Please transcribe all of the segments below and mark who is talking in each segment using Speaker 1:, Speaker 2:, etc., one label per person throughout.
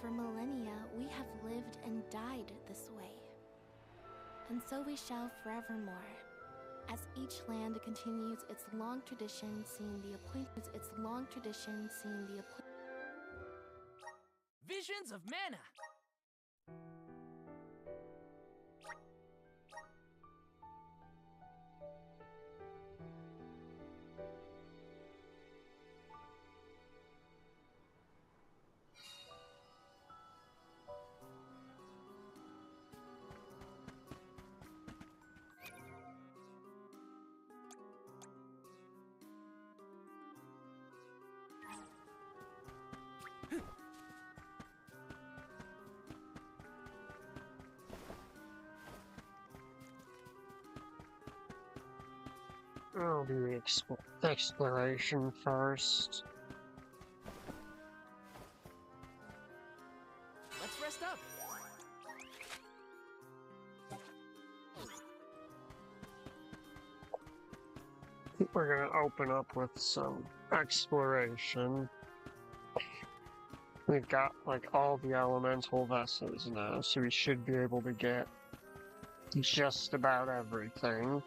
Speaker 1: For millennia, we have lived and died this way. And so we shall forevermore, as each land continues its long tradition, seeing the
Speaker 2: Visions of mana!
Speaker 3: I'll do exploration first.
Speaker 2: Let's rest up!
Speaker 3: We're gonna open up with some exploration. We've got like all the elemental vessels now, so we should be able to get just about everything.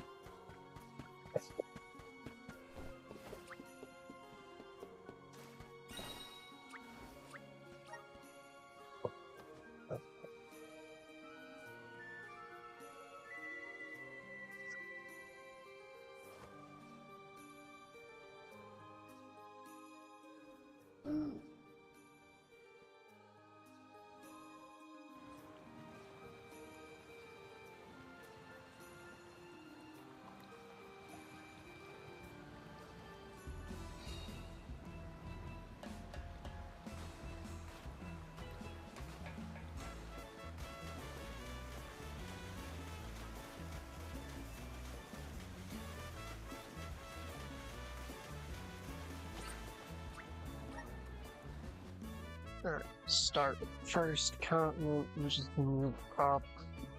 Speaker 3: Start first continent, which is move up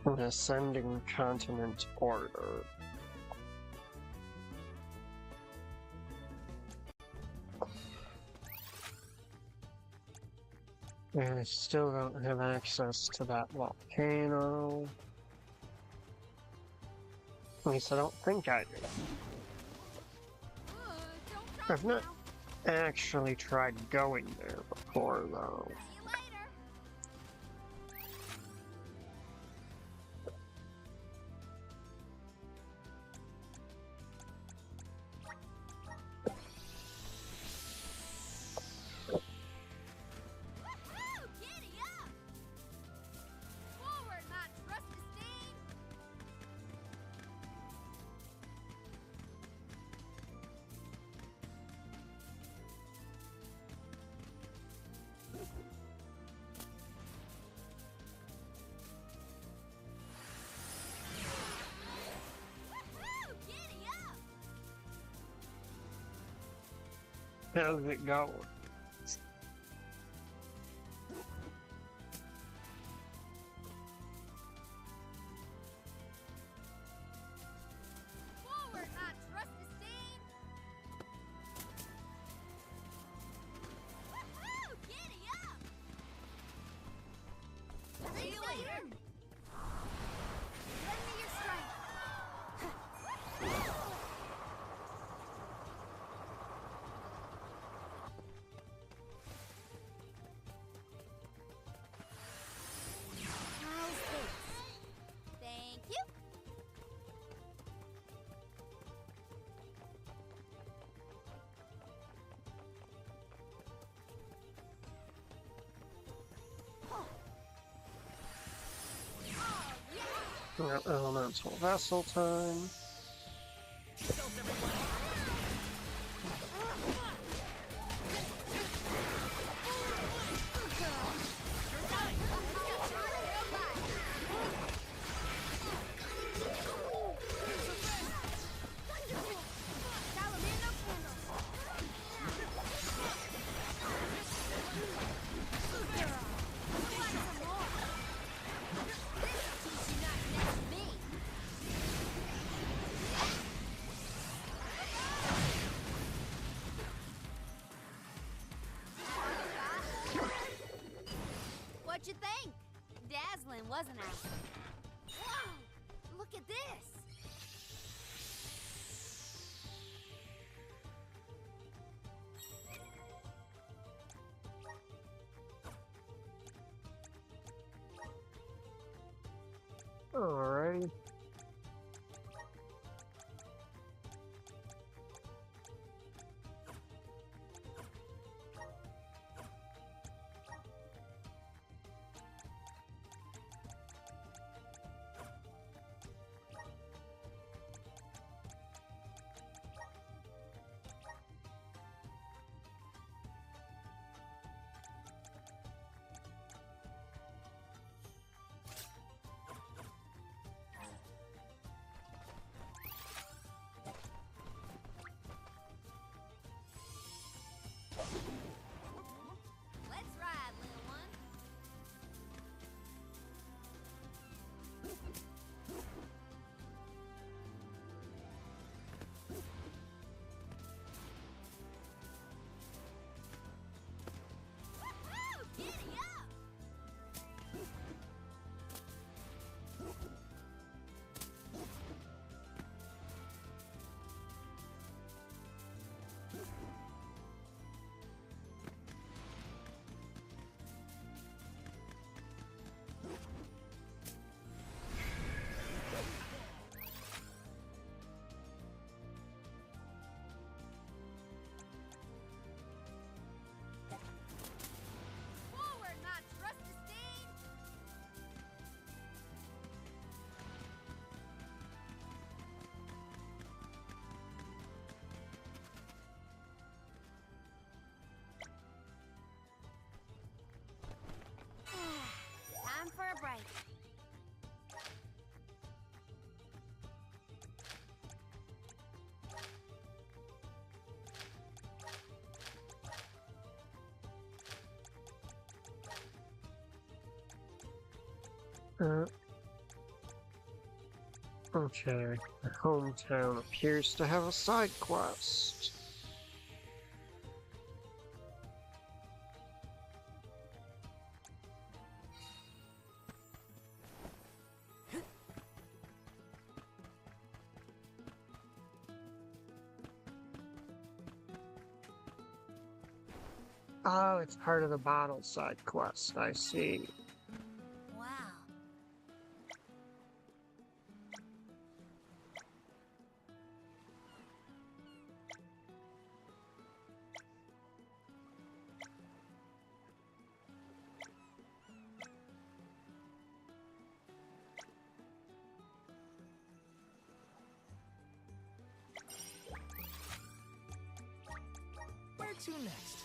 Speaker 3: in ascending continent order. And I still don't have access to that volcano. At least I don't think I do. I've not actually tried going there before, though. How's it going?
Speaker 4: Forward, my trusty steed! Woohoo! Giddy up! See you later! Lend me your strength! How's this? Thank you!
Speaker 3: Elemental vessel time.
Speaker 4: What'd you think? Dazzling, wasn't I? Whoa! Look at this!
Speaker 3: Alrighty.
Speaker 4: Let's ride, little one. Woo-hoo! Giddy up! Forward, my trusty steed! Time for a break.
Speaker 3: Okay, the hometown appears to have a side quest. Oh, it's part of the bottle side quest, I see.
Speaker 4: Wow.
Speaker 2: Where to next?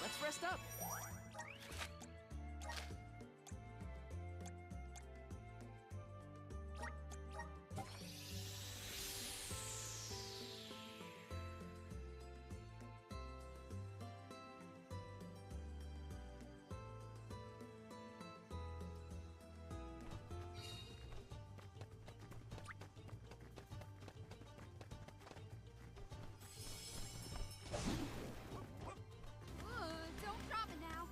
Speaker 2: Let's rest up.
Speaker 4: Don't drop it now.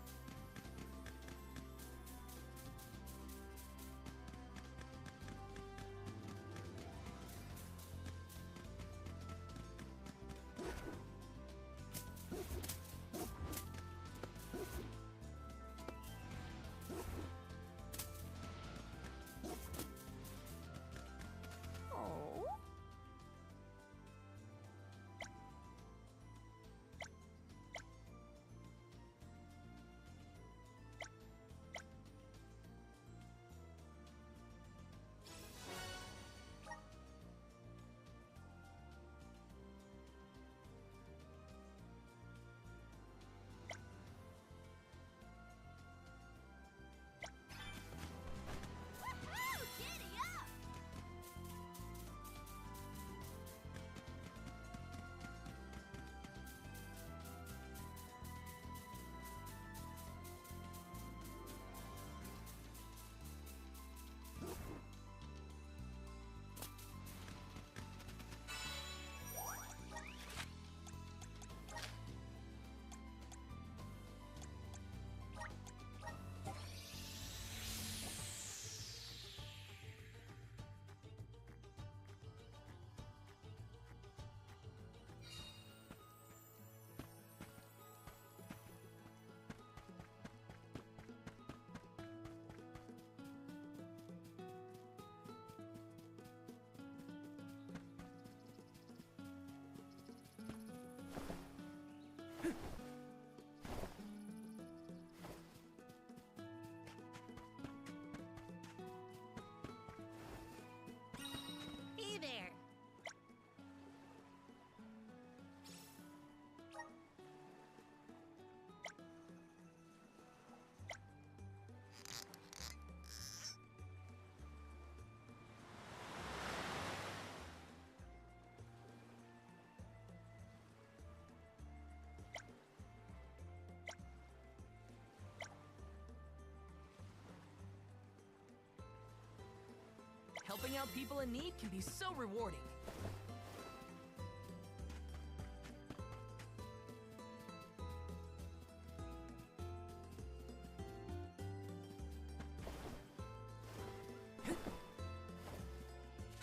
Speaker 2: Helping out people in need can be so rewarding.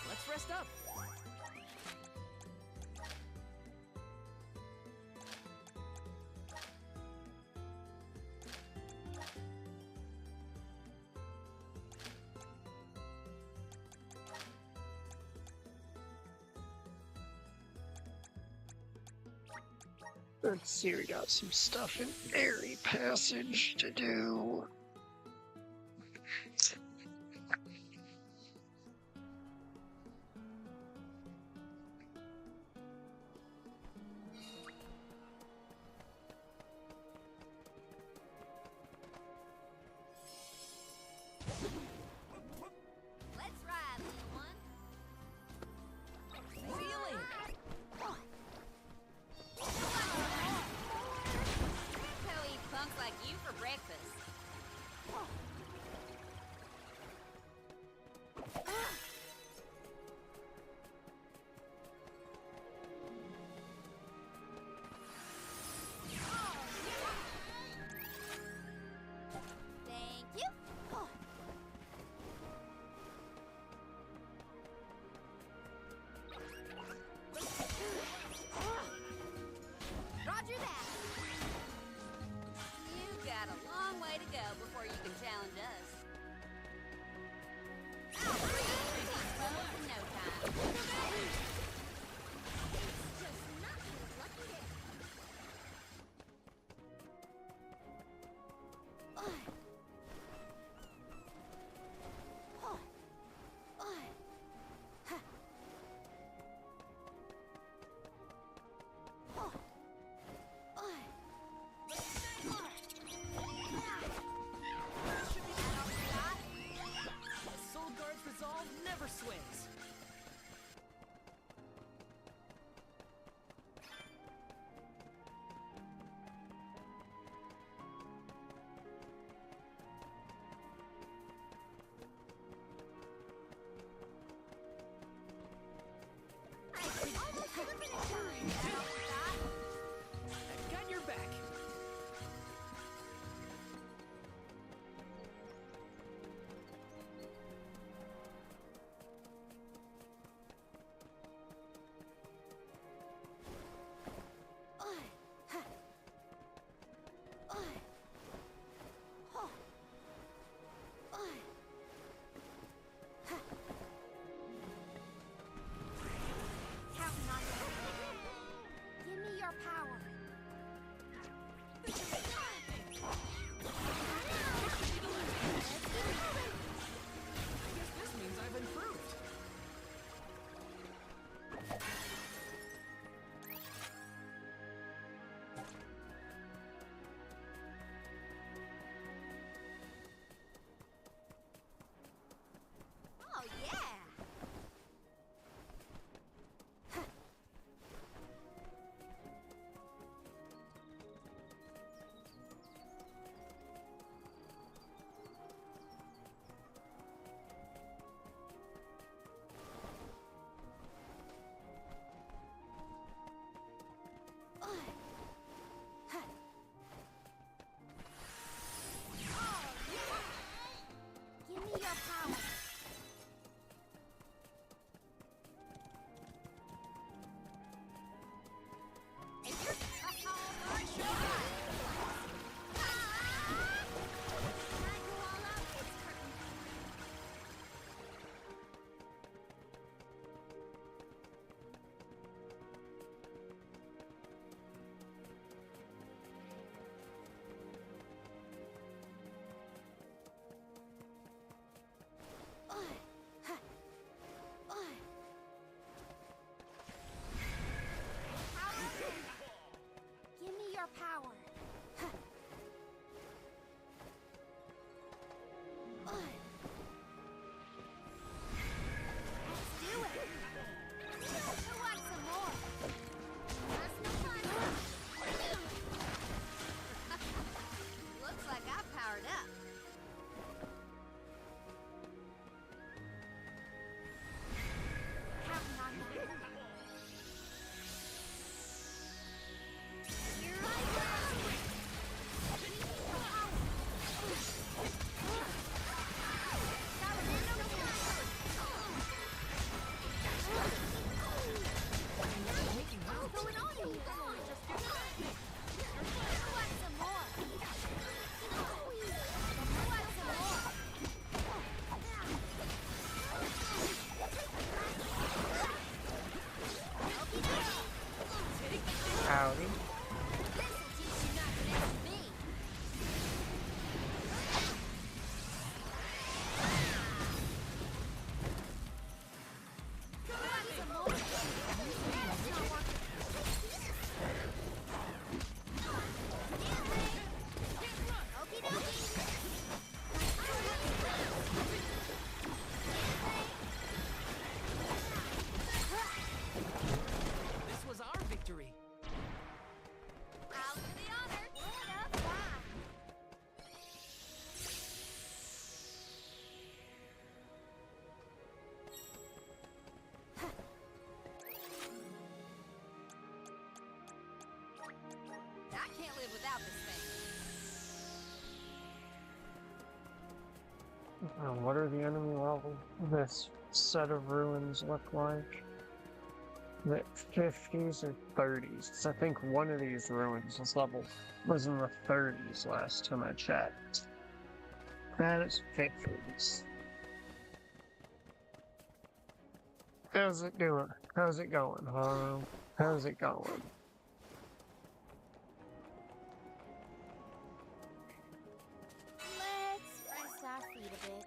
Speaker 2: Let's rest up.
Speaker 3: Let's see, we got some stuff in Airy Passage to do.
Speaker 4: Let's ride, little one.
Speaker 2: See you later.
Speaker 4: Grandpa eats punks like you for breakfast.
Speaker 3: what are the enemy level? This set of ruins look like? The 50s or 30s? I think one of these ruins was in the 30s last time I checked. That is 50s. How's it doing? How's it going, Haru? How's it going?
Speaker 1: Let's rest our feet a bit.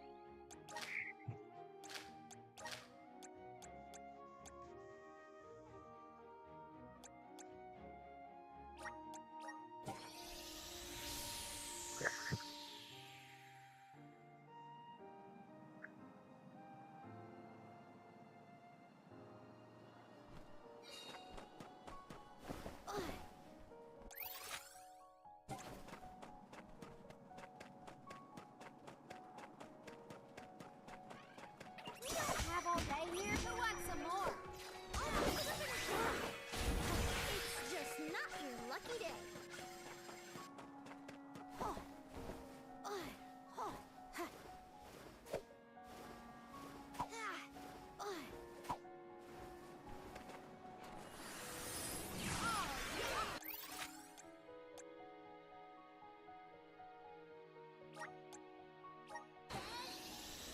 Speaker 4: We don't have all day here. Who wants some more? It's just not your lucky day.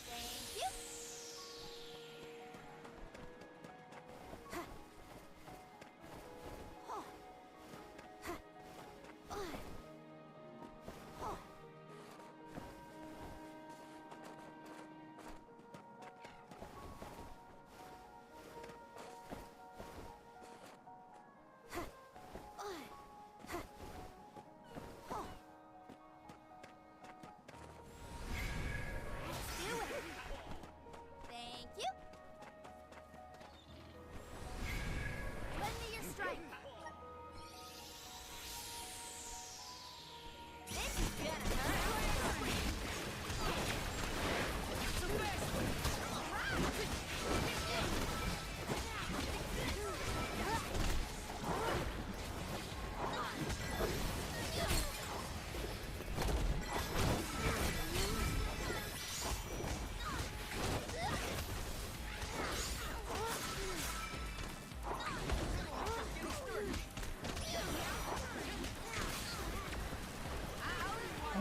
Speaker 4: Thank you. Let's do it. Thank you. Lend me your strength. This is gonna hurt.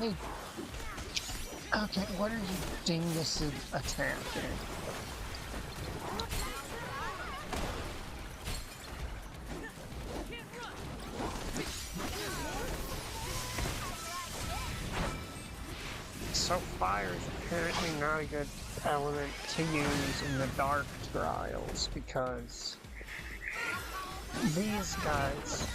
Speaker 3: Hey. Okay, what are you dinguses attacking? So fire is apparently not a good element to use in the Dark Trials because these guys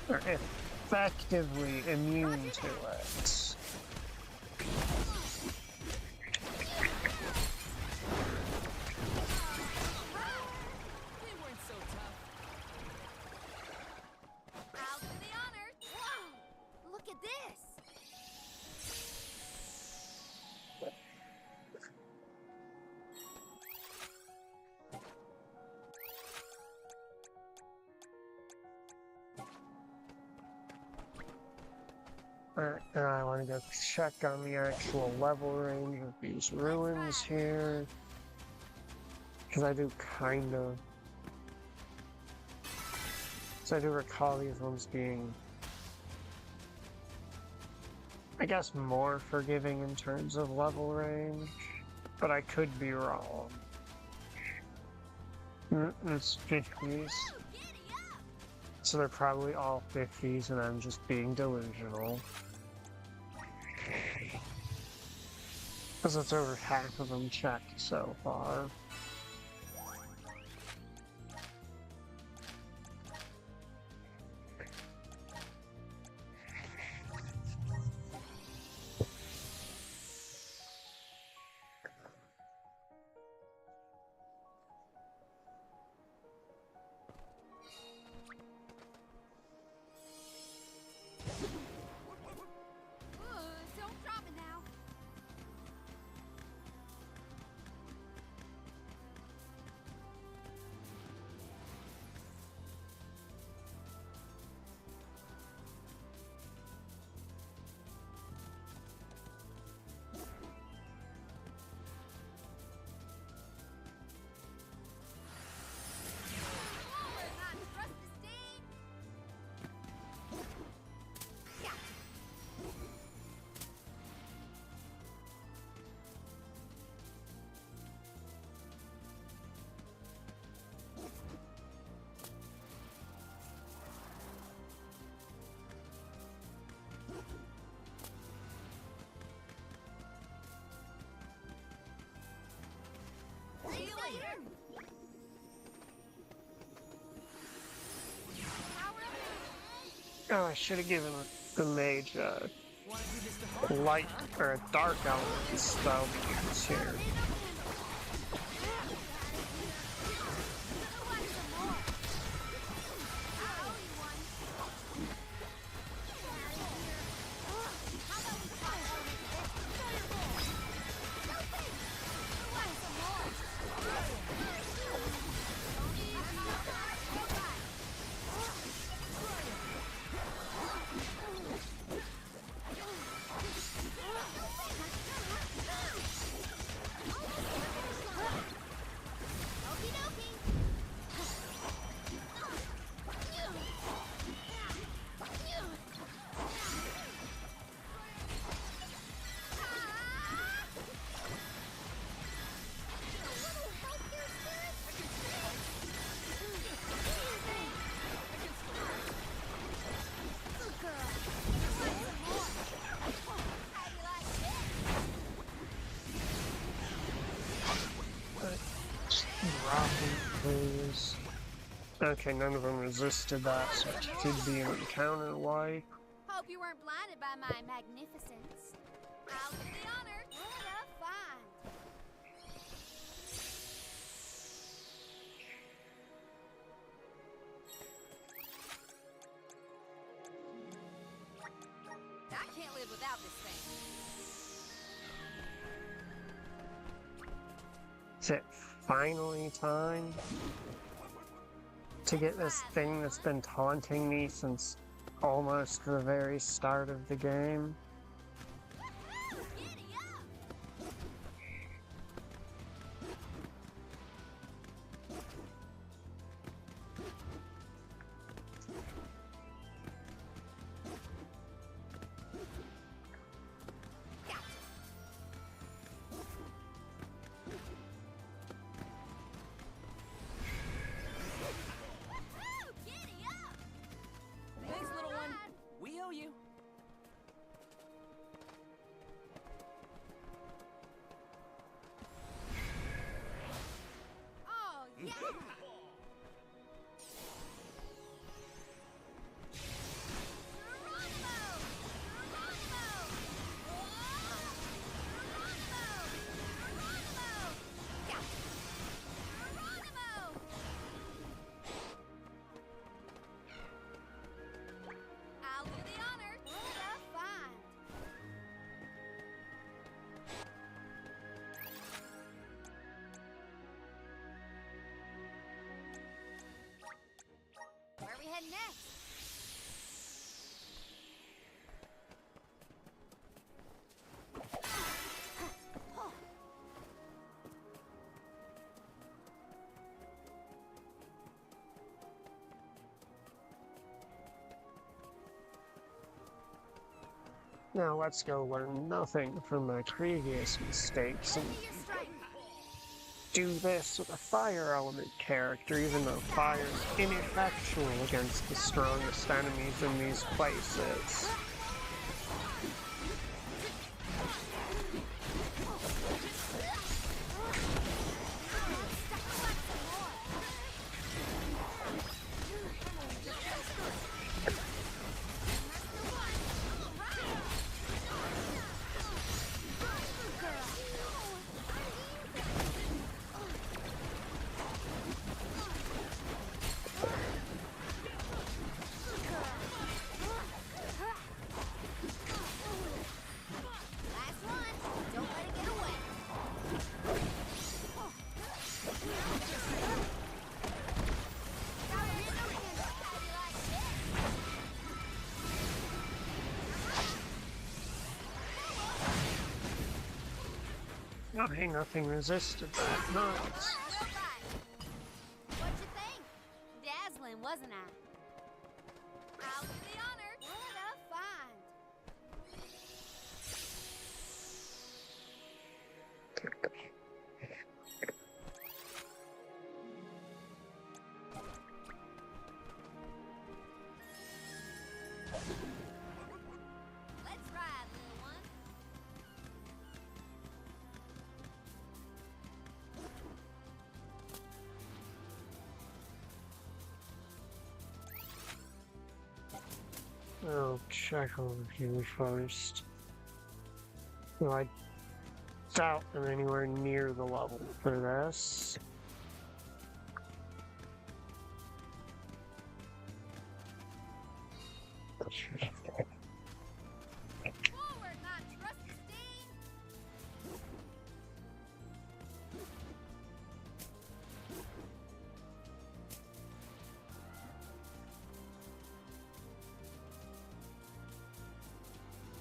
Speaker 3: are effectively immune to it.
Speaker 2: They weren't so tough.
Speaker 4: I'll do the honors. Whoa! Look at this.
Speaker 3: Now I want to go check on the actual level range of these ruins here. Because I do kind of... So I do recall these ones being, I guess, more forgiving in terms of level range. But I could be wrong. It's 50s.
Speaker 4: Giddy up.
Speaker 3: So they're probably all 50s and I'm just being delusional. Because it's over half of them checked so far.
Speaker 4: Don't drop it now.
Speaker 3: Oh, I should have given the mage
Speaker 2: Wanna do this the hard way,
Speaker 3: light
Speaker 2: huh?
Speaker 3: or a dark element spell to use here. Please. Okay, none of them resisted that, so it should be an encounter wipe.
Speaker 4: Hope you weren't blinded by my magnificence. I'll do the honor. What a find. I can't live without this thing.
Speaker 3: Is it finally time to get this thing that's been taunting me since almost the very start of the game?
Speaker 4: Giddy up! Woo! Giddy up!
Speaker 2: Thanks, little one. We owe you.
Speaker 4: Oh, yeah! Geronimo! Geronimo! Whoa! Geronimo! Geronimo! Yeah! Geronimo! I'll do the honor. What a find. Where are we heading next?
Speaker 3: Now let's go learn nothing from my previous mistakes and
Speaker 4: Ready your strike.
Speaker 3: do this with a fire element character, even though fire is ineffectual against the strongest enemies in these places.
Speaker 4: Last one. Don't let it get away. How do you like this?
Speaker 3: Okay, nothing resisted that. Nice.
Speaker 4: Well done. What'd you think? Dazzling, wasn't I? I'll do the honor. What a find. Let's ride, little one.
Speaker 3: I'll check over here first. Well, I doubt I'm anywhere near the level for this.
Speaker 4: Forward, my trusty steed!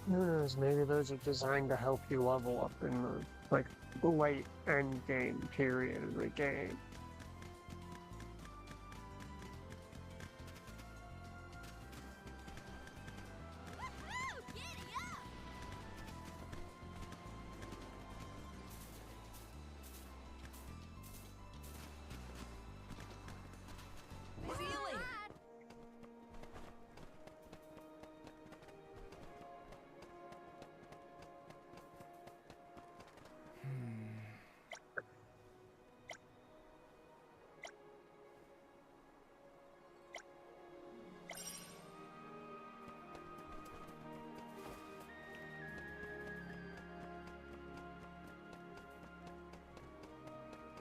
Speaker 3: Who knows, maybe those are designed to help you level up in the, like, late end game period of the game.
Speaker 4: Woo-hoo! Giddy up!
Speaker 2: See you later.
Speaker 4: Ride.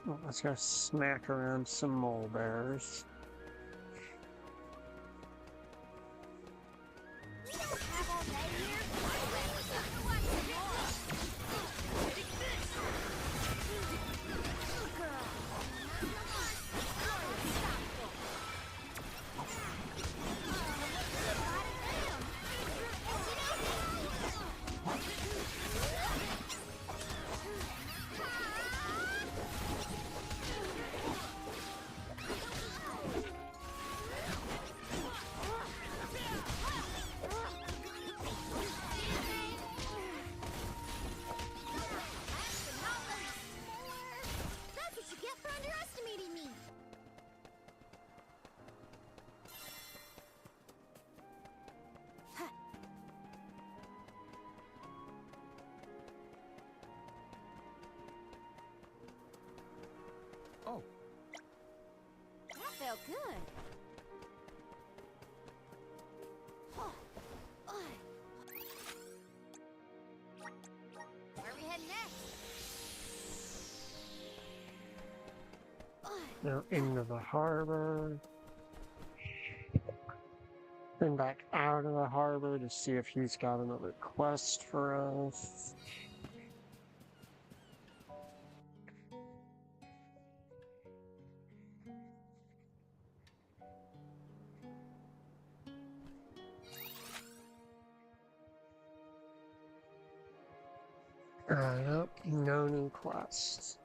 Speaker 3: Well, let's go smack around some mole bears.
Speaker 4: We don't have all day here. What's yours? Good girl. That's what you get for underestimating me.
Speaker 2: Oh,
Speaker 4: That felt good. Where are we heading next?
Speaker 3: Now into the harbor. Then back out of the harbor to see if he's got another quest for us. Yep, no new quests.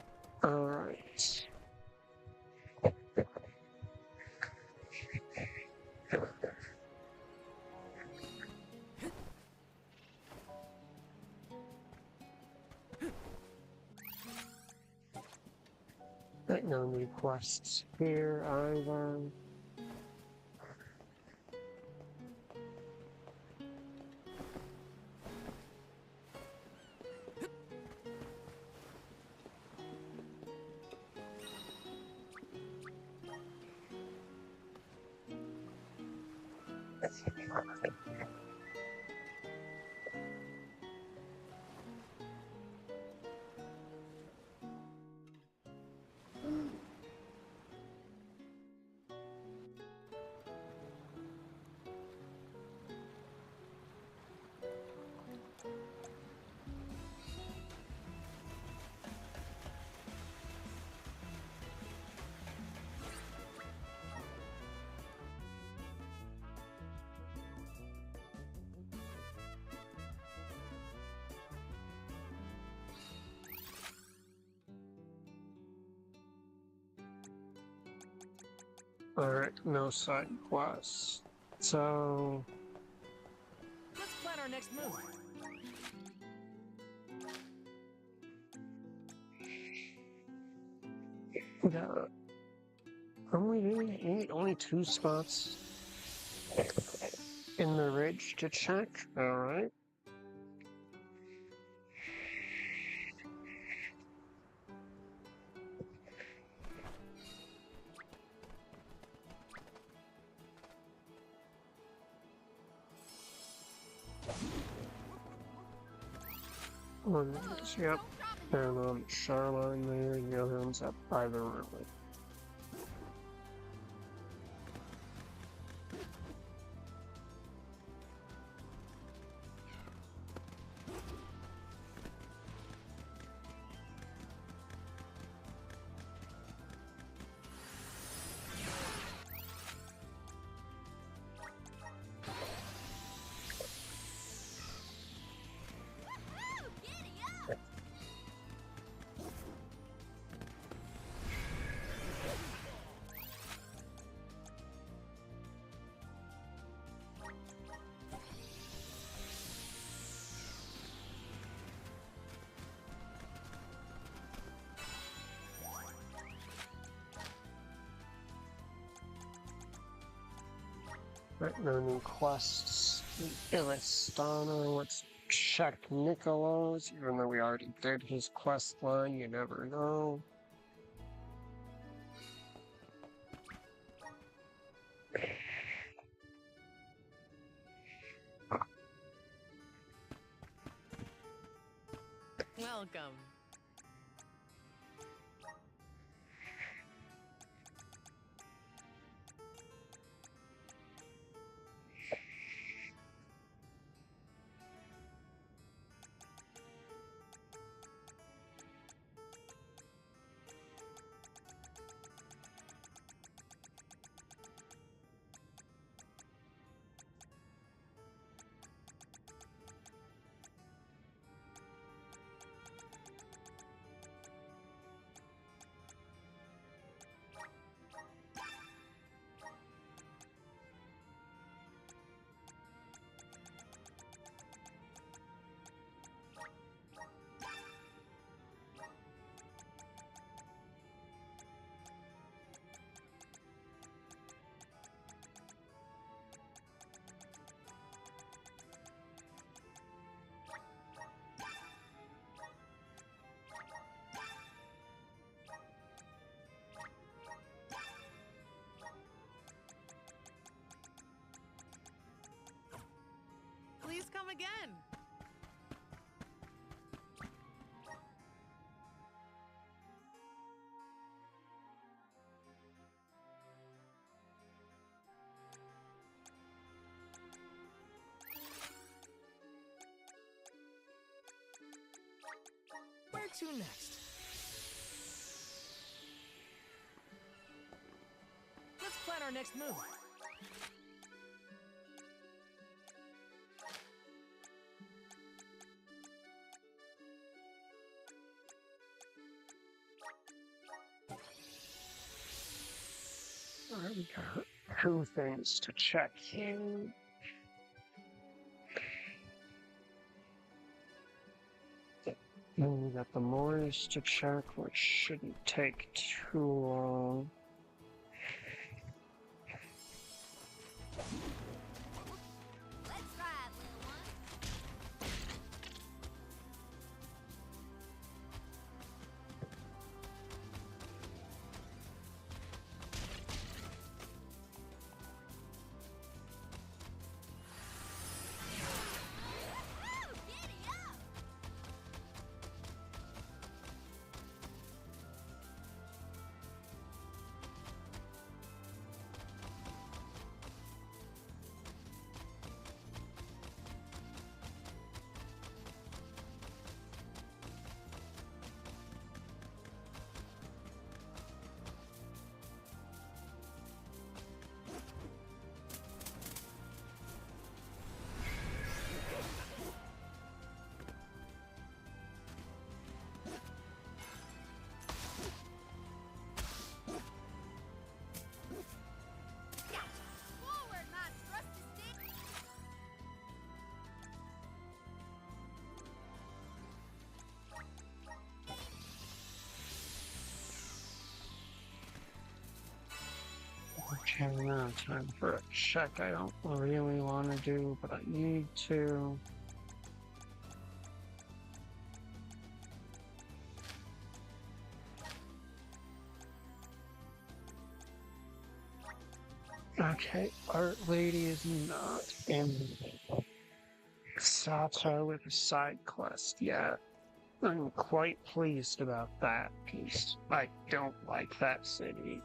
Speaker 3: Alright. No new quests here either. Alright, no side quests. So,
Speaker 2: let's plan our next move.
Speaker 3: we got only 2 spots in the ridge to check. Alright. One of these, yep. And Charla in there, and the other one's up by the river. Right, no new quests. Illistana, let's check Nicolo's, even though we already did his quest line, you never know.
Speaker 2: Welcome. Please come again. Where to next? Let's plan our next move.
Speaker 3: Alright, we got two things to check here. Then we got the Moors to check, which shouldn't take too long.
Speaker 4: Let's ride, little one. Woo! Giddy up! Forward, my trusty stick!
Speaker 3: Okay, now time for a check I don't really want to do, but I need to. Okay, Art Lady is not in Sato with a side quest yet. I'm quite pleased about that, because I don't like that city.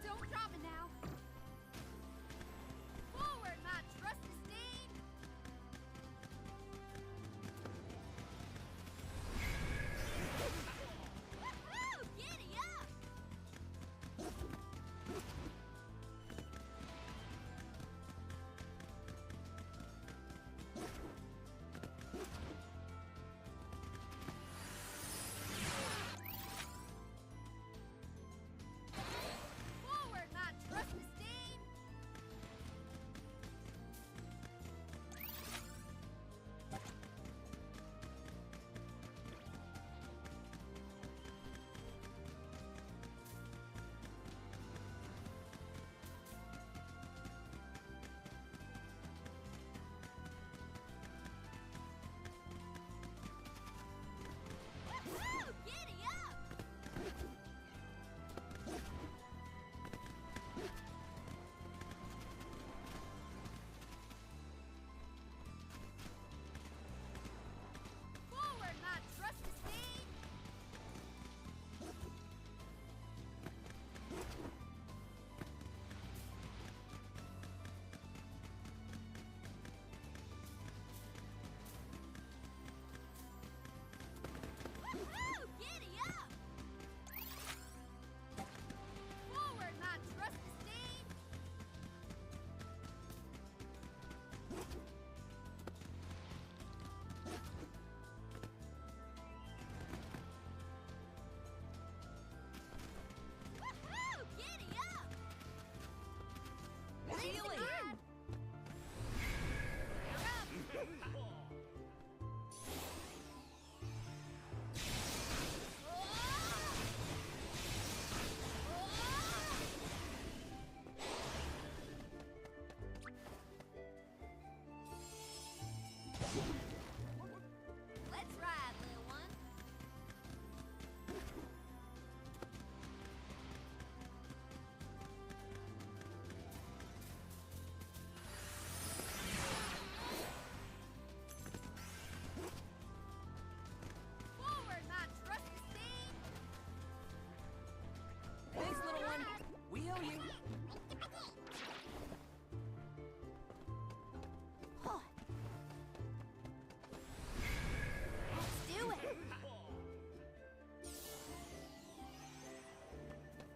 Speaker 4: Don't drop it now. Forward, my trusty steed. Woohoo! Giddy up! Forward, my trusty steed. Woohoo! Giddy up! Forward, my trusty steed. Woohoo! Giddy up! Forward, my trusty steed. Woohoo! Giddy up!
Speaker 2: Really?
Speaker 4: Let's ride, little one. Forward, my trusty steed.
Speaker 2: Thanks, little one. We owe you.
Speaker 4: Huh. Let's do it. Geronimo!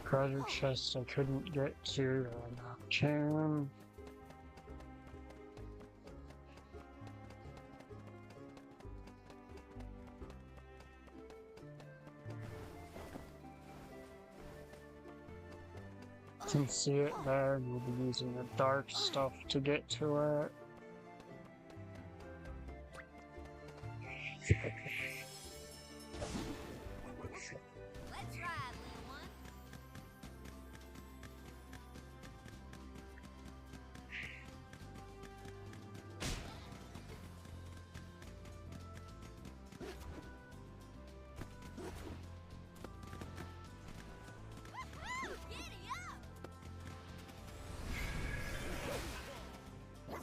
Speaker 3: Treasure chest I couldn't get to. Can. Can see it there. We'll be using the dark stuff to get to it.
Speaker 4: Let's ride, little one. Woohoo! Giddy up!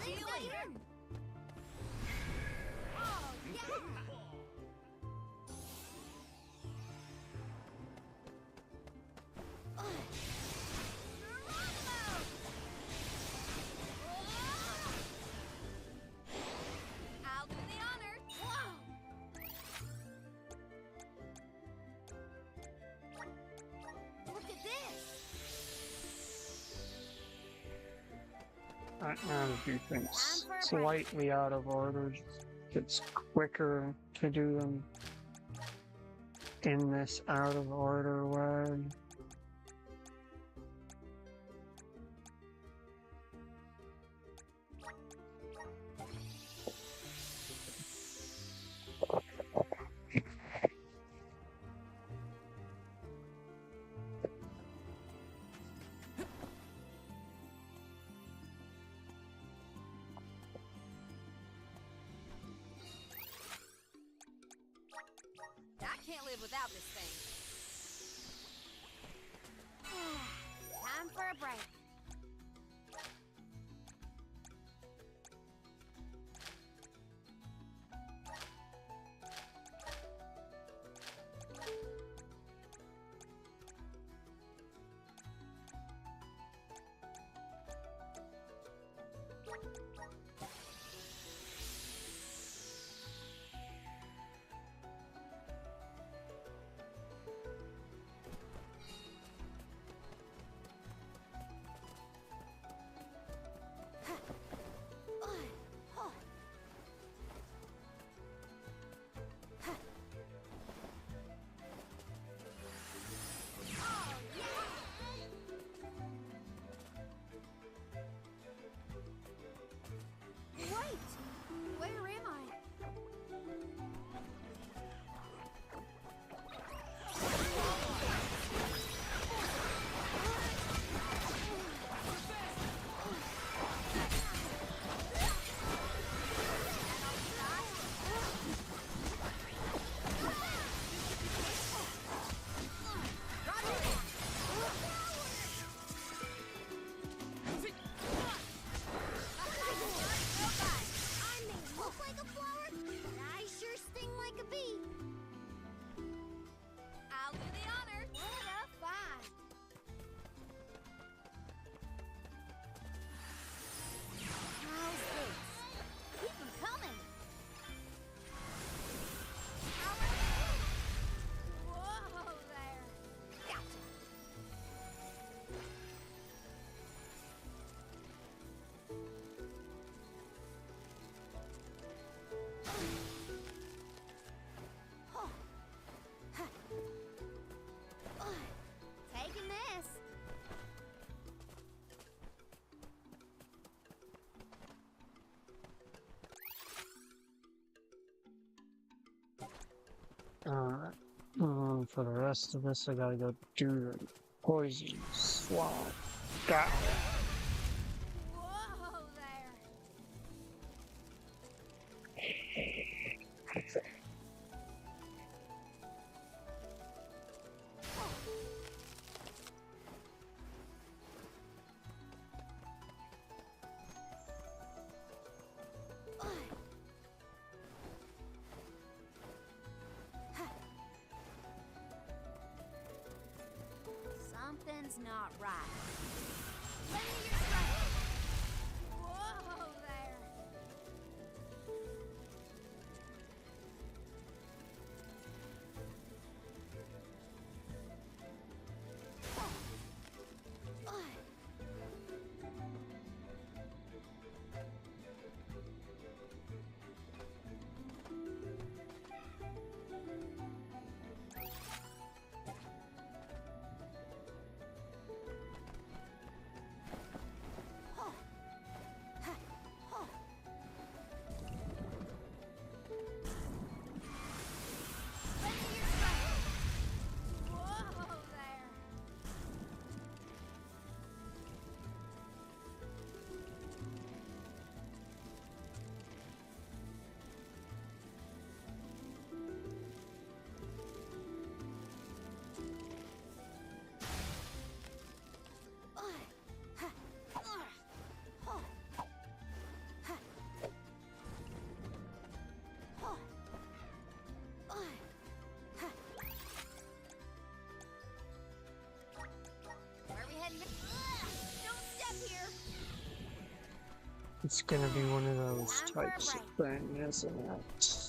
Speaker 4: See you later. Oh, yeah! Geronimo! I'll do the honor. Whoa! Look at this.
Speaker 3: I do things slightly out of order. It's quicker to do them in this out of order way.
Speaker 4: live without this thing. Time for a break.
Speaker 3: Alright. For the rest of this, I gotta go do the poison swab. Got it.
Speaker 4: Whoa there. Something's not right. Lend me your strength. Whoa there. Lend me your strength. Whoa there. Where are we heading? Don't step here.
Speaker 3: It's gonna be one of those
Speaker 4: Time for a
Speaker 3: types of
Speaker 4: break.
Speaker 3: thing, isn't it?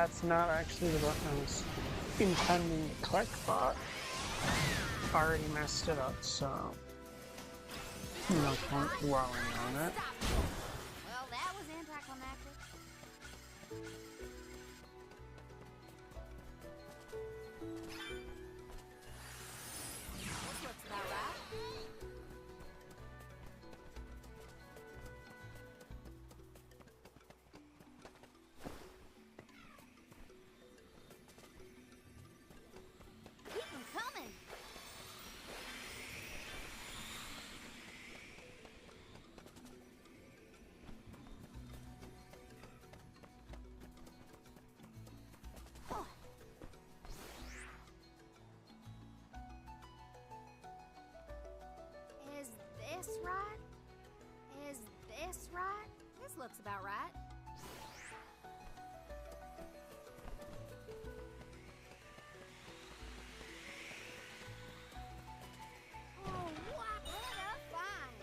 Speaker 3: that's not actually the button I was intending to click, but I already messed it up, so no point dwelling on it.
Speaker 4: Well, that was anticlimactic. This looks about right. Keep 'em coming. Oh. Is this right? Is this right? This looks about right. Oh, what a find!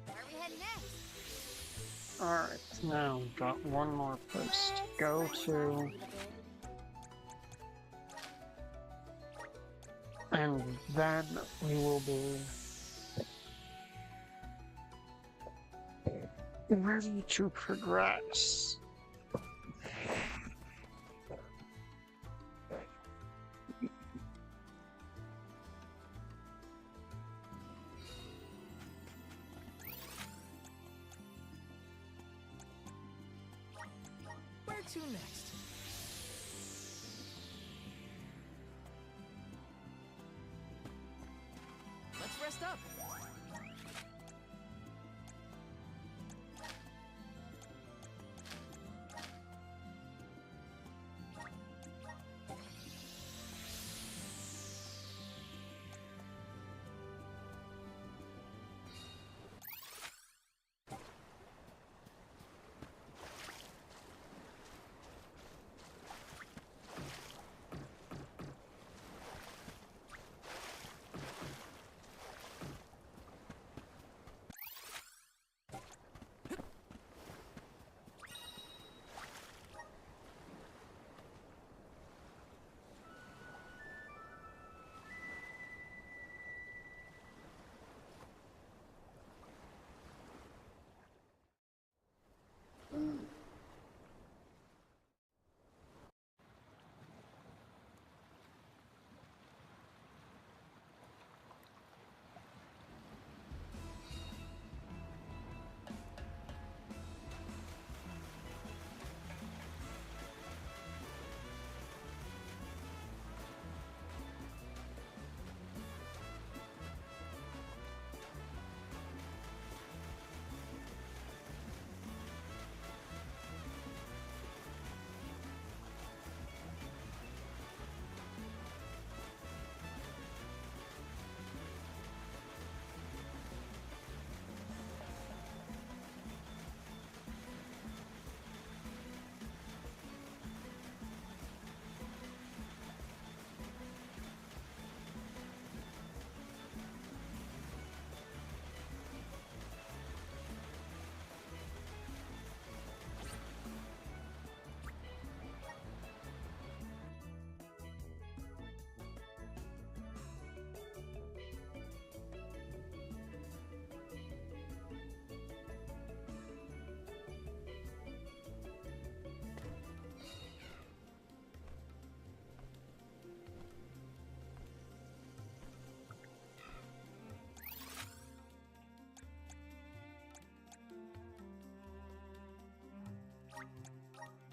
Speaker 4: Where are we heading next?
Speaker 3: Alright, now we've got one more place to go to, and then we will be ready to progress.
Speaker 2: Where to next? Let's rest up.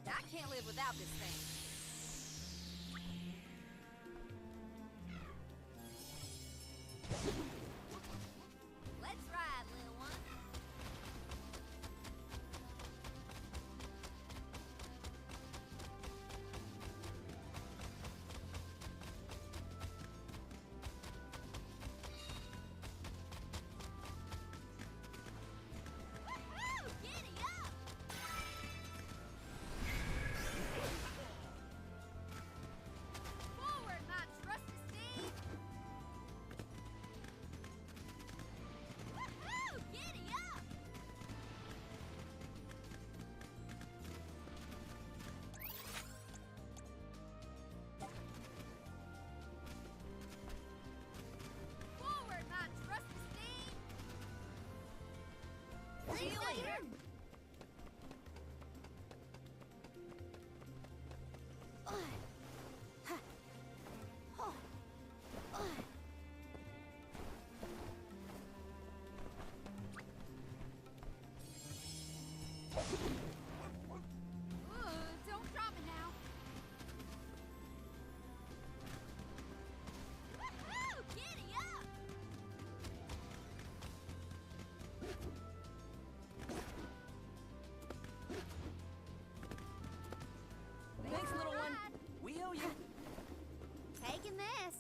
Speaker 4: I can't live without this thing. Let's ride, little one.
Speaker 2: show you.
Speaker 4: Taking this.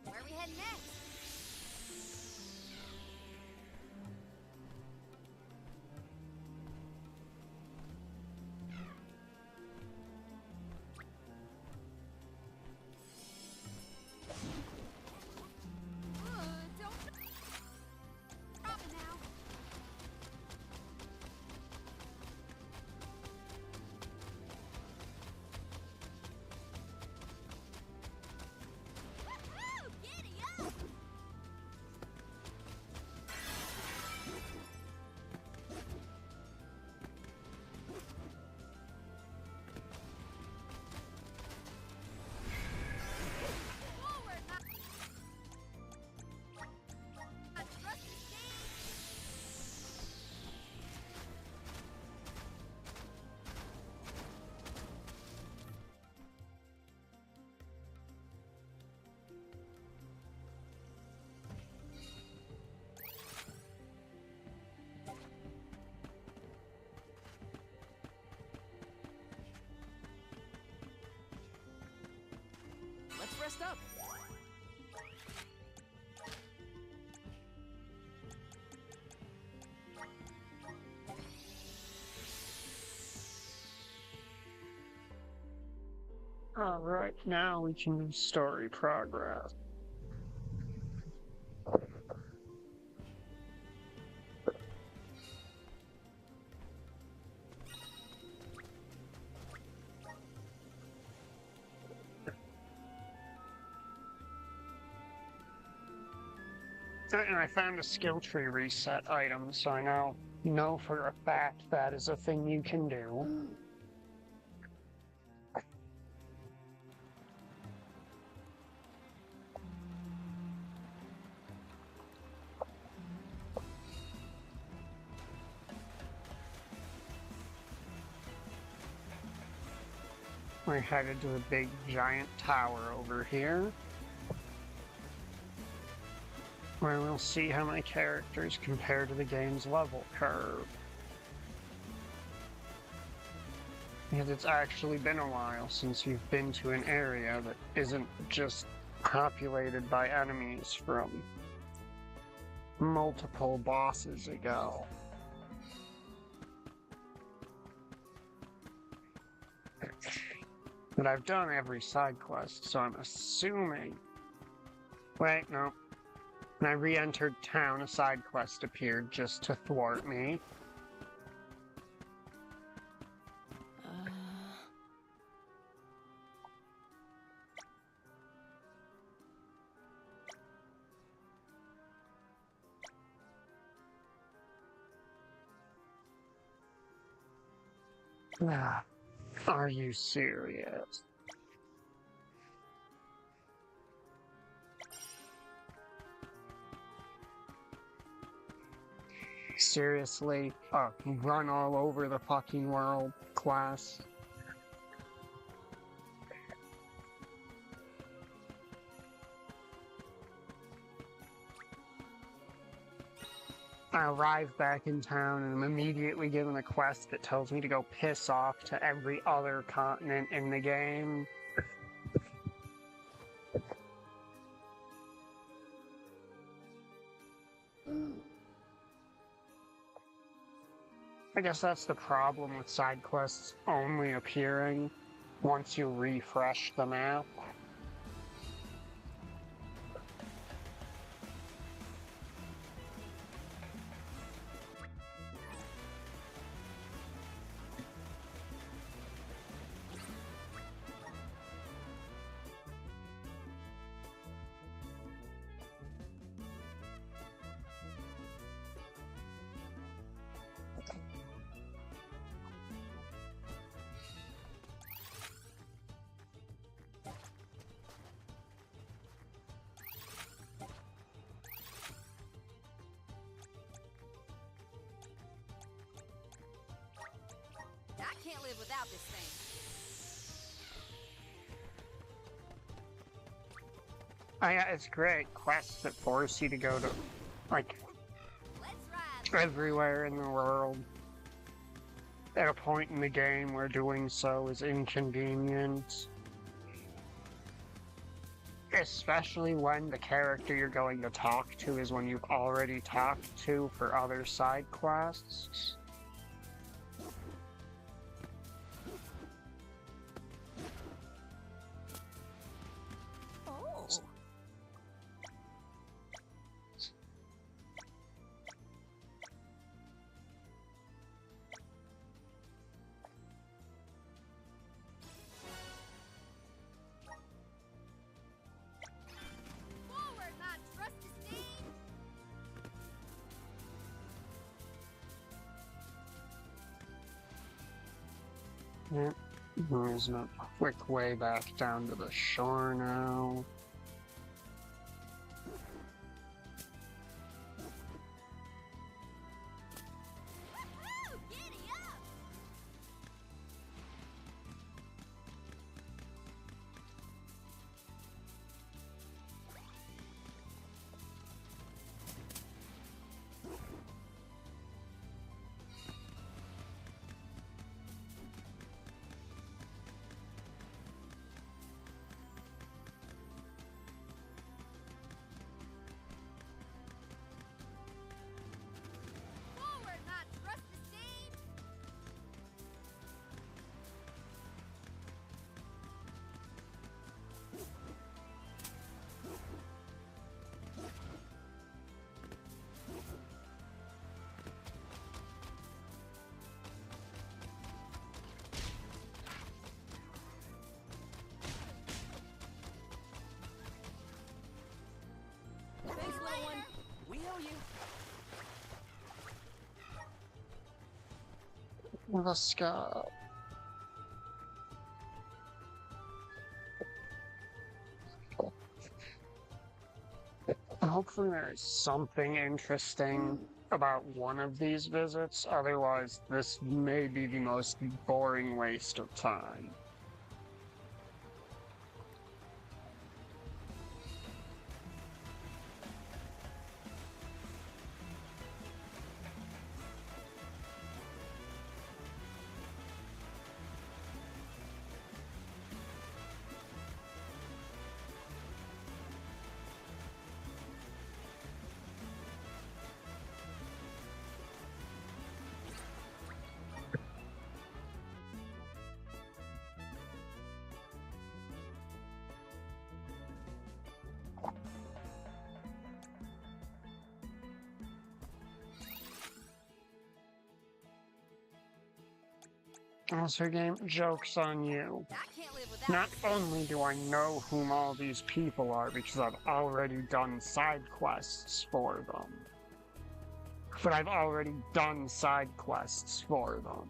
Speaker 4: Where are we heading next? Don't drop it now. Woohoo! Giddy up! Forward, my trusty steed!
Speaker 2: Let's rest up.
Speaker 3: Alright, now we can do story progress. And I found a skill tree reset item, so I now know for a fact that is a thing you can do. We're headed to a big giant tower over here, where we'll see how my characters compare to the game's level curve. Because it's actually been a while since you've been to an area that isn't just populated by enemies from multiple bosses ago. But I've done every side quest, so I'm assuming... Wait, no. When I re-entered town, a side quest appeared just to thwart me. Ah, are you serious? Seriously? Run all over the fucking world class? I arrive back in town and I'm immediately given a quest that tells me to go piss off to every other continent in the game. I guess that's the problem with side quests only appearing once you refresh the map.
Speaker 4: I can't live without this thing.
Speaker 3: Yeah, it's great. Quests that force you to go to, like,
Speaker 4: Let's ride.
Speaker 3: everywhere in the world. at a point in the game where doing so is inconvenient. Especially when the character you're going to talk to is one you've already talked to for other side quests.
Speaker 2: Oh.
Speaker 4: Forward, my trusty steed!
Speaker 3: Yeah. There's a quick way back down to the shore now.
Speaker 4: Woo! Giddy up! Forward, my trusty steed!
Speaker 2: Thanks, little one. We owe you.
Speaker 3: The sky. Hopefully there's something interesting about one of these visits, otherwise this may be the most boring waste of time. Also, game, joke's on you.
Speaker 4: I can't live without
Speaker 3: Not
Speaker 4: you.
Speaker 3: only do I know whom all these people are because I've already done side quests for them, but I've already done side quests for them.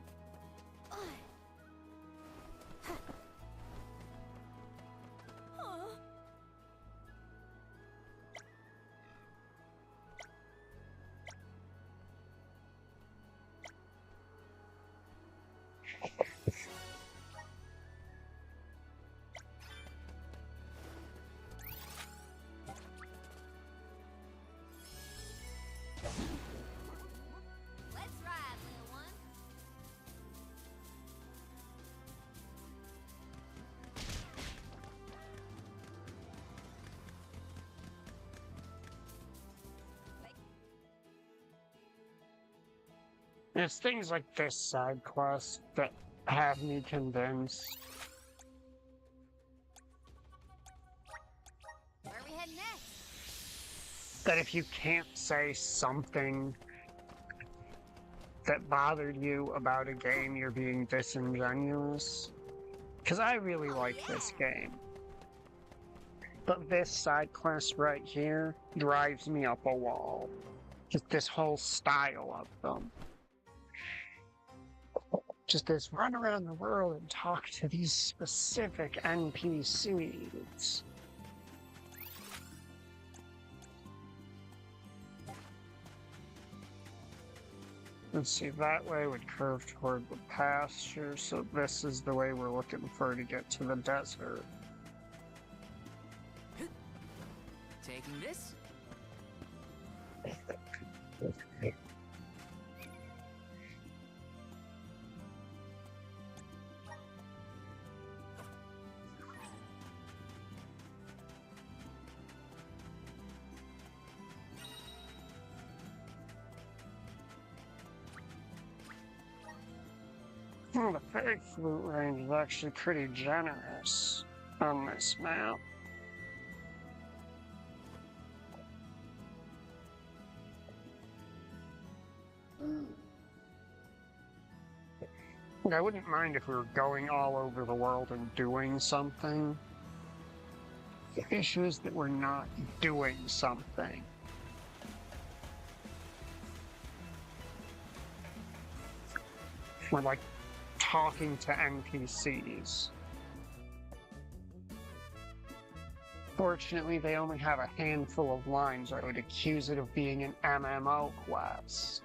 Speaker 4: Let's ride, little one.
Speaker 3: It's things like this side quest that have me convinced
Speaker 4: Where are we heading next?
Speaker 3: that if you can't say something that bothered you about a game, you're being disingenuous. Because I really like this game. But this side quest right here drives me up a wall. Just this whole style of them. Just this run around the world and talk to these specific NPCs. Let's see, that way would curve toward the pasture, so this is the way we're looking for to get to the desert.
Speaker 2: Taking this?
Speaker 3: Oh, the fake flute range is actually pretty generous on this map. I wouldn't mind if we were going all over the world and doing something. The issue is that we're not doing something. We're like talking to NPCs. Fortunately, they only have a handful of lines, or I would accuse it of being an MMO quest.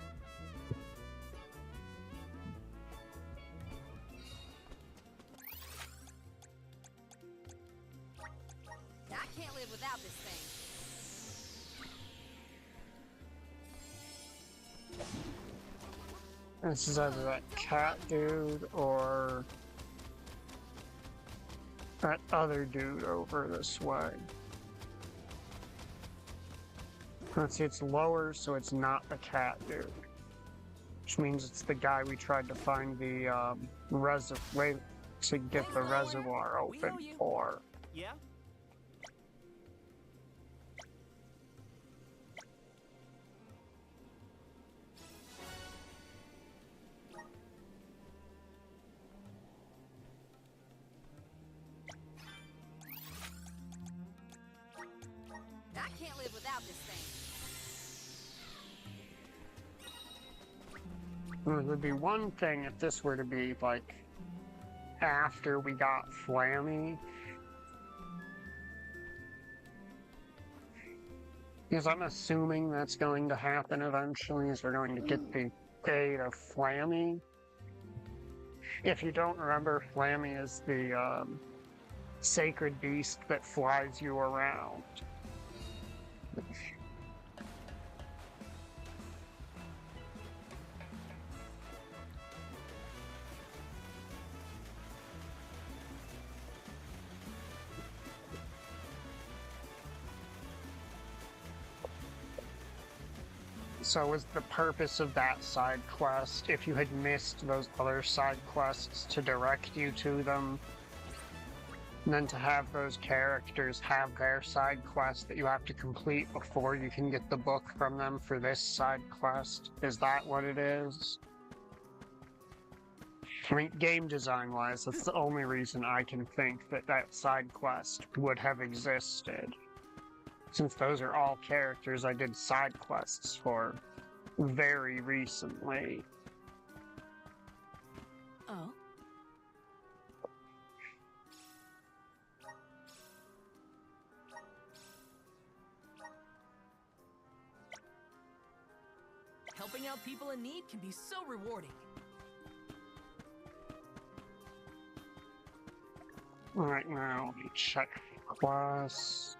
Speaker 4: I can't live without this thing.
Speaker 3: This is either that cat dude or that other dude over this way. Let's see, it's lower, so it's not the cat dude. Which means it's the guy we tried to find the way to get the reservoir open for.
Speaker 2: Yeah?
Speaker 4: I can't live without this thing.
Speaker 3: It would be one thing if this were to be, like, after we got Flammy. Because I'm assuming that's going to happen eventually, is we're going to get the aid of Flammy. If you don't remember, Flammy is the sacred beast that flies you around. So was the purpose of that side quest, if you had missed those other side quests, to direct you to them? And then to have those characters have their side quest that you have to complete before you can get the book from them for this side quest? Is that what it is? I mean, game design-wise, that's the only reason I can think that that side quest would have existed. Since those are all characters I did side quests for very recently.
Speaker 1: Oh?
Speaker 2: Helping out people in need can be so rewarding.
Speaker 3: Right now, let me check quest.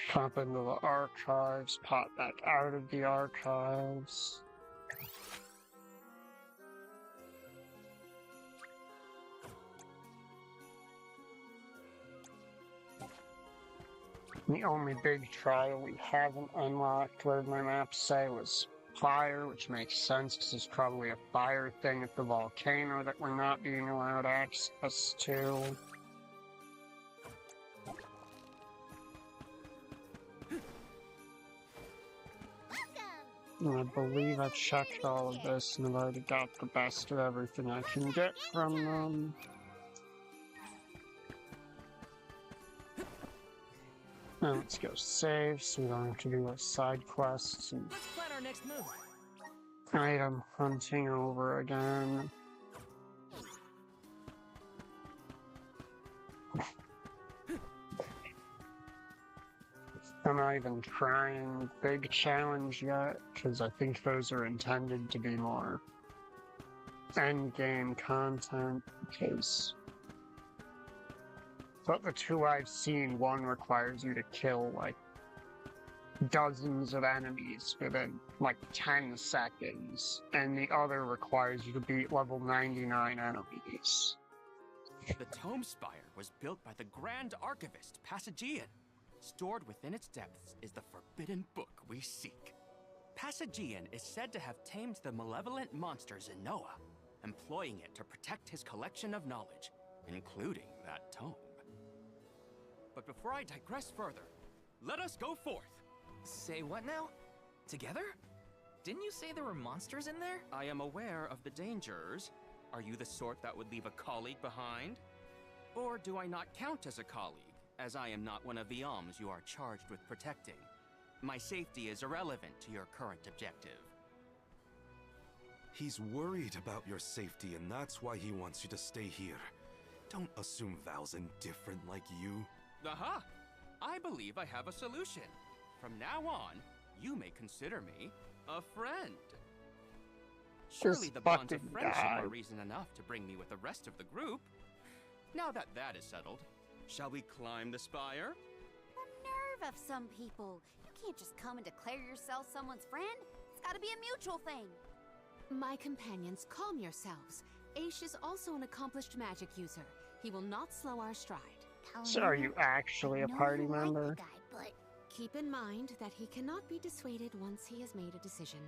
Speaker 3: Pop into the archives, pop back out of the archives. The only big trial we haven't unlocked, what did my maps say, was fire, which makes sense because there's probably a fire thing at the volcano that we're not being allowed access to. And I believe I checked all of this and I've already got the best of everything I can get from them. Now let's go save so we don't have to do our side quests and
Speaker 2: Let's plan our next move.
Speaker 3: item hunting over again. I'm not even trying big challenge yet, because I think those are intended to be more end-game content, because but the two I've seen, one requires you to kill, like, dozens of enemies within, like, 10 seconds, and the other requires you to beat level 99 enemies.
Speaker 2: The Tome Spire was built by the Grand Archivist, Passagian. Stored within its depths is the forbidden book we seek. Passagian is said to have tamed the malevolent monsters in Noah, employing it to protect his collection of knowledge, including that tome. But before I digress further, let us go forth.
Speaker 5: Say what now? Together? Didn't you say there were monsters in there?
Speaker 2: I am aware of the dangers. Are you the sort that would leave a colleague behind? Or do I not count as a colleague, as I am not one of the alms you are charged with protecting? My safety is irrelevant to your current objective.
Speaker 6: He's worried about your safety, and that's why he wants you to stay here. Don't assume Val's indifferent like you.
Speaker 2: Aha! I believe I have a solution. From now on, you may consider me a friend. Surely the bonds of friendship are reason enough to bring me with the rest of the group. Now that that is settled, shall we climb the spire?
Speaker 4: The nerve of some people. You can't just come and declare yourself someone's friend. It's gotta be a mutual thing.
Speaker 7: My companions, calm yourselves. Aish is also an accomplished magic user. He will not slow our stride.
Speaker 3: So are you actually a party member?
Speaker 4: But
Speaker 7: Keep in mind that he cannot be dissuaded once he has made a decision.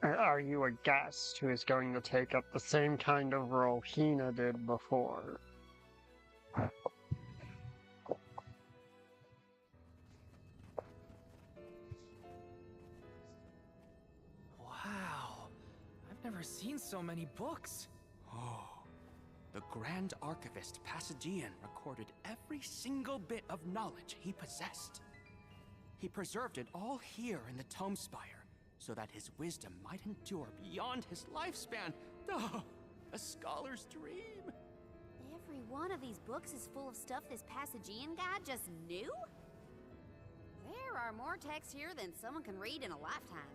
Speaker 3: Are you a guest who is going to take up the same kind of role Hina did before?
Speaker 5: Wow. I've never seen so many books.
Speaker 2: Oh, the Grand Archivist Passagian recorded every single bit of knowledge he possessed. He preserved it all here in the Tome Spire, so that his wisdom might endure beyond his lifespan. Oh, a scholar's dream.
Speaker 4: every one of these books is full of stuff this Passagian guy just knew? There are more texts here than someone can read in a lifetime.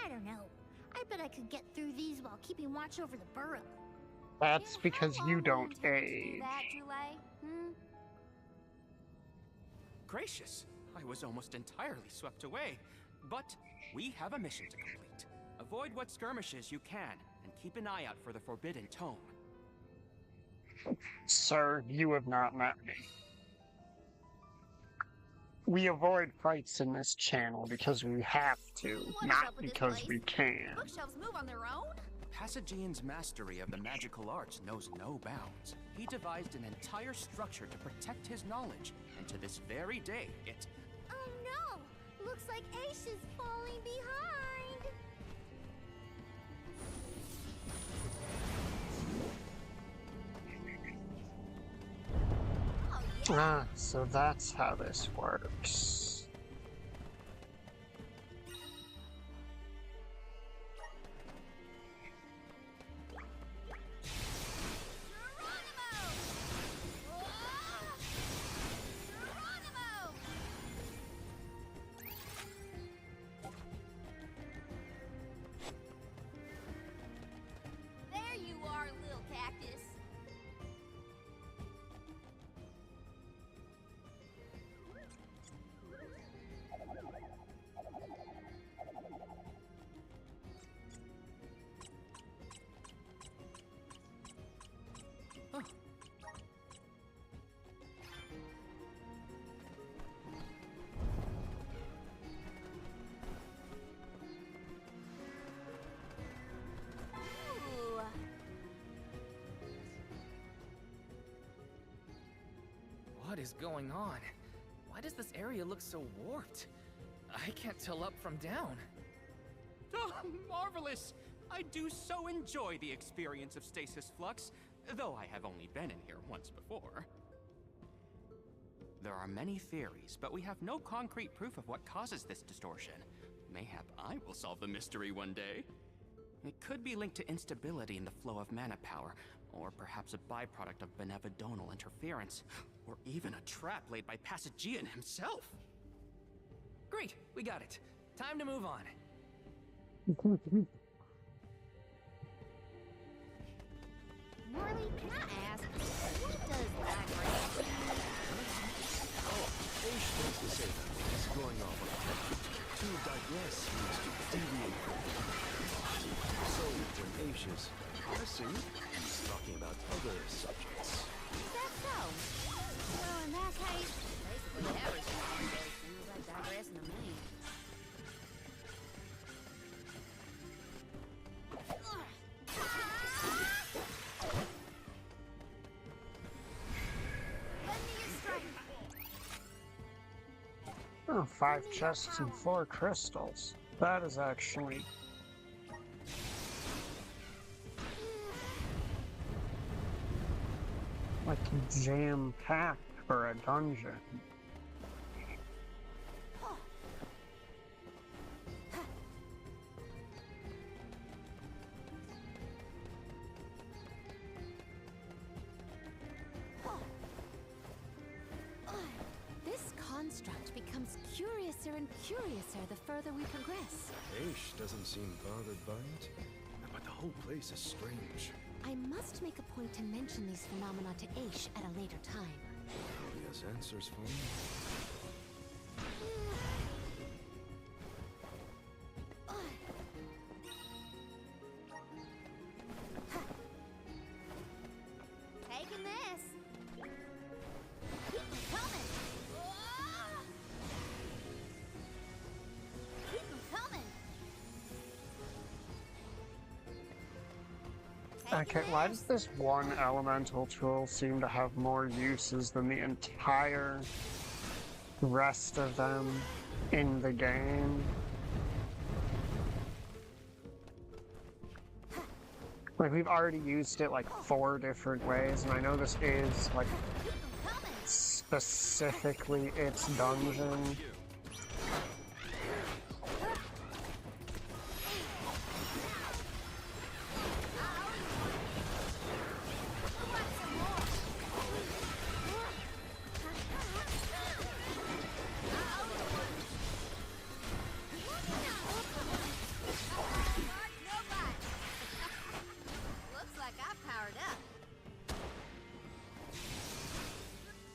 Speaker 8: I don't know. I bet I could get through these while keeping watch over the burrow.
Speaker 3: That's because
Speaker 4: How
Speaker 3: you
Speaker 4: long
Speaker 3: don't
Speaker 4: will it take to do
Speaker 3: age.
Speaker 4: that, Jule?
Speaker 2: Gracious, I was almost entirely swept away. But we have a mission to complete. Avoid what skirmishes you can, and keep an eye out for the Forbidden Tome.
Speaker 3: Sir, you have not met me. We avoid fights in this channel because we have to,
Speaker 4: What is
Speaker 3: not
Speaker 4: up with this
Speaker 3: because
Speaker 4: place?
Speaker 3: we can.
Speaker 4: Bookshelves move on their own?
Speaker 2: Passagian's mastery of the magical arts knows no bounds. He devised an entire structure to protect his knowledge, and to this very day, it...
Speaker 8: Oh no! Looks like Aish is falling behind!
Speaker 4: Oh, yeah.
Speaker 3: Ah, so that's how this works.
Speaker 4: Geronimo! Ah! Geronimo! There you are, little cactus. Ooh.
Speaker 5: What is going on? Why does this area look so warped? I can't tell up from down.
Speaker 2: Oh, marvelous! I do so enjoy the experience of stasis flux, though I have only been in here once before. There are many theories, but we have no concrete proof of what causes this distortion. Mayhap I will solve the mystery one day. It could be linked to instability in the flow of mana power, or perhaps a byproduct of benevodonal interference, or even a trap laid by Passagian himself.
Speaker 5: Great, we got it. Time to move on.
Speaker 4: Morley, can I ask, what does digress mean?
Speaker 6: Aish tends to say that when he's going off on a tangent. To digress means to deviate from the path. So when Aish is digressing, he's talking about other subjects.
Speaker 4: Is that so? Well, in that case, basically everything I say seems like digressing to me.
Speaker 3: Oh, 5 chests and 4 crystals. That is actually like jam-packed for a dungeon.
Speaker 7: This construct becomes curiouser and curiouser the further we progress.
Speaker 6: Aish doesn't seem bothered by it, but the whole place is strange.
Speaker 7: I must make a point to mention these phenomena to Aish at a later time.
Speaker 6: He has answers for me.
Speaker 4: Taking this. Keep 'em coming. Keep 'em coming.
Speaker 3: Okay, why does this one elemental tool seem to have more uses than the entire rest of them in the game? Like, we've already used it like 4 different ways, and I know this is like specifically its dungeon.
Speaker 4: Looks like I powered up.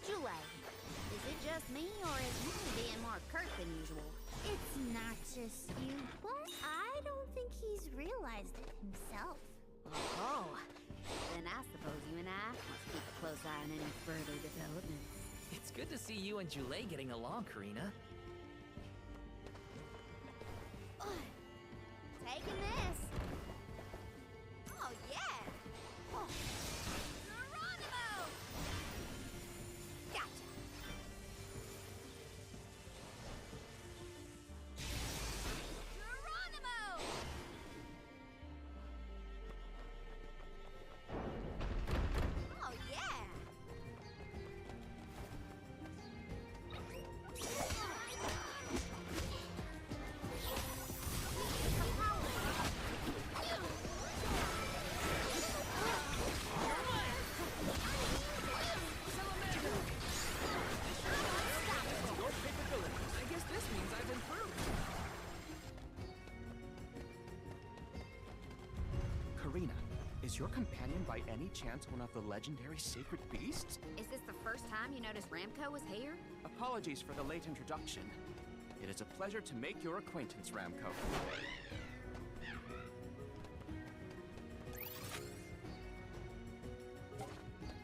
Speaker 4: Jule, is it just me, or is he being more curt than usual?
Speaker 8: It's not just you, but I don't think he's realized it himself.
Speaker 4: Oh, then I suppose you and I must keep a close eye on any further developments.
Speaker 5: It's good to see you and Jule getting along, Karina.
Speaker 4: Taking this. Oh, yeah. Oh. Geronimo! Gotcha. Geronimo! Oh, yeah.
Speaker 5: I guess this means I've improved.
Speaker 2: Karina, is your companion by any chance one of the legendary sacred beasts?
Speaker 4: Is this the first time you noticed Ramco was here?
Speaker 2: Apologies for the late introduction. It is a pleasure to make your acquaintance, Ramco.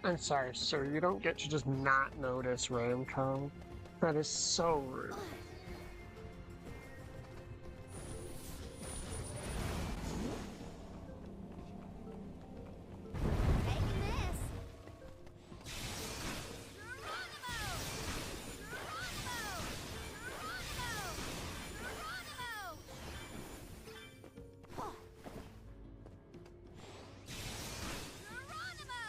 Speaker 3: I'm sorry, sir, you don't get to just not notice Ramco. That is so rude.
Speaker 4: Taking this. Geronimo! Geronimo! Geronimo! Geronimo! Oh. Geronimo!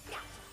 Speaker 4: Gotcha.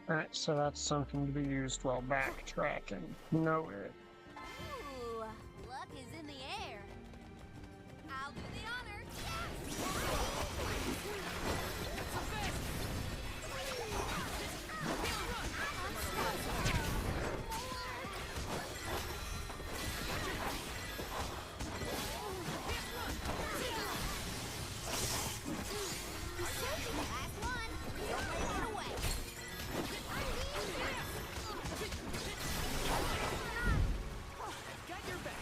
Speaker 3: Alright, so that's something to be used while backtracking. Noted.
Speaker 4: Ooh, luck is in the air. I'll do the honors. Last one. Don't let it get away.
Speaker 5: Got your back.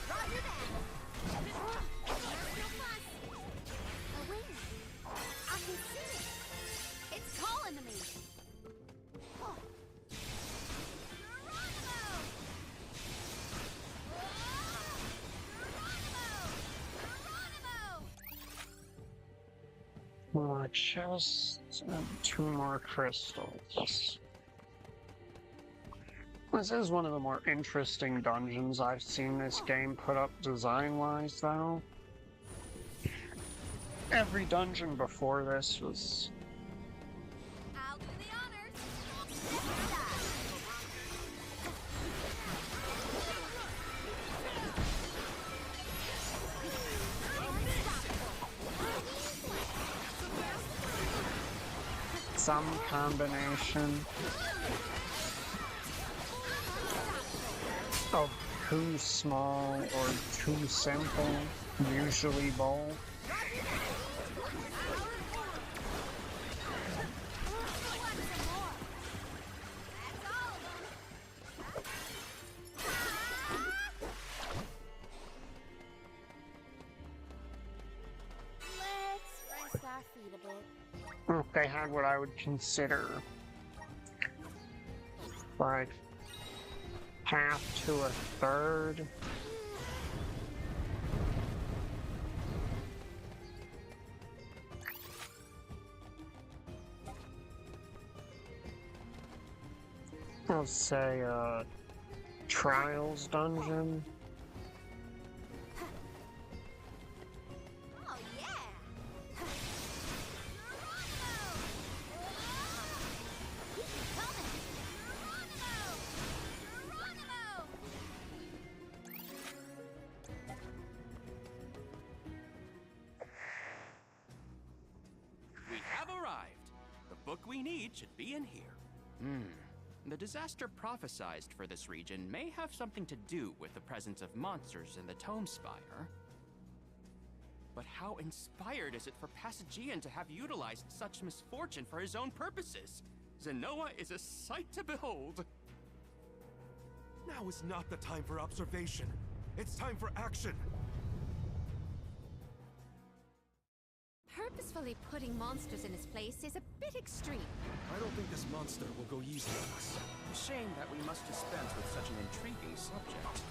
Speaker 4: Roger that. There's no fuss. Oh, wait. I can see it. It's calling to me. Oh. Geronimo! Geronimo!
Speaker 3: More chests and 2 more crystals. This is one of the more interesting dungeons I've seen this game put up design-wise, though. Every dungeon before this was...
Speaker 4: I'll do the honors.
Speaker 3: some combination of too small or too simple, usually both.
Speaker 4: Let's rest our feet a bit.
Speaker 3: If they had what I would consider like half to a third. I'll say Trials dungeon.
Speaker 4: Oh yeah!
Speaker 2: We have arrived. The book we need should be in here. The disaster prophesized for this region may have something to do with the presence of monsters in the Tome Spire. But how inspired is it for Passagian to have utilized such misfortune for his own purposes? Zenoa is a sight to behold.
Speaker 6: Now is not the time for observation. It's time for action.
Speaker 7: Purposefully putting monsters in his place is a bit extreme.
Speaker 6: I don't think this monster will go easy on us.
Speaker 2: Shame that we must dispense with such an intriguing subject.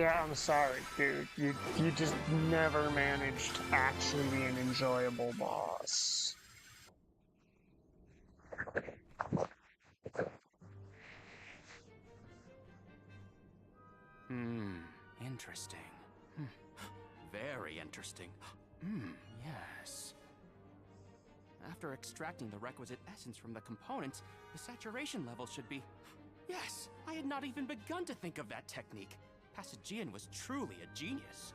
Speaker 3: Yeah, I'm sorry, dude. You just never managed to actually be an enjoyable boss.
Speaker 2: Interesting. Very interesting. Yes. After extracting the requisite essence from the components, the saturation level should be... Yes! I had not even begun to think of that technique. Passagian was truly a genius.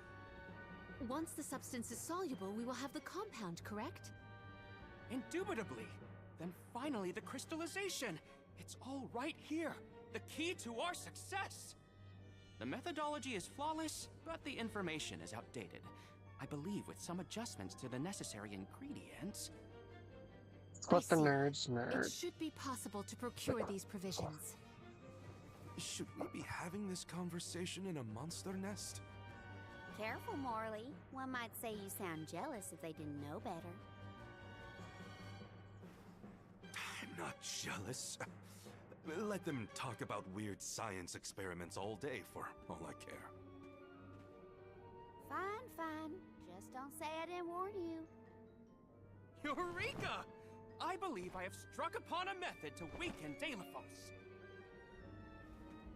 Speaker 7: Once the substance is soluble, we will have the compound, correct?
Speaker 2: Indubitably. Then finally the crystallization. It's all right here. The key to our success. The methodology is flawless, but the information is outdated. I believe with some adjustments to the necessary ingredients...
Speaker 3: Let the nerds nerd.
Speaker 7: It should be possible to procure these provisions.
Speaker 6: Should we be having this conversation in a monster nest?
Speaker 4: Careful, Morley. One might say you sound jealous if they didn't know better.
Speaker 6: I'm not jealous. Let them talk about weird science experiments all day for all I care.
Speaker 4: Fine, fine. Just don't say I didn't warn you.
Speaker 2: Eureka! I believe I have struck upon a method to weaken Deilephos.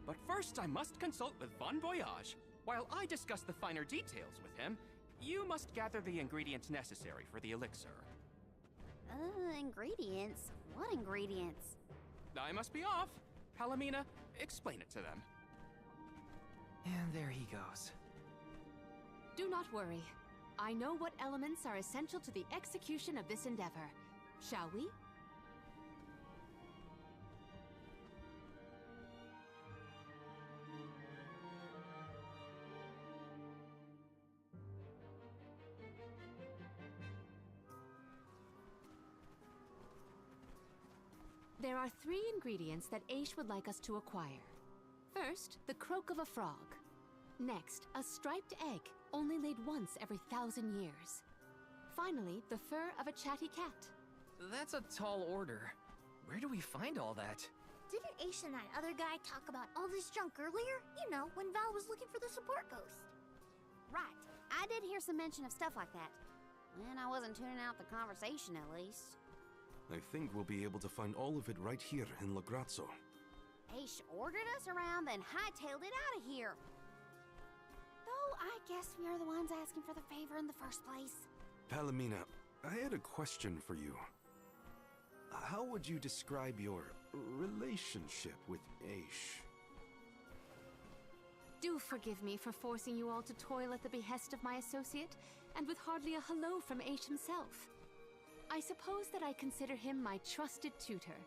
Speaker 2: But first I must consult with Bon Voyage. While I discuss the finer details with him, you must gather the ingredients necessary for the elixir.
Speaker 4: Ingredients? What ingredients?
Speaker 2: I must be off. Palomina, explain it to them.
Speaker 5: And there he goes.
Speaker 7: Do not worry. I know what elements are essential to the execution of this endeavor. Shall we? There are 3 ingredients that Aish would like us to acquire. First, the croak of a frog. Next, a striped egg, only laid once every 1,000 years. Finally, the fur of a chatty cat.
Speaker 5: That's a tall order. Where do we find all that?
Speaker 8: Didn't Aish and that other guy talk about all this junk earlier? You know, when Val was looking for the support ghost.
Speaker 4: Right. I did hear some mention of stuff like that. And I wasn't tuning out the conversation, at least.
Speaker 6: I think we'll be able to find all of it right here in Lagrazzo.
Speaker 4: Aish ordered us around, then hightailed it out of here. Though I guess we are the ones asking for the favor in the first place.
Speaker 6: Palomina, I had a question for you. How would you describe your relationship with Aish?
Speaker 7: Do forgive me for forcing you all to toil at the behest of my associate, and with hardly a hello from Aish himself. I suppose that I consider him my trusted tutor.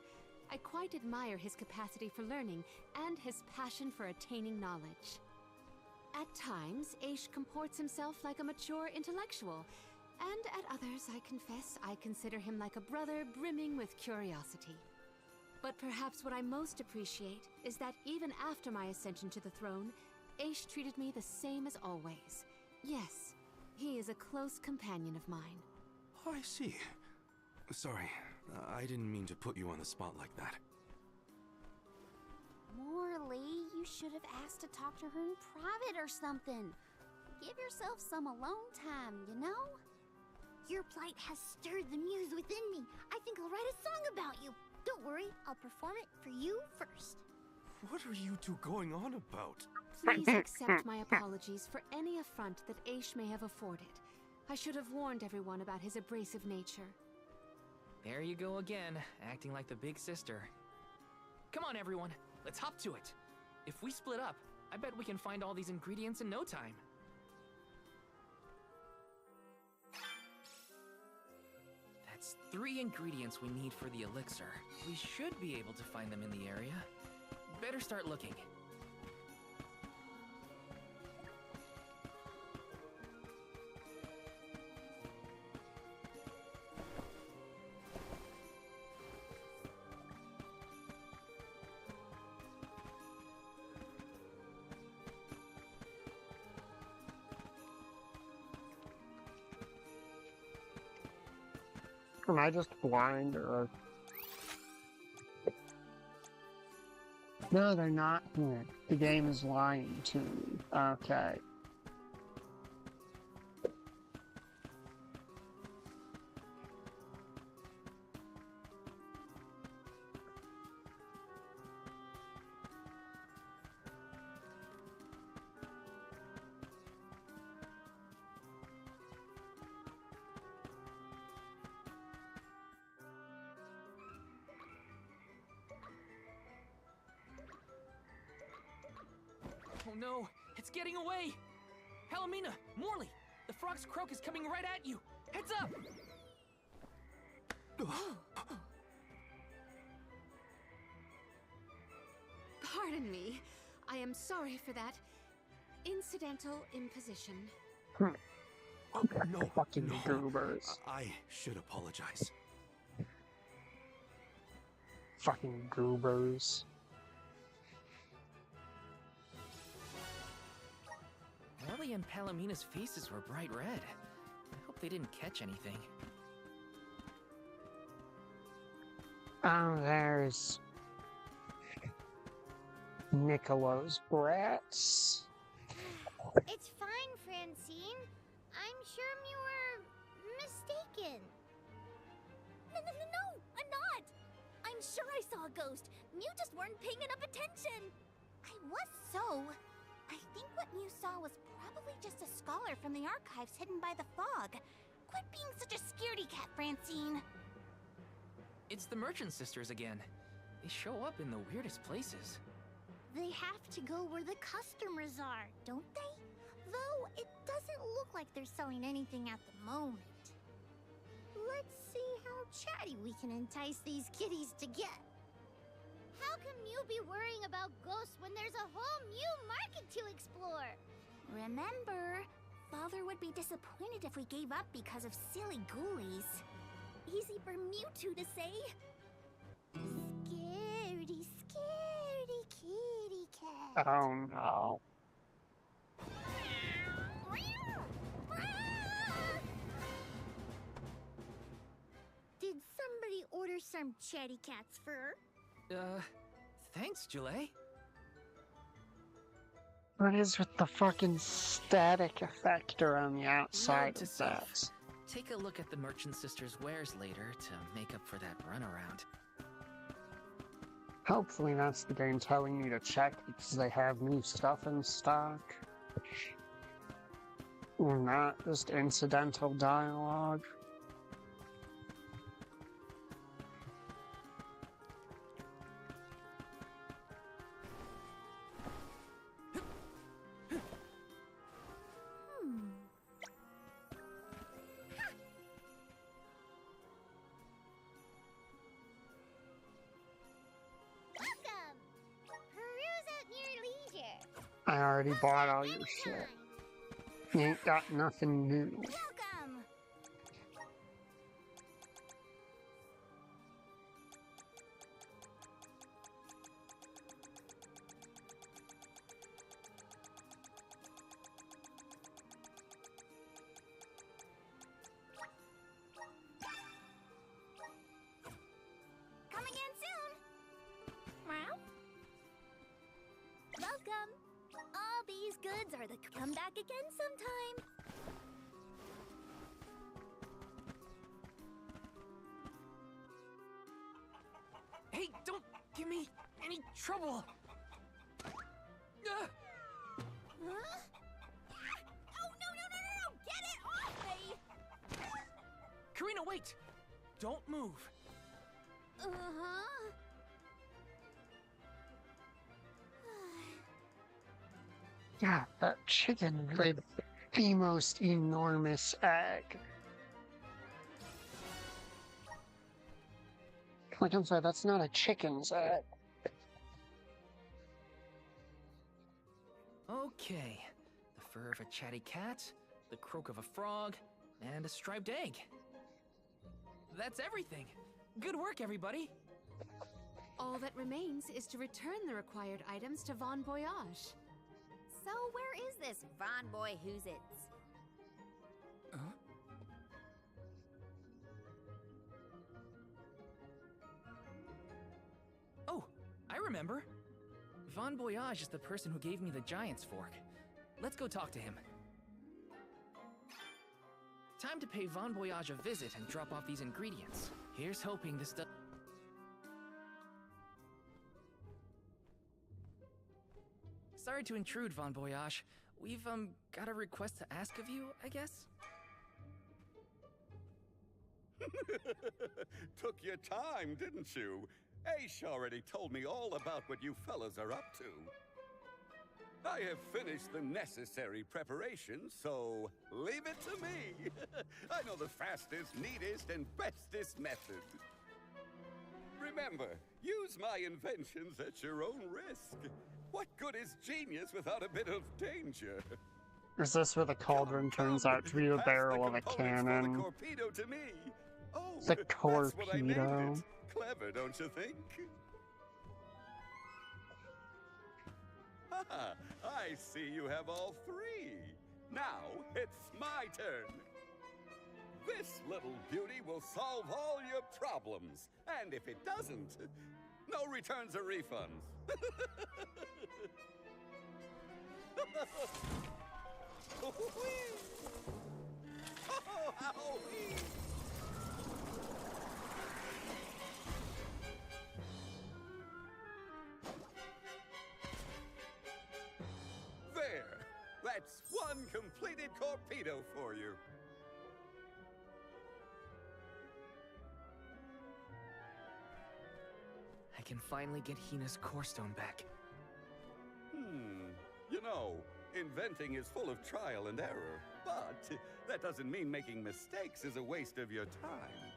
Speaker 7: I quite admire his capacity for learning and his passion for attaining knowledge. At times, Aish comports himself like a mature intellectual, and at others, I confess, I consider him like a brother brimming with curiosity. But perhaps what I most appreciate is that even after my ascension to the throne, Aish treated me the same as always. Yes, he is a close companion of mine.
Speaker 6: Oh, I see. Sorry, I didn't mean to put you on the spot like that.
Speaker 4: Morley, you should have asked to talk to her in private or something. Give yourself some alone time, you know?
Speaker 8: Your plight has stirred the muse within me. I think I'll write a song about you. Don't worry, I'll perform it for you first.
Speaker 6: What are you two going on about?
Speaker 7: Please accept my apologies for any affront that Aish may have afforded. I should have warned everyone about his abrasive nature.
Speaker 5: There you go again, acting like the big sister. Come on, everyone, let's hop to it. If we split up, I bet we can find all these ingredients in no time. That's 3 ingredients we need for the elixir. We should be able to find them in the area. Better start looking.
Speaker 3: Am I just blind or... No, they're not here. The game is lying to me. Okay.
Speaker 5: Oh no, it's getting away! Palomina, Morley, the frog's croak is coming right at you! Heads up!
Speaker 7: Pardon me. I am sorry for that incidental imposition.
Speaker 6: Oh, no,
Speaker 3: Fucking
Speaker 6: no.
Speaker 3: goobers.
Speaker 6: I should apologize.
Speaker 3: Fucking goobers.
Speaker 5: Morley and Palomina's faces were bright red. I hope they didn't catch anything.
Speaker 3: Oh, there's Nicolo's brats.
Speaker 8: It's fine, Francine. I'm sure you were mistaken. No, I'm not. I'm sure I saw a ghost. You just weren't paying enough attention. I was so. I think what you saw was probably just a scholar from the archives hidden by the fog. Quit being such a scaredy cat, Francine.
Speaker 5: It's the Merchant Sisters again. They show up in the weirdest places.
Speaker 8: They have to go where the customers are, don't they? Though it doesn't look like they're selling anything at the moment. Let's see how chatty we can entice these kitties to get. How can you be worrying about ghosts when there's a whole new market to explore? Remember, Father would be disappointed if we gave up because of silly ghoulies. Easy for Mewtwo to say. Scaredy, scaredy kitty cat.
Speaker 3: Oh no.
Speaker 8: Did somebody order some chatty cat's fur?
Speaker 5: Thanks, Julie.
Speaker 3: What is with the fucking static effect around the outside
Speaker 5: to
Speaker 3: of that?
Speaker 5: self. Take a look at the Merchant Sisters' wares later to make up for that runaround.
Speaker 3: Hopefully that's the game telling me to check because they have new stuff in stock. Or not just incidental dialogue.
Speaker 8: Welcome! Peruse at your leisure.
Speaker 3: I already bought all your shit.
Speaker 8: Anytime.
Speaker 3: You ain't got nothing new.
Speaker 8: Welcome! Come again soon! Meow. Welcome! All these goods are the come back again sometime.
Speaker 5: Hey, don't give me any trouble!
Speaker 8: Huh? Oh, no! Get it off me!
Speaker 5: Karina, wait! Don't move.
Speaker 8: Uh-huh.
Speaker 3: Yeah, that chicken laid the most enormous egg. Like, I'm sorry, that's not a chicken's egg.
Speaker 5: Okay. The fur of a chatty cat, the croak of a frog, and a striped egg. That's everything. Good work, everybody.
Speaker 7: All that remains is to return the required items to Von Voyage.
Speaker 4: So where is this Von Boy Who's-Its?
Speaker 5: Oh, I remember. Von Boyage is the person who gave me the Giant's Fork. Let's go talk to him. Time to pay Von Boyage a visit and drop off these ingredients. Here's hoping this does. Sorry to intrude, Von Boyage. We've, got a request to ask of you, I guess?
Speaker 9: Took your time, didn't you? Aish already told me all about what you fellas are up to. I have finished the necessary preparations, so leave it to me. I know the fastest, neatest, and bestest method. Remember, use my inventions at your own risk. What good is genius without a bit of danger?
Speaker 3: Is this where the cauldron turns out to be the
Speaker 9: Pass
Speaker 3: barrel of a
Speaker 9: components for
Speaker 3: cannon?
Speaker 9: the Corpedo to me. Oh,
Speaker 3: The
Speaker 9: that's what I named
Speaker 3: Corpedo.
Speaker 9: it. Clever, don't you think? Haha, I see you have all three. Now, it's my turn. This little beauty will solve all your problems. And if it doesn't, no returns or refunds. There! That's one completed Corpedo for you.
Speaker 5: I can finally get Hina's core stone back.
Speaker 9: You know, inventing is full of trial and error, but that doesn't mean making mistakes is a waste of your time.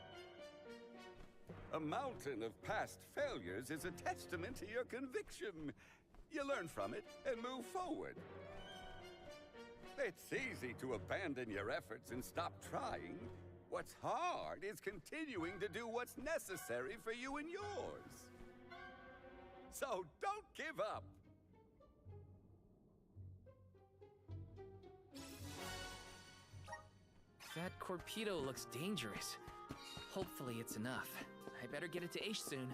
Speaker 9: A mountain of past failures is a testament to your conviction. You learn from it and move forward. It's easy to abandon your efforts and stop trying. What's hard is continuing to do what's necessary for you and yours. So don't give up.
Speaker 5: That Corpedo looks dangerous. Hopefully it's enough. I better get it to Aish soon.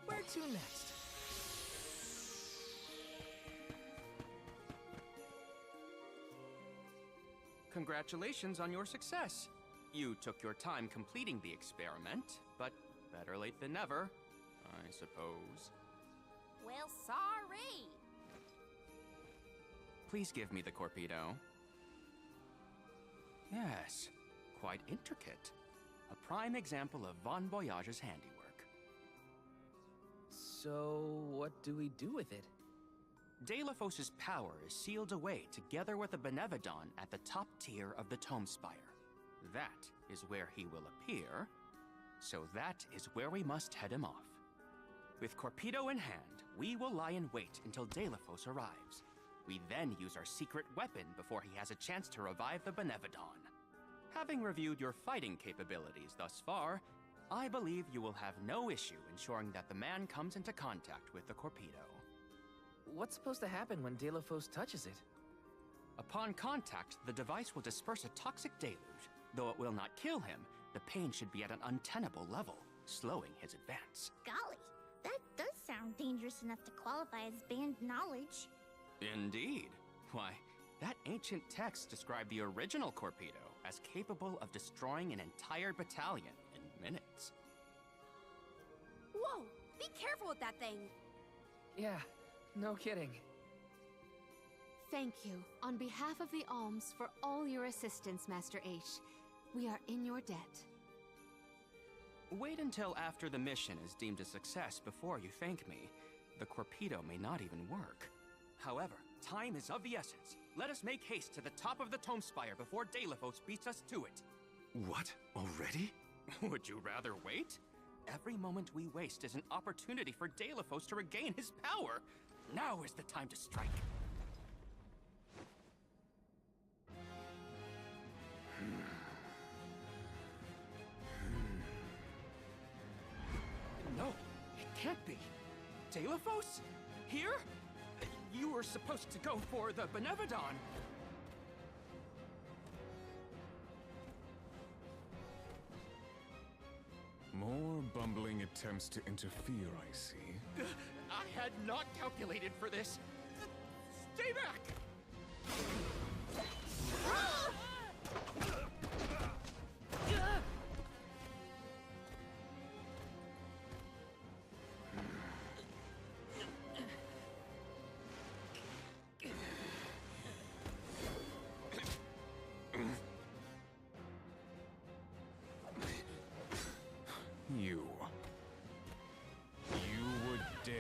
Speaker 5: Where to next?
Speaker 2: Congratulations on your success. You took your time completing the experiment, but better late than never, I suppose.
Speaker 4: Well, sorry.
Speaker 2: Please give me the Corpedo. Yes, quite intricate. A prime example of Von Boyage's handiwork.
Speaker 5: So, what do we do with it?
Speaker 2: Delafos's power is sealed away together with the Benevodon at the top tier of the Tome Spire. That is where he will appear, so that is where we must head him off. With Corpedo in hand, we will lie in wait until Delafos arrives. We then use our secret weapon before he has a chance to revive the Benevodon. Having reviewed your fighting capabilities thus far, I believe you will have no issue ensuring that the man comes into contact with the Corpedo.
Speaker 5: What's supposed to happen when Delafos touches it?
Speaker 2: Upon contact, the device will disperse a toxic deluge. Though it will not kill him, the pain should be at an untenable level, slowing his advance.
Speaker 8: Golly, that does sound dangerous enough to qualify as banned knowledge.
Speaker 2: Indeed. Why, that ancient text described the original Corpedo as capable of destroying an entire battalion in minutes.
Speaker 4: Whoa! Be careful with that thing!
Speaker 5: Yeah, no kidding.
Speaker 7: Thank you, on behalf of the Alms, for all your assistance, Master Aish. We are in your debt.
Speaker 2: Wait until after the mission is deemed a success before you thank me. The Corpedo may not even work. However, time is of the essence. Let us make haste to the top of the Tome Spire before Delafos beats us to it.
Speaker 6: What? Already?
Speaker 2: Would you rather wait? Every moment we waste is an opportunity for Delafos to regain his power. Now is the time to strike. No, it can't be. Delafos? Here? You were supposed to go for the Benevodon.
Speaker 10: More bumbling attempts to interfere, I see.
Speaker 2: I had not calculated for this. Stay back!
Speaker 10: You would dare.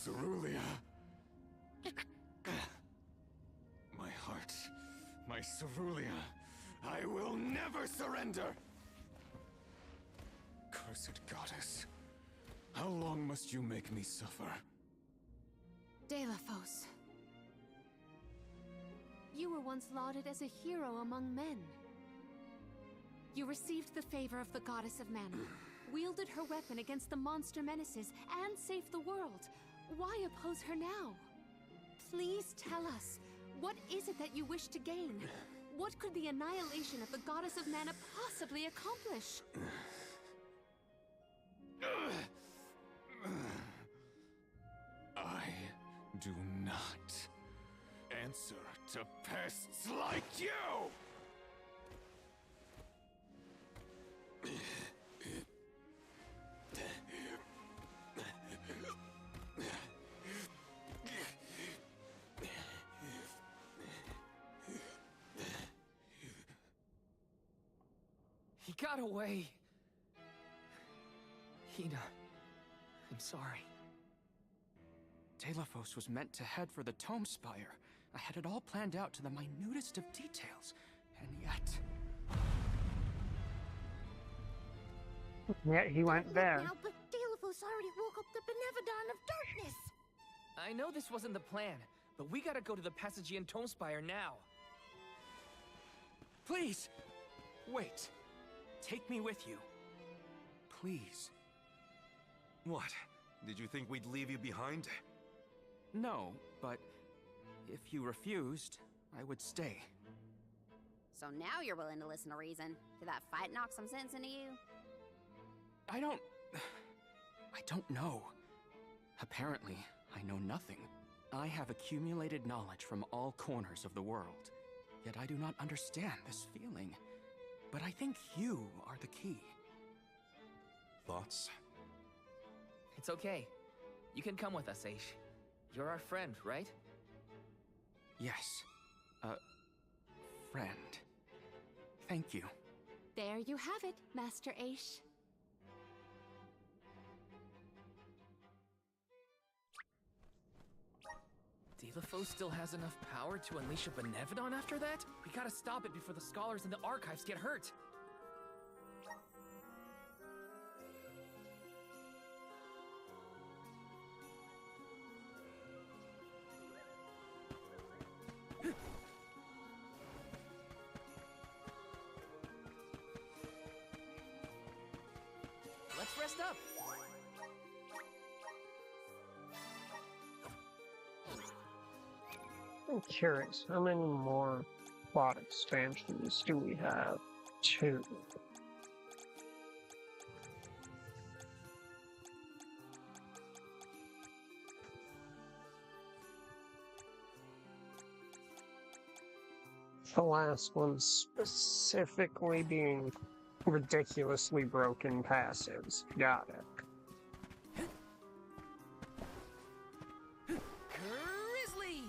Speaker 10: Cerulia. My heart, my Cerulia. I will never surrender! Cursed goddess. How long must you make me suffer?
Speaker 7: Delaphos. You were once lauded as a hero among men. You received the favor of the goddess of mana, wielded her weapon against the monster menaces, and saved the world. Why oppose her now? Please tell us, what is it that you wish to gain? What could the annihilation of the goddess of mana possibly accomplish?
Speaker 10: I do not answer to pests like you!
Speaker 5: He got away. Hina, I'm sorry.
Speaker 2: Delaphos was meant to head for the Tome Spire. I had it all planned out to the minutest of details, and yet...
Speaker 3: Yeah, he went there.
Speaker 8: Now, but Delaphos already woke up the Benevodon of Darkness!
Speaker 5: I know this wasn't the plan, but we gotta go to the Passagian Tome Spire now.
Speaker 2: Please! Wait. Take me with you. Please.
Speaker 6: What? Did you think we'd leave you behind?
Speaker 2: No, but if you refused, I would stay.
Speaker 4: So now you're willing to listen to reason. Did that fight knock some sense into you?
Speaker 2: I don't know. Apparently, I know nothing. I have accumulated knowledge from all corners of the world. Yet I do not understand this feeling. But I think you are the key.
Speaker 6: Thoughts?
Speaker 5: It's okay. You can come with us, Aish. You're our friend, right?
Speaker 2: Yes. Friend. Thank you.
Speaker 7: There you have it, Master Aish.
Speaker 5: Delaphos still has enough power to unleash a Benevodon after that? We gotta stop it before the scholars in the archives get hurt. Let's rest up.
Speaker 3: I'm curious, how many more plot expansions do we have? 2. The last one specifically being ridiculously broken passives. Got it.
Speaker 5: Grizzly!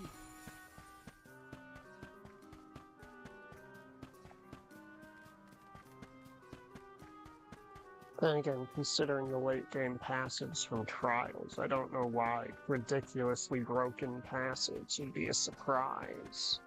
Speaker 3: Then again, considering the late game passives from Trials, I don't know why ridiculously broken passives would be a surprise.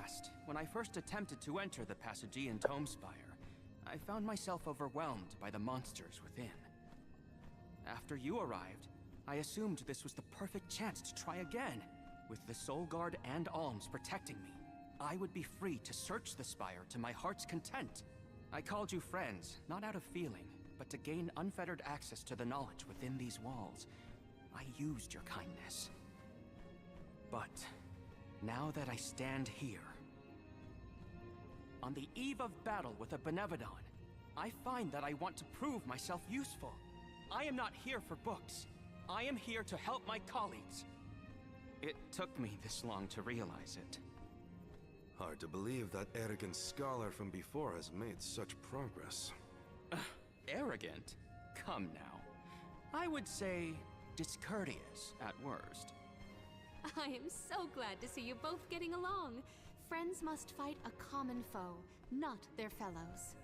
Speaker 2: past, when I first attempted to enter the Passagean Tome Spire, I found myself overwhelmed by the monsters within. After you arrived, I assumed this was the perfect chance to try again. With the Soul Guard and Alms protecting me, I would be free to search the Spire to my heart's content. I called you friends, not out of feeling, but to gain unfettered access to the knowledge within these walls. I used your kindness. But now that I stand here, on the eve of battle with a Benevodon, I find that I want to prove myself useful. I am not here for books. I am here to help my colleagues. It took me this long to realize it.
Speaker 6: Hard to believe that arrogant scholar from before has made such progress.
Speaker 2: Arrogant? Come now. I would say discourteous at worst.
Speaker 7: I am so glad to see you both getting along. Friends must fight a common foe, not their fellows.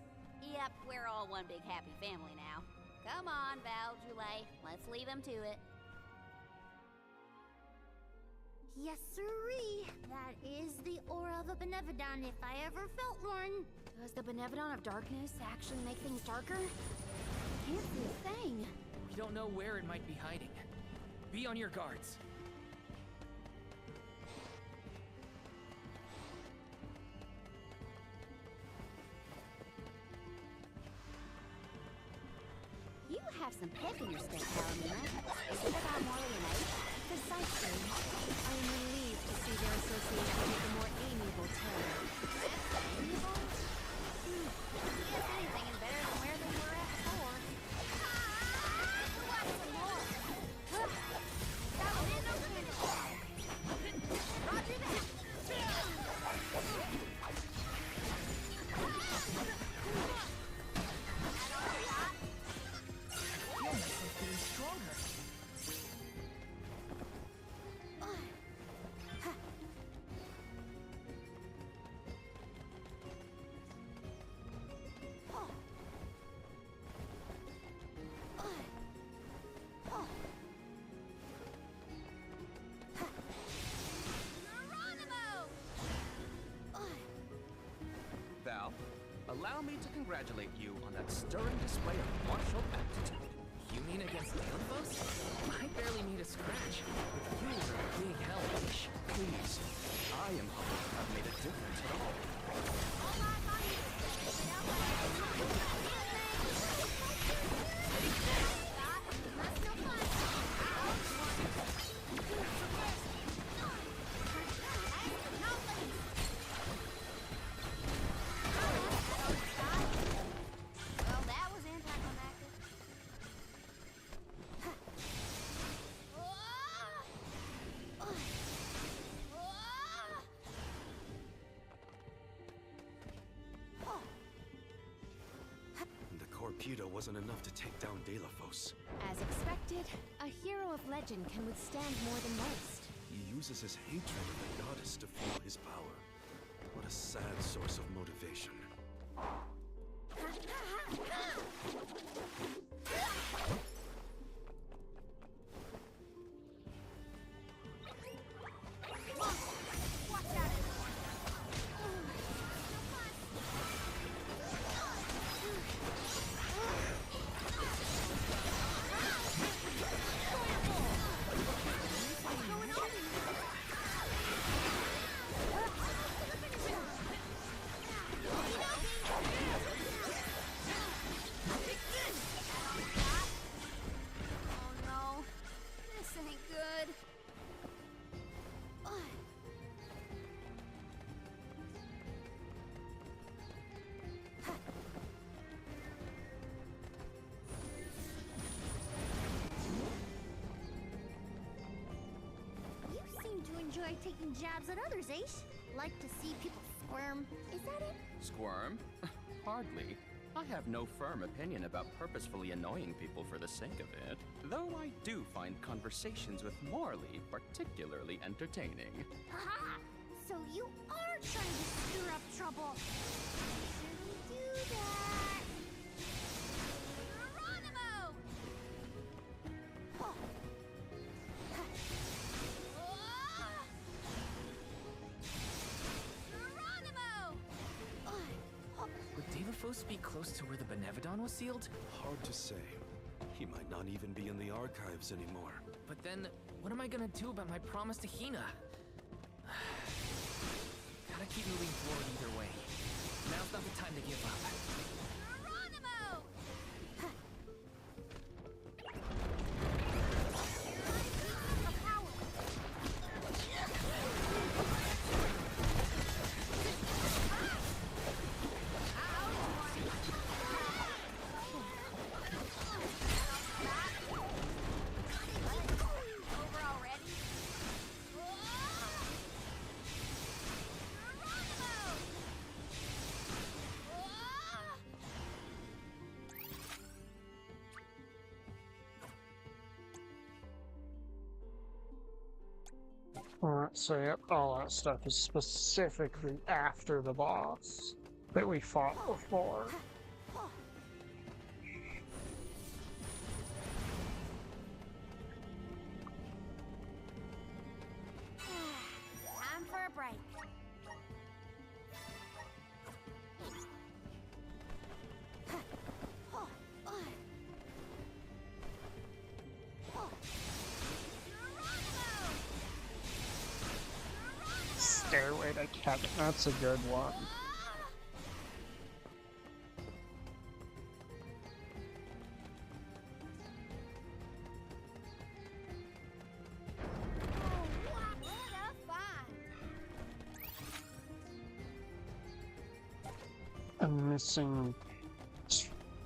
Speaker 4: Yep, we're all one big happy family now. Come on, Val, Julie. Let's leave him to it.
Speaker 8: Yes, sirree. That is the aura of a Benevodon if I ever felt one.
Speaker 1: Does the Benevodon of Darkness actually make things darker? Can't see a thing.
Speaker 5: We don't know where it might be hiding. Be on your guards.
Speaker 4: You have some pep in your step, Palomina. Is it about Morley and Ace?
Speaker 7: Precisely. I am relieved to see their association with the more amiable Terra.
Speaker 4: Amiable? Yes, anything is better than where they were at before. Watch some more. Got it in the finish. Roger that.
Speaker 2: Val, allow me to congratulate you on that stirring display of martial aptitude.
Speaker 5: You mean against Delphos? I barely need a scratch. But you are a big help, Ish.
Speaker 2: Please, I am hoping to have made a difference at all.
Speaker 4: Well, that was anticlimactic.
Speaker 6: The Corpedo wasn't enough to take down Delphos.
Speaker 7: As expected, a hero of legend can withstand more than most.
Speaker 6: He uses his hatred of the goddess to fuel his power. What a sad source of motivation.
Speaker 4: Oh no, this ain't good.
Speaker 8: You seem to enjoy taking jabs at others, Ace. Like to see people squirm. Is that it?
Speaker 2: Squirm? Hardly. I have no firm opinion about purposefully annoying people for the sake of it, though I do find conversations with Morley particularly entertaining.
Speaker 8: Haha! So you are trying to stir up trouble. Shouldn't do that.
Speaker 4: Geronimo!
Speaker 8: Oh.
Speaker 4: Geronimo!
Speaker 5: supposed to be close to where the Benevodon was sealed?
Speaker 6: Hard to say. He might not even be in the archives anymore.
Speaker 5: But then, what am I gonna do about my promise to Hina? Gotta keep moving forward either way. Now's not the time to give up.
Speaker 4: Geronimo! Over already?
Speaker 3: Alright, so yep, all that stuff is specifically after the boss that we fought before.
Speaker 4: Time for a break.
Speaker 3: Stairway to Kevin, that's a good one. I'm missing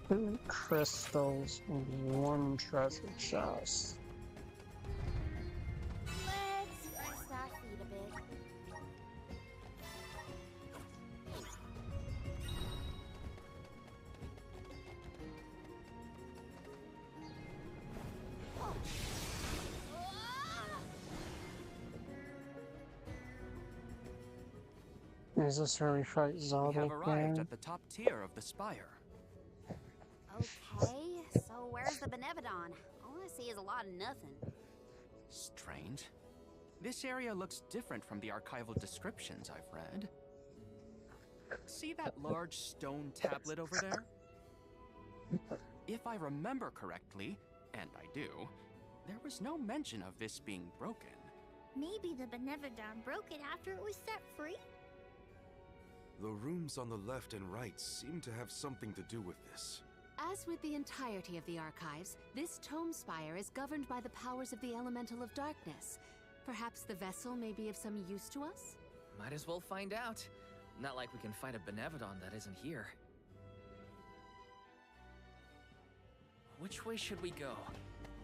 Speaker 3: 2 crystals and 1 treasure chest.
Speaker 4: Let's rest our feet a bit.
Speaker 3: Is this where we fight
Speaker 2: We
Speaker 3: Zelda
Speaker 2: have arrived
Speaker 3: again?
Speaker 2: at the top tier of the spire.
Speaker 4: Okay, so where's the Benevodon? All I see is a lot of nothing.
Speaker 2: Strange. This area looks different from the archival descriptions I've read. See that large stone tablet over there? If I remember correctly, and I do, there was no mention of this being broken.
Speaker 8: Maybe the Benevodon broke it after it was set free?
Speaker 6: The rooms on the left and right seem to have something to do with this.
Speaker 7: As with the entirety of the archives, this tome spire is governed by the powers of the Elemental of Darkness. Perhaps the vessel may be of some use to us?
Speaker 5: Might as well find out. Not like we can find a Benevodon that isn't here. Which way should we go?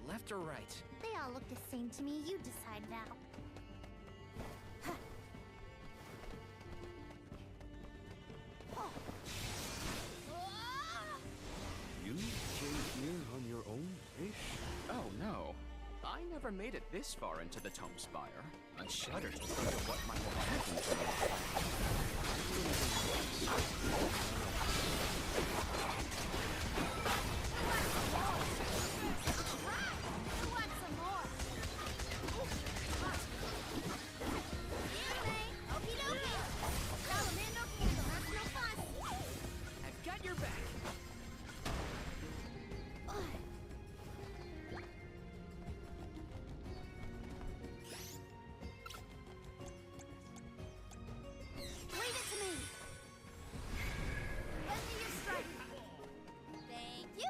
Speaker 5: Left or right?
Speaker 8: They all look the same to me. You decide, Val.
Speaker 6: You came here on your own, Ish?
Speaker 2: Oh no. I never made it this far into the Tome Spire. I shudder to think of what might have happened to
Speaker 4: Who wants some more? Okie dokie. Salamando candle, that's no fun.
Speaker 5: I've got your back.
Speaker 4: Leave it to me. Lend me your strength. Thank you.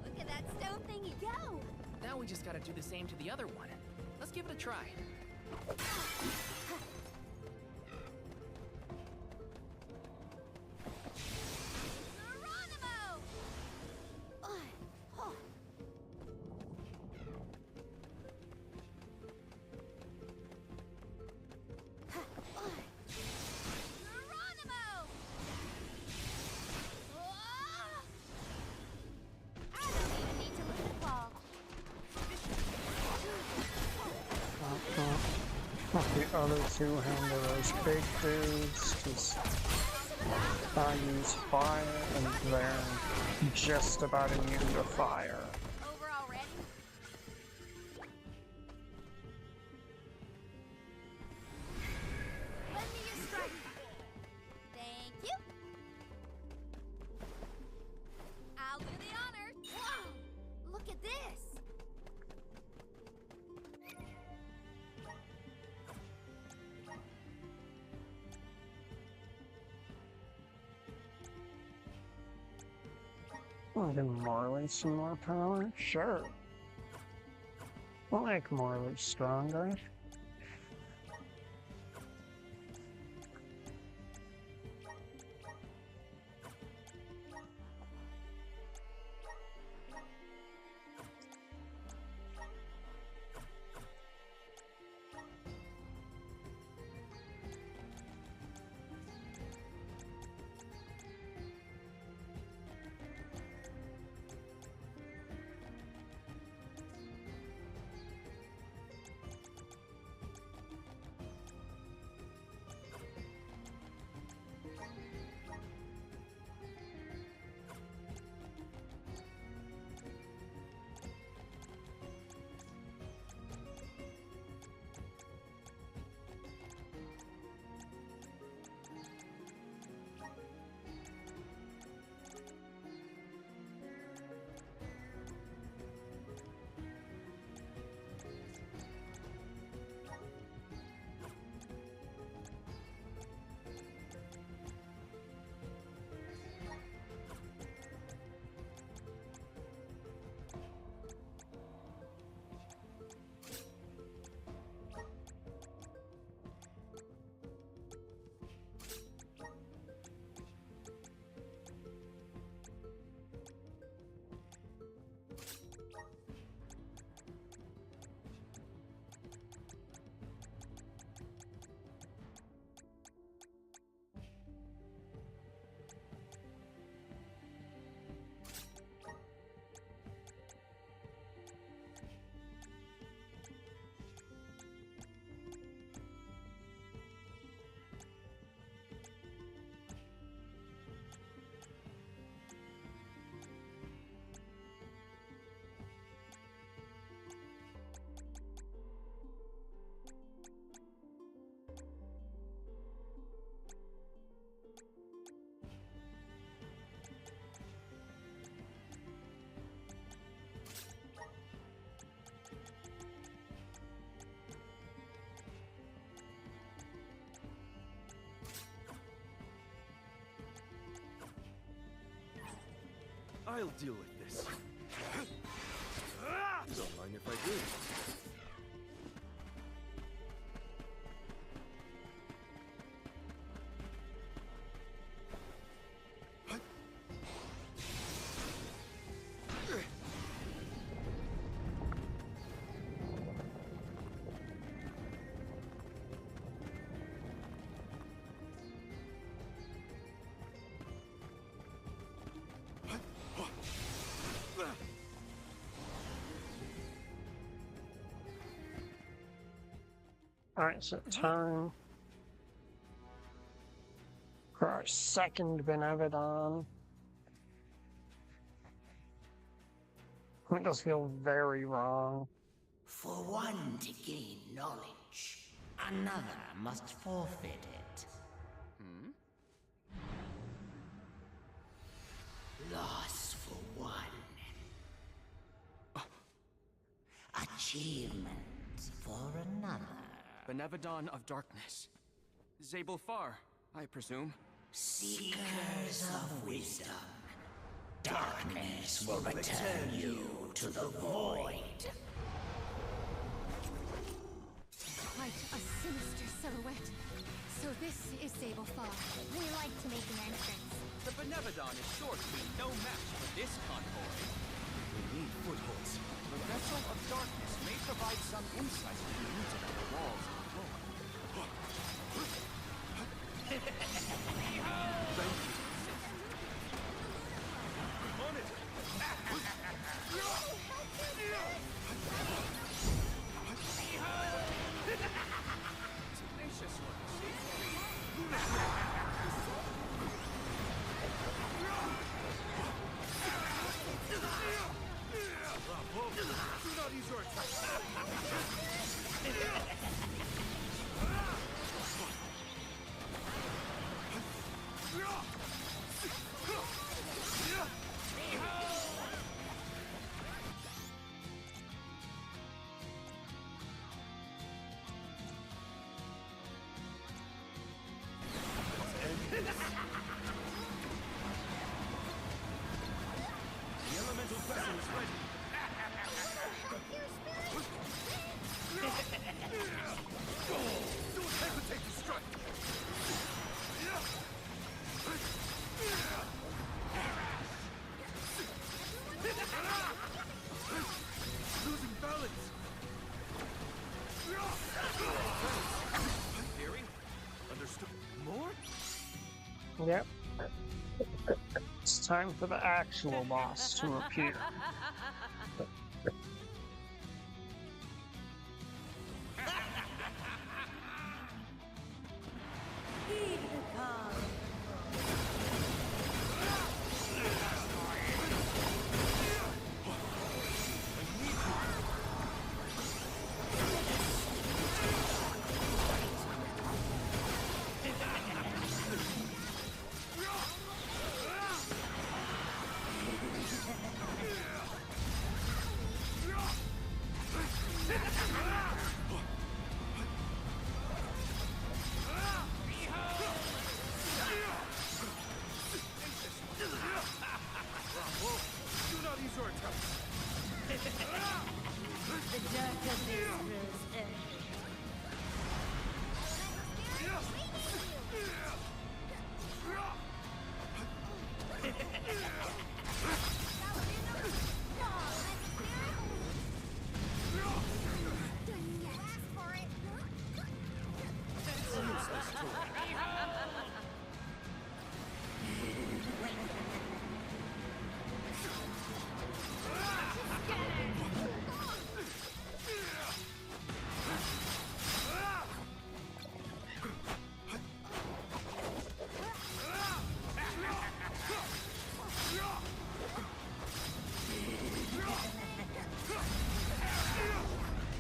Speaker 4: Look at that stone thingy go.
Speaker 5: Now we just gotta do the same to the other one. Let's give it a try.
Speaker 4: Geronimo! Geronimo! I don't even need to look at the ball.
Speaker 3: Let the other 2 handle those big dudes, because I use fire and they're just about immune to fire.
Speaker 4: Over
Speaker 3: I'll give Marley some more power. Sure. I'll make Marley stronger.
Speaker 6: I'll deal with this. Don't mind if I do.
Speaker 3: Alright, so time for our second Benevodon. It does feel very wrong.
Speaker 11: For one to gain knowledge, another must forfeit it. Loss for one. Achievement for another.
Speaker 2: Benevodon of Darkness. Zabel Far, I presume.
Speaker 11: Seekers of wisdom. Darkness will return you to the void.
Speaker 7: Quite a sinister silhouette. So this is Zabel Far.
Speaker 8: We like to make an entrance.
Speaker 2: The Benevodon is sure to be no match for this convoy.
Speaker 6: We need footholds.
Speaker 2: The Vessel of Darkness may provide some insight into the music of the walls and floor.
Speaker 6: Thank you. On it!
Speaker 2: Tenacious one.
Speaker 6: Bravo! Do not use your attack! Don't hesitate to strike! Losing balance! Theory? Understood. More?
Speaker 3: Yep. It's time for the actual boss to appear.
Speaker 6: Do not use your attacks!
Speaker 4: The dark abyss grows early.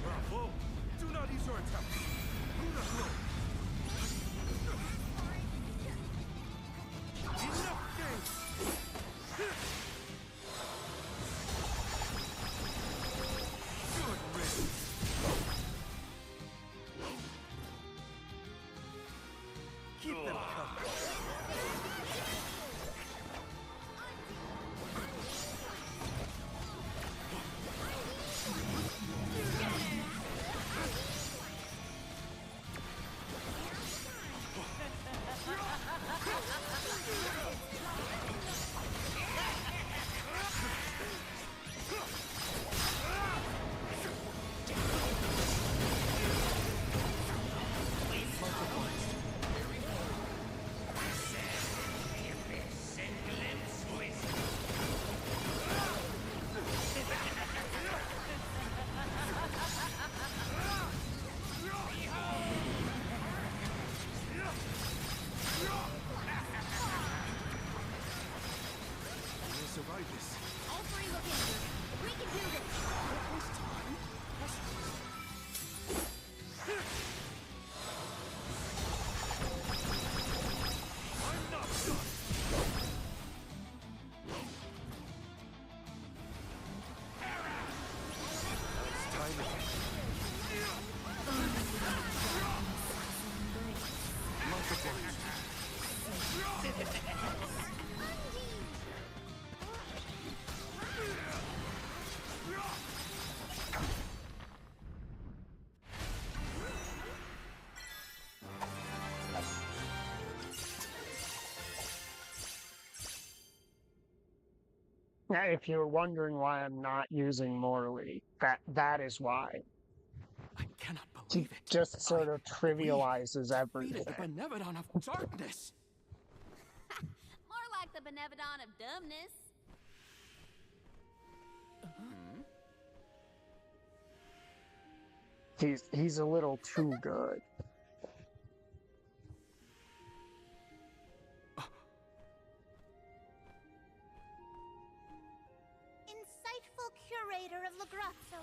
Speaker 6: Bravo! Do not use your attacks! Luna blow! Enough game! Good riddance! Keep them coming! We'll survive this.
Speaker 4: All three look injured. We can do this.
Speaker 6: I'm not done! It's time again. Much obliged.
Speaker 3: Now, if you're wondering why I'm not using Morley, that is why.
Speaker 2: I cannot
Speaker 3: He
Speaker 2: believe it.
Speaker 3: just sort of trivializes
Speaker 2: Defeated
Speaker 3: everything.
Speaker 2: the Benevodon of Darkness.
Speaker 4: More like the Benevodon of dumbness.
Speaker 3: He's a little too good.
Speaker 8: Insightful curator of Lagrazzo,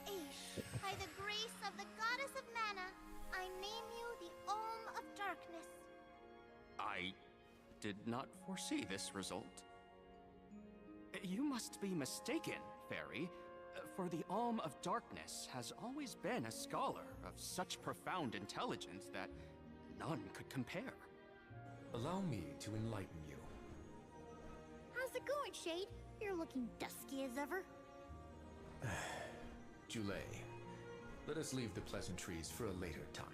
Speaker 8: Aish, by the grace of the goddess of mana, I name you the Olm of Darkness.
Speaker 2: I did not foresee this result. You must be mistaken, Fairy, for the Alm of Darkness has always been a scholar of such profound intelligence that none could compare.
Speaker 10: Allow me to enlighten you.
Speaker 8: How's it going, Shade? You're looking dusky as ever.
Speaker 12: Julei, let us leave the pleasantries for a later time.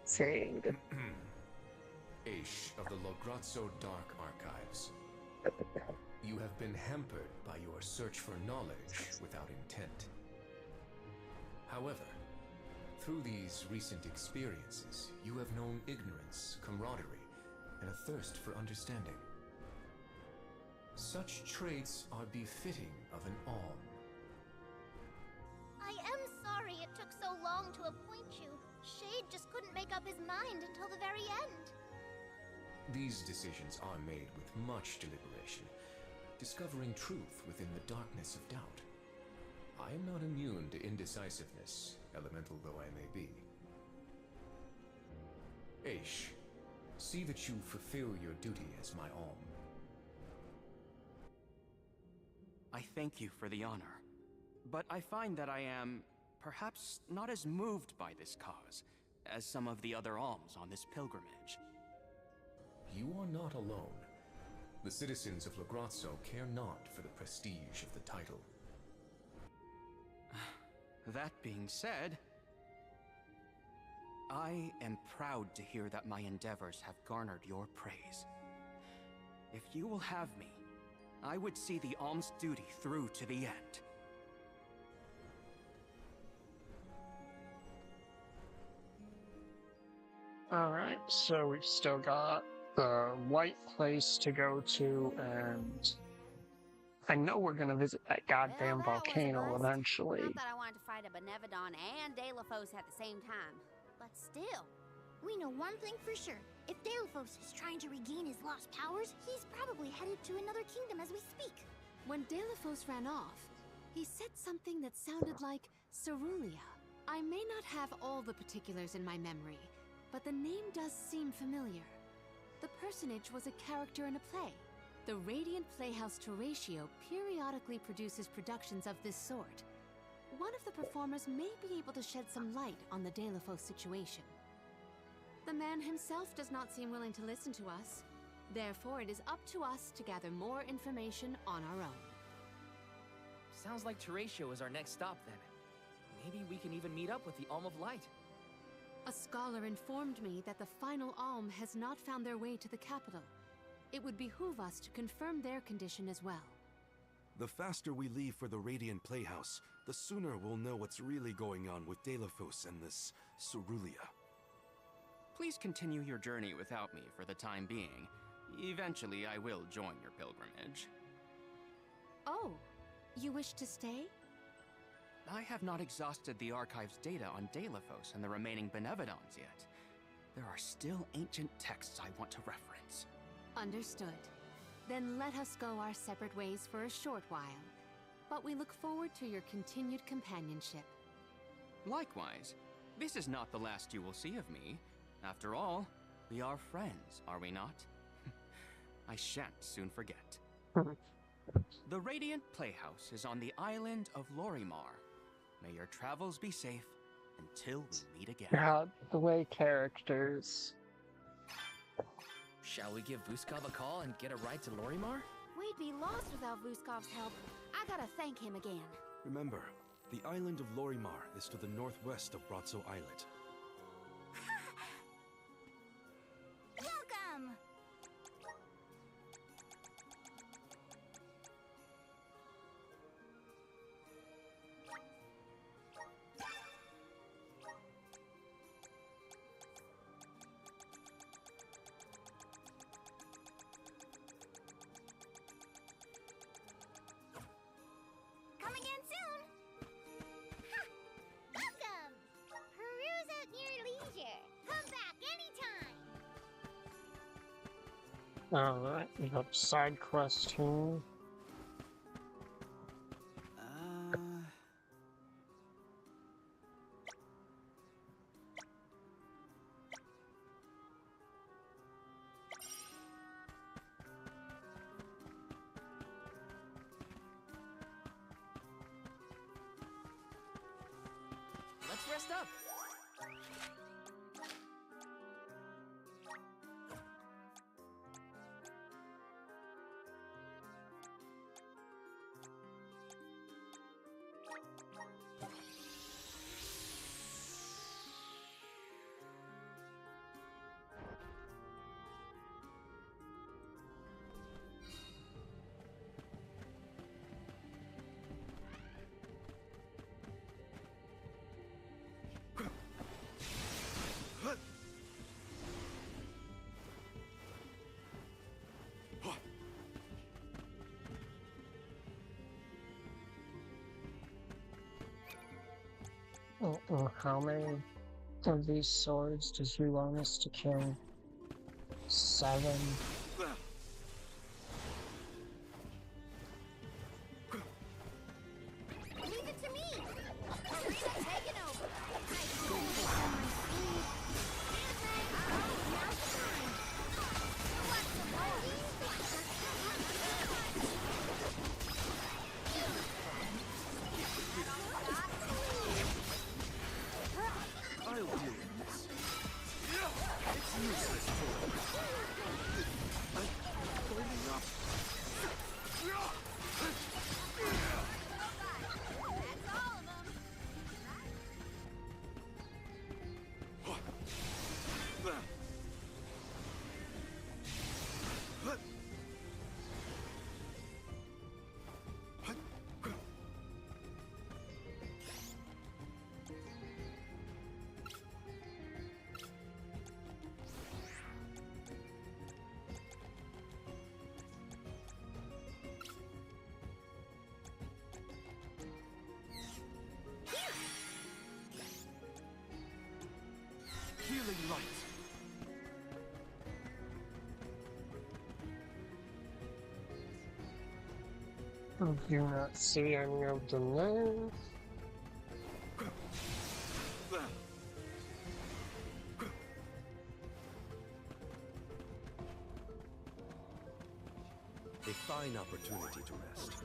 Speaker 3: Fade.
Speaker 12: Aish of the Lograzzo Dark Archives. You have been hampered by your search for knowledge without intent. However, through these recent experiences, you have known ignorance, camaraderie, and a thirst for understanding. Such traits are befitting of an Alm.
Speaker 8: I am sorry it took so long to appoint you. Shade just couldn't make up his mind until the very end.
Speaker 12: These decisions are made with much deliberation, discovering truth within the darkness of doubt. I am not immune to indecisiveness, elemental though I may be. Aish, see that you fulfill your duty as my Alm.
Speaker 2: I thank you for the honor, but I find that I am perhaps not as moved by this cause as some of the other alms on this pilgrimage.
Speaker 12: You are not alone. The citizens of Lograzzo care not for the prestige of the title.
Speaker 2: That being said, I am proud to hear that my endeavors have garnered your praise. If you will have me, I would see the alms duty through to the end.
Speaker 3: Alright, so we've still got the White Place to go to, and I know we're gonna visit that goddamn volcano eventually.
Speaker 4: Not that I wanted to fight a Benevodon and Deilephos at the same time, but still.
Speaker 8: We know one thing for sure. If Deilephos is trying to regain his lost powers, he's probably headed to another kingdom as we speak.
Speaker 7: When Deilephos ran off, he said something that sounded like Cerulia. I may not have all the particulars in my memory, but the name does seem familiar. The personage was a character in a play. The Radiant Playhouse Teratio periodically produces productions of this sort. One of the performers may be able to shed some light on the Deilephos situation. The man himself does not seem willing to listen to us. Therefore, it is up to us to gather more information on our own.
Speaker 5: Sounds like Teratio is our next stop then. Maybe we can even meet up with the Alm of Light.
Speaker 7: A scholar informed me that the final Alm has not found their way to the capital. It would behoove us to confirm their condition as well.
Speaker 6: The faster we leave for the Radiant Playhouse, the sooner we'll know what's really going on with Deilephos and this Cerulia.
Speaker 2: Please continue your journey without me for the time being. Eventually, I will join your pilgrimage.
Speaker 7: Oh, you wish to stay?
Speaker 2: I have not exhausted the archive's data on Deilephos and the remaining Benevodons yet. There are still ancient texts I want to reference.
Speaker 7: Understood. Then let us go our separate ways for a short while. But we look forward to your continued companionship.
Speaker 2: Likewise, this is not the last you will see of me. After all, we are friends, are we not? I shan't soon forget. The Radiant Playhouse is on the island of Lorimar. May your travels be safe until we meet again.
Speaker 3: God, the way characters.
Speaker 5: Shall we give Vuskov a call and get a ride to Lorimar?
Speaker 4: We'd be lost without Vuskov's help. I gotta thank him again.
Speaker 6: Remember, the island of Lorimar is to the northwest of Brazzo Islet.
Speaker 8: Welcome! Come again soon! Ha! Welcome! Peruse at your leisure. Come back anytime!
Speaker 3: Alright, we got a side quest here.
Speaker 5: Let's rest up.
Speaker 3: How many of these swords does he want us to kill? 7?
Speaker 4: Leave it to me! Karina taking over! I go with my sleeve. Now's the time! What's the
Speaker 6: I'll deal with this. It's useless for me. I'm burning up.
Speaker 4: That's all of them!
Speaker 6: Healing light.
Speaker 3: Do not see any of them there.
Speaker 6: A fine opportunity to rest.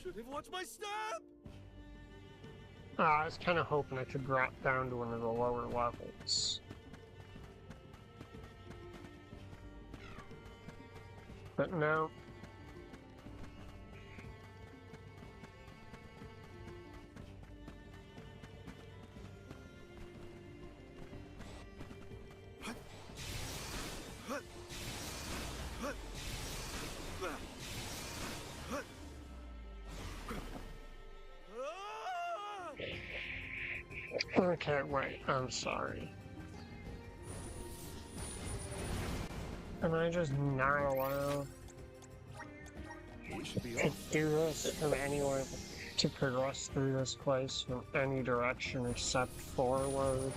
Speaker 6: Should have watched my step!
Speaker 3: I was kind of hoping I could drop down to one of the lower levels. But no. Okay, wait, I'm sorry. Am I just not allowed to do this from anywhere, to progress through this place from any direction except forward?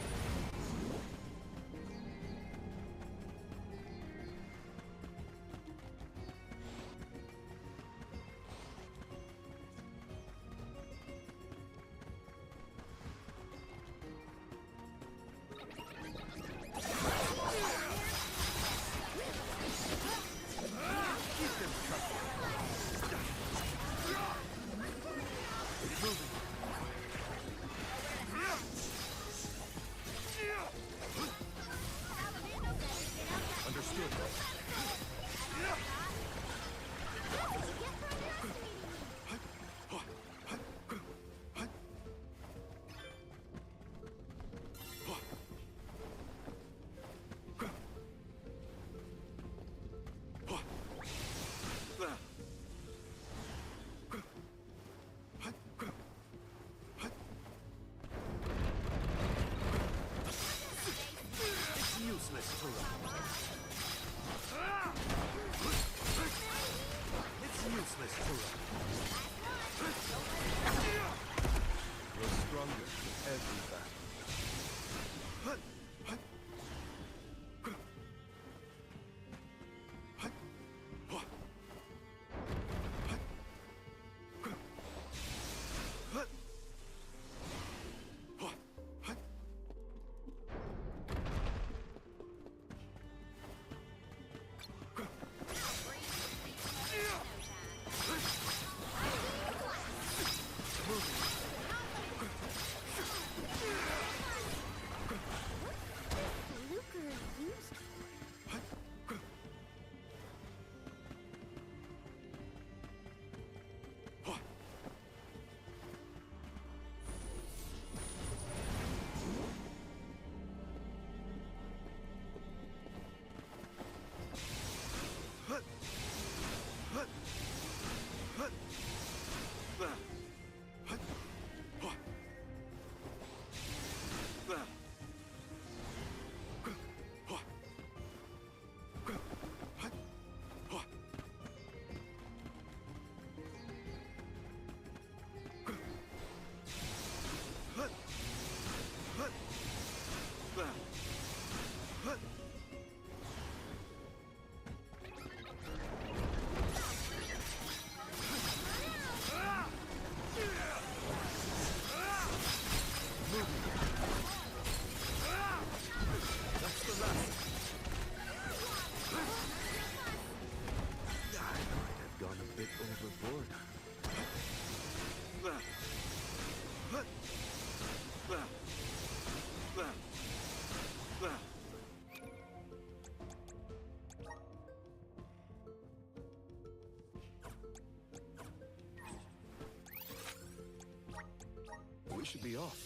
Speaker 6: We should be off.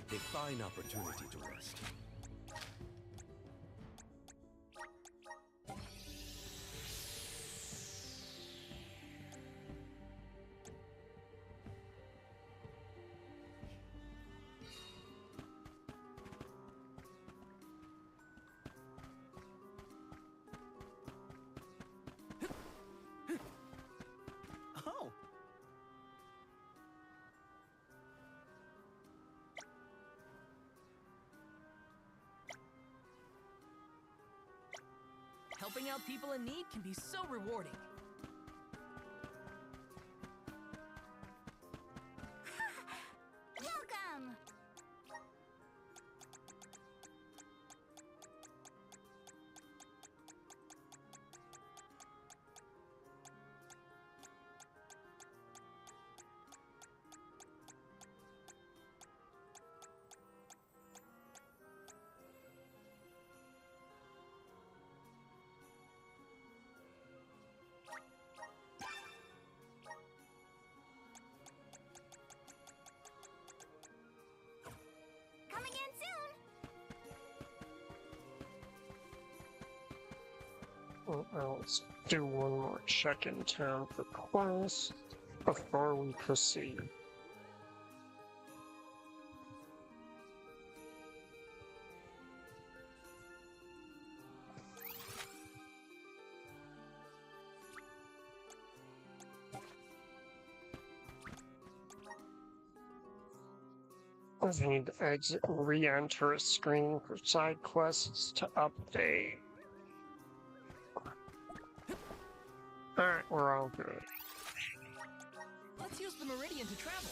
Speaker 6: A fine opportunity to rest.
Speaker 5: Helping out people in need can be so rewarding.
Speaker 8: Welcome! Come again soon!
Speaker 3: Well, let's do one more check in town for class before we proceed. I need to exit and re-enter a screen for side quests to update. Alright, we're all good.
Speaker 5: Let's use the Meridian to travel.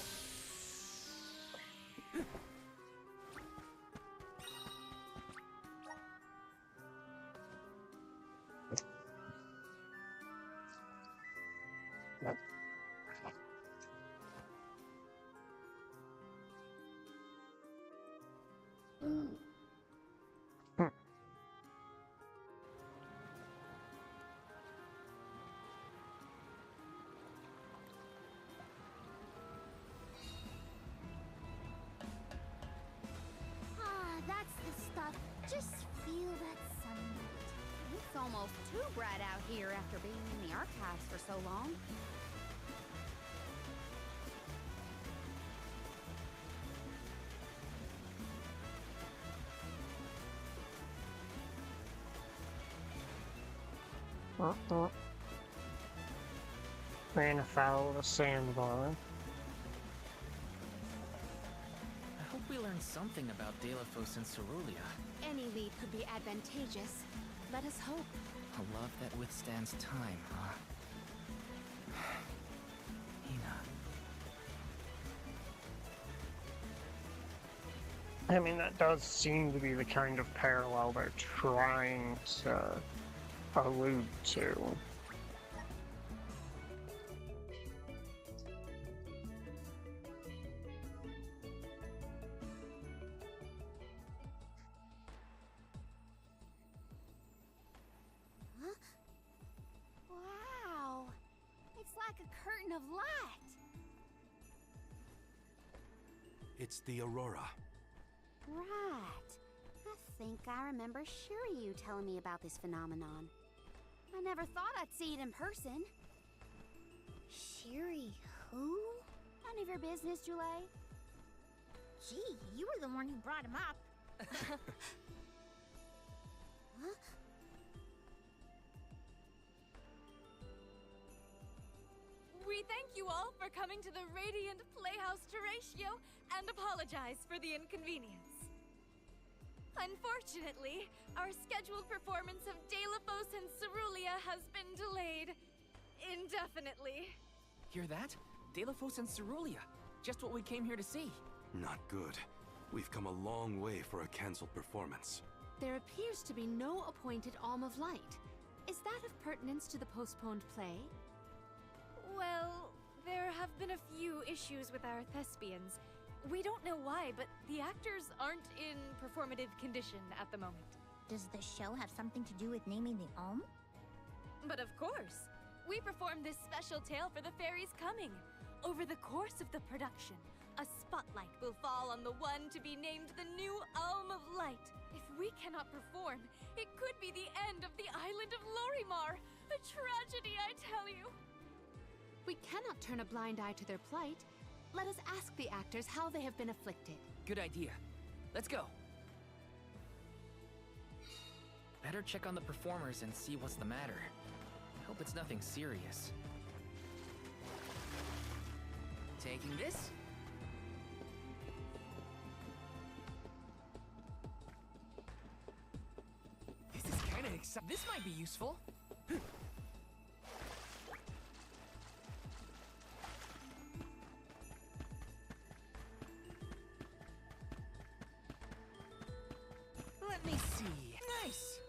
Speaker 8: That's the stuff. Just feel that sunlight.
Speaker 4: It's almost too bright out here after being in the archives for so long.
Speaker 3: Ran afoul of a sandbar.
Speaker 5: I hope we learn something about Delphos and Cerulean.
Speaker 7: Any lead could be advantageous. Let us hope.
Speaker 5: A love that withstands time, huh? Hina.
Speaker 3: I mean, that does seem to be the kind of parallel they're trying to allude to.
Speaker 4: Wow! It's like a curtain of light.
Speaker 10: It's the Aurora.
Speaker 4: Right. I think I remember Shiryu telling me about this phenomenon. I never thought I'd see it in person.
Speaker 8: Shiri who?
Speaker 4: None of your business, Jule.
Speaker 8: Gee, you were the one who brought him up. Huh?
Speaker 13: We thank you all for coming to the Radiant Playhouse Terratio and apologize for the inconvenience. Unfortunately, our scheduled performance of Delophos and Cerulia has been delayed indefinitely.
Speaker 5: Hear that? Delophos and Cerulia. Just what we came here to see.
Speaker 6: Not good. We've come a long way for a cancelled performance.
Speaker 7: There appears to be no appointed Alm of Light. Is that of pertinence to the postponed play?
Speaker 13: Well, there have been a few issues with our thespians. We don't know why, but the actors aren't in performative condition at the moment.
Speaker 8: Does the show have something to do with naming the Alm?
Speaker 13: But of course, we performed this special tale for the fairies coming. Over the course of the production, a spotlight will fall on the one to be named the new Alm of Light. If we cannot perform, it could be the end of the island of Lorimar. A tragedy, I tell you.
Speaker 7: We cannot turn a blind eye to their plight. Let us ask the actors how they have been afflicted.
Speaker 5: Good idea. Let's go. Better check on the performers and see what's the matter. Hope it's nothing serious. Taking this? This is kind of exciting. This might be useful. Let me see. Nice.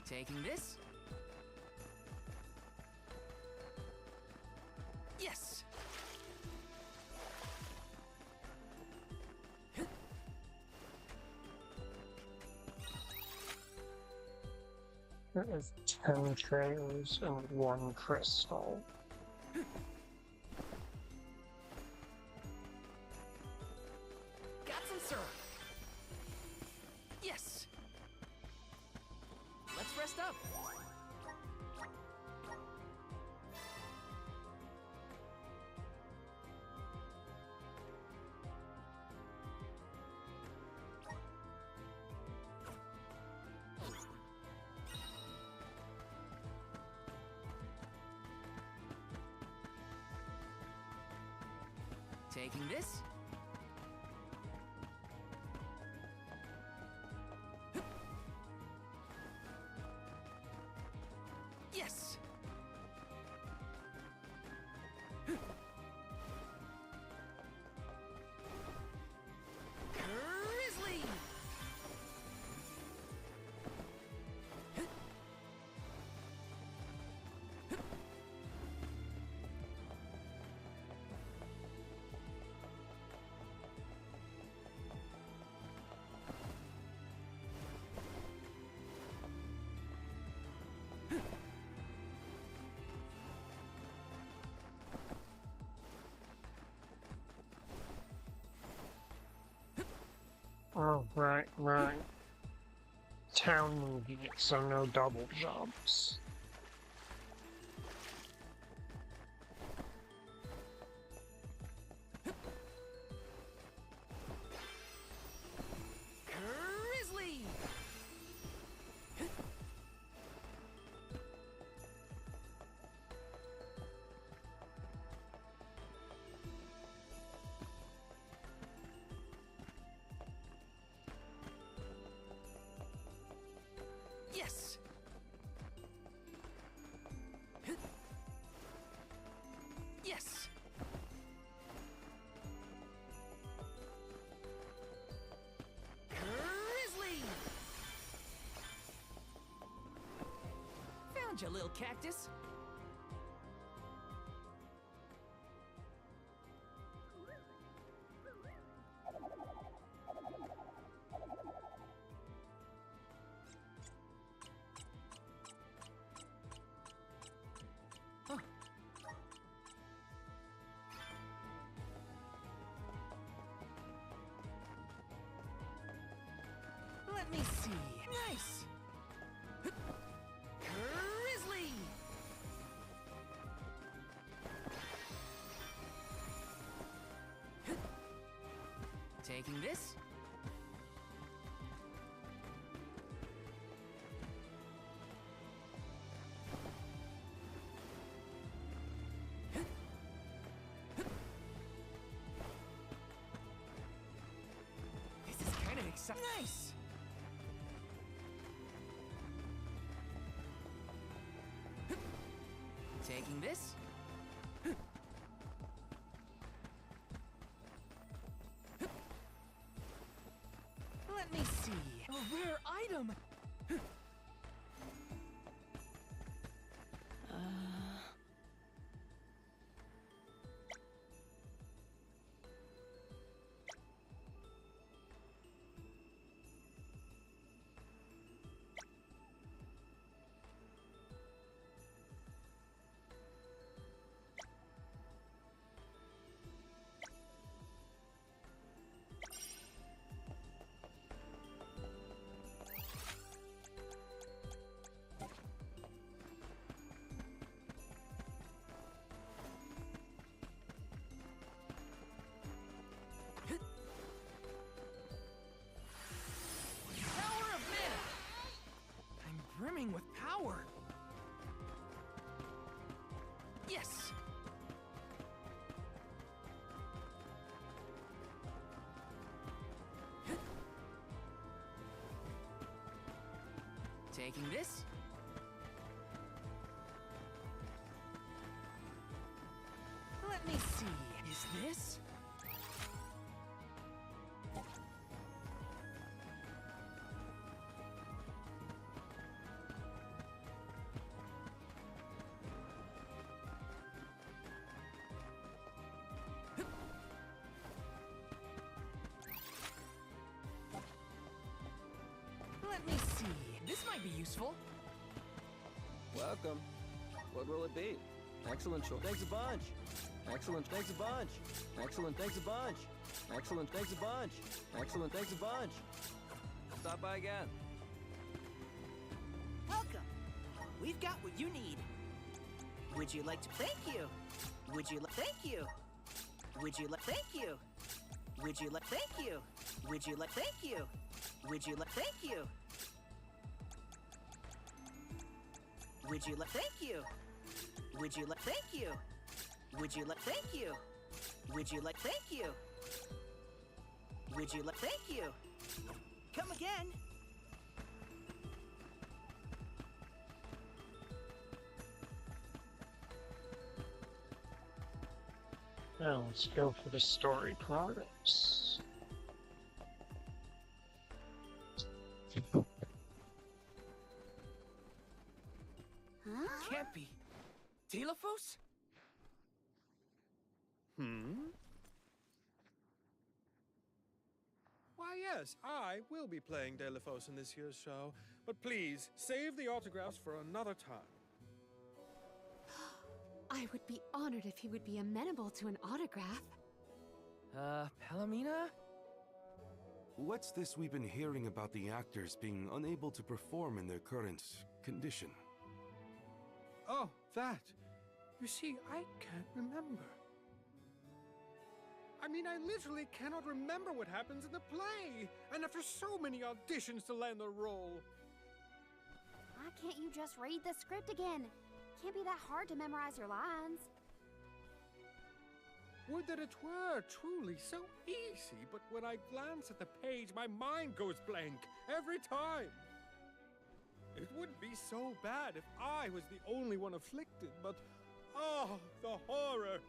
Speaker 5: Taking this? Yes.
Speaker 3: There is 10 trailers and 1 crystal.
Speaker 5: Got some syrup. Yes. Let's rest up. Taking this? Yes! Grizzly!
Speaker 3: Oh, right. Town movie, so no double jumps.
Speaker 5: Grizzly! Yes! Yes! Grizzly! Found you, little cactus. me see. Nice! Grizzly! Taking this. This is kind of exciting. Nice! Taking this. Let me see. A rare item. Power of mana. I'm brimming with power. Yes. Taking this. Let me see. Is this? Let me see. This might be useful.
Speaker 6: Welcome. What will it be? Excellent choice. Thanks a bunch. Excellent. Thanks a bunch. Excellent. Thanks a bunch. Excellent. Thanks a bunch. Excellent. Thanks a bunch. Stop by again.
Speaker 14: Welcome. We've got what you need. Would you like to thank you? Would you like thank you? Would you like thank you? Would you like thank you? Would you like thank you? Would you like thank you? Would you like thank you? Would you like thank you? Would you like thank you? Would you like thank you? Would you like thank you? Come again.
Speaker 3: Now let's go for the story progress.
Speaker 4: Huh?
Speaker 5: Can't be. Telephos?
Speaker 15: Why, yes, I will be playing Telephos in this year's show, but please, save the autographs for another time.
Speaker 7: I would be honored if he would be amenable to an autograph.
Speaker 5: Palomina?
Speaker 10: What's this we've been hearing about the actors being unable to perform in their current condition?
Speaker 15: Oh, that. You see, I can't remember. I mean, I literally cannot remember what happens in the play, and after so many auditions to land the role.
Speaker 4: Why can't you just read the script again? Can't be that hard to memorize your lines.
Speaker 15: Would that it were truly so easy, but when I glance at the page, my mind goes blank every time. It wouldn't be so bad if I was the only one afflicted, but oh, the horror!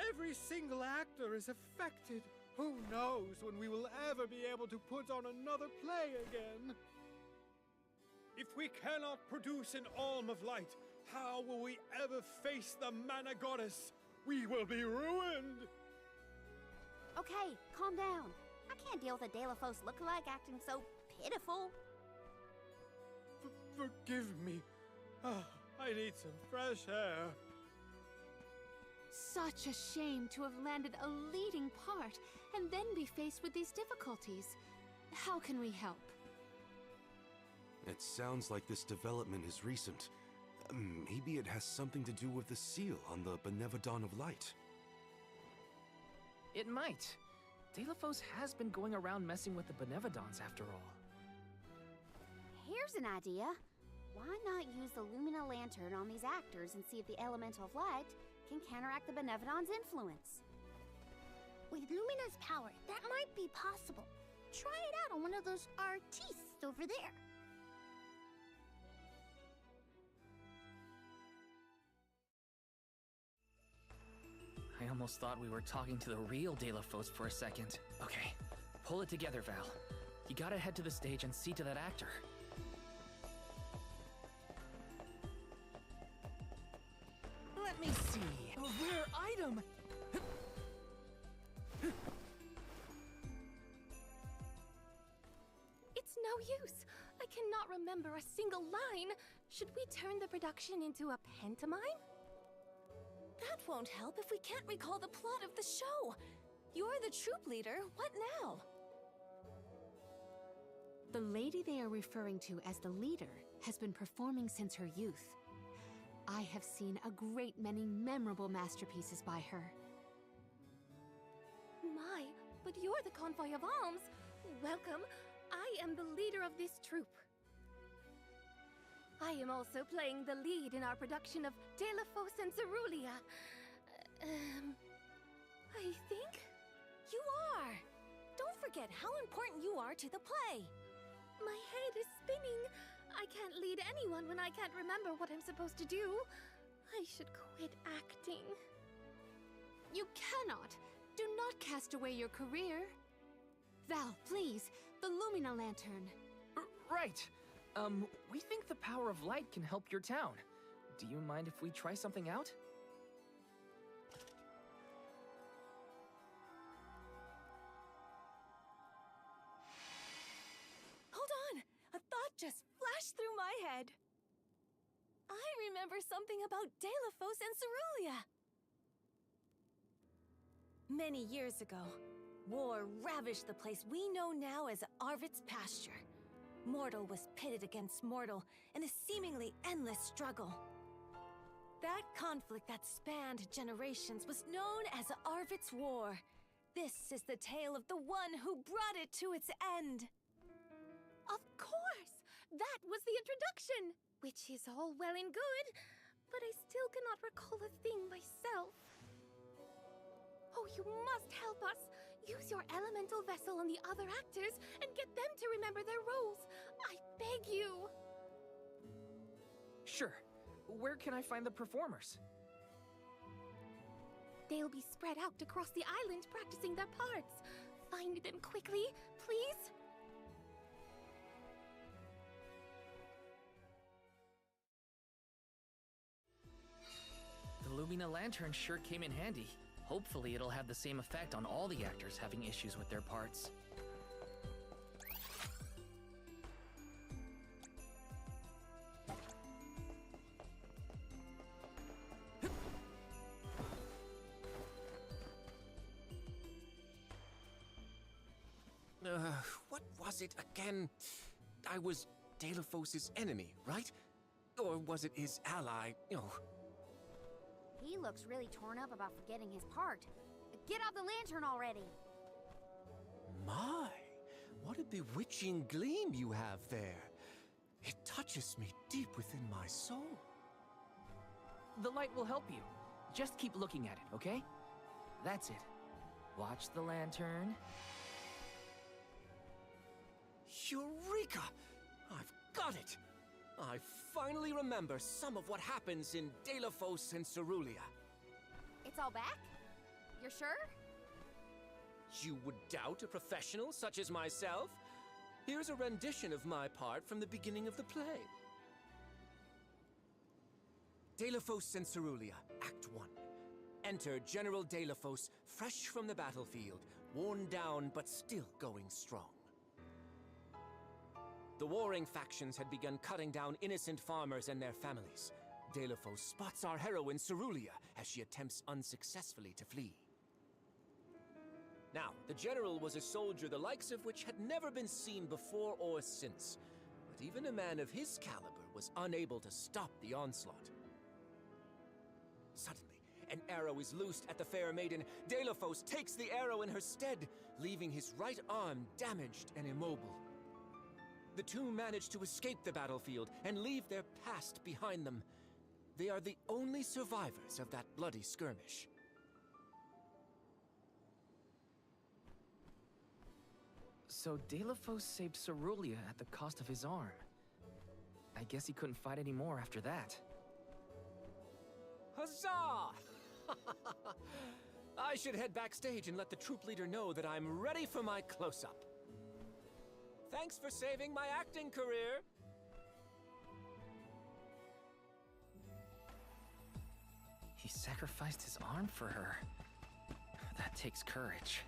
Speaker 15: Every single actor is affected. Who knows when we will ever be able to put on another play again? If we cannot produce an Alm of Light, how will we ever face the Mana Goddess? We will be ruined!
Speaker 4: Okay, calm down. I can't deal with a Delaphos lookalike acting so pitiful.
Speaker 15: Forgive me. I need some fresh air.
Speaker 7: Such a shame to have landed a leading part and then be faced with these difficulties. How can we help?
Speaker 10: It sounds like this development is recent. Maybe it has something to do with the seal on the Benevodon of Light.
Speaker 5: It might. Deilophos has been going around messing with the Benevodons after all.
Speaker 4: Here's an idea. Why not use the Lumina Lantern on these actors and see if the Elemental of Light can counteract the Benevodon's influence?
Speaker 8: With Lumina's power, that might be possible. Try it out on one of those artistes over there.
Speaker 5: I almost thought we were talking to the real Deilophos for a second. Okay, pull it together, Val. You gotta head to the stage and see to that actor. Let me see. A rare item!
Speaker 1: It's no use. I cannot remember a single line. Should we turn the production into a pantomime?
Speaker 13: That won't help if we can't recall the plot of the show. You're the troop leader. What now?
Speaker 7: The lady they are referring to as the leader has been performing since her youth. I have seen a great many memorable masterpieces by her.
Speaker 1: My, but you're the convoy of alms. Welcome. I am the leader of this troupe. I am also playing the lead in our production of Deilophos and Cerulia. I think?
Speaker 13: You are! Don't forget how important you are to the play.
Speaker 1: My head is spinning. I can't lead anyone when I can't remember what I'm supposed to do. I should quit acting.
Speaker 7: You cannot! Do not cast away your career. Val, please, the Lumina Lantern.
Speaker 5: Right. We think the power of light can help your town. Do you mind if we try something out?
Speaker 13: Hold on! A thought just flashed through my head. I remember something about Deilophos and Cerulia. Many years ago, war ravished the place we know now as Arvid's Pasture. Mortal was pitted against mortal in a seemingly endless struggle. That conflict that spanned generations was known as Arvid's War. This is the tale of the one who brought it to its end.
Speaker 1: Of course! That was the introduction! Which is all well and good, but I still cannot recall a thing myself. Oh, you must help us! Use your elemental vessel on the other actors and get them to remember their roles. I beg you.
Speaker 5: Sure. Where can I find the performers?
Speaker 1: They'll be spread out across the island practicing their parts. Find them quickly, please.
Speaker 5: The Lumina Lantern sure came in handy. Hopefully it'll have the same effect on all the actors having issues with their parts.
Speaker 12: What was it again? I was Deilophos' enemy, right? Or was it his ally? Oh.
Speaker 4: He looks really torn up about forgetting his part. Get out the lantern already!
Speaker 12: My, what a bewitching gleam you have there. It touches me deep within my soul.
Speaker 5: The light will help you. Just keep looking at it, okay? That's it. Watch the lantern.
Speaker 12: Eureka! I've got it! I finally remember some of what happens in Deilophos and Cerulia.
Speaker 4: It's all back? You're sure?
Speaker 12: You would doubt a professional such as myself? Here's a rendition of my part from the beginning of the play. Deilophos and Cerulia, Act 1. Enter General Deilophos, fresh from the battlefield, worn down but still going strong. The warring factions had begun cutting down innocent farmers and their families. Deilophos spots our heroine Cerulia as she attempts unsuccessfully to flee.
Speaker 16: Now, the general was a soldier the likes of which had never been seen before or since. But even a man of his caliber was unable to stop the onslaught. Suddenly, an arrow is loosed at the fair maiden. Deilophos takes the arrow in her stead, leaving his right arm damaged and immobile. The two manage to escape the battlefield and leave their past behind them. They are the only survivors of that bloody skirmish.
Speaker 5: So Deilophos saved Cerulia at the cost of his arm. I guess he couldn't fight anymore after that.
Speaker 16: Huzzah! I should head backstage and let the troop leader know that I'm ready for my close-up. Thanks for saving my acting career!
Speaker 5: He sacrificed his arm for her. That takes courage.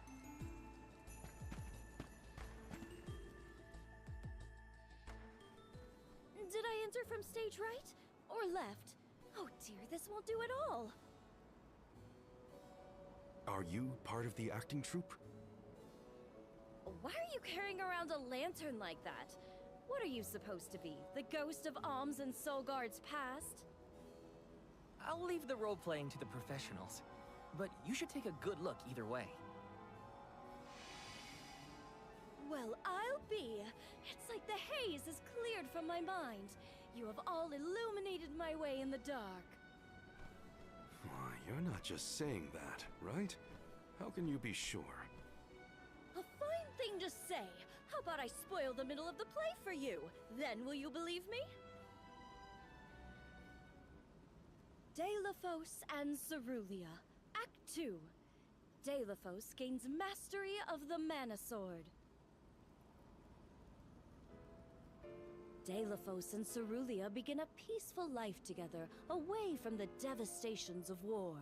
Speaker 13: Did I enter from stage right? Or left? Oh dear, this won't do at all.
Speaker 10: Are you part of the acting troupe?
Speaker 13: Why are you carrying around a lantern like that? What are you supposed to be? The ghost of Alms and Solgard's past?
Speaker 5: I'll leave the role-playing to the professionals, but you should take a good look either way.
Speaker 13: Well, I'll be. It's like the haze is cleared from my mind. You have all illuminated my way in the dark.
Speaker 10: Why, you're not just saying that, right? How can you be sure?
Speaker 13: A fine thing to say. How about I spoil the middle of the play for you? Then will you believe me? Deilophos and Cerulia, Act 2. Deilophos gains mastery of the Mana Sword. Deilophos and Cerulia begin a peaceful life together, away from the devastations of war.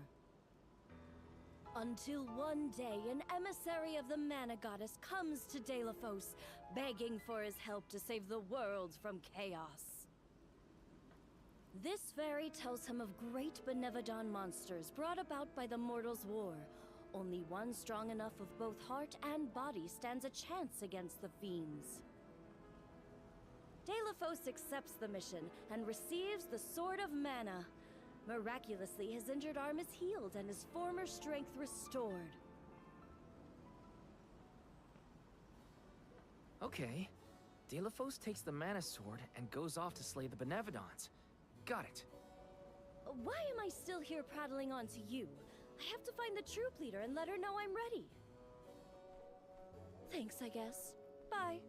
Speaker 13: Until one day, an emissary of the Mana Goddess comes to Deilophos, begging for his help to save the world from chaos. This fairy tells him of great Benevodon monsters brought about by the Mortals' War. Only one strong enough of both heart and body stands a chance against the fiends. Deilophos accepts the mission and receives the Sword of Mana. Miraculously, his injured arm is healed and his former strength restored.
Speaker 5: Okay. Deilophos takes the Mana Sword and goes off to slay the Benevodons. Got it.
Speaker 13: Why am I still here prattling on to you? I have to find the troop leader and let her know I'm ready. Thanks, I guess. Bye.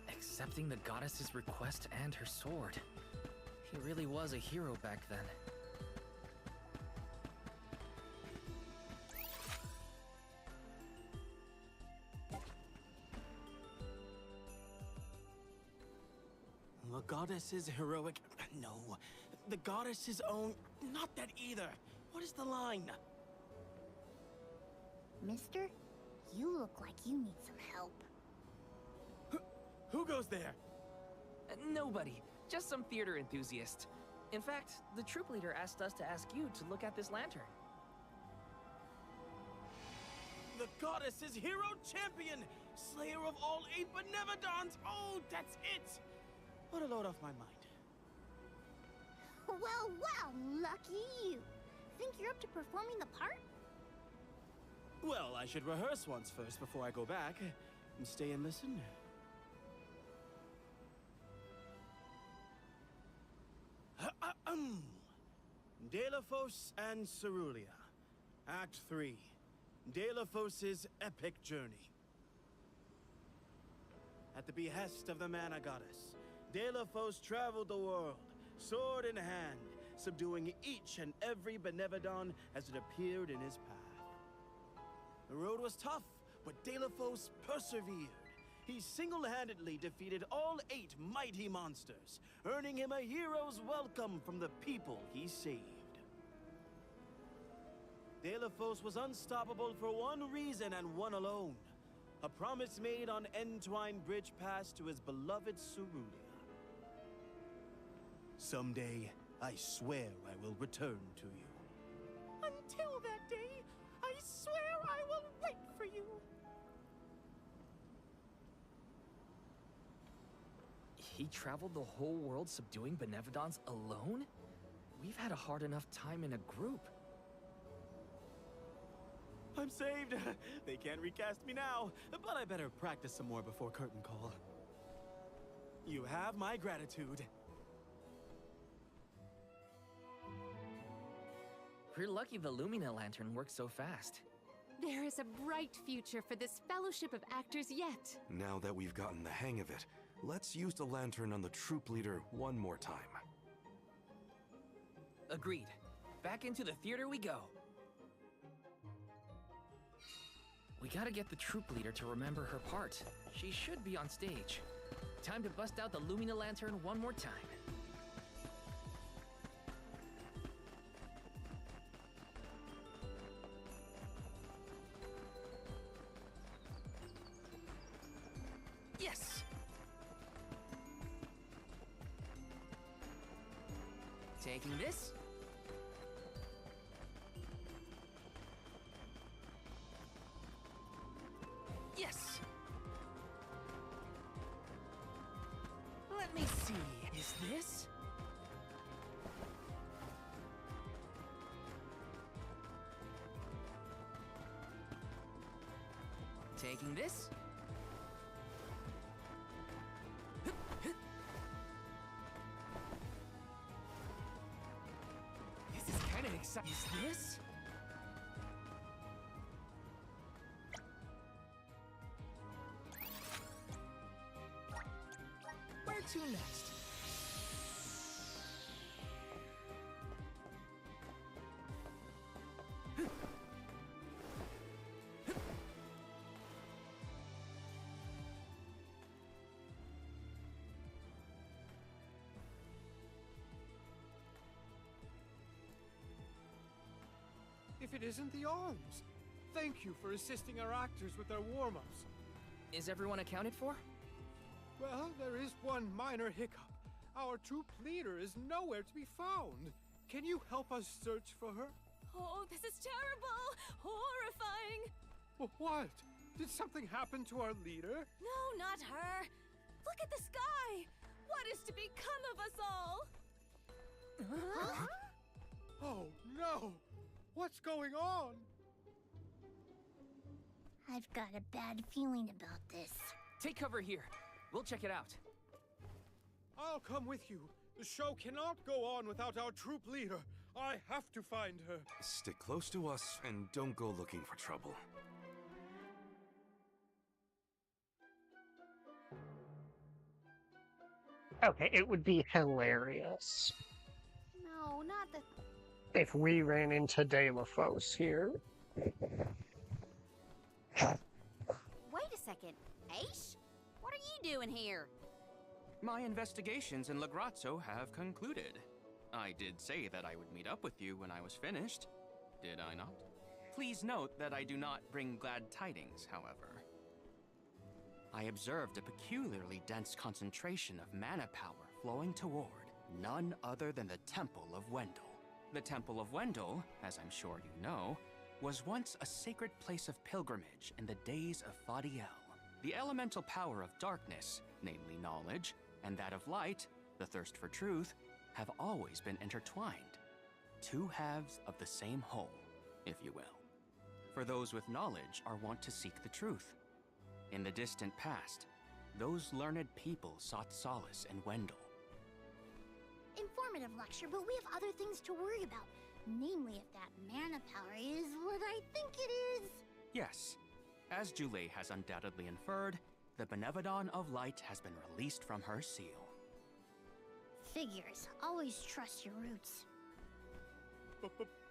Speaker 5: Accepting the goddess's request and her sword. He really was a hero back then.
Speaker 17: The goddess's heroic... No. The goddess's own... Not that either. What is the line?
Speaker 8: Mister, you look like you need some help.
Speaker 17: Who goes there?
Speaker 5: Nobody. Just some theater enthusiast. In fact, the troop leader asked us to ask you to look at this lantern.
Speaker 17: The goddess's hero champion! Slayer of all 8 Benevodons! Oh, that's it! What a load off my mind.
Speaker 8: Well, well, lucky you. Think you're up to performing the part?
Speaker 17: Well, I should rehearse once first before I go back. And stay and listen. Deilophos and Cerulia. Act 3. Deilophos' epic journey. At the behest of the Mana Goddess, Deilophos traveled the world, sword in hand, subduing each and every Benevodon as it appeared in his path. The road was tough, but Deilophos persevered. He single-handedly defeated all 8 mighty monsters, earning him a hero's welcome from the people he saved. Deilophos was unstoppable for one reason and one alone. A promise made on Entwine Bridge Pass to his beloved Cerulia. Someday, I swear I will return to you.
Speaker 15: Until that day, I swear I will wait for you.
Speaker 5: He traveled the whole world subduing Benevodons alone? We've had a hard enough time in a group.
Speaker 17: I'm saved. They can't recast me now, but I better practice some more before curtain call. You have my gratitude.
Speaker 5: We're lucky the Lumina Lantern works so fast.
Speaker 7: There is a bright future for this Fellowship of Actors yet.
Speaker 10: Now that we've gotten the hang of it, let's use the lantern on the troop leader one more time.
Speaker 5: Agreed. Back into the theater we go. We gotta get the troop leader to remember her part. She should be on stage. Time to bust out the Lumina Lantern one more time. Yes! Taking this. Yes! Let me see. Is this? Taking this. This is kind of exciting. Is this? Where to next?
Speaker 15: If it isn't the arms. Thank you for assisting our actors with their warm-ups.
Speaker 5: Is everyone accounted for?
Speaker 15: Well, there is one minor hiccup. Our troop leader is nowhere to be found. Can you help us search for her?
Speaker 13: Oh, this is terrible! Horrifying!
Speaker 15: What? Did something happen to our leader?
Speaker 13: No, not her! Look at the sky! What is to become of us all?
Speaker 15: Huh? Oh, no! What's going on?
Speaker 8: I've got a bad feeling about this.
Speaker 5: Take cover here. We'll check it out.
Speaker 15: I'll come with you. The show cannot go on without our troop leader. I have to find her.
Speaker 10: Stick close to us and don't go looking for trouble.
Speaker 3: Okay, it would be hilarious
Speaker 4: No, not the...
Speaker 3: if we ran into De La Fosse here.
Speaker 4: Wait a second. Aish? What are you doing here?
Speaker 2: My investigations in Lagrazzo have concluded. I did say that I would meet up with you when I was finished. Did I not? Please note that I do not bring glad tidings, however. I observed a peculiarly dense concentration of mana power flowing toward none other than the Temple of Wendel. The Temple of Wendel, as I'm sure you know, was once a sacred place of pilgrimage in the days of Fadiel. The elemental power of darkness, namely knowledge, and that of light, the thirst for truth, have always been intertwined. Two halves of the same whole, if you will. For those with knowledge are wont to seek the truth. In the distant past, those learned people sought solace in Wendel.
Speaker 8: Informative lecture, but we have other things to worry about. Namely, if that mana power is what I think it is.
Speaker 2: Yes, as Jule has undoubtedly inferred, the Benevodon of Light has been released from her seal.
Speaker 8: Figures. Always trust your roots.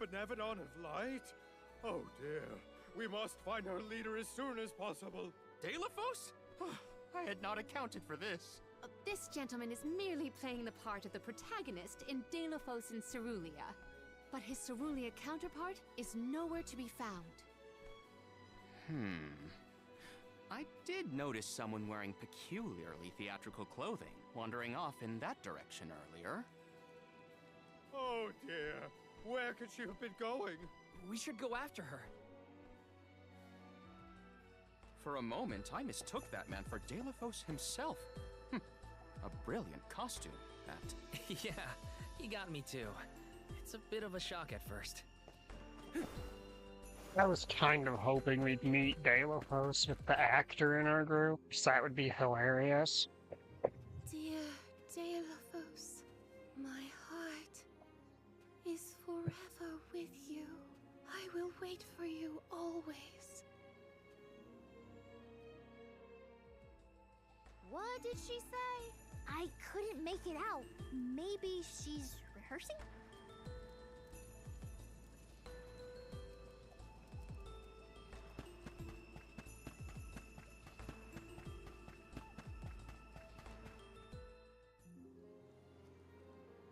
Speaker 15: Benevodon of Light? Oh dear. We must find our leader as soon as possible.
Speaker 2: De La Fosse? I had not accounted for this.
Speaker 7: This gentleman is merely playing the part of the protagonist in De La Fosse and Cerulia. But his Cerulia counterpart is nowhere to be found.
Speaker 2: I did notice someone wearing peculiarly theatrical clothing, wandering off in that direction earlier.
Speaker 15: Oh dear. Where could she have been going?
Speaker 5: We should go after her.
Speaker 2: For a moment, I mistook that man for Deilophos himself. A brilliant costume, that.
Speaker 5: Yeah, he got me too. It's a bit of a shock at first.
Speaker 3: I was kind of hoping we'd meet Deilophos with the actor in our group, so that would be hilarious.
Speaker 1: Dear Deilophos, my heart is forever with you. I will wait for you always.
Speaker 8: What did she say? I couldn't make it out. Maybe she's rehearsing?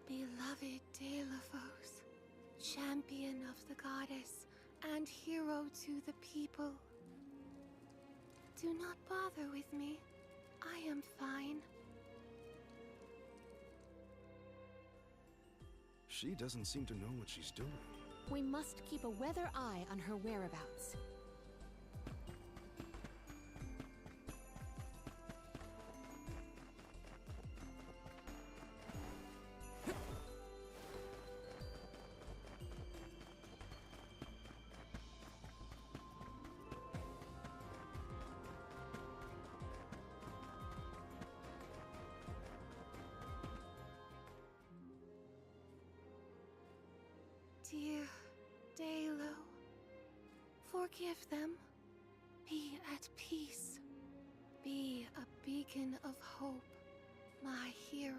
Speaker 1: Beloved Deilophos, champion of the goddess and hero to the people. Do not bother with me. I am fine.
Speaker 10: She doesn't seem to know what she's doing.
Speaker 7: We must keep a weather eye on her whereabouts.
Speaker 1: Dear Dalo, forgive them. Be at peace. Be a beacon of hope, my hero.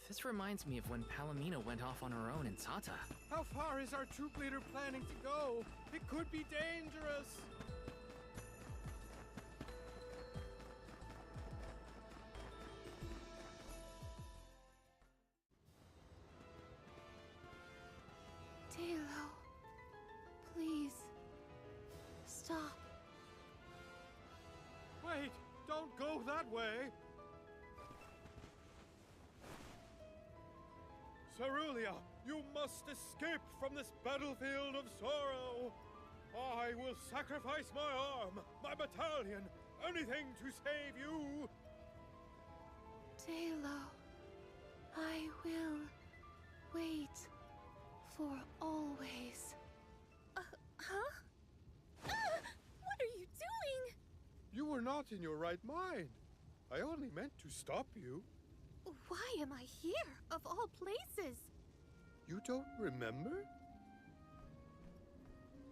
Speaker 5: This reminds me of when Palomino went off on her own in Tata.
Speaker 15: How far is our troop leader planning to go? It could be dangerous.
Speaker 1: Dalo, please, stop.
Speaker 15: Wait, don't go that way. Cerulia, you must escape from this battlefield of sorrow. I will sacrifice my arm, my battalion, anything to save you.
Speaker 1: Dalo, I will wait for always. Huh? What are you doing?
Speaker 15: You were not in your right mind. I only meant to stop you.
Speaker 1: Why am I here, of all places?
Speaker 15: You don't remember?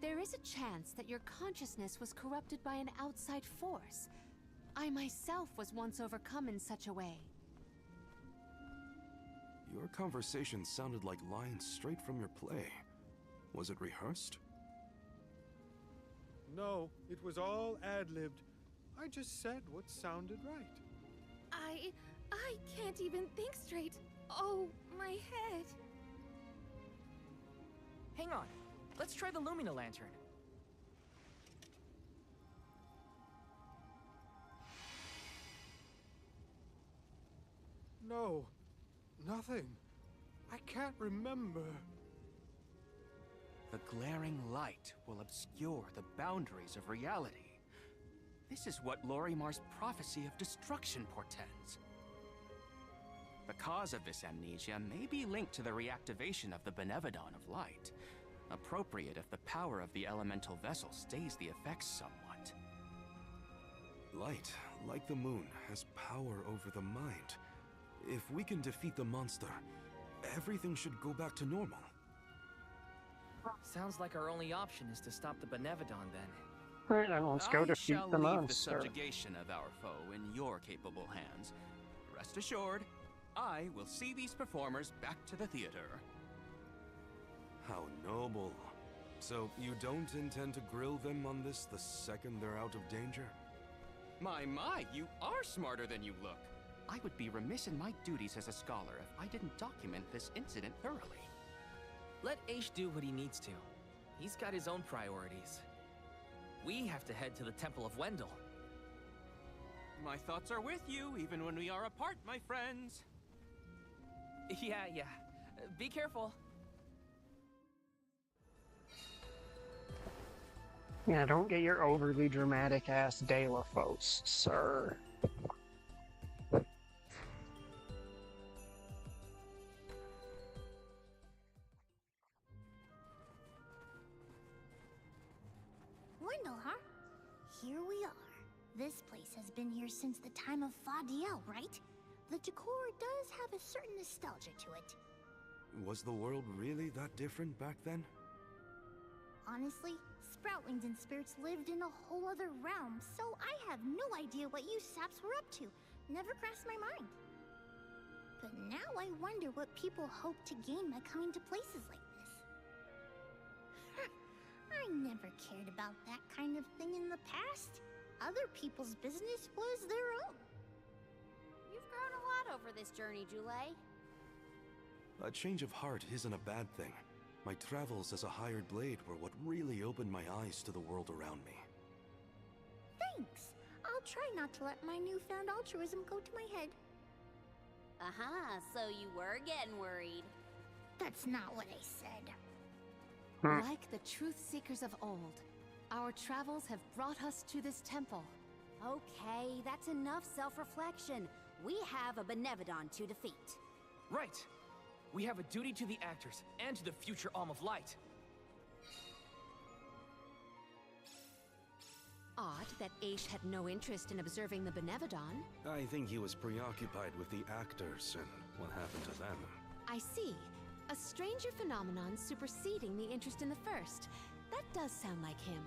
Speaker 7: There is a chance that your consciousness was corrupted by an outside force. I myself was once overcome in such a way.
Speaker 10: Your conversation sounded like lines straight from your play. Was it rehearsed?
Speaker 15: No, it was all ad-libbed. I just said what sounded right.
Speaker 1: I can't even think straight. Oh, my head.
Speaker 5: Hang on. Let's try the Lumina Lantern.
Speaker 15: No, nothing. I can't remember.
Speaker 2: The glaring light will obscure the boundaries of reality. This is what Lorimar's prophecy of destruction portends. The cause of this amnesia may be linked to the reactivation of the Benevodon of Light, appropriate if the power of the elemental vessel stays the effects somewhat.
Speaker 10: Light, like the moon, has power over the mind. If we can defeat the monster, everything should go back to normal.
Speaker 5: Sounds like our only option is to stop the Benevodon then.
Speaker 3: Alright, then let's go defeat the
Speaker 2: I shall leave the
Speaker 3: monster.
Speaker 2: subjugation of our foe in your capable hands. Rest assured, I will see these performers back to the theater.
Speaker 10: How noble. So, you don't intend to grill them on this the second they're out of danger?
Speaker 2: My, you are smarter than you look. I would be remiss in my duties as a scholar if I didn't document this incident thoroughly.
Speaker 5: Let Aish do what he needs to. He's got his own priorities. We have to head to the Temple of Wendell.
Speaker 2: My thoughts are with you, even when we are apart, my friends.
Speaker 5: Yeah. Be careful.
Speaker 3: Yeah, don't get your overly dramatic ass Delafos, sir.
Speaker 8: Wendell, huh? Here we are. This place has been here since the time of Fadiel, right? The decor does have a certain nostalgia to it.
Speaker 10: Was the world really that different back then?
Speaker 8: Honestly, Sproutlings and spirits lived in a whole other realm, so I have no idea what you saps were up to. Never crossed my mind. But now I wonder what people hope to gain by coming to places like this. I never cared about that kind of thing in the past. Other people's business was their own.
Speaker 4: You've grown a lot over this journey, Jule.
Speaker 10: A change of heart isn't a bad thing. My travels as a hired blade were what really opened my eyes to the world around me.
Speaker 8: Thanks. I'll try not to let my newfound altruism go to my head.
Speaker 4: So you were getting worried.
Speaker 8: That's not what I said.
Speaker 7: Like the truth seekers of old, our travels have brought us to this temple.
Speaker 4: Okay, that's enough self-reflection. We have a Benevodon to defeat.
Speaker 5: Right. We have a duty to the actors and to the future Alm of Light.
Speaker 7: Odd that Aish had no interest in observing the Benevodon.
Speaker 10: I think he was preoccupied with the actors and what happened to them.
Speaker 7: I see. A stranger phenomenon superseding the interest in the first. That does sound like him.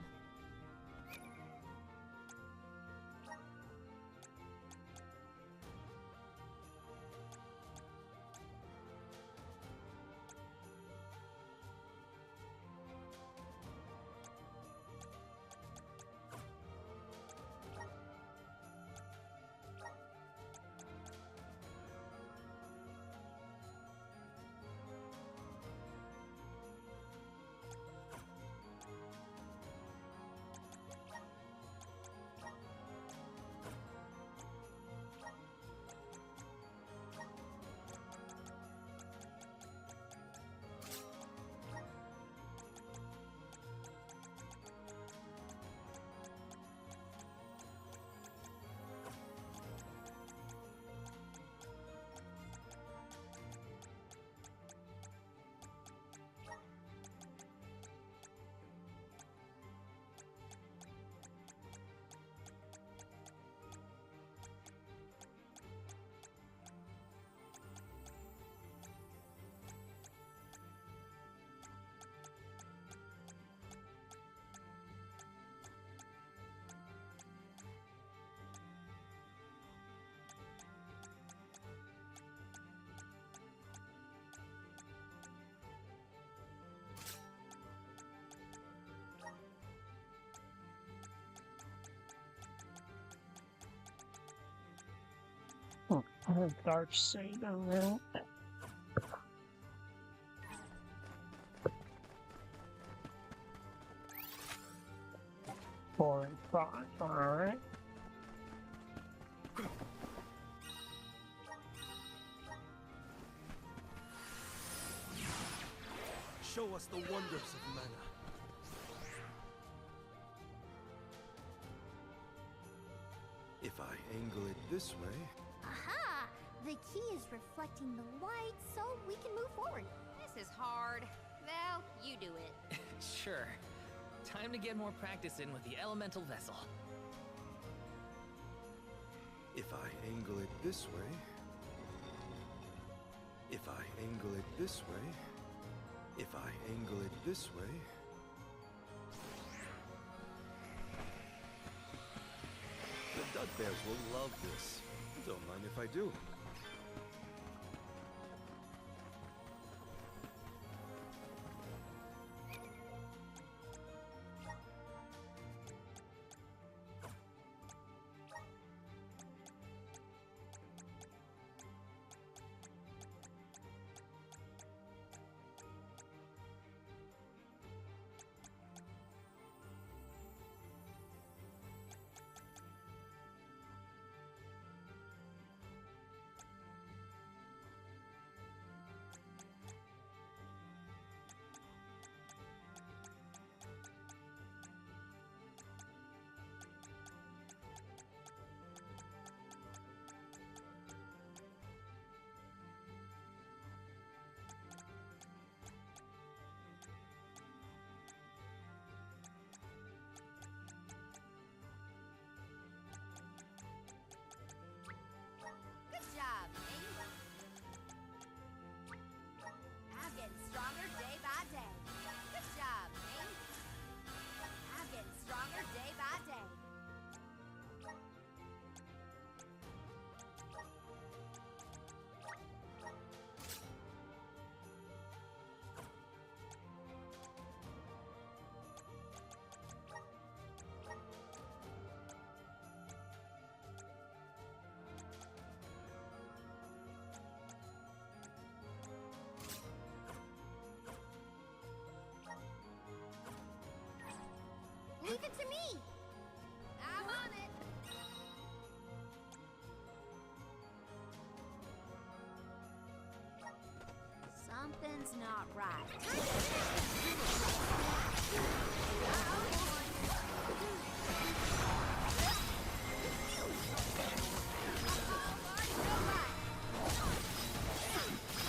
Speaker 3: Dark Shade on that. Four and five, alright.
Speaker 6: Show us the wonders of mana.
Speaker 10: If I angle it this way...
Speaker 8: Aha! The key is reflecting the light, so we can move forward.
Speaker 4: This is hard. Well, you do it.
Speaker 5: Sure. Time to get more practice in with the elemental vessel.
Speaker 10: If I angle it this way... If I angle it this way... If I angle it this way... The Duckbears will love this. Don't mind if I do.
Speaker 4: Something's not right.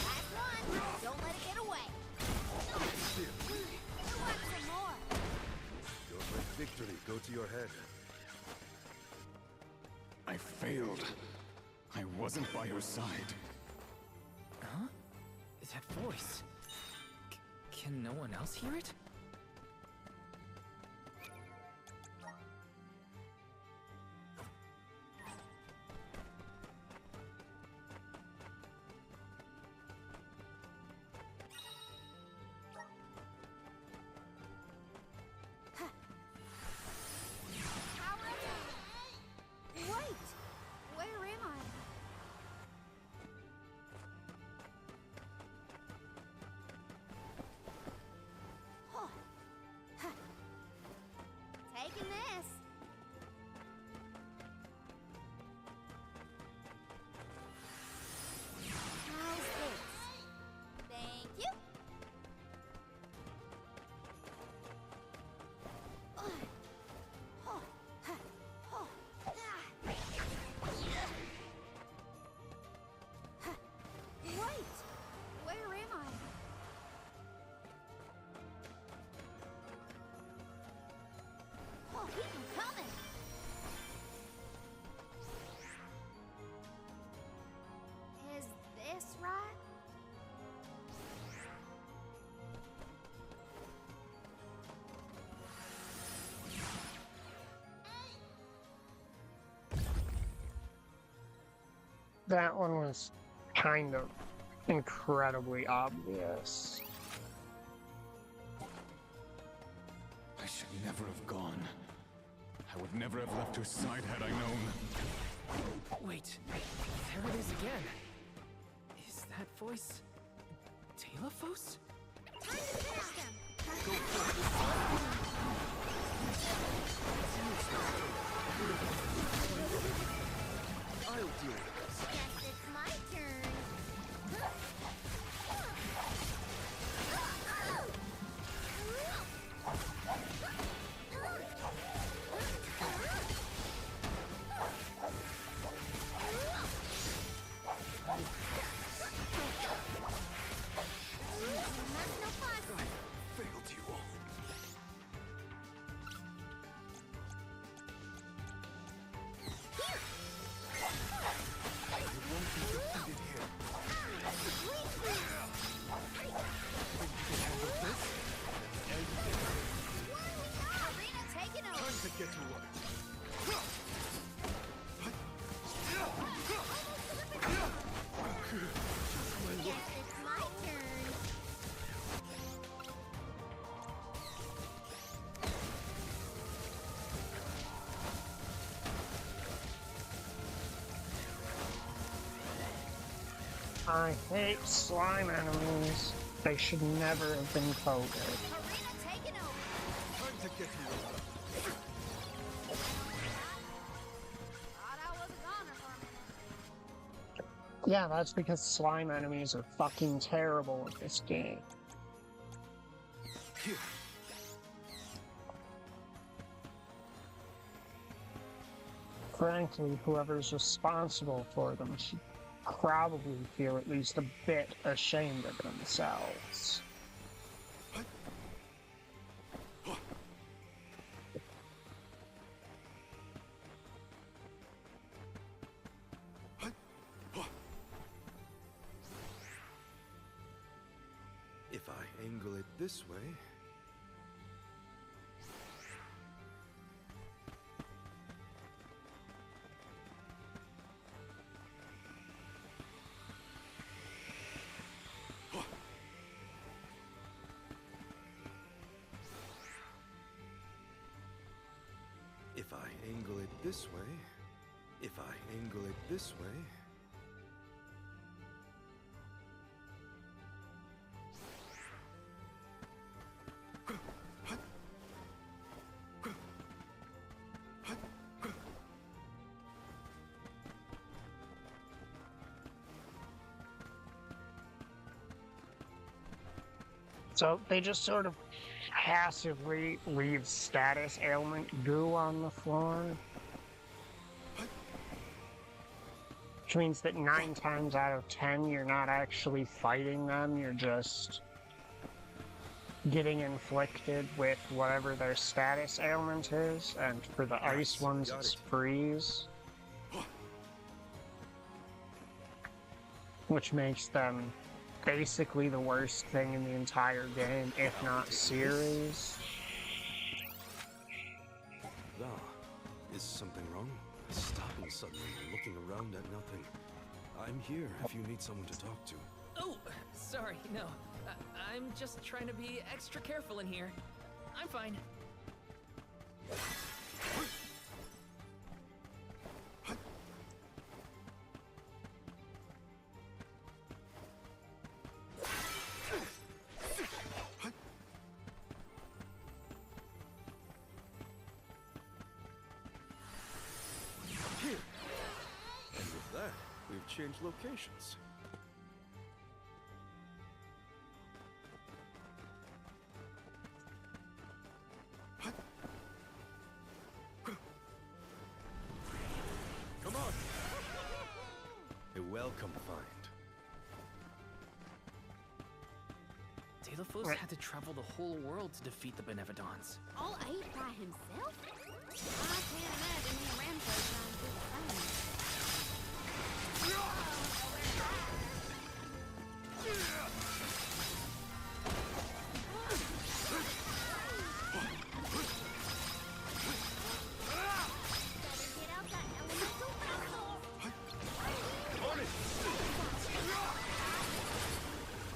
Speaker 4: Last one. Don't let it get away. Who wants some more?
Speaker 6: Don't let victory go to your head.
Speaker 18: I failed. I wasn't by your side.
Speaker 5: Huh? That voice. Can no one else hear it?
Speaker 4: Wait! Where am I? Huh. Huh. Taking this. How's this? Thank you. Wait! Where am I? Oh, keep 'em coming! Is this right?
Speaker 3: That one was kind of incredibly obvious.
Speaker 18: I should never have gone. I would never have left your side had I known.
Speaker 5: Wait, there it is again. Is that voice Telephos?
Speaker 4: Time to finish them!
Speaker 5: Go for
Speaker 6: I'll deal with this.
Speaker 8: Guess it's my turn.
Speaker 6: Failed you all.
Speaker 4: Arena taken over!
Speaker 6: Time to get to work.
Speaker 8: Guess it's my turn.
Speaker 3: I hate slime enemies. They should never have been coated.
Speaker 4: Arena taken over!
Speaker 6: Time to get to work.
Speaker 4: Thought I was a goner for a minute.
Speaker 3: Yeah, that's because slime enemies are fucking terrible at this game.
Speaker 6: Here.
Speaker 3: Frankly, whoever's responsible for them should probably feel at least a bit ashamed of themselves.
Speaker 6: If I angle it this way... If I angle it this way... If I angle it this way...
Speaker 3: So they just sort of passively leave status ailment goo on the floor. Which means that 9 times out of 10 you're not actually fighting them, you're just getting inflicted with whatever their status ailment is, and for the ice ones it's freeze. Which makes them basically the worst thing in the entire game, if not series.
Speaker 10: Ah, is something wrong? Stopping suddenly and looking around at nothing. I'm here if you need someone to talk to.
Speaker 5: Oh, sorry, no. I'm just trying to be extra careful in here. I'm fine.
Speaker 10: And with that, we've changed locations. Come on! A welcome find.
Speaker 5: Delophos had to travel the whole world to defeat the Benevodons.
Speaker 4: All 8 by himself? I can't imagine him and Rambo trying to do the same.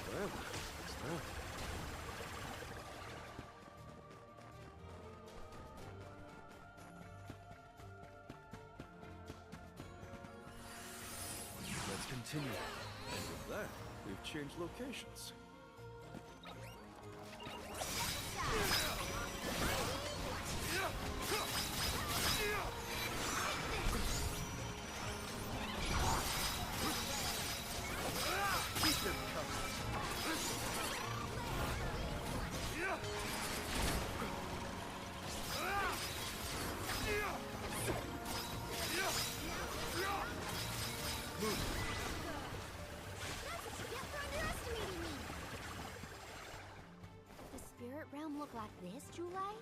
Speaker 10: Well, it's that. Let's continue. And with that, we've changed locations. Keep them
Speaker 8: The spirit realm look like this, July?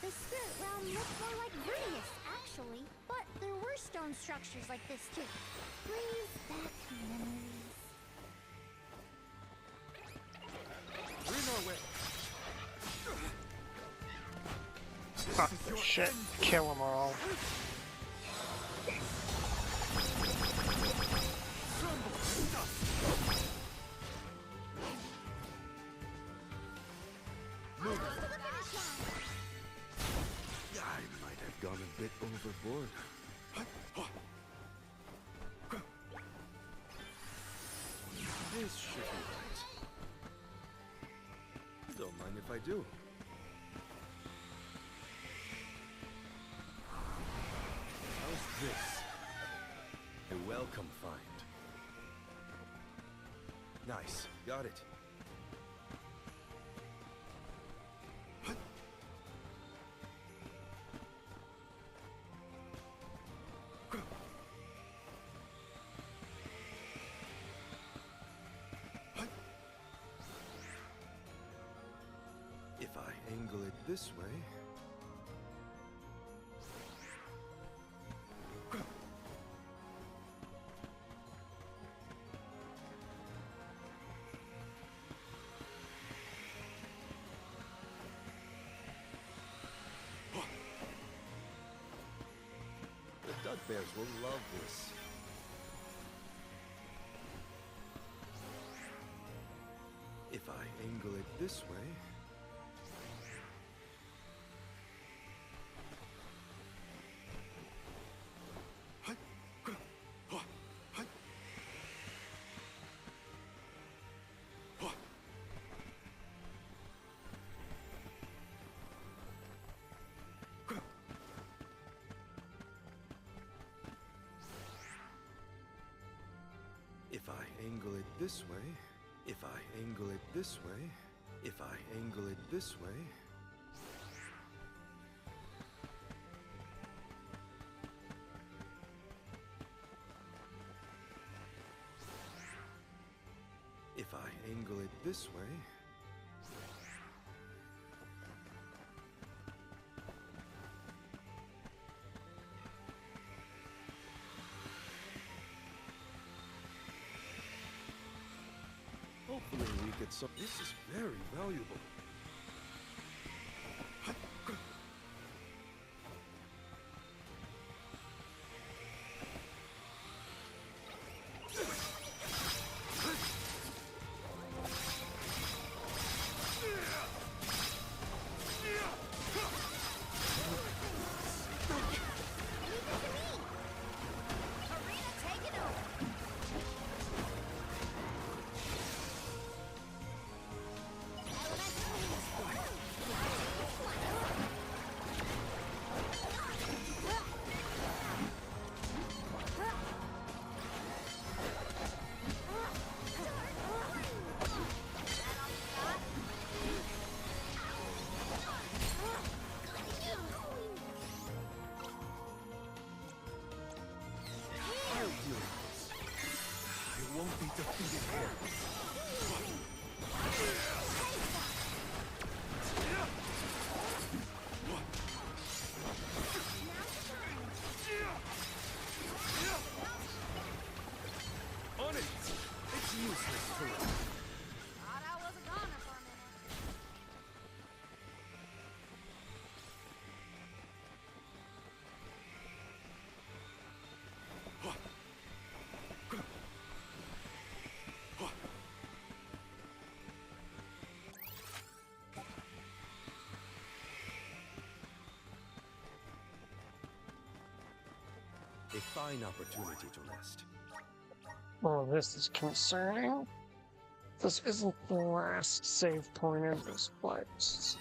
Speaker 8: The spirit realm looked more like Viridius, actually. But there were stone structures like this, too. Brings back memories.
Speaker 10: We're in our way.
Speaker 3: Oh, shit. Kill them all.
Speaker 10: I might have gone a bit overboard. This should be right. Don't mind if I do. How's this? A welcome find. Nice. Got it. If I angle it this way... The Dug Bears will love this. If I angle it this way... If I angle it this way, if I angle it this way, If I angle it this way... If I angle it this way... Hopefully we get some... This is very valuable. On it! It's useless to it.
Speaker 4: Thought I was a goner for a minute.
Speaker 10: A fine opportunity to rest.
Speaker 3: Oh, this is concerning. This isn't the last save point of this place.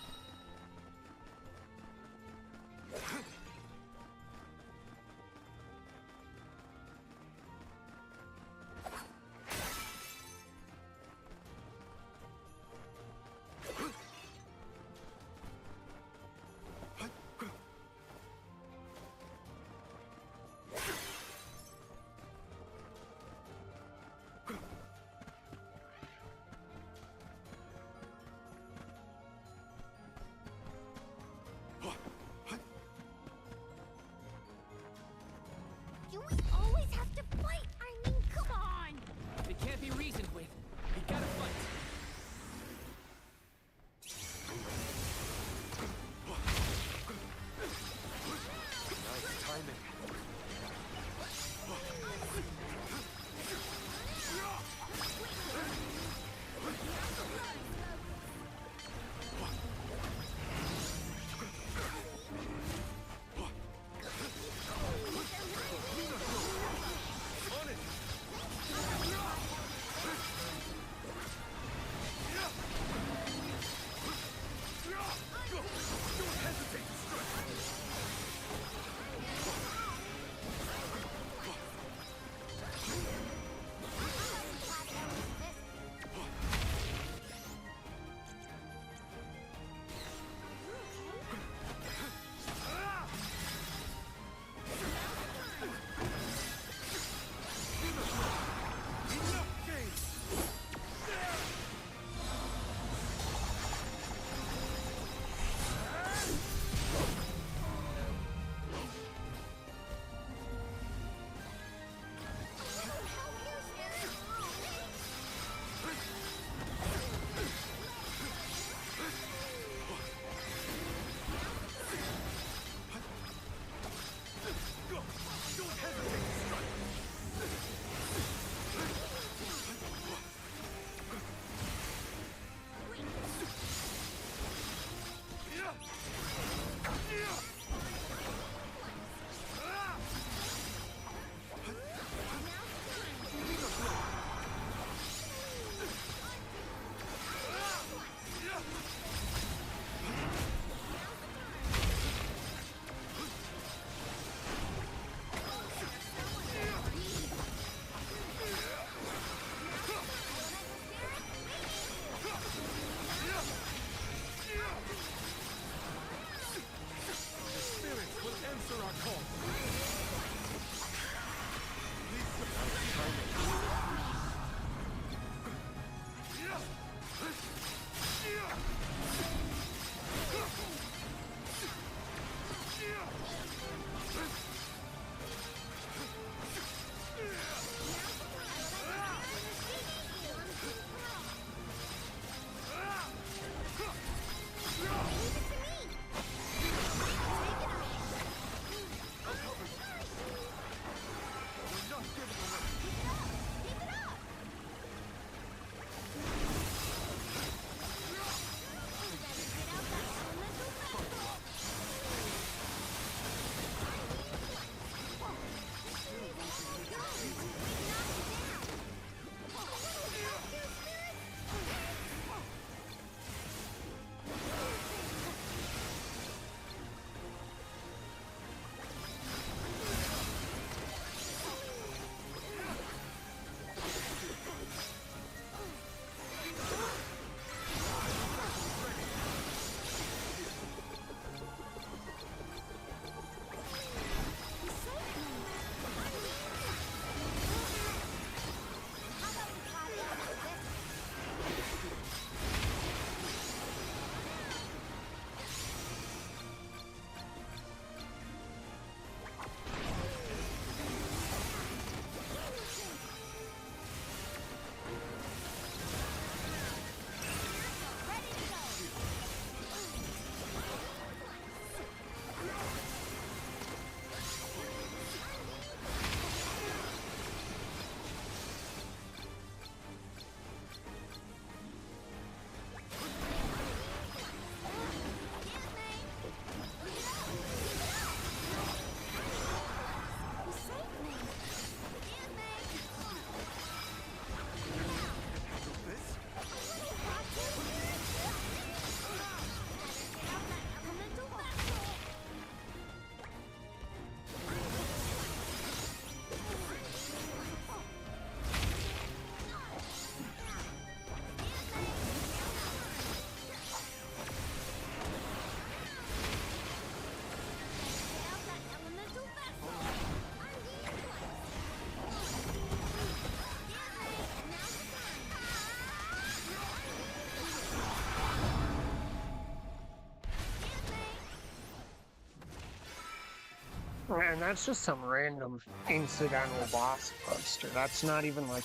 Speaker 3: And that's just some random incidental boss poster. That's not even like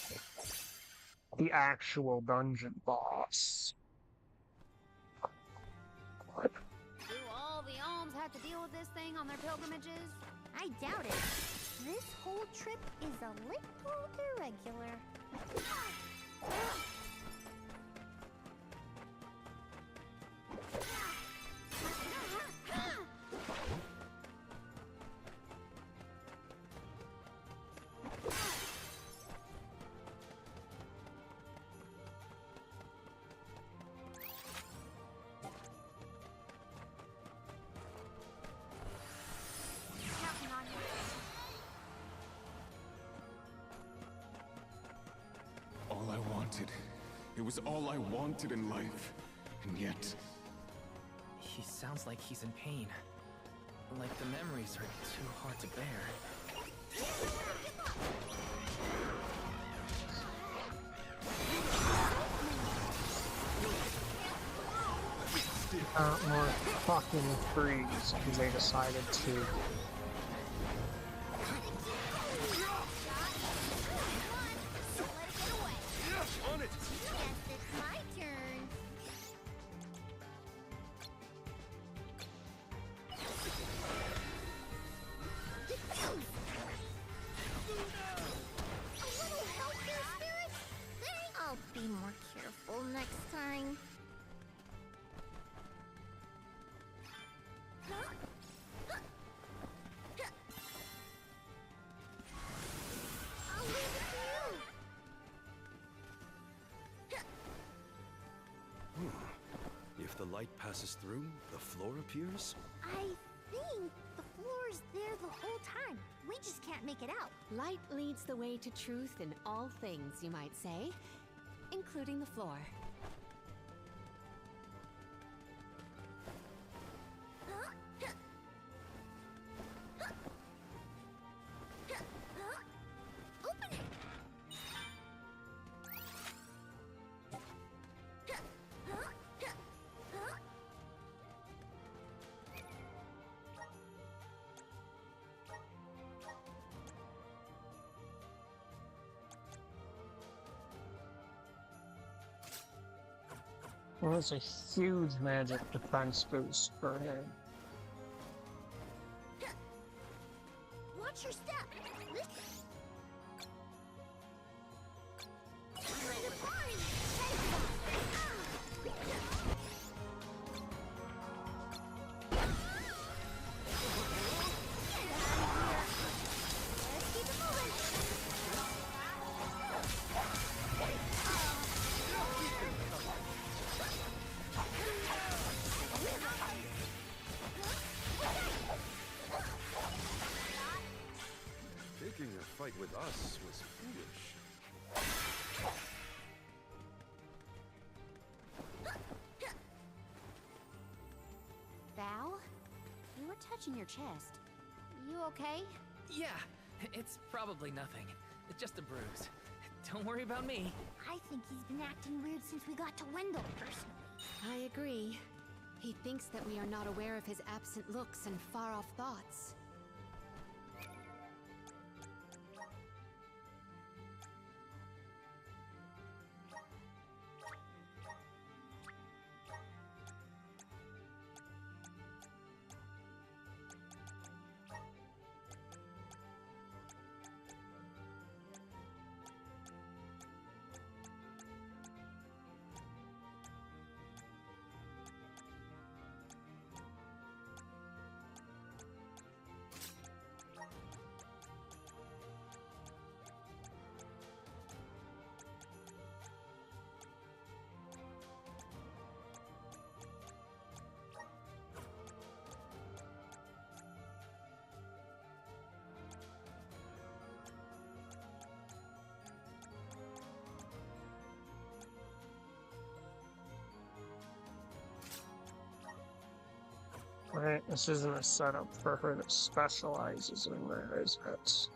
Speaker 3: the actual dungeon boss. What?
Speaker 4: Do all the alms have to deal with this thing on their pilgrimages? I doubt it. This whole trip is a little irregular.
Speaker 18: All I wanted. It was all I wanted in life. And yet...
Speaker 5: He sounds like he's in pain. Like the memories are too hard to bear.
Speaker 3: More fucking freeze because they decided to.
Speaker 17: On it!
Speaker 8: Guess it's my turn. A little help here, spirit? I'll be more careful next time. I'll leave it to you.
Speaker 10: If the light passes through, the floor appears?
Speaker 8: I think the floor's there the whole time. We just can't make it out.
Speaker 7: Light leads the way to truth in all things, you might say, including the floor.
Speaker 8: Open it!
Speaker 3: Well, that's a huge magic defense boost for him.
Speaker 8: Watch your step. This...
Speaker 10: Taking a fight with us was foolish.
Speaker 4: Val? You were touching your chest. You okay?
Speaker 5: Yeah, it's probably nothing. Just a bruise. Don't worry about me.
Speaker 8: I think he's been acting weird since we got to Wendell, personally.
Speaker 7: I agree. He thinks that we are not aware of his absent looks and far-off thoughts.
Speaker 3: Right, this isn't a setup for her that specializes in there, is it?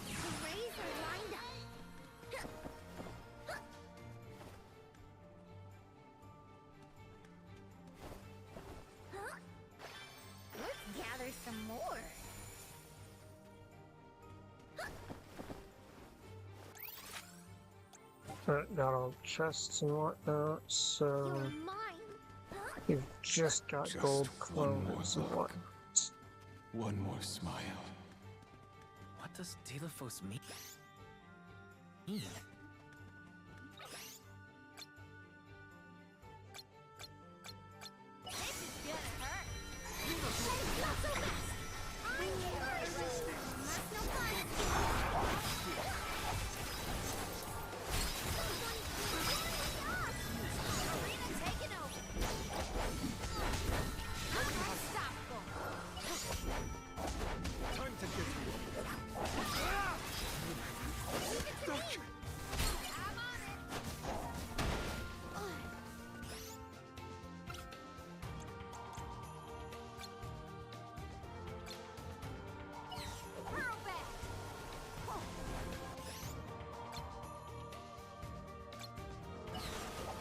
Speaker 8: The razor some more.
Speaker 3: Got all chests and whatnot, so
Speaker 8: You're mine.
Speaker 3: you've just got
Speaker 18: Just
Speaker 3: gold
Speaker 18: one more
Speaker 3: clothes and
Speaker 18: look.
Speaker 3: whatnot.
Speaker 18: One more smile.
Speaker 5: What does Deilophos mean?
Speaker 6: Time to get to work.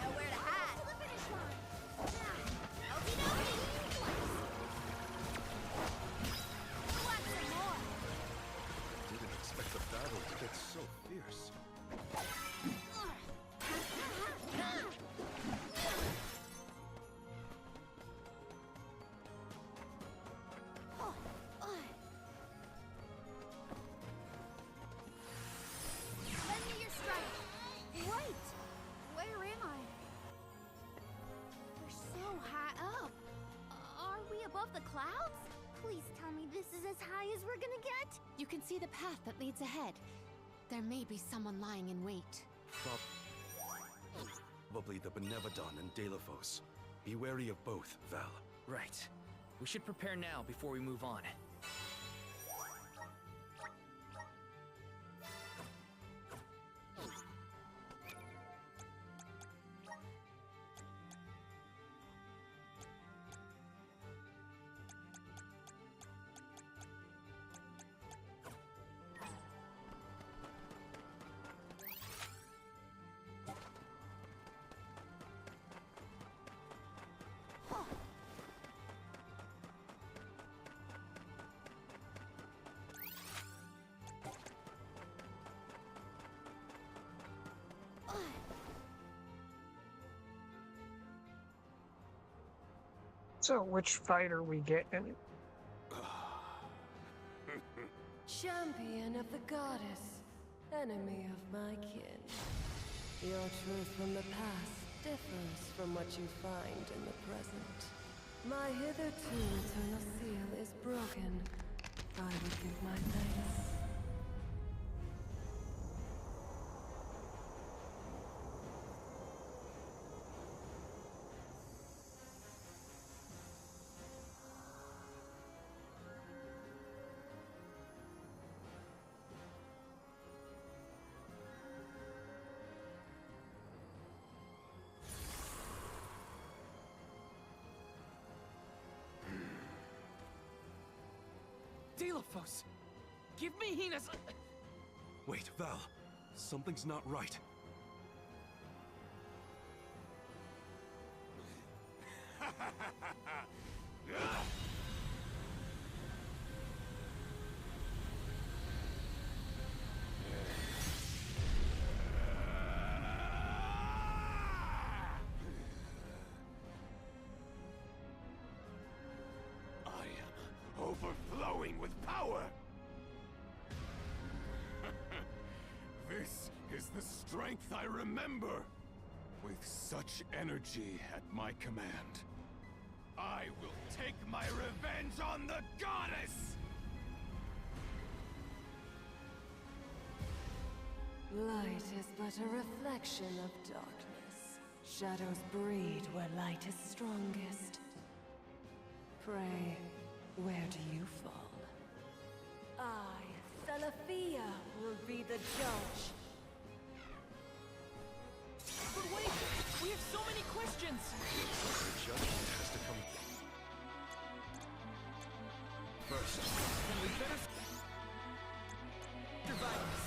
Speaker 4: Nowhere to hide. To the finish line. Okie dokie. Want some more?
Speaker 6: Didn't expect the battle to get so fierce.
Speaker 4: Lend me your strength. Wait! Where am I? We're so high up. Are we above the clouds?
Speaker 8: Please tell me this is as high as we're gonna get.
Speaker 7: You can see the path that leads ahead. There may be someone lying in wait.
Speaker 10: Probably the Benevodon and Deilophos. Be wary of both, Val.
Speaker 5: Right. We should prepare now before we move on.
Speaker 3: So, which fight are we getting?
Speaker 19: Champion of the goddess, enemy of my kin. Your truth from the past differs from what you find in the present. My hitherto eternal seal is broken. I would give my thanks.
Speaker 5: Deilophos! Give me Hina's...
Speaker 10: Wait, Val. Something's not right.
Speaker 18: I am overflowing with power! This is the strength I remember! With such energy at my command, I will take my revenge on the goddess!
Speaker 19: Light is but a reflection of darkness. Shadows breed where light is strongest. Pray, where do you fall? I, Thalaphia, will be the judge.
Speaker 5: But wait! We have so many questions!
Speaker 10: The judgment has to come first.
Speaker 5: Then we better survive this.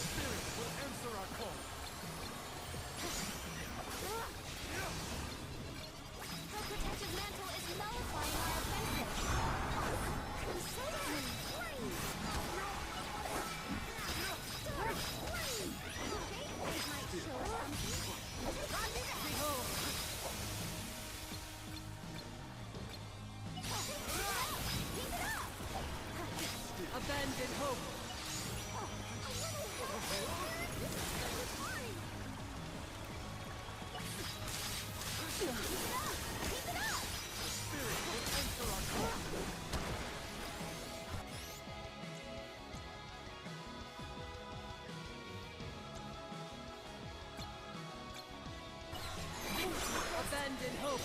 Speaker 18: Spirit will answer our call.
Speaker 19: Abandon hope.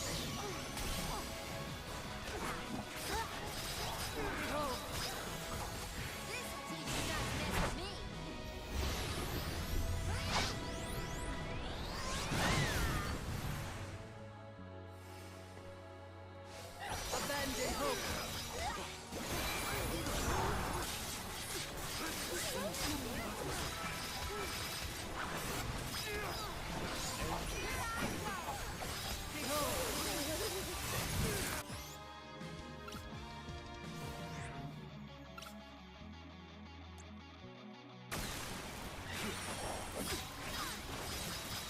Speaker 19: Behold.
Speaker 4: This'll teach you not to mess with me.
Speaker 19: Abandon hope.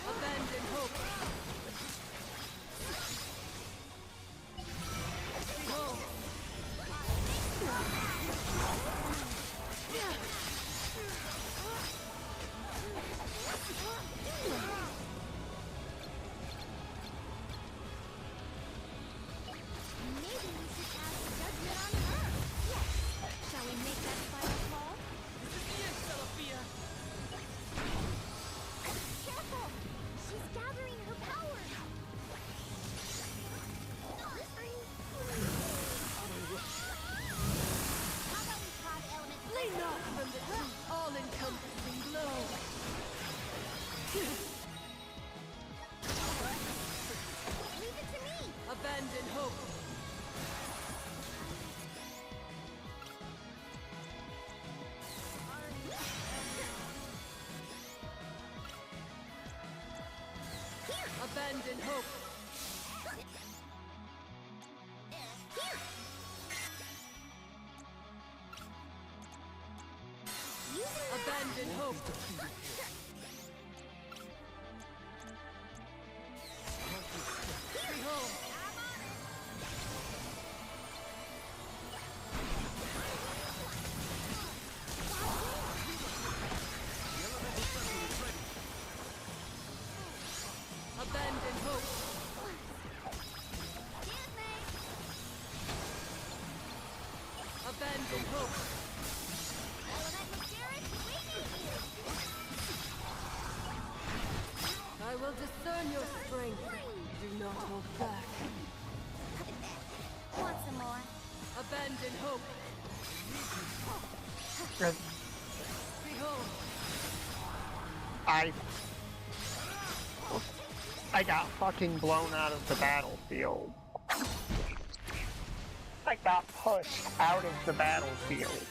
Speaker 19: Abandon hope. Behold.
Speaker 4: Maybe we should cast judgment on her. Yes. Shall we make that final call? Careful! She's gathering her power. How about we try the element?
Speaker 19: Lean not from the all-encompassing glow.
Speaker 4: Leave it to me.
Speaker 19: Abandon hope. Abandon hope. Abandon hope. Behold. Abandon hope. Abandon hope.
Speaker 4: Elemental Spirit, we need you.
Speaker 19: I will discern your strength. Do not hold back.
Speaker 4: Want some more?
Speaker 19: Abandon hope.
Speaker 3: Good.
Speaker 19: Behold.
Speaker 3: I got fucking blown out of the battlefield. I got pushed out of the battlefield.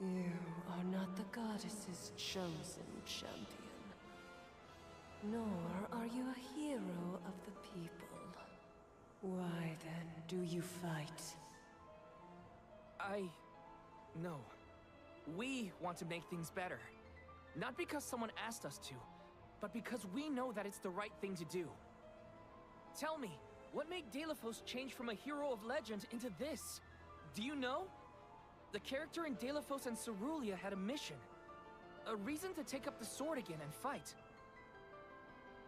Speaker 19: You are not the goddess's chosen champion. Nor are you a hero of the people. Why then do you fight?
Speaker 5: No. We want to make things better. Not because someone asked us to, but because we know that it's the right thing to do. Tell me, what made Deilophos change from a hero of legend into this? Do you know? The character in Deilophos and Cerulia had a mission. A reason to take up the sword again and fight.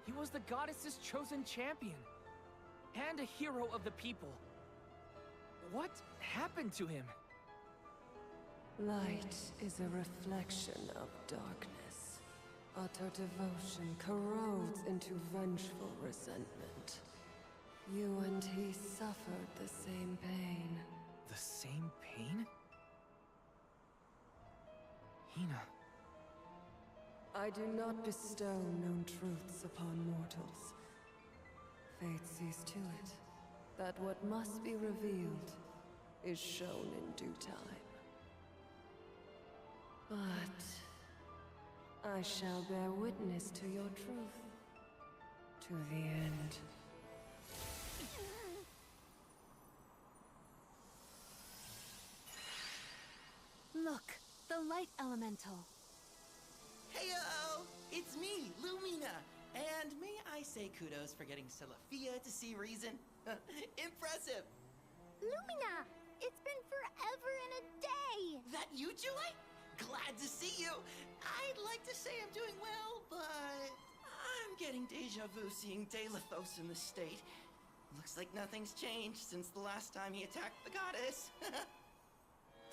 Speaker 5: He was the goddess's chosen champion. And a hero of the people. What happened to him?
Speaker 19: Light is a reflection of darkness. Utter devotion corrodes into vengeful resentment. You and he suffered the same pain.
Speaker 5: The same pain? Hina.
Speaker 19: I do not bestow known truths upon mortals. Fate sees to it that what must be revealed is shown in due time. But I shall bear witness to your truth to the end.
Speaker 7: Look, the light elemental.
Speaker 14: Heyo! It's me, Lumina! And may I say kudos for getting Celestia to see reason? Impressive!
Speaker 8: Lumina! It's been forever and a day!
Speaker 14: That you, Julie? Glad to see you! I'd like to say I'm doing well, but I'm getting deja vu seeing Deilophos in the state. Looks like nothing's changed since the last time he attacked the goddess.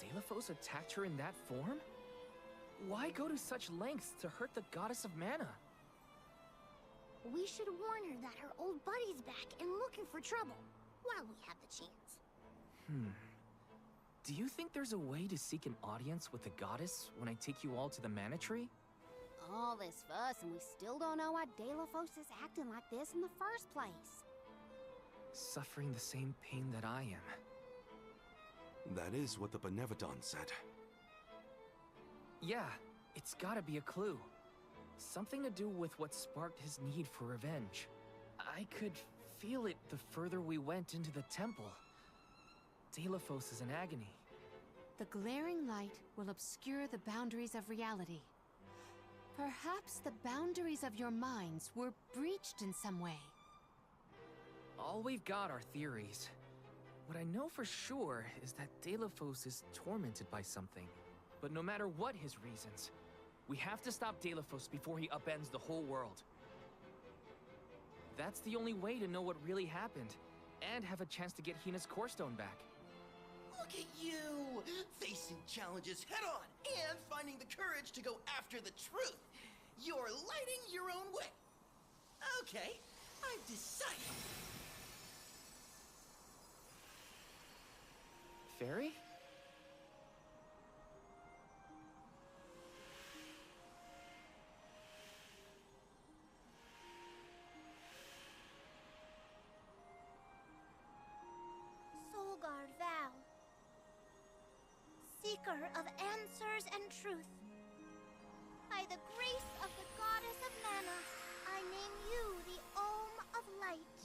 Speaker 5: Deilophos attacked her in that form? Why go to such lengths to hurt the goddess of mana?
Speaker 8: We should warn her that her old buddy's back and looking for trouble, while we have the chance.
Speaker 5: Do you think there's a way to seek an audience with the goddess when I take you all to the Mana Tree?
Speaker 4: All this fuss and we still don't know why Deilophos is acting like this in the first place.
Speaker 5: Suffering the same pain that I am.
Speaker 10: That is what the Benevodon said.
Speaker 5: Yeah, it's gotta be a clue. Something to do with what sparked his need for revenge. I could feel it the further we went into the temple. Deilophos is in agony.
Speaker 7: The glaring light will obscure the boundaries of reality. Perhaps the boundaries of your minds were breached in some way.
Speaker 5: All we've got are theories. What I know for sure is that Deilophos is tormented by something. But no matter what his reasons, we have to stop Deilophos before he upends the whole world. That's the only way to know what really happened, and have a chance to get Hina's Core Stone back.
Speaker 11: Look at you! Facing challenges head-on and finding the courage to go after the truth. You're lighting your own way. Okay, I've decided.
Speaker 5: Fairy?
Speaker 8: Solgard Val, seeker of answers and truth. By the grace of the goddess of mana, I name you the Olm of Light.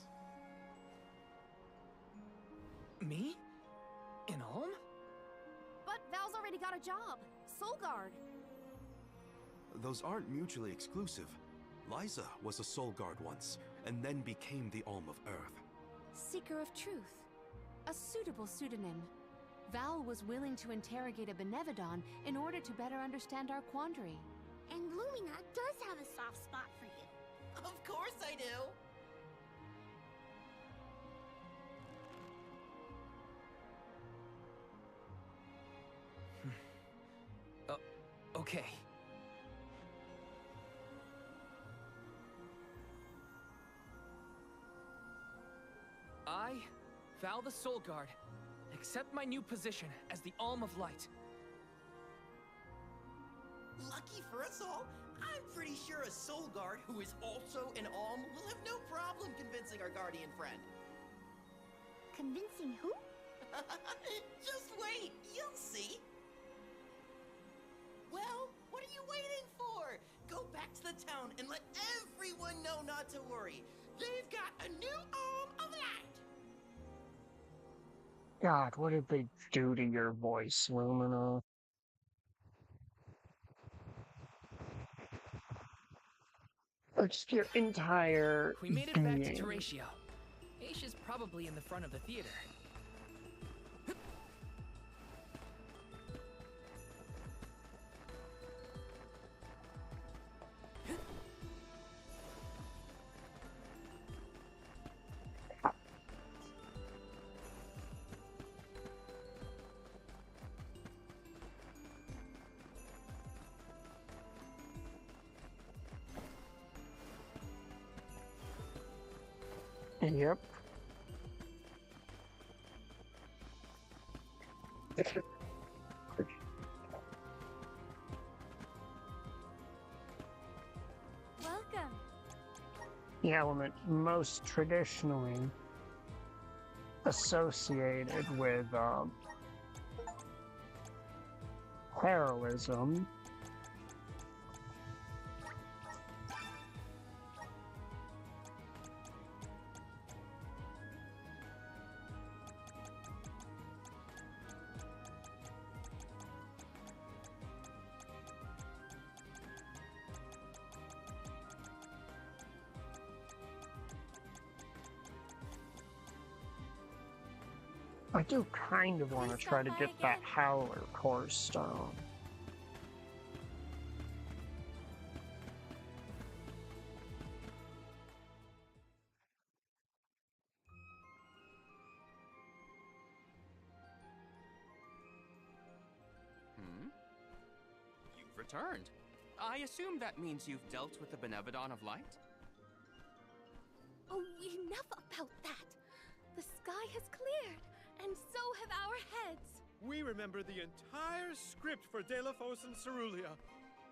Speaker 5: Me? In Ulm?
Speaker 13: But Val's already got a job. Solgard.
Speaker 10: Those aren't mutually exclusive. Liza was a Soul Guard once, and then became the Alm of Earth.
Speaker 7: Seeker of Truth. A suitable pseudonym. Val was willing to interrogate a Benevodon in order to better understand our quandary.
Speaker 8: And Lumina does have a soft spot for you.
Speaker 11: Of course I do.
Speaker 5: Okay. I, Val the Soul Guard, accept my new position as the Alm of Light.
Speaker 11: Lucky for us all, I'm pretty sure a Soul Guard who is also an Alm will have no problem convincing our guardian friend.
Speaker 8: Convincing who?
Speaker 11: Just wait, you'll see. Well, what are you waiting for? Go back to the town and let everyone know not to worry. They've got a new Alm of Light.
Speaker 3: God, what did they do to your voice, Lumina? Or just your entire
Speaker 5: We made it
Speaker 3: being.
Speaker 5: back to Teratio. Aisha's probably in the front of the theater.
Speaker 3: Yep.
Speaker 13: Welcome.
Speaker 3: The element most traditionally associated with heroism. I do kind of want to try to get that Howler Core Stone.
Speaker 2: returned. I assume that means you've dealt with the Benevodon of Light?
Speaker 1: Oh, enough about that. The sky has cleared, and so have our heads.
Speaker 15: We remember the entire script for Delafos and Cerulia.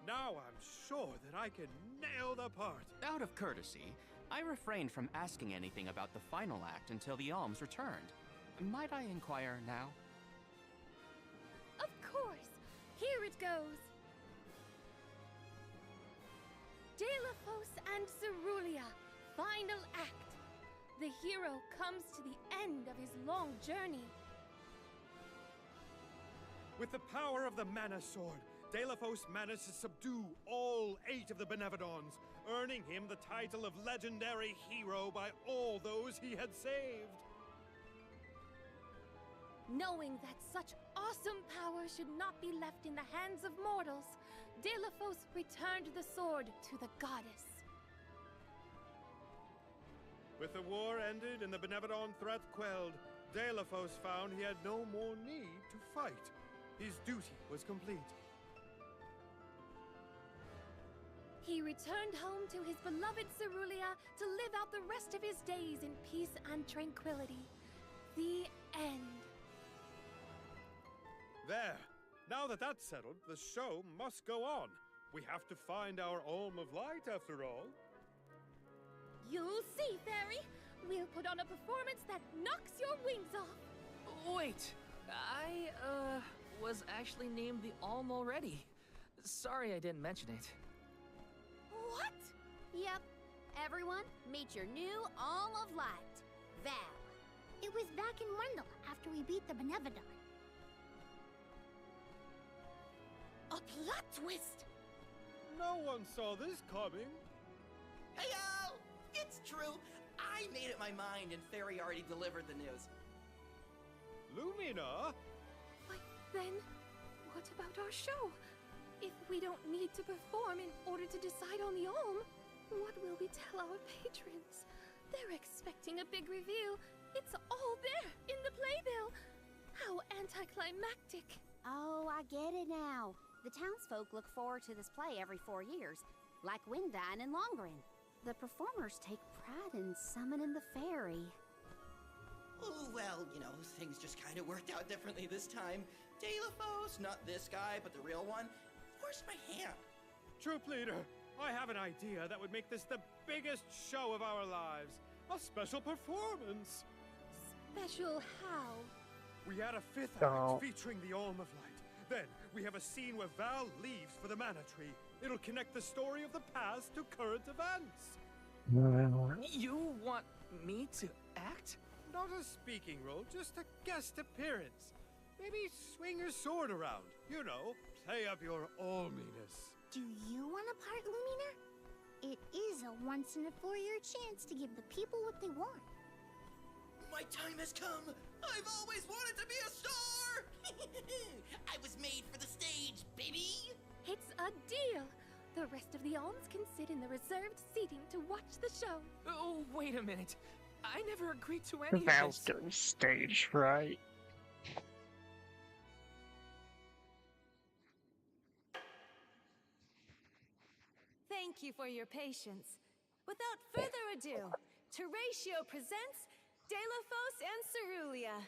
Speaker 15: Now I'm sure that I can nail the part.
Speaker 2: Out of courtesy, I refrained from asking anything about the final act until the alms returned. Might I inquire now?
Speaker 1: Of course. Here it goes. Delafos and Cerulia, final act. The hero comes to the end of his long journey.
Speaker 15: With the power of the Mana Sword, Delafos managed to subdue all 8 of the Benevodons, earning him the title of legendary hero by all those he had saved.
Speaker 1: Knowing that such awesome power should not be left in the hands of mortals, Delafos returned the sword to the goddess.
Speaker 15: With the war ended and the Benevodon threat quelled, Delafos found he had no more need to fight. His duty was complete.
Speaker 1: He returned home to his beloved Cerulia to live out the rest of his days in peace and tranquility. The end.
Speaker 15: There. Now that that's settled, the show must go on. We have to find our Alm of Light, after all.
Speaker 1: You'll see, Fairy. We'll put on a performance that knocks your wings off.
Speaker 5: Wait, I, was actually named the Alm already. Sorry I didn't mention it.
Speaker 1: What?
Speaker 4: Yep. Everyone, meet your new Alm of Light, Val.
Speaker 8: It was back in Wendell after we beat the Benevodon.
Speaker 1: A plot twist!
Speaker 15: No one saw this coming.
Speaker 11: Heyo! It's true. I made up my mind and Fairy already delivered the news.
Speaker 15: Lumina?
Speaker 1: But then, what about our show? If we don't need to perform in order to decide on the Alm, what will we tell our patrons? They're expecting a big reveal. It's all there in the playbill. How anticlimactic.
Speaker 4: Oh, I get it now. The townsfolk look forward to this play every 4 years, like Windine and Longren. The performers take pride in summoning the fairy.
Speaker 11: Oh, well, you know, things just kind of worked out differently this time. Delafos, not this guy, but the real one, forced my hand.
Speaker 15: Troop leader, I have an idea that would make this the biggest show of our lives. A special performance.
Speaker 1: Special how?
Speaker 15: We add a 5th act featuring the Alm of Light. Then, we have a scene where Val leaves for the Mana Tree. It'll connect the story of the past to current events.
Speaker 5: You want me to act?
Speaker 15: Not a speaking role, just a guest appearance. Maybe swing your sword around. You know, play up your alminess.
Speaker 8: Do you want a part, Lumina? It is a once-in-a-4-year chance to give the people what they want.
Speaker 11: My time has come! I've always wanted to be a star! I was made for the stage, baby!
Speaker 1: It's a deal! The rest of the alms can sit in the reserved seating to watch the show.
Speaker 5: Oh, wait a minute. I never agreed to any of
Speaker 3: Val's
Speaker 5: this.
Speaker 3: getting stage right.
Speaker 13: Thank you for your patience. Without further ado, Teratio presents Delafos and Cerulia.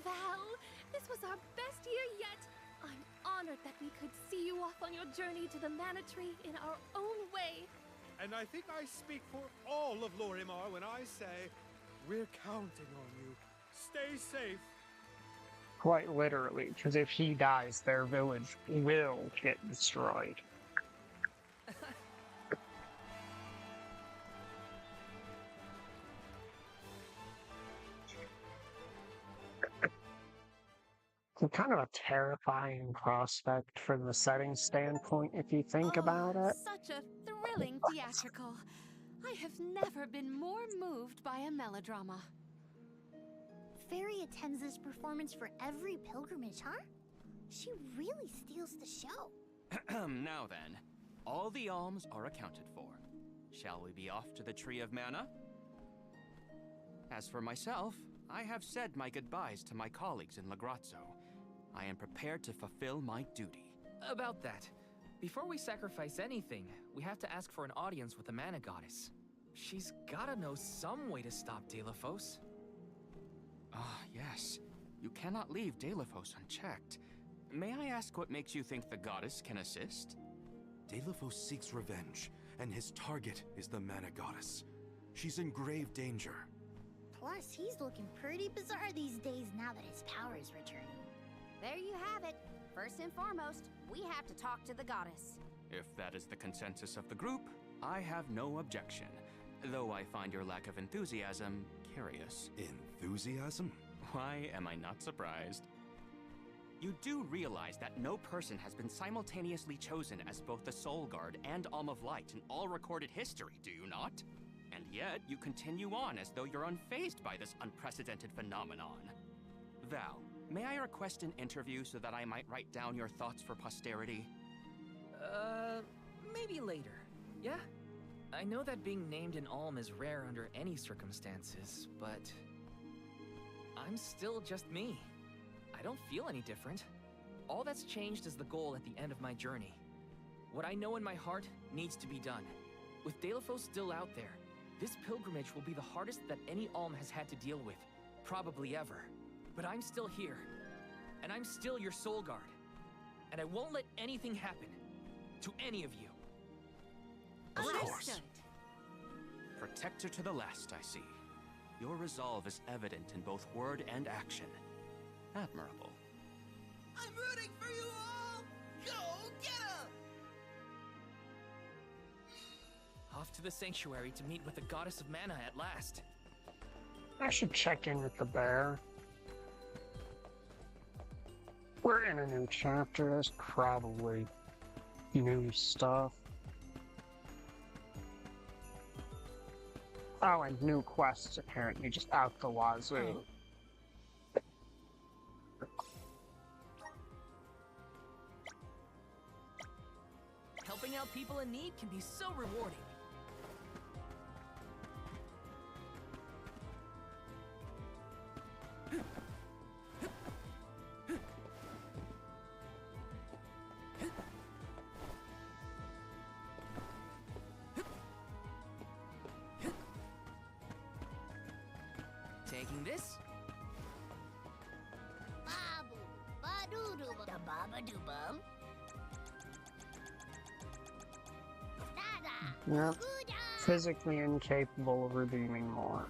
Speaker 1: Val, this was our best year yet. I'm honored that we could see you off on your journey to the Mana Tree in our own way.
Speaker 15: And I think I speak for all of Lorimar when I say, we're counting on you. Stay safe.
Speaker 3: Quite literally, because if he dies, their village will get destroyed. It's kind of a terrifying prospect from the setting standpoint, if you think about it.
Speaker 7: Such a thrilling theatrical. I have never been more moved by a melodrama.
Speaker 8: Fairy attends this performance for every pilgrimage, huh? She really steals the show.
Speaker 2: Now then, all the alms are accounted for. Shall we be off to the Tree of Mana? As for myself, I have said my goodbyes to my colleagues in Lagrazzo. I am prepared to fulfill my duty.
Speaker 5: About that, before we sacrifice anything, we have to ask for an audience with the Mana Goddess. She's gotta know some way to stop Delafos.
Speaker 2: Ah, yes. You cannot leave Delafos unchecked. May I ask what makes you think the goddess can assist?
Speaker 10: Delafos seeks revenge, and his target is the Mana Goddess. She's in grave danger.
Speaker 8: Plus, he's looking pretty bizarre these days now that his power is returning.
Speaker 4: There you have it. First and foremost, we have to talk to the goddess.
Speaker 2: If that is the consensus of the group, I have no objection. Though I find your lack of enthusiasm curious.
Speaker 10: Enthusiasm?
Speaker 2: Why am I not surprised? You do realize that no person has been simultaneously chosen as both the Soul Guard and Alm of Light in all recorded history, do you not? And yet, you continue on as though you're unfazed by this unprecedented phenomenon. Val, may I request an interview so that I might write down your thoughts for posterity?
Speaker 5: Maybe later, yeah? I know that being named an Alm is rare under any circumstances, but I'm still just me. I don't feel any different. All that's changed is the goal at the end of my journey. What I know in my heart needs to be done. With Delafos still out there, this pilgrimage will be the hardest that any Alm has had to deal with, probably ever. But I'm still here, and I'm still your Soul Guard. And I won't let anything happen to any of you.
Speaker 2: Of course. Protector to the last, I see. Your resolve is evident in both word and action. Admirable.
Speaker 11: I'm rooting for you all! Go get 'em!
Speaker 5: Off to the sanctuary to meet with the Goddess of Mana at last.
Speaker 3: I should check in with the bear. We're in a new chapter, there's probably new stuff. Oh, and new quests apparently, just out the wazoo.
Speaker 5: Helping out people in need can be so rewarding. Taking this?
Speaker 8: Babu, ba-doo-doo, da ba-ba-doo-bum. Da-da.
Speaker 3: Yep. Physically incapable of redeeming more.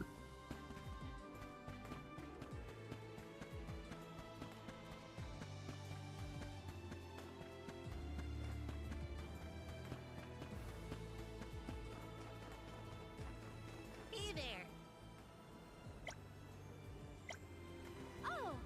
Speaker 8: Hey there.
Speaker 7: Oh!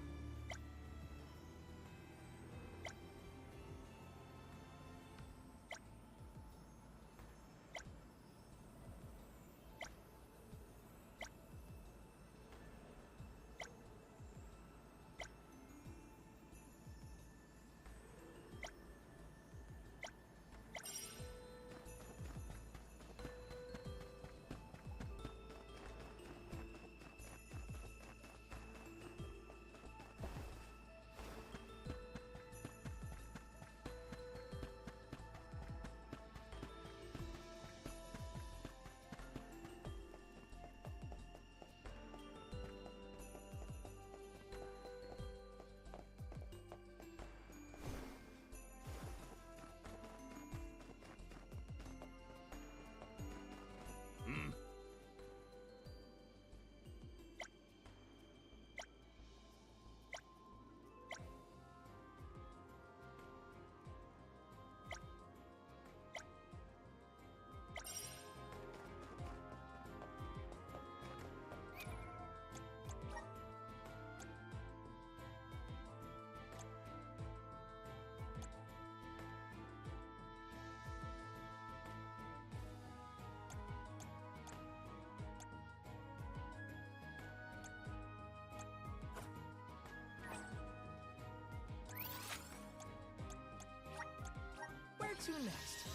Speaker 5: to next?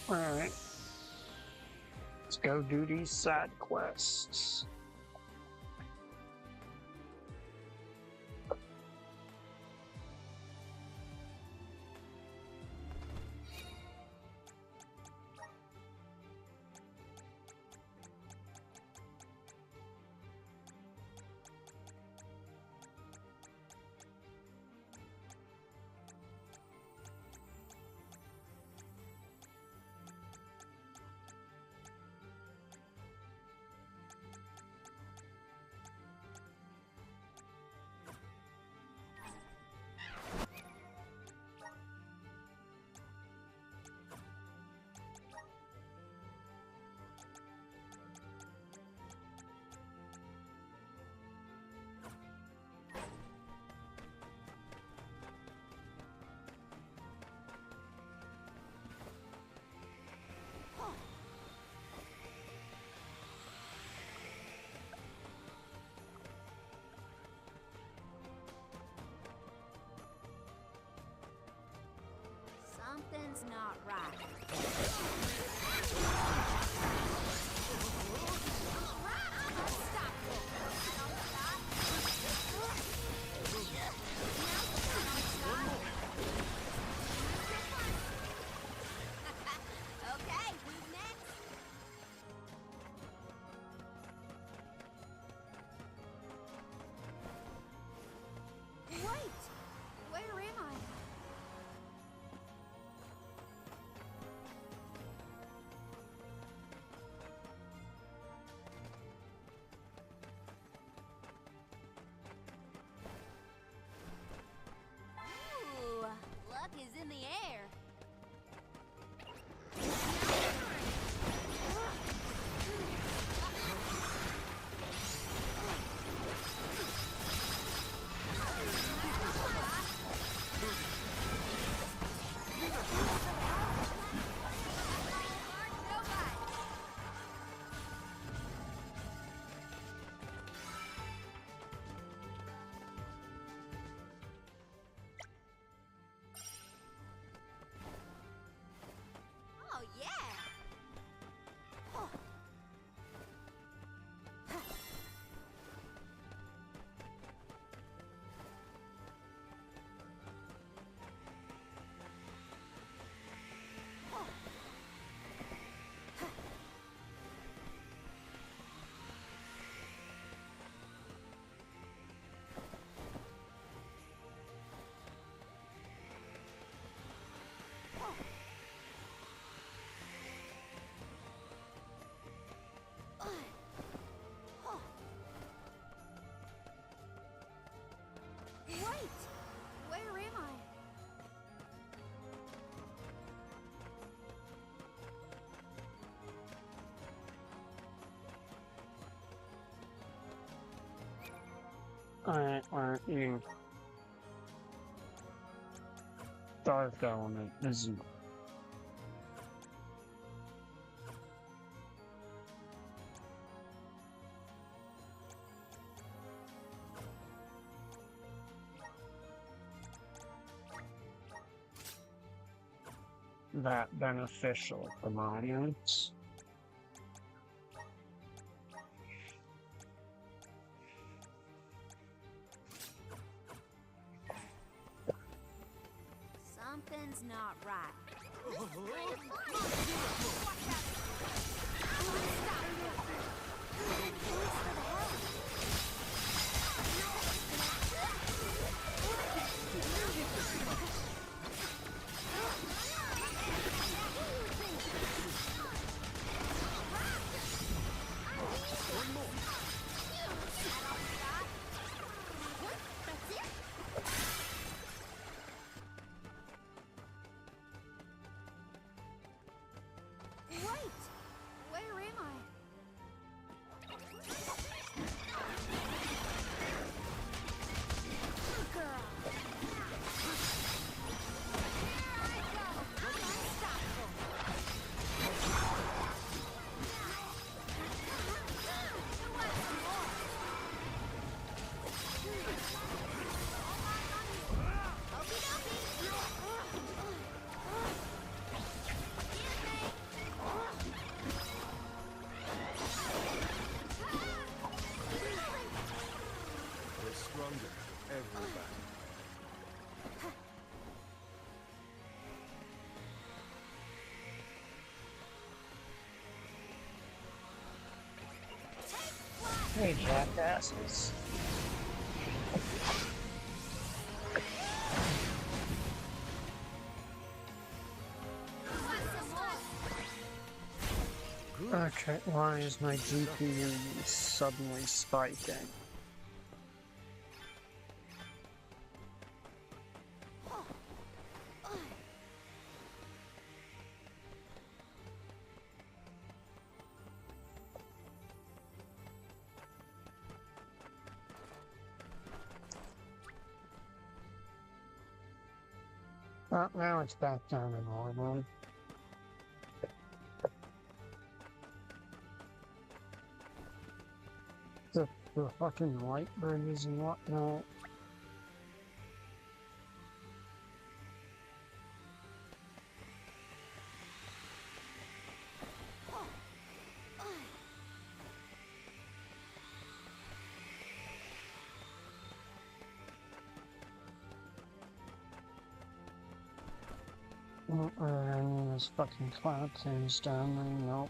Speaker 3: Alright. Let's go do these side quests.
Speaker 4: Something's not right. Okay, who's next? Wait! Where am I? Ooh, luck is in the air. Oh, yeah! Wait! Where am I?
Speaker 3: Alright, you dark element isn't that beneficial for my audience.
Speaker 4: Something's not right. Wait!
Speaker 3: Hey, jackasses. Okay, why is my GPU suddenly spiking? Well, now it's back down to normal. The fucking light bridges and whatnot. Any of those fucking cloud things down there? Nope.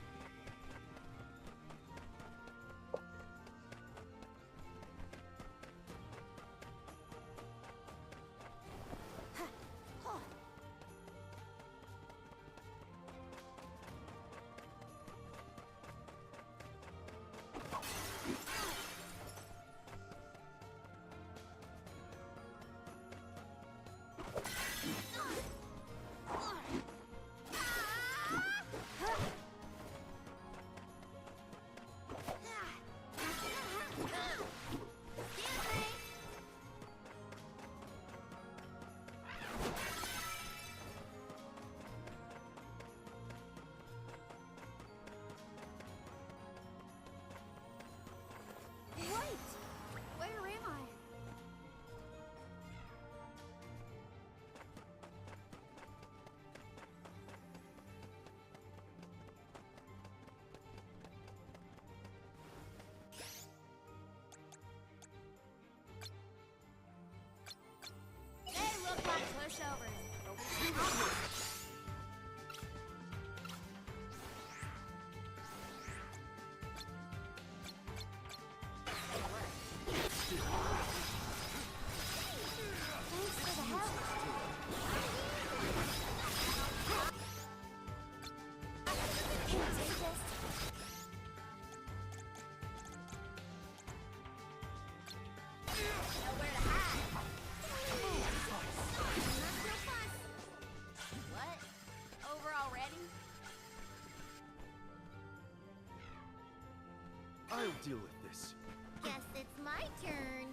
Speaker 6: I'll deal with this.
Speaker 8: Guess it's my turn.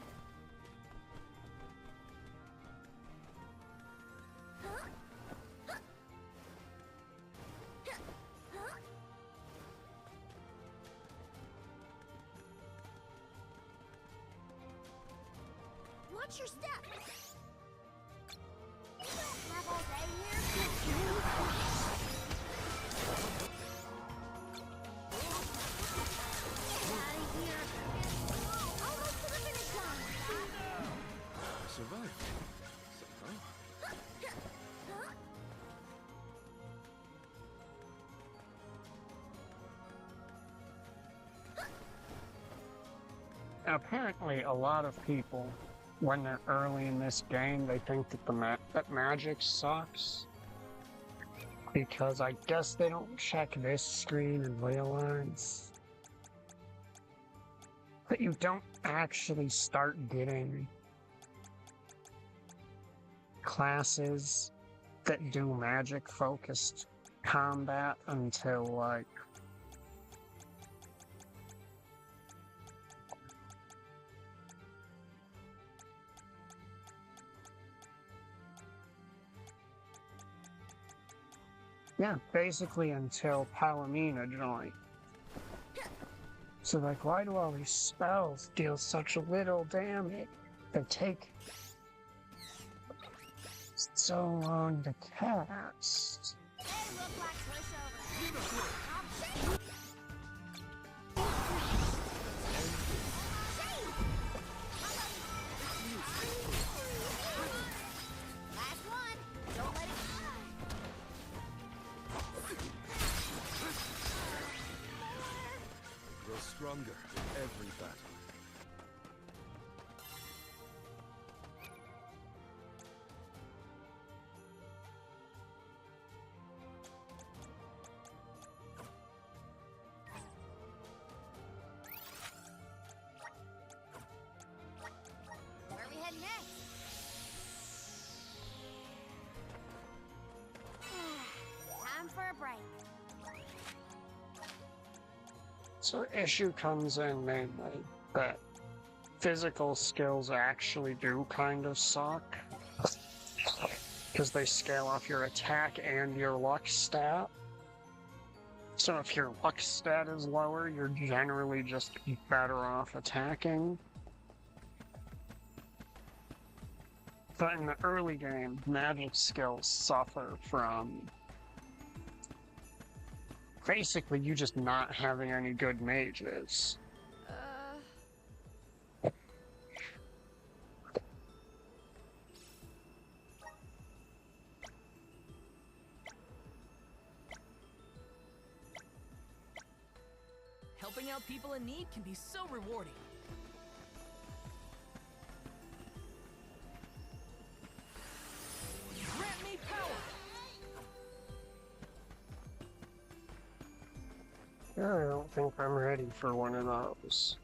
Speaker 8: Watch your step. We don't have all day here.
Speaker 6: I survived. Somehow.
Speaker 3: Apparently, a lot of people, when they're early in this game, they think that that magic sucks. Because I guess they don't check this screen and realize that you don't actually start getting classes that do magic-focused combat until, like, yeah, basically until Palomina joined. So, like, why do all these spells deal such little damage? They take so long to cast.
Speaker 10: stronger with every battle.
Speaker 4: Where are we heading next? Time for a break.
Speaker 3: So issue comes in mainly that physical skills actually do kind of suck. Because they scale off your attack and your luck stat. So if your luck stat is lower, you're generally just better off attacking. But in the early game, magic skills suffer from basically you just not having any good mages.
Speaker 5: Helping out people in need can be so rewarding. Grant me power!
Speaker 3: I don't think I'm ready for one of those.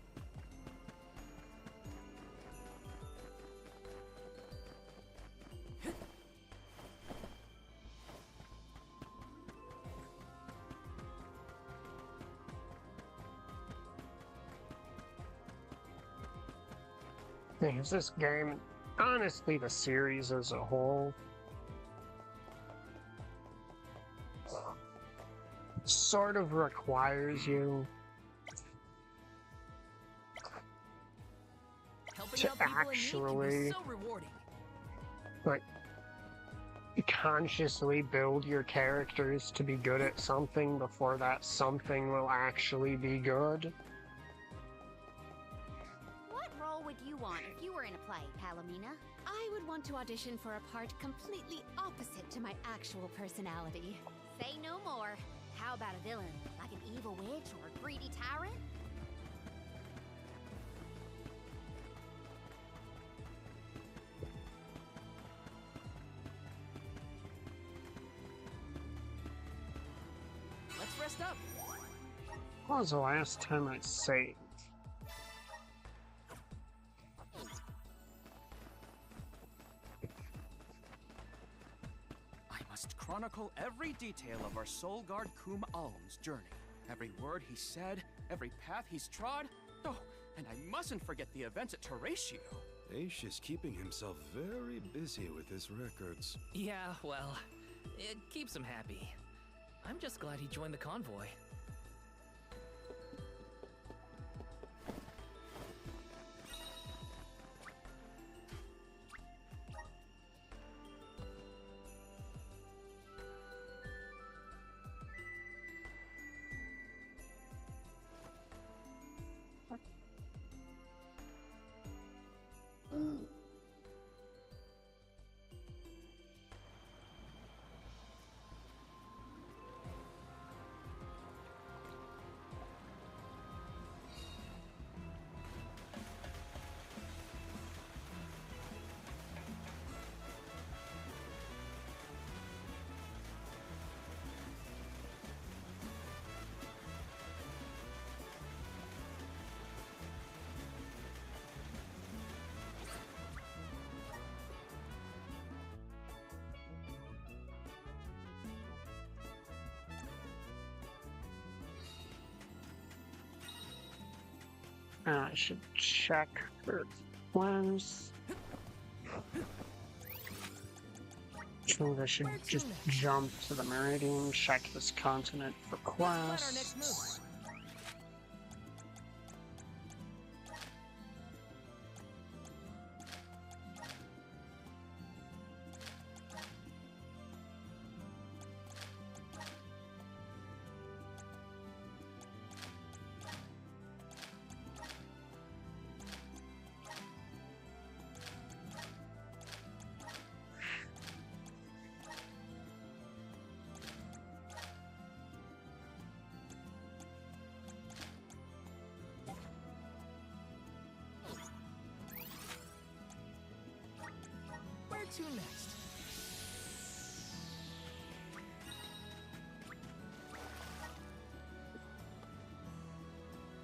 Speaker 3: Is this game, honestly, the series as a whole, sort of requires you to actually, like, consciously build your characters to be good at something before that something will actually be good.
Speaker 4: What role would you want if you were in a play, Palomina?
Speaker 7: I would want to audition for a part completely opposite to my actual personality.
Speaker 4: Say no more. How about a villain, like an evil witch or a greedy tyrant?
Speaker 5: Let's rest up.
Speaker 3: When was the last time I saved?
Speaker 2: I must chronicle every detail of our Soul Guard Kum Alm's journey. Every word he said, every path he's trod. Oh, and I mustn't forget the events at Teratio.
Speaker 10: Aish is keeping himself very busy with his records.
Speaker 5: Yeah, well, it keeps him happy. I'm just glad he joined the convoy.
Speaker 3: I should check for plans. I should just jump to the Meridian, check this continent for quests.
Speaker 5: to next?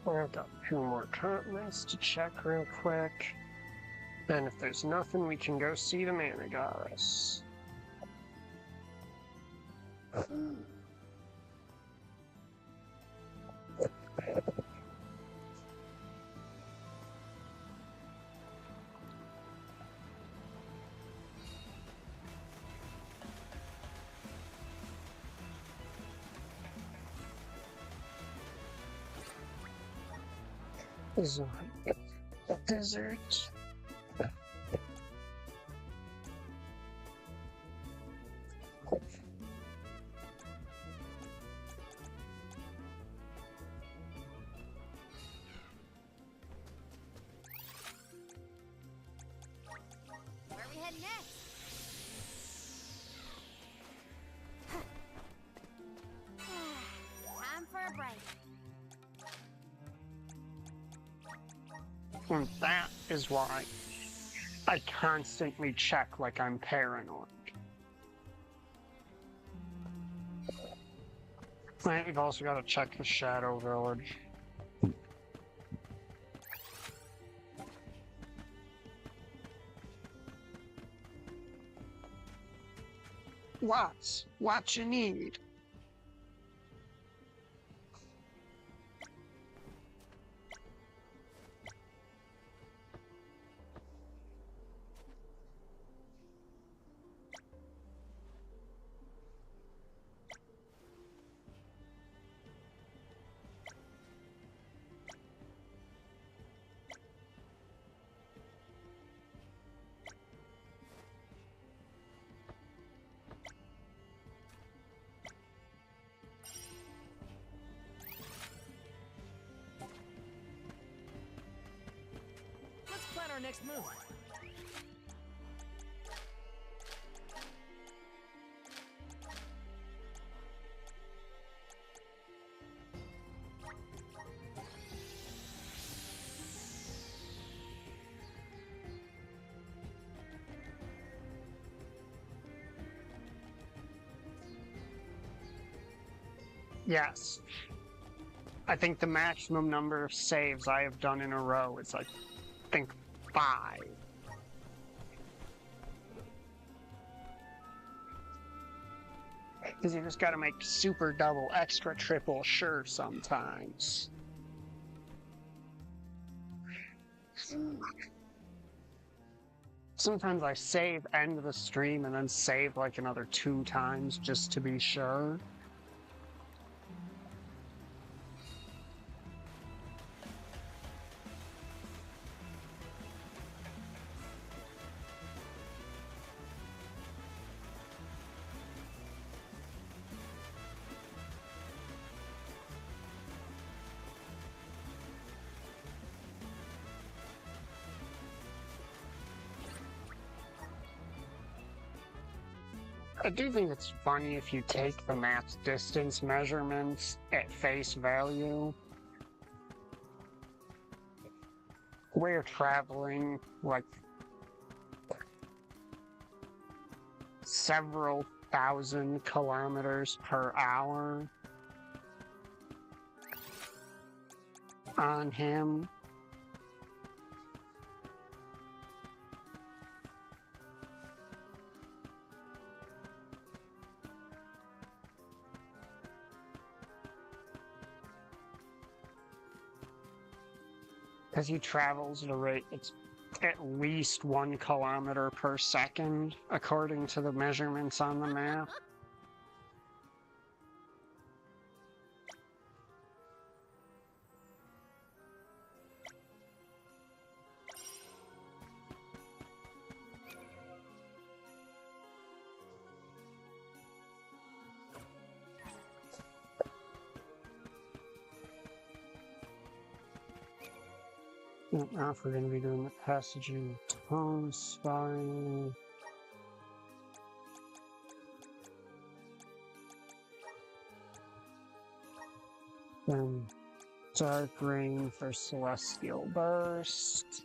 Speaker 3: I've got 2 more continents to check real quick. And if there's nothing, we can go see the Mana Goddess. Is a desert.
Speaker 4: Where are we heading next? Time for a break.
Speaker 3: And that is why I constantly check like I'm paranoid. And you've also got to check the Shadow Village. What you need?
Speaker 5: Let's plan our next move.
Speaker 3: Yes. I think the maximum number of saves I have done in a row is, I think, 5. Because you just gotta make super, double, extra, triple sure sometimes. Sometimes I save end of the stream and then save like another 2 times just to be sure. I do think it's funny if you take the map's distance measurements at face value. We're traveling like several thousand kilometers per hour on him. Because he travels at a rate that's at least 1 kilometer per second, according to the measurements on the map. Now if we're going to be doing the passage in Tome Spire. Then Dark Rain for Celestial Burst.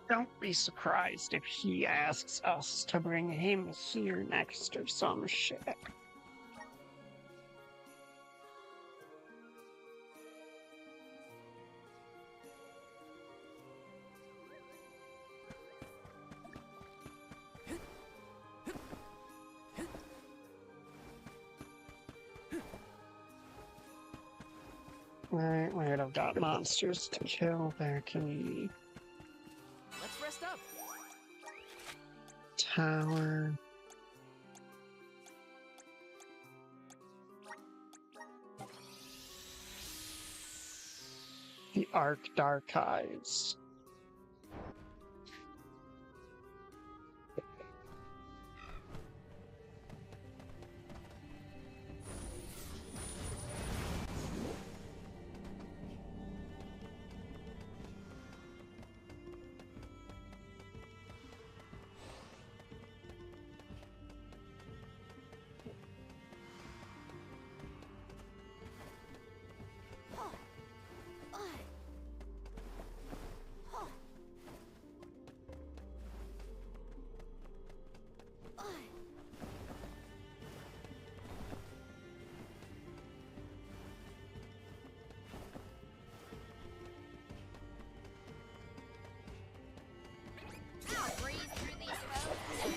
Speaker 3: Don't be surprised if he asks us to bring him here next or some shit. Right, wait, I've got monsters to kill. There can be
Speaker 5: Let's rest up.
Speaker 3: tower. The Archives.
Speaker 4: I'll breeze through these roads.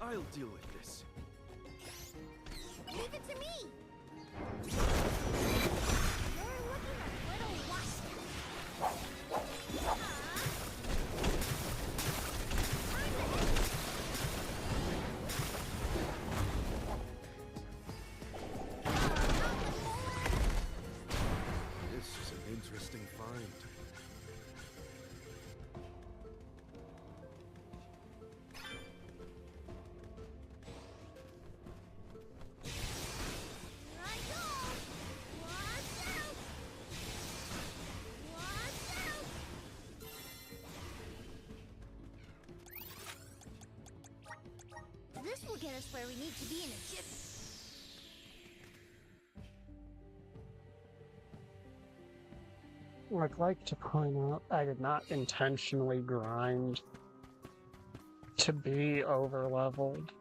Speaker 6: I'll deal with this.
Speaker 8: Leave it to me! You're looking a little washed out. where we need to be in a jiffy.
Speaker 3: I'd like to point out I did not intentionally grind to be over-leveled.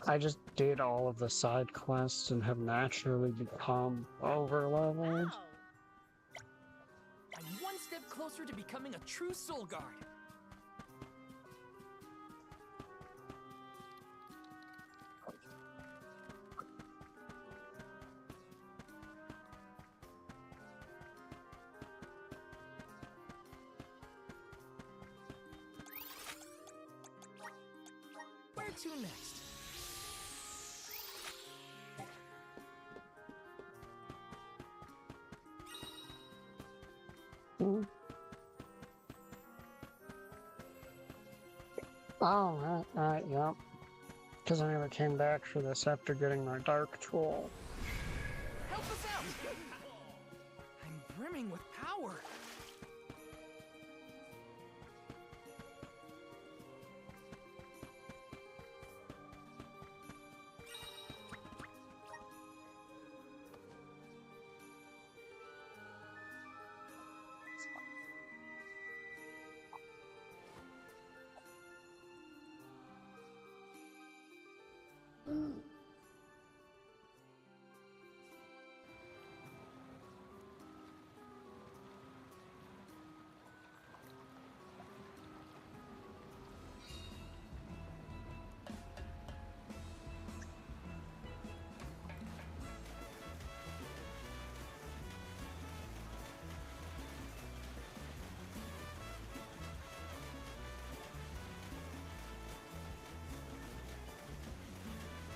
Speaker 3: I just did all of the side quests and have naturally become over-leveled.
Speaker 5: I'm one step closer to becoming a true Soul Guard. Where to next?
Speaker 3: Oh, right, yep. Because I never came back for this after getting my Dark Tool.
Speaker 5: Help us out! I'm brimming with power.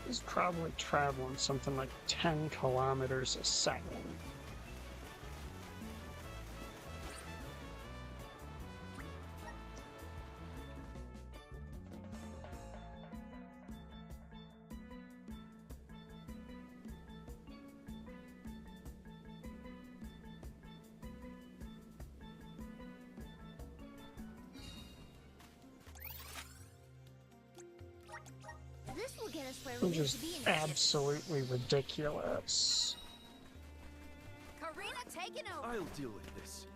Speaker 3: He's probably traveling something like 10 kilometers a second.
Speaker 8: This will get us where we
Speaker 3: Which
Speaker 8: need
Speaker 3: is
Speaker 8: to be in a jiffy.
Speaker 3: absolutely ridiculous.
Speaker 4: Karina taking over.
Speaker 6: I'll deal with this.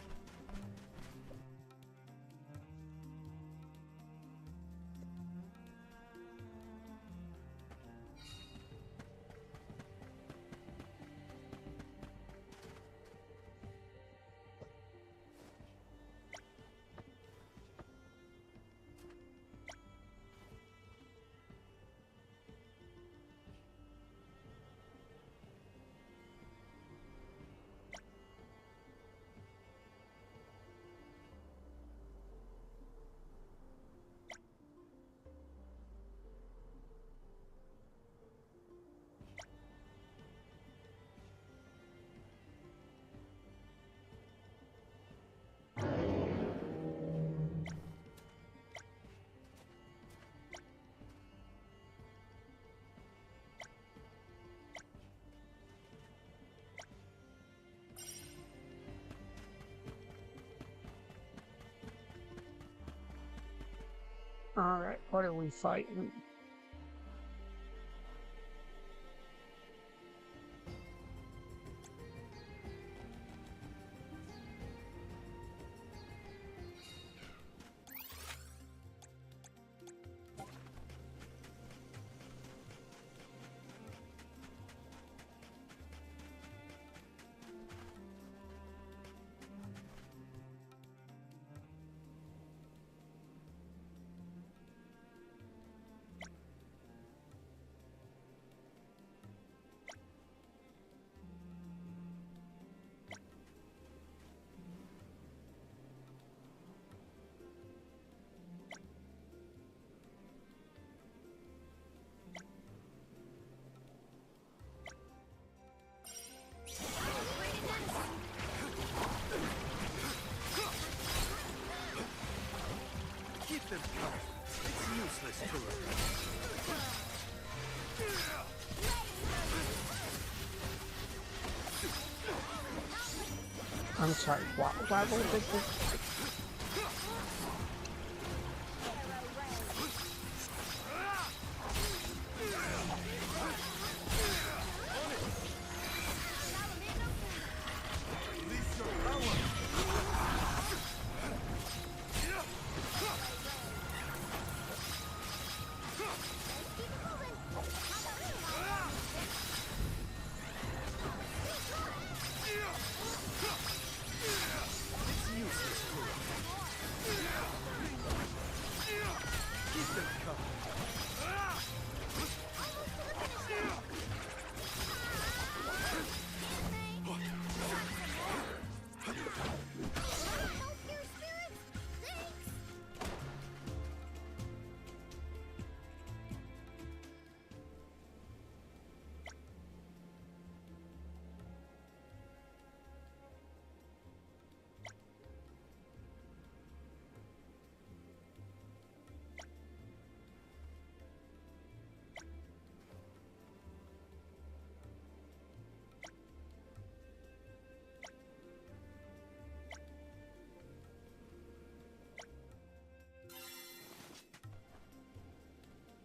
Speaker 3: Alright, what are we fighting?
Speaker 6: Keep them coming. It's useless to
Speaker 3: I'm sorry, why would they do?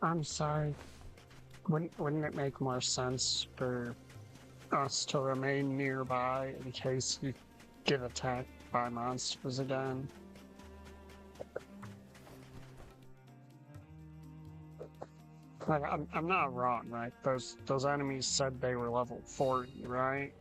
Speaker 3: I'm sorry. Wouldn't it make more sense for us to remain nearby in case you get attacked by monsters again? Like, I'm not wrong, right? Those enemies said they were level 40, right?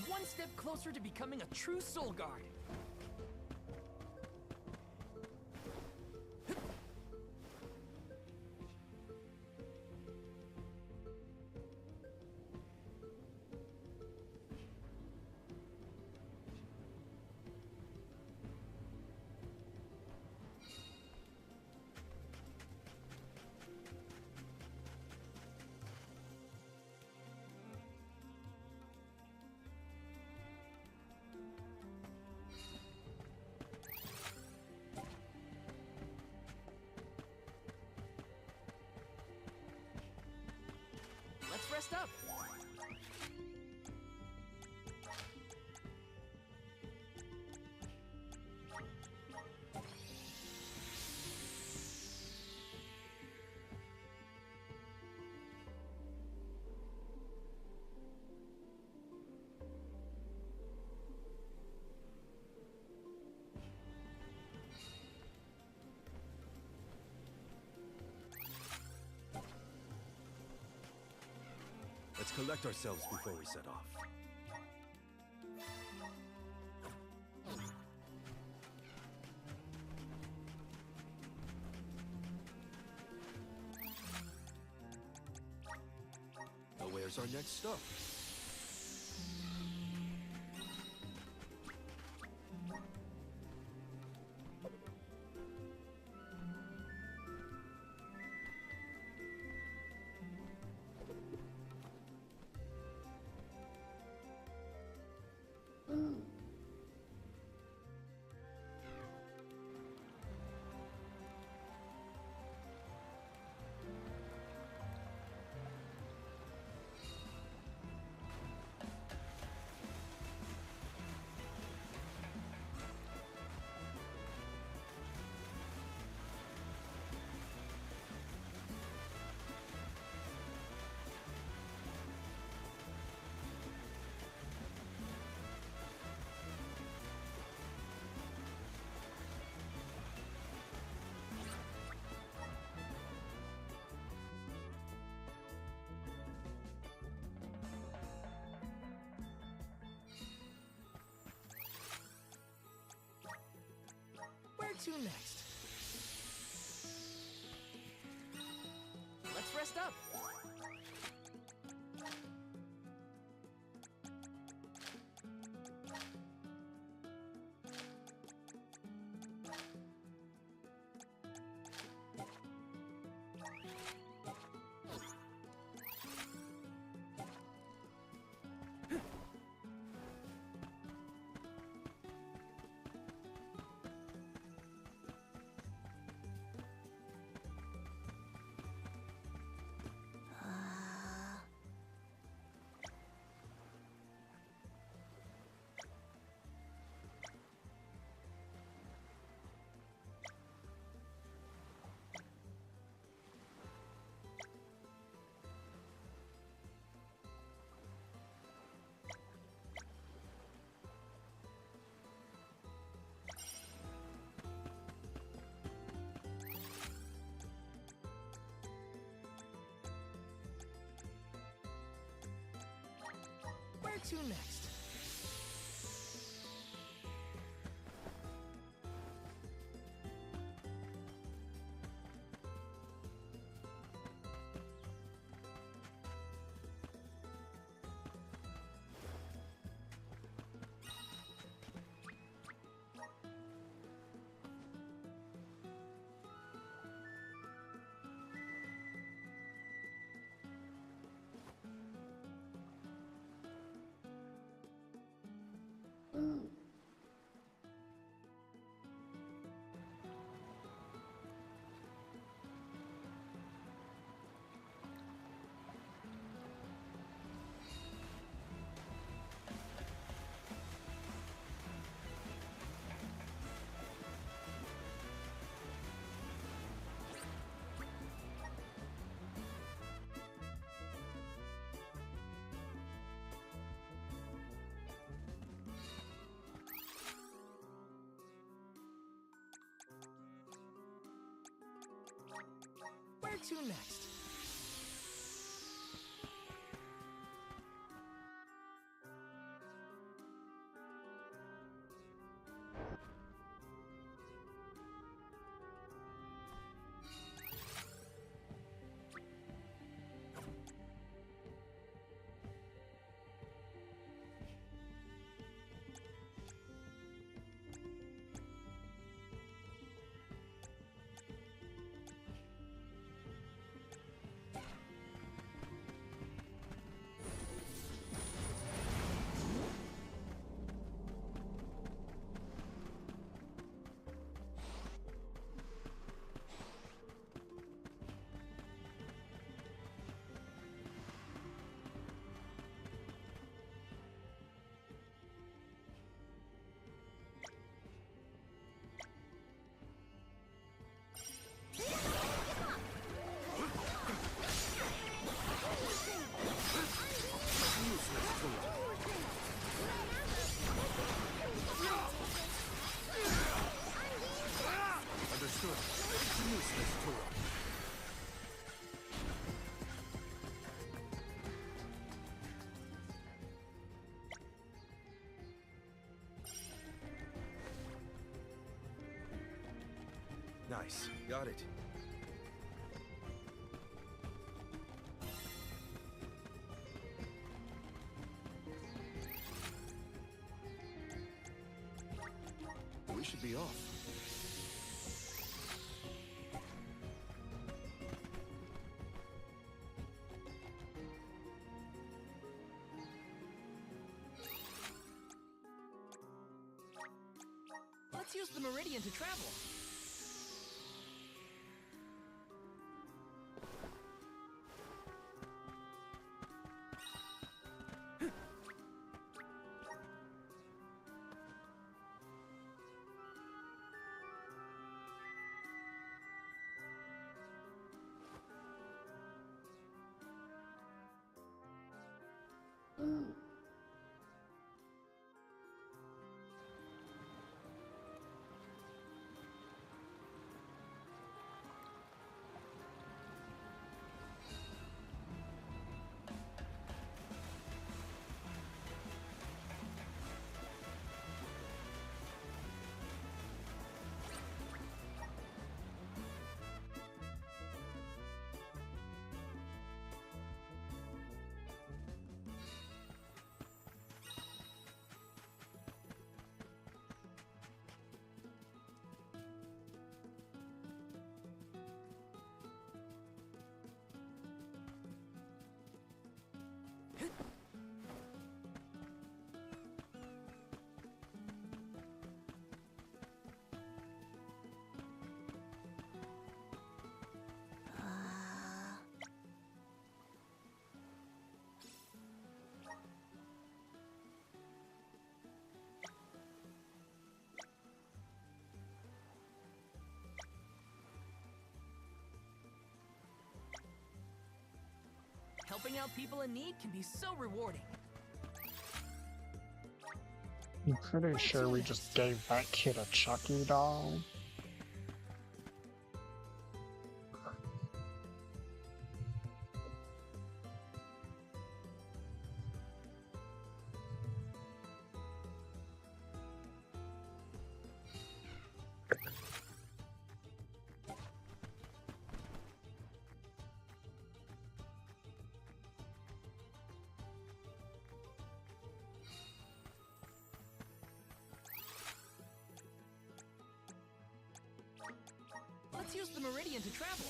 Speaker 5: One step closer to becoming a true Soul Guard. Let's rest up.
Speaker 6: Let's collect ourselves before we set off. Now where's our next stop?
Speaker 5: Where to next? Let's rest up. to next? Where to next?
Speaker 10: Understood. It's a useless tool. Nice. Got it. We should be off.
Speaker 5: Let's use the Meridian to travel. Helping out people in need can be so rewarding.
Speaker 3: I'm pretty sure we just gave that kid a Chucky doll.
Speaker 5: use the Meridian to travel.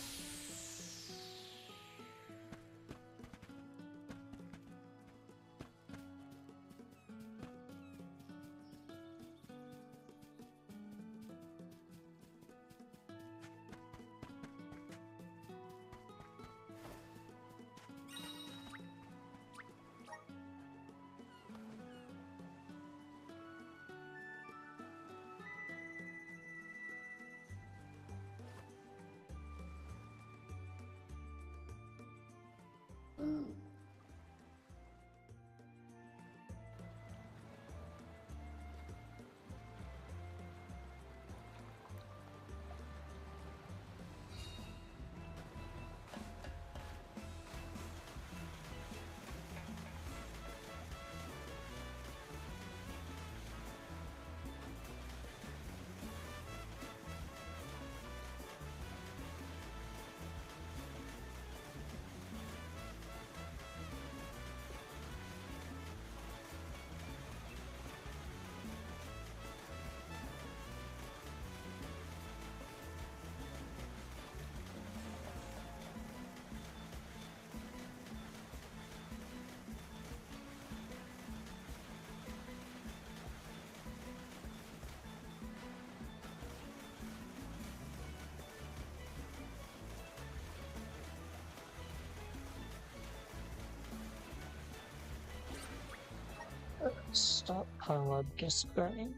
Speaker 3: Stockpile just burning.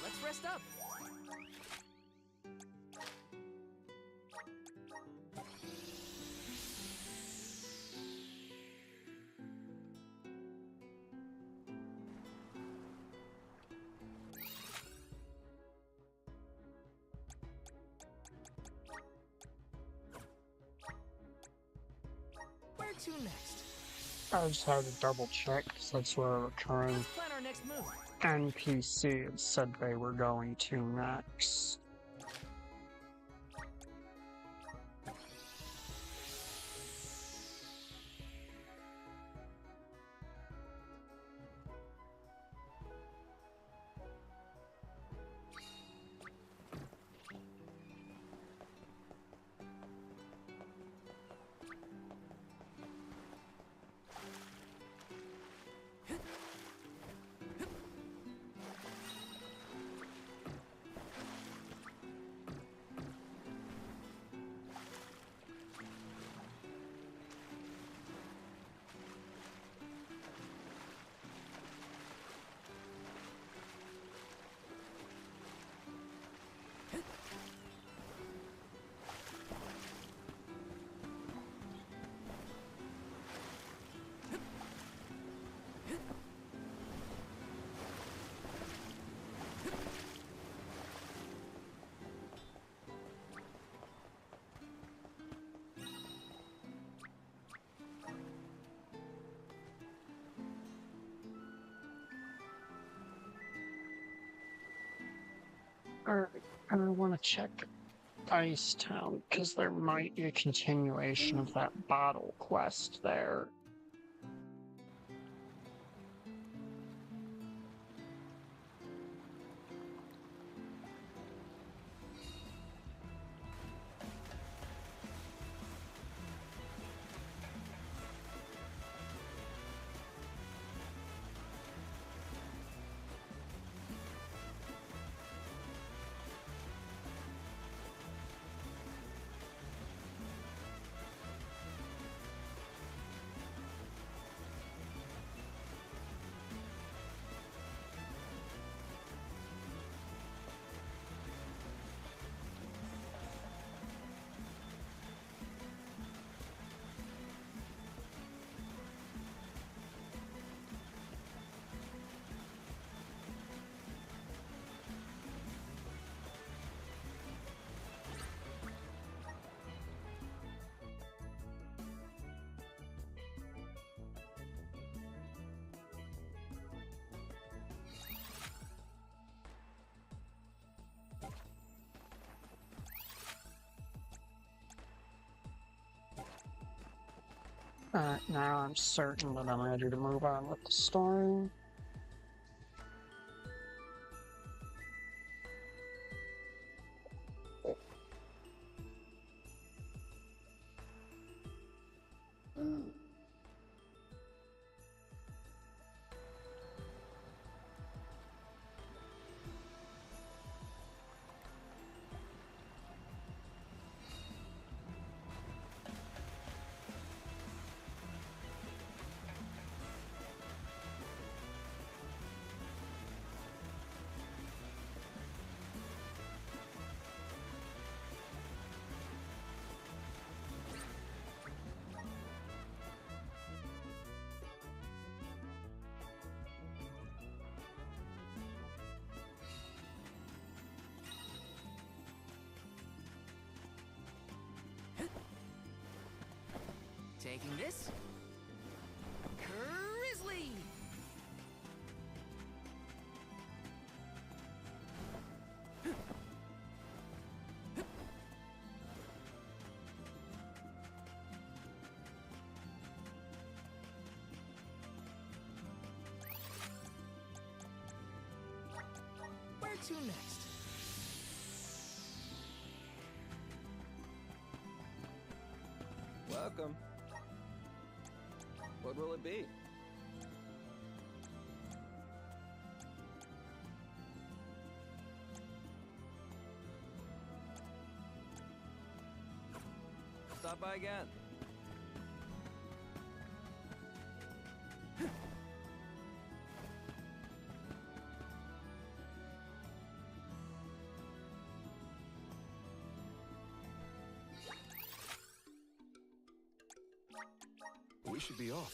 Speaker 5: Let's rest up. Where to next?
Speaker 3: I just had to double check because that's where a recurring
Speaker 5: Let's plan our next move.
Speaker 3: NPC had said they were going to next. Alright, I want to check Ice Town, because there might be a continuation of that bottle quest there. Now I'm certain that I'm ready to move on with the story.
Speaker 5: Taking this. Grizzly! Where to next?
Speaker 16: Welcome. What will it be? Stop by again.
Speaker 10: We should be off.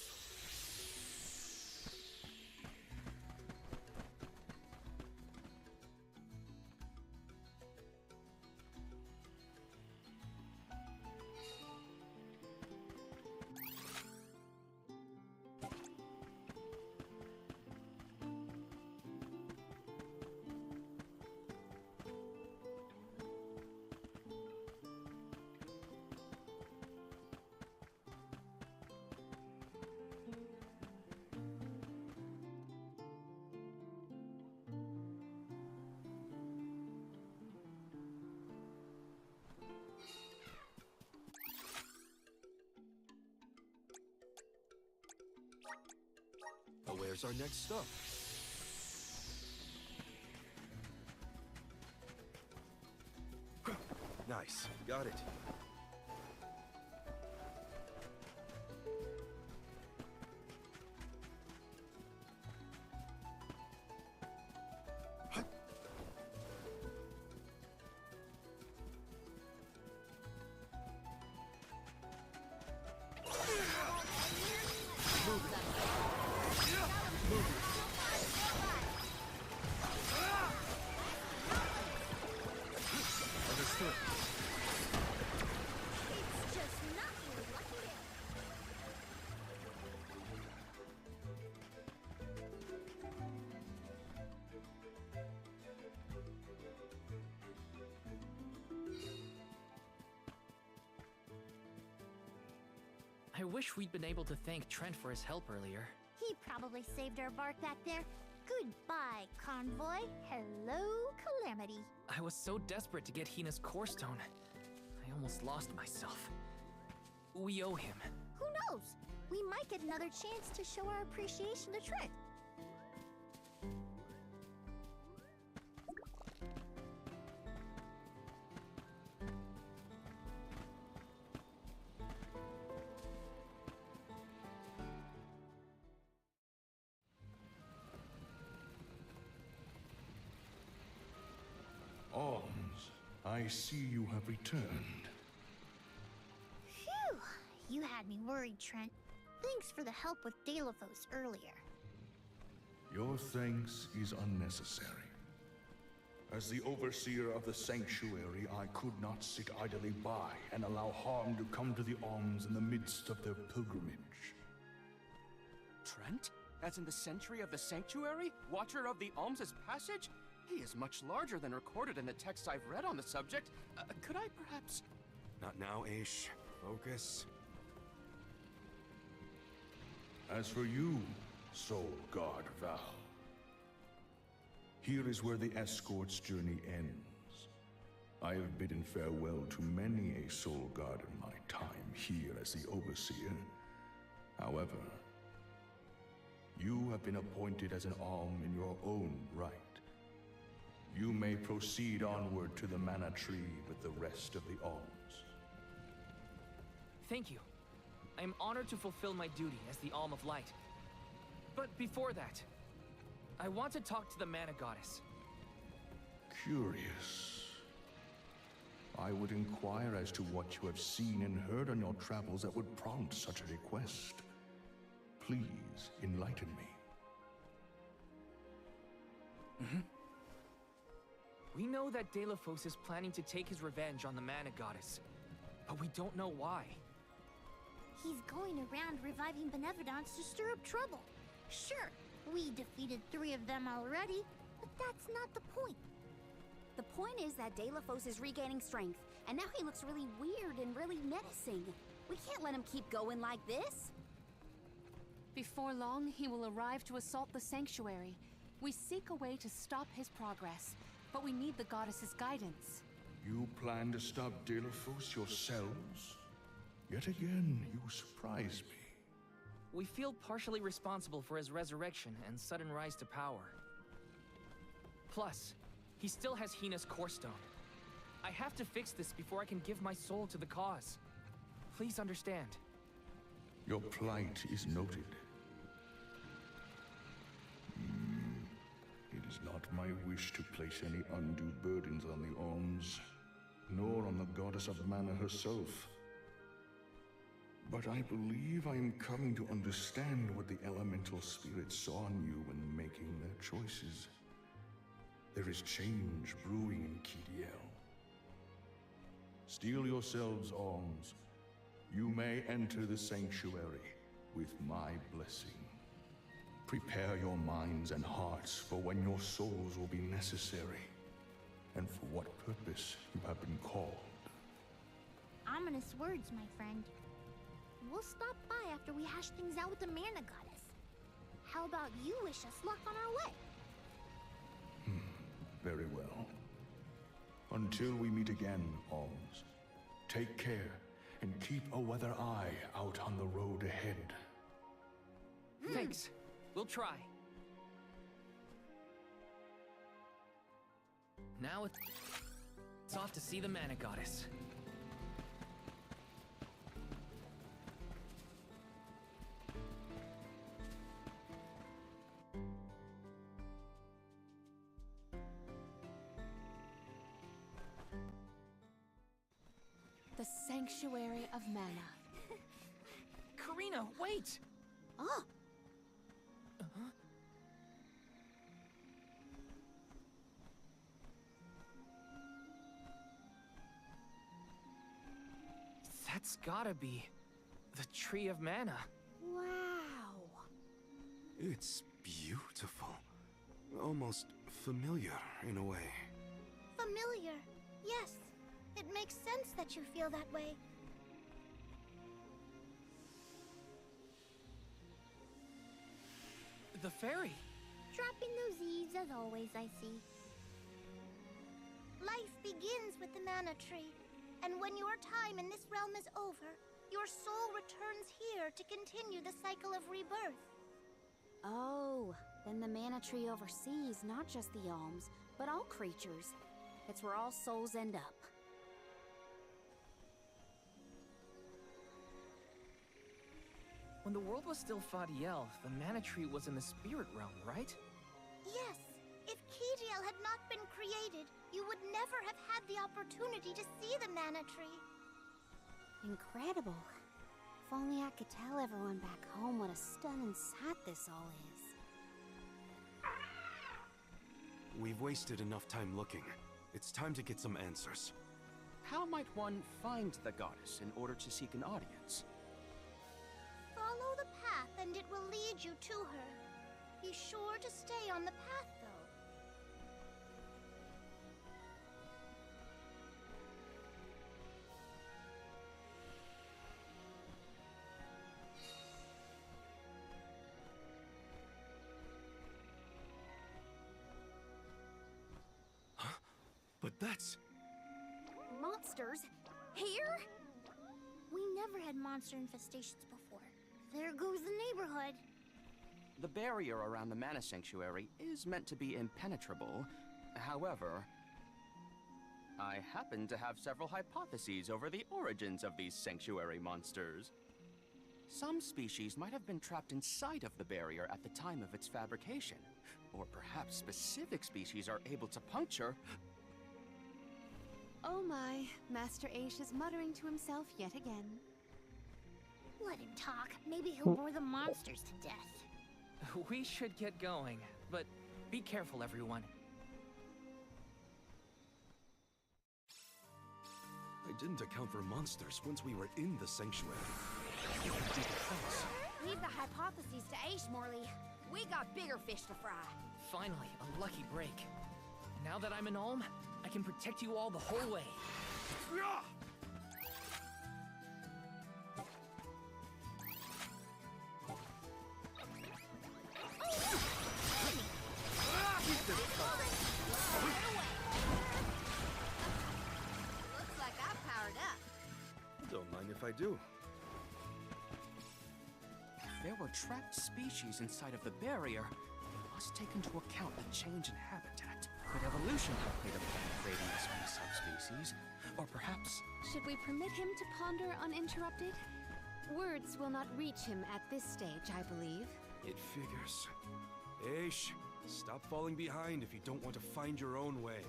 Speaker 10: Where's our next stop? Nice. Got it.
Speaker 5: I wish we'd been able to thank Trent for his help earlier.
Speaker 8: He probably saved our bark back there. Goodbye, Convoy. Hello, Calamity.
Speaker 5: I was so desperate to get Hina's core stone. I almost lost myself. We owe him.
Speaker 8: Who knows? We might get another chance to show our appreciation to Trent.
Speaker 18: Alms, I see you have returned.
Speaker 8: Phew! You had me worried, Trent. Thanks for the help with Deilophos earlier.
Speaker 18: Your thanks is unnecessary. As the overseer of the sanctuary, I could not sit idly by and allow harm to come to the Alms in the midst of their pilgrimage.
Speaker 2: Trent? As in the Sentry of the Sanctuary? Watcher of the Alms' Passage? He is much larger than recorded in the texts I've read on the subject. Could I perhaps...
Speaker 10: Not now, Aish. Focus.
Speaker 18: As for you, Soul Guard Val, here is where the escort's journey ends. I have bidden farewell to many a Soul Guard in my time here as the Overseer. However, you have been appointed as an Alm in your own right. You may proceed onward to the Mana Tree with the rest of the Alms.
Speaker 5: Thank you. I am honored to fulfill my duty as the Alm of Light. But before that, I want to talk to the Mana Goddess.
Speaker 18: Curious. I would inquire as to what you have seen and heard on your travels that would prompt such a request. Please, enlighten me.
Speaker 5: We know that Delafos is planning to take his revenge on the Mana Goddess, but we don't know why.
Speaker 8: He's going around reviving Benevodons to stir up trouble. Sure, we defeated 3 of them already, but that's not the point.
Speaker 4: The point is that Delafos is regaining strength, and now he looks really weird and really menacing. We can't let him keep going like this.
Speaker 7: Before long, he will arrive to assault the sanctuary. We seek a way to stop his progress, but we need the goddess's guidance.
Speaker 18: You plan to stop Delafos yourselves? Yet again, you surprise me.
Speaker 5: We feel partially responsible for his resurrection and sudden rise to power. Plus, he still has Hina's Core Stone. I have to fix this before I can give my soul to the cause. Please understand.
Speaker 18: Your plight is noted. It is not my wish to place any undue burdens on the Alms, nor on the Goddess of Mana herself. But I believe I am coming to understand what the elemental spirits saw in you when making their choices. There is change brewing in Kidiel. Steel yourselves, Alms. You may enter the sanctuary with my blessing. Prepare your minds and hearts for when your souls will be necessary, and for what purpose you have been called.
Speaker 8: Ominous words, my friend. We'll stop by after we hash things out with the Mana Goddess. How about you wish us luck on our way?
Speaker 18: Very well. Until we meet again, Alms, take care and keep a weather eye out on the road ahead.
Speaker 5: Thanks. We'll try. Now it's off to see the Mana Goddess.
Speaker 7: The Sanctuary of Mana.
Speaker 5: Karina, wait!
Speaker 8: Oh!
Speaker 5: That's gotta be the Tree of Mana.
Speaker 8: Wow!
Speaker 10: It's beautiful. Almost familiar in a way.
Speaker 8: Familiar. Yes. It makes sense that you feel that way.
Speaker 5: The fairy.
Speaker 8: Dropping those eaves as always, I see. Life begins with the Mana Tree. And when your time in this realm is over, your soul returns here to continue the cycle of rebirth.
Speaker 4: Oh, then the Mana Tree oversees not just the Alms, but all creatures. It's where all souls end up.
Speaker 5: When the world was still Fadiel, the Mana Tree was in the spirit realm, right?
Speaker 8: Yes. If Kidiel had not been created, you would never have had the opportunity to see the Mana Tree.
Speaker 4: Incredible. If only I could tell everyone back home what a stunning sight this all is.
Speaker 10: We've wasted enough time looking. It's time to get some answers.
Speaker 2: How might one find the goddess in order to seek an audience?
Speaker 8: Follow the path and it will lead you to her. Be sure to stay on the path, though.
Speaker 10: But that's...
Speaker 8: Monsters? Here? We never had monster infestations before. There goes the neighborhood.
Speaker 2: The barrier around the Mana Sanctuary is meant to be impenetrable. However, I happen to have several hypotheses over the origins of these sanctuary monsters. Some species might have been trapped inside of the barrier at the time of its fabrication. Or perhaps specific species are able to puncture...
Speaker 7: Oh my, Master Aish is muttering to himself yet again.
Speaker 8: Let him talk. Maybe he'll bore the monsters to death.
Speaker 5: We should get going, but be careful, everyone.
Speaker 10: I didn't account for monsters once we were in the sanctuary.
Speaker 4: Leave the hypotheses to Aish, Morley. We got bigger fish to fry.
Speaker 5: Finally, a lucky break. Now that I'm an Olm, I can protect you all the whole way.
Speaker 4: Looks like I've powered up.
Speaker 10: Don't mind if I do.
Speaker 2: There were trapped species inside of the barrier. We must take into account the change in habitat. Could evolution have played a part in creating this new subspecies? Or perhaps...
Speaker 7: Should we permit him to ponder uninterrupted? Words will not reach him at this stage, I believe.
Speaker 10: It figures. Aish, stop falling behind if you don't want to find your own way.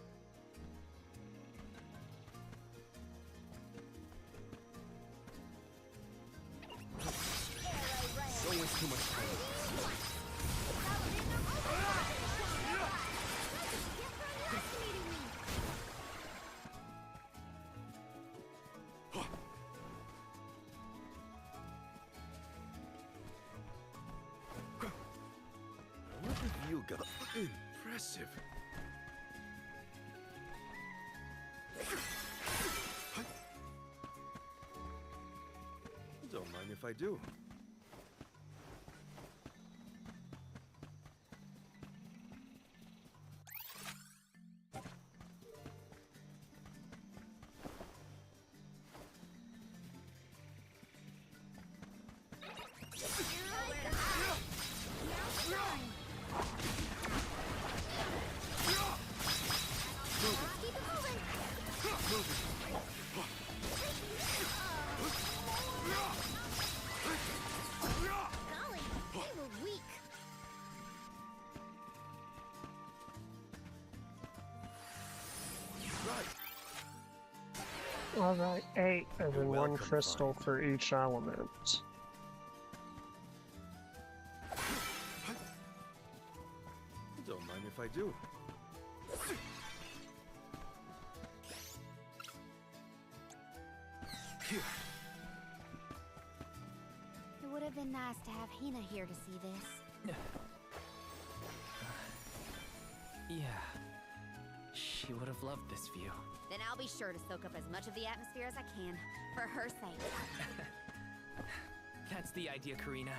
Speaker 10: Don't waste too much time with this. What have you got? Impressive. Don't mind if I do.
Speaker 8: Golly, they were weak.
Speaker 3: Alright, 8, and then 1 crystal for each element.
Speaker 10: Don't mind if I do. Here.
Speaker 4: It would have been nice to have Hina here to see this.
Speaker 5: Yeah. She would have loved this view.
Speaker 4: Then I'll be sure to soak up as much of the atmosphere as I can, for her sake.
Speaker 5: That's the idea, Karina.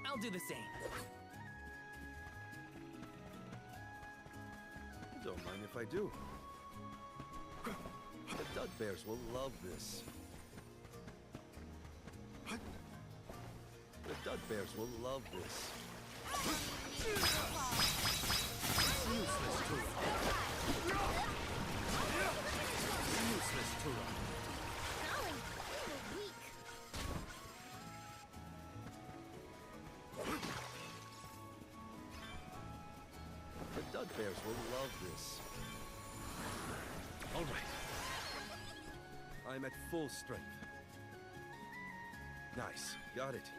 Speaker 5: I'll do the same.
Speaker 10: Don't mind if I do. The Dud Bears will love this. The Dud Bears will love this. Useless Tura. Useless Tura.
Speaker 8: Golly, they were weak.
Speaker 10: The Dud Bears will love this. All right. I'm at full strength. Nice. Got it.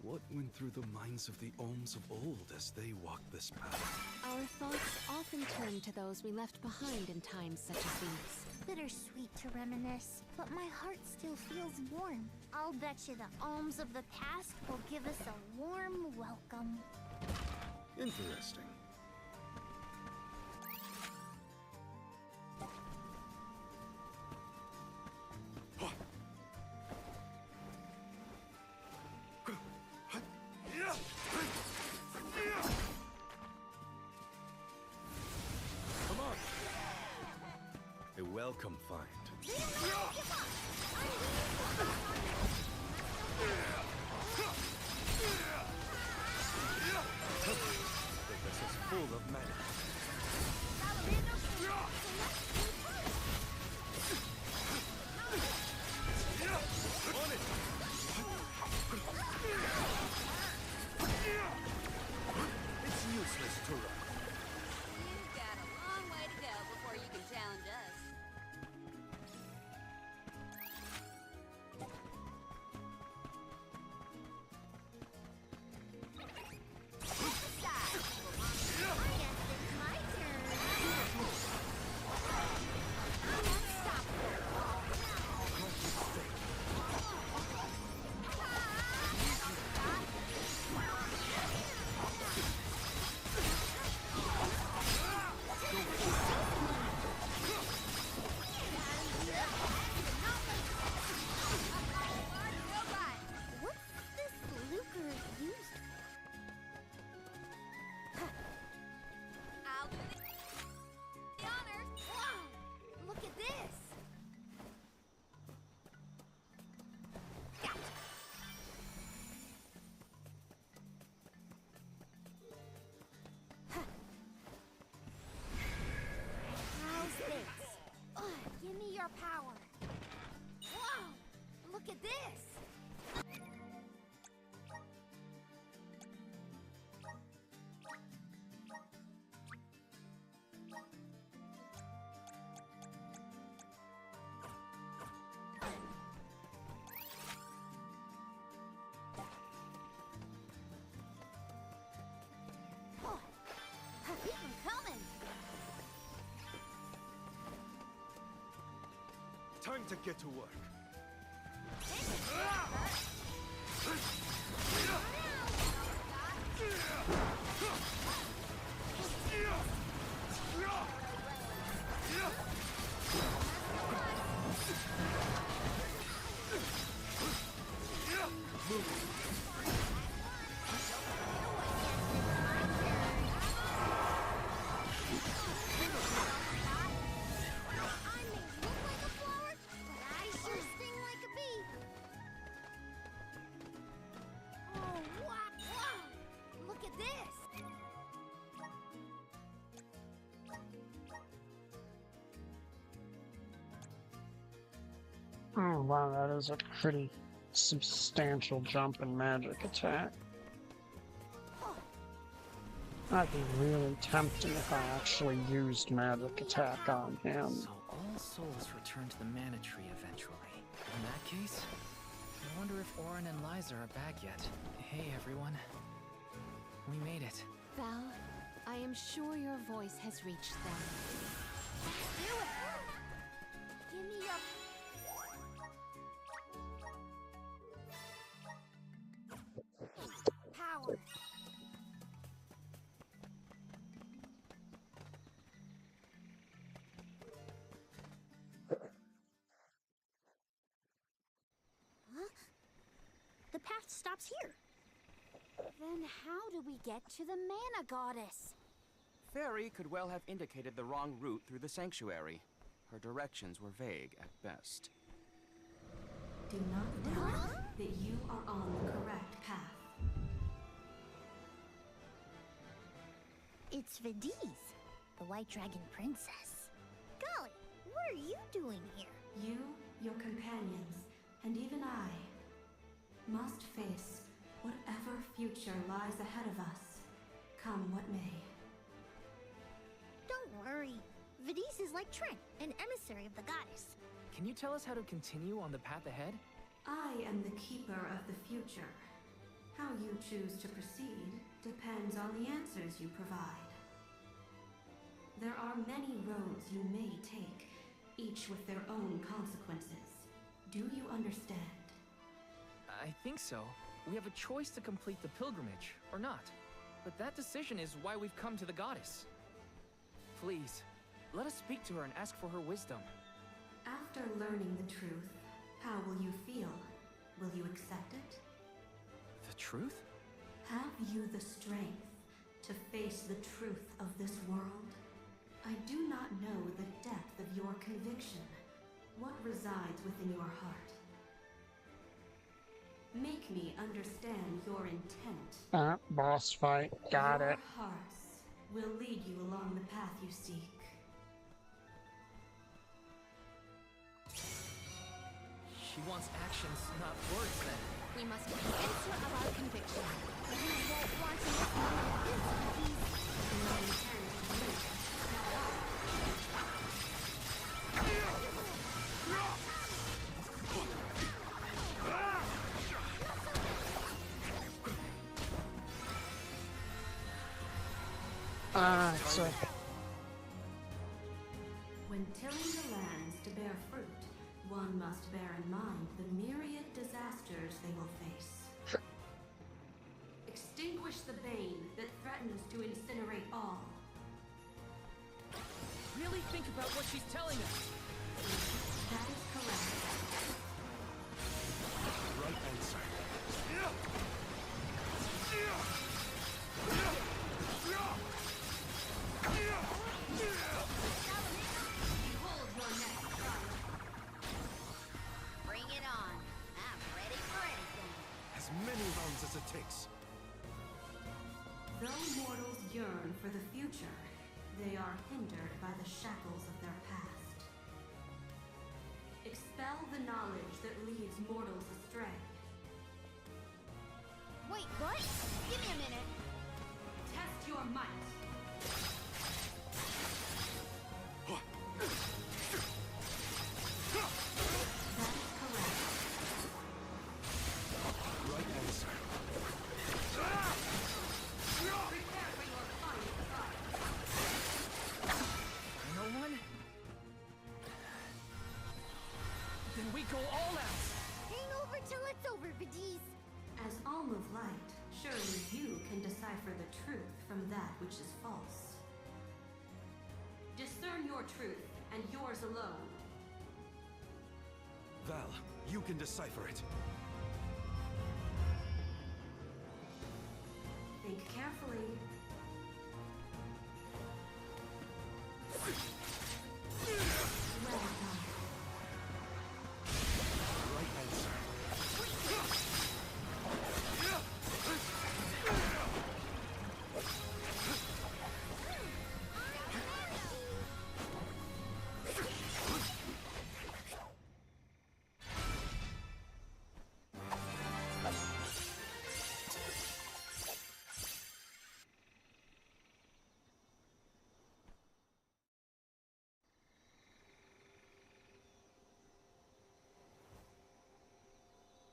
Speaker 10: What went through the minds of the Olms of old as they walked this path?
Speaker 7: Our thoughts often turn to those we left behind in times such as these.
Speaker 8: Bittersweet to reminisce, but my heart still feels warm. I'll bet you the alms of the past will give us a warm welcome.
Speaker 10: Interesting.
Speaker 6: welcome find. The vessel's full of mana. On it! It's useless to run.
Speaker 4: You've got a long way to go before you can challenge us. Give me your power. Whoa! Look at this! Oh, keep 'em coming!
Speaker 6: Time to get to work.
Speaker 3: Oh wow, that is a pretty substantial jump in magic attack. That'd be really tempting if I actually used magic attack on him.
Speaker 5: So all souls return to the mana tree eventually. In that case, I wonder if Orin and Liza are back yet. Hey everyone. We made it.
Speaker 7: Val, I am sure your voice has reached them.
Speaker 4: Do it! Give me your... power. Huh? The path stops here. Then how do we get to the Mana Goddess?
Speaker 2: Fairy could well have indicated the wrong route through the sanctuary. Her directions were vague at best.
Speaker 20: Do not doubt that you are on the correct path.
Speaker 8: It's Vidiz, the White Dragon Princess. Golly, what are you doing here?
Speaker 20: You, your companions, and even I must face whatever future lies ahead of us, come what may.
Speaker 8: Don't worry. Vidiz is like Trent, an emissary of the goddess.
Speaker 5: Can you tell us how to continue on the path ahead?
Speaker 20: I am the keeper of the future. How you choose to proceed depends on the answers you provide. There are many roads you may take, each with their own consequences. Do you understand?
Speaker 5: I think so. We have a choice to complete the pilgrimage, or not. But that decision is why we've come to the goddess. Please, let us speak to her and ask for her wisdom.
Speaker 20: After learning the truth, how will you feel? Will you accept it?
Speaker 5: The truth?
Speaker 20: Have you the strength to face the truth of this world? I do not know the depth of your your conviction. What resides within your heart? Make me understand your intent.
Speaker 3: Boss fight. Got it.
Speaker 20: Your hearts will lead you along the path you seek.
Speaker 5: She wants actions, not words, then.
Speaker 1: We must convince her of our conviction. You won't want to miss one of his cookies.
Speaker 20: No intent to do.
Speaker 3: So
Speaker 20: When tilling the lands to bear fruit, one must bear in mind the myriad disasters they will face. Extinguish the bane that threatens to incinerate all.
Speaker 5: Really think about what she's telling us.
Speaker 20: That is correct.
Speaker 10: Right answer.
Speaker 20: Behold your next trial.
Speaker 4: Bring it on. I'm ready for anything.
Speaker 10: As many rounds as it takes.
Speaker 20: Though mortals yearn for the future, they are hindered by the shackles of their past. Expel the knowledge that leads mortals astray.
Speaker 4: Wait, what? Give me a minute.
Speaker 20: Test your might. That is correct.
Speaker 10: Right answer.
Speaker 20: Prepare for your final fight.
Speaker 5: No one? Then we go all out!
Speaker 8: Hang over till it's over, Vidiz.
Speaker 20: As Alm of Light, surely you can decipher the truth from that which is false. Discern your truth, and yours alone.
Speaker 10: Val, you can decipher it.
Speaker 20: Think carefully. Well done.
Speaker 10: Right answer.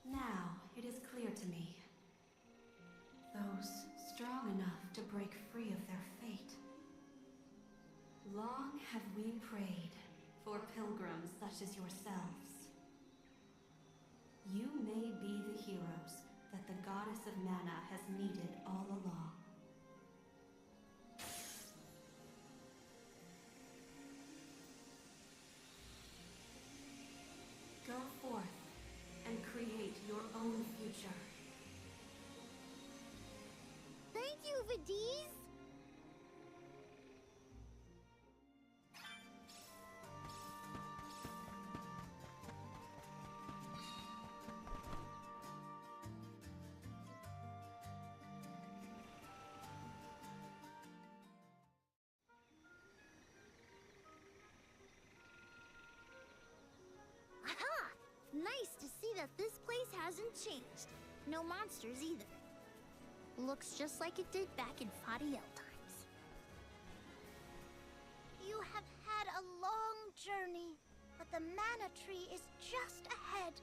Speaker 20: Now it is clear to me. Those strong enough to break free of their fate. Long have we prayed for pilgrims such as yourselves. You may be the heroes that the Goddess of Mana has needed all along. Go forth and create your own future.
Speaker 8: Thank you, Vidiz. Aha! Nice to see that this place hasn't changed. No monsters either. Looks just like it did back in Fadiel times. You have had a long journey, but the Mana Tree is just ahead.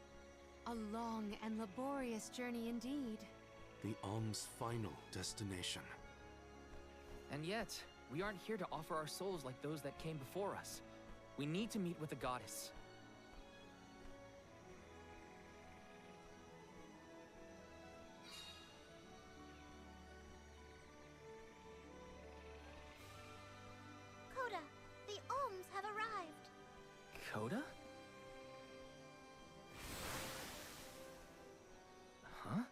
Speaker 7: A long and laborious journey indeed.
Speaker 10: The Alm's final destination.
Speaker 5: And yet, we aren't here to offer our souls like those that came before us. We need to meet with the goddess.
Speaker 8: Coda, the Ohms have arrived.
Speaker 5: Coda? Huh?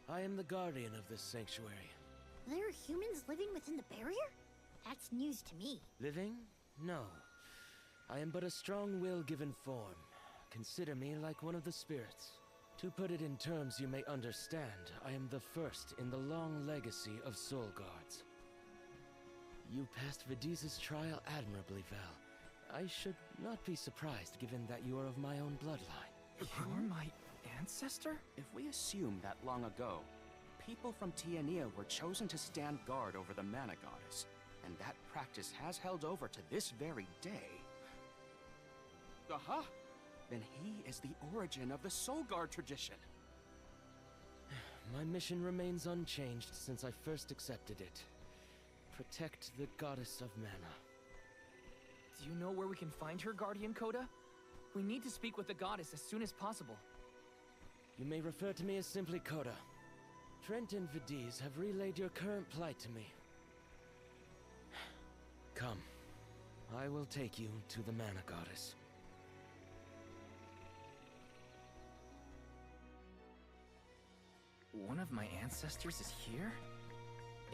Speaker 17: I am the guardian of this sanctuary.
Speaker 8: There are humans living within the barrier? That's news to me.
Speaker 17: Living? No.
Speaker 16: I am but a strong will given form. Consider me like one of the spirits. To put it in terms you may understand, I am the first in the long legacy of Soul Guards. You passed Vidiz's trial admirably, Val. I should not be surprised given that you are of my own bloodline.
Speaker 2: You're my ancestor? If we assume that long ago, people from Tiania were chosen to stand guard over the Mana Goddess, and that practice has held over to this very day. Aha! Then he is the origin of the Soul Guard tradition.
Speaker 16: My mission remains unchanged since I first accepted it. Protect the Goddess of Mana.
Speaker 5: Do you know where we can find her, Guardian Coda? We need to speak with the goddess as soon as possible.
Speaker 16: You may refer to me as simply Coda. Trent and Vidiz have relayed your current plight to me. Come. I will take you to the Mana Goddess.
Speaker 5: One of my ancestors is here?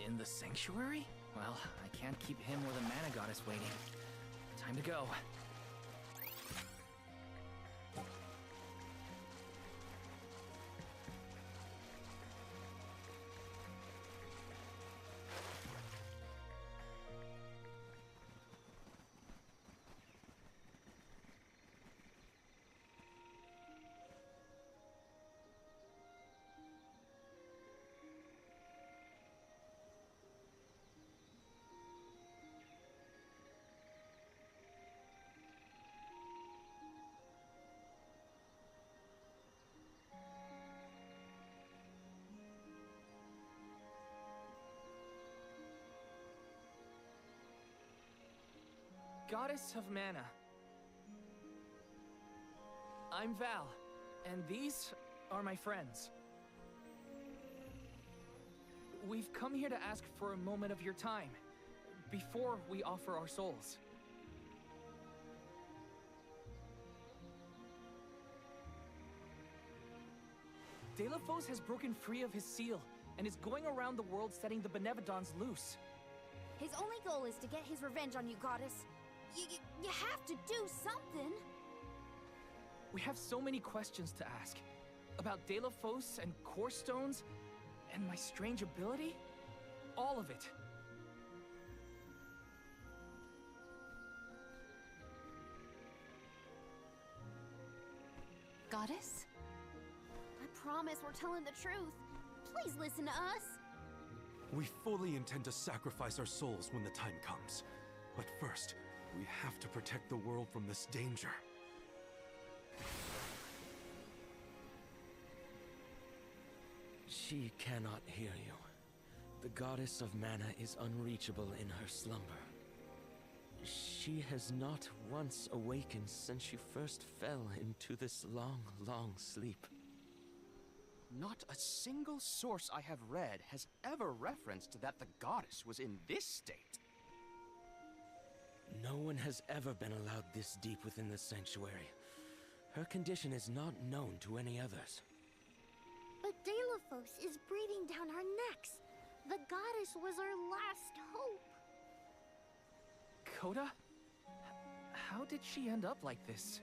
Speaker 5: In the sanctuary? Well, I can't keep him or the Mana Goddess waiting. Time to go. Goddess of Mana. I'm Val, and these are my friends. We've come here to ask for a moment of your time, before we offer our souls. Delafos has broken free of his seal, and is going around the world setting the Benevodons loose.
Speaker 4: His only goal is to get his revenge on you, Goddess. You have to do something!
Speaker 5: We have so many questions to ask. About Delafos and Core Stones, and my strange ability. All of it.
Speaker 7: Goddess?
Speaker 4: I promise we're telling the truth. Please listen to us.
Speaker 10: We fully intend to sacrifice our souls when the time comes. But first, we have to protect the world from this danger.
Speaker 16: She cannot hear you. The Goddess of Mana is unreachable in her slumber. She has not once awakened since she first fell into this long, long sleep.
Speaker 2: Not a single source I have read has ever referenced that the goddess was in this state.
Speaker 16: No one has ever been allowed this deep within the sanctuary. Her condition is not known to any others.
Speaker 8: But Delafos is breathing down our necks. The goddess was our last hope.
Speaker 5: Coda? How did she end up like this?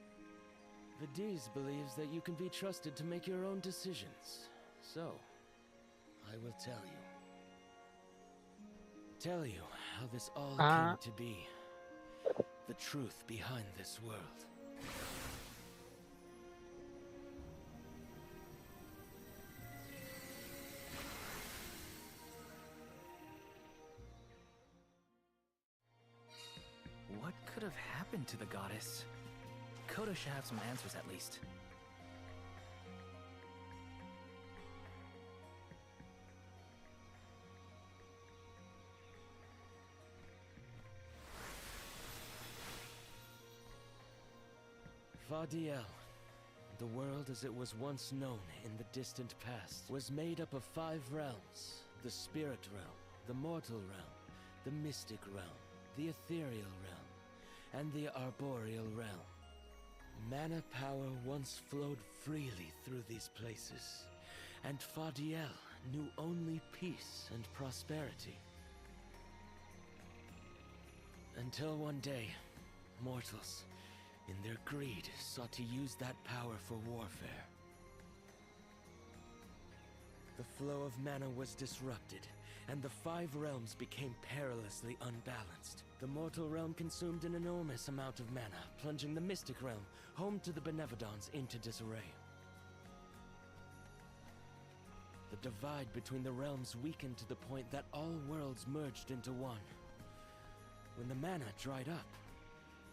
Speaker 16: Vidiz believes that you can be trusted to make your own decisions. So, I will tell you. Tell you how this all came to be. The truth behind this world.
Speaker 5: What could have happened to the goddess? Coda should have some answers at least.
Speaker 16: Fadiel, the world as it was once known in the distant past, was made up of 5 realms. The spirit realm, the mortal realm, the mystic realm, the ethereal realm, and the arboreal realm. Mana power once flowed freely through these places, and Fadiel knew only peace and prosperity. Until one day, mortals, in their greed, sought to use that power for warfare. The flow of mana was disrupted, and the 5 realms became perilously unbalanced. The mortal realm consumed an enormous amount of mana, plunging the mystic realm, home to the Benevodons, into disarray. The divide between the realms weakened to the point that all worlds merged into one. When the mana dried up,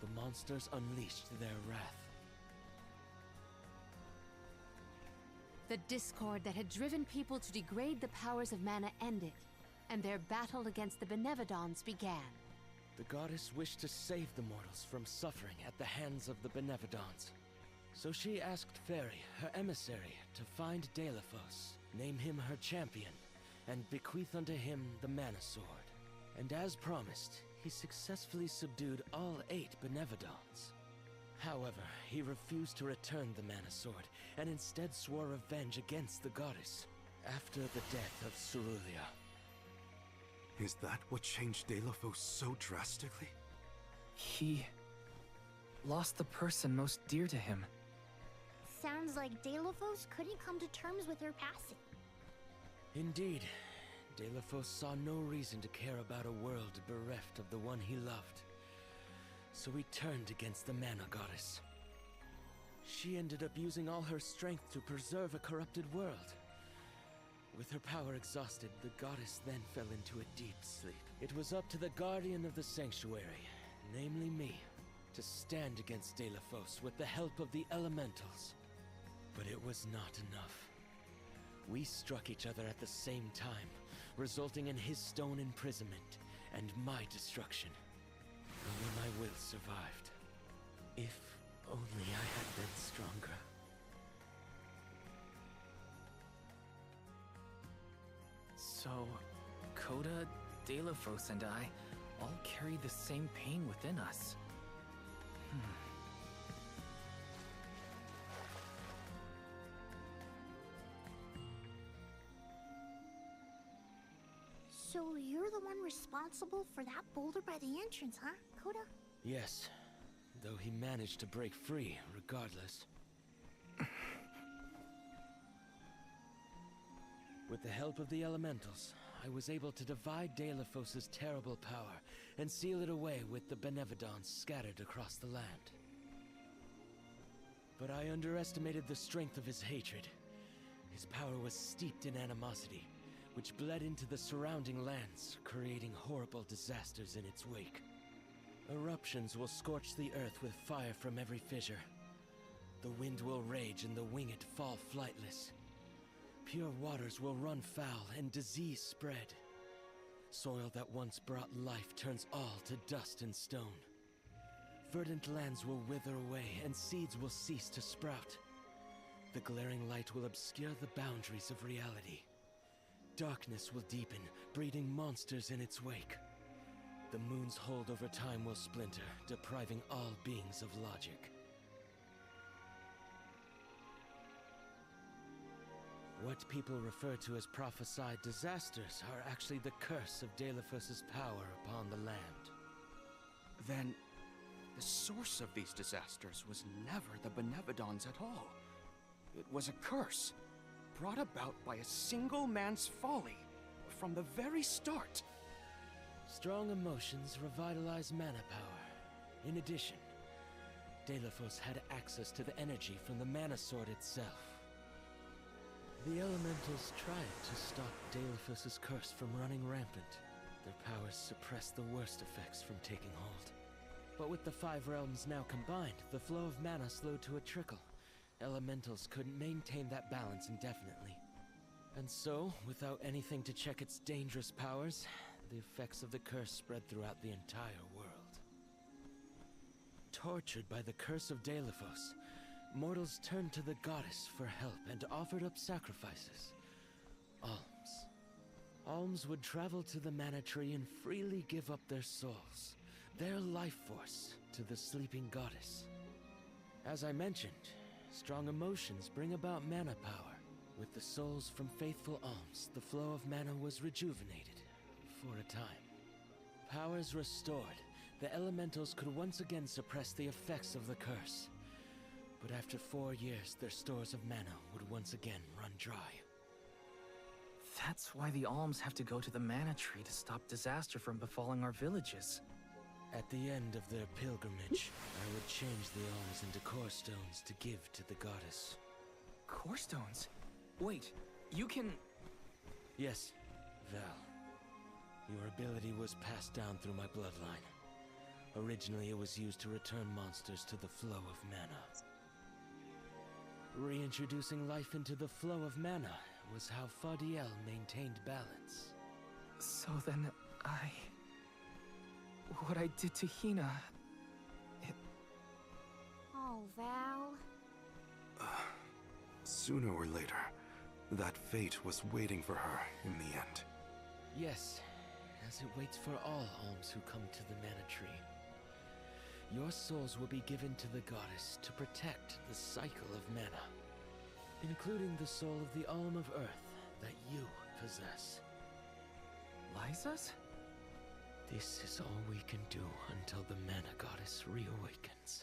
Speaker 16: the monsters unleashed their wrath.
Speaker 7: The discord that had driven people to degrade the powers of mana ended, and their battle against the Benevodons began.
Speaker 16: The goddess wished to save the mortals from suffering at the hands of the Benevodons. So she asked Fairy, her emissary, to find Deilophos, name him her champion, and bequeath unto him the Mana Sword. And as promised, he successfully subdued all 8 Benevodons. However, he refused to return the Mana Sword, and instead swore revenge against the goddess, after the death of Cerulia.
Speaker 10: Is that what changed Deilophos so drastically?
Speaker 5: He lost the person most dear to him.
Speaker 8: Sounds like Deilophos couldn't come to terms with her passing.
Speaker 16: Indeed, Deilophos saw no reason to care about a world bereft of the one he loved. So he turned against the Mana Goddess. She ended up using all her strength to preserve a corrupted world. With her power exhausted, the goddess then fell into a deep sleep. It was up to the Guardian of the Sanctuary, namely me, to stand against Deilophos with the help of the Elementals. But it was not enough. We struck each other at the same time, resulting in his stone imprisonment and my destruction. Only my will survived. If only I had been stronger.
Speaker 5: So, Coda, Deilophos, and I all carry the same pain within us.
Speaker 8: So you're the one responsible for that boulder by the entrance, huh, Coda?
Speaker 16: Yes, though he managed to break free regardless. With the help of the Elementals, I was able to divide Deilophos' terrible power and seal it away with the Benevodons scattered across the land. But I underestimated the strength of his hatred. His power was steeped in animosity, which bled into the surrounding lands, creating horrible disasters in its wake. Eruptions will scorch the earth with fire from every fissure. The wind will rage and the winged fall flightless. Pure waters will run foul and disease spread. Soil that once brought life turns all to dust and stone. Verdant lands will wither away and seeds will cease to sprout. The glaring light will obscure the boundaries of reality. Darkness will deepen, breeding monsters in its wake. The moon's hold over time will splinter, depriving all beings of logic. What people refer to as prophesied disasters are actually the curse of Deilophos' power upon the land.
Speaker 2: Then, the source of these disasters was never the Benevodons at all. It was a curse, brought about by a single man's folly, from the very start.
Speaker 16: Strong emotions revitalize mana power. In addition, Deilophos had access to the energy from the Mana Sword itself. The Elementals tried to stop Deilophos' curse from running rampant. Their powers suppressed the worst effects from taking hold. But with the 5 realms now combined, the flow of mana slowed to a trickle. Elementals couldn't maintain that balance indefinitely. And so, without anything to check its dangerous powers, the effects of the curse spread throughout the entire world. Tortured by the curse of Deilophos, mortals turned to the goddess for help and offered up sacrifices. Alms. Alms would travel to the mana tree and freely give up their souls, their life force, to the sleeping goddess. As I mentioned, strong emotions bring about mana power. With the souls from faithful alms, the flow of mana was rejuvenated, for a time. Powers restored,
Speaker 21: the elementals could once again suppress the effects of the curse. But after 4 years, their stores of mana would once again run dry.
Speaker 5: That's why the Alms have to go to the Mana Tree to stop disaster from befalling our villages.
Speaker 21: At the end of their pilgrimage, I would change the Alms into core stones to give to the goddess.
Speaker 5: Core stones? Wait, you can...
Speaker 21: Yes, Val. Your ability was passed down through my bloodline. Originally, it was used to return monsters to the flow of mana. Reintroducing life into the flow of mana was how Fadiel maintained balance.
Speaker 5: So then, what I did to Hina...
Speaker 4: Oh, Val.
Speaker 10: Sooner or later, that fate was waiting for her in the end.
Speaker 21: Yes, as it waits for all Alms who come to the Mana Tree. Your souls will be given to the goddess to protect the cycle of mana, including the soul of the Alm of Earth that you possess.
Speaker 5: Liza's?
Speaker 21: This is all we can do until the Mana Goddess reawakens.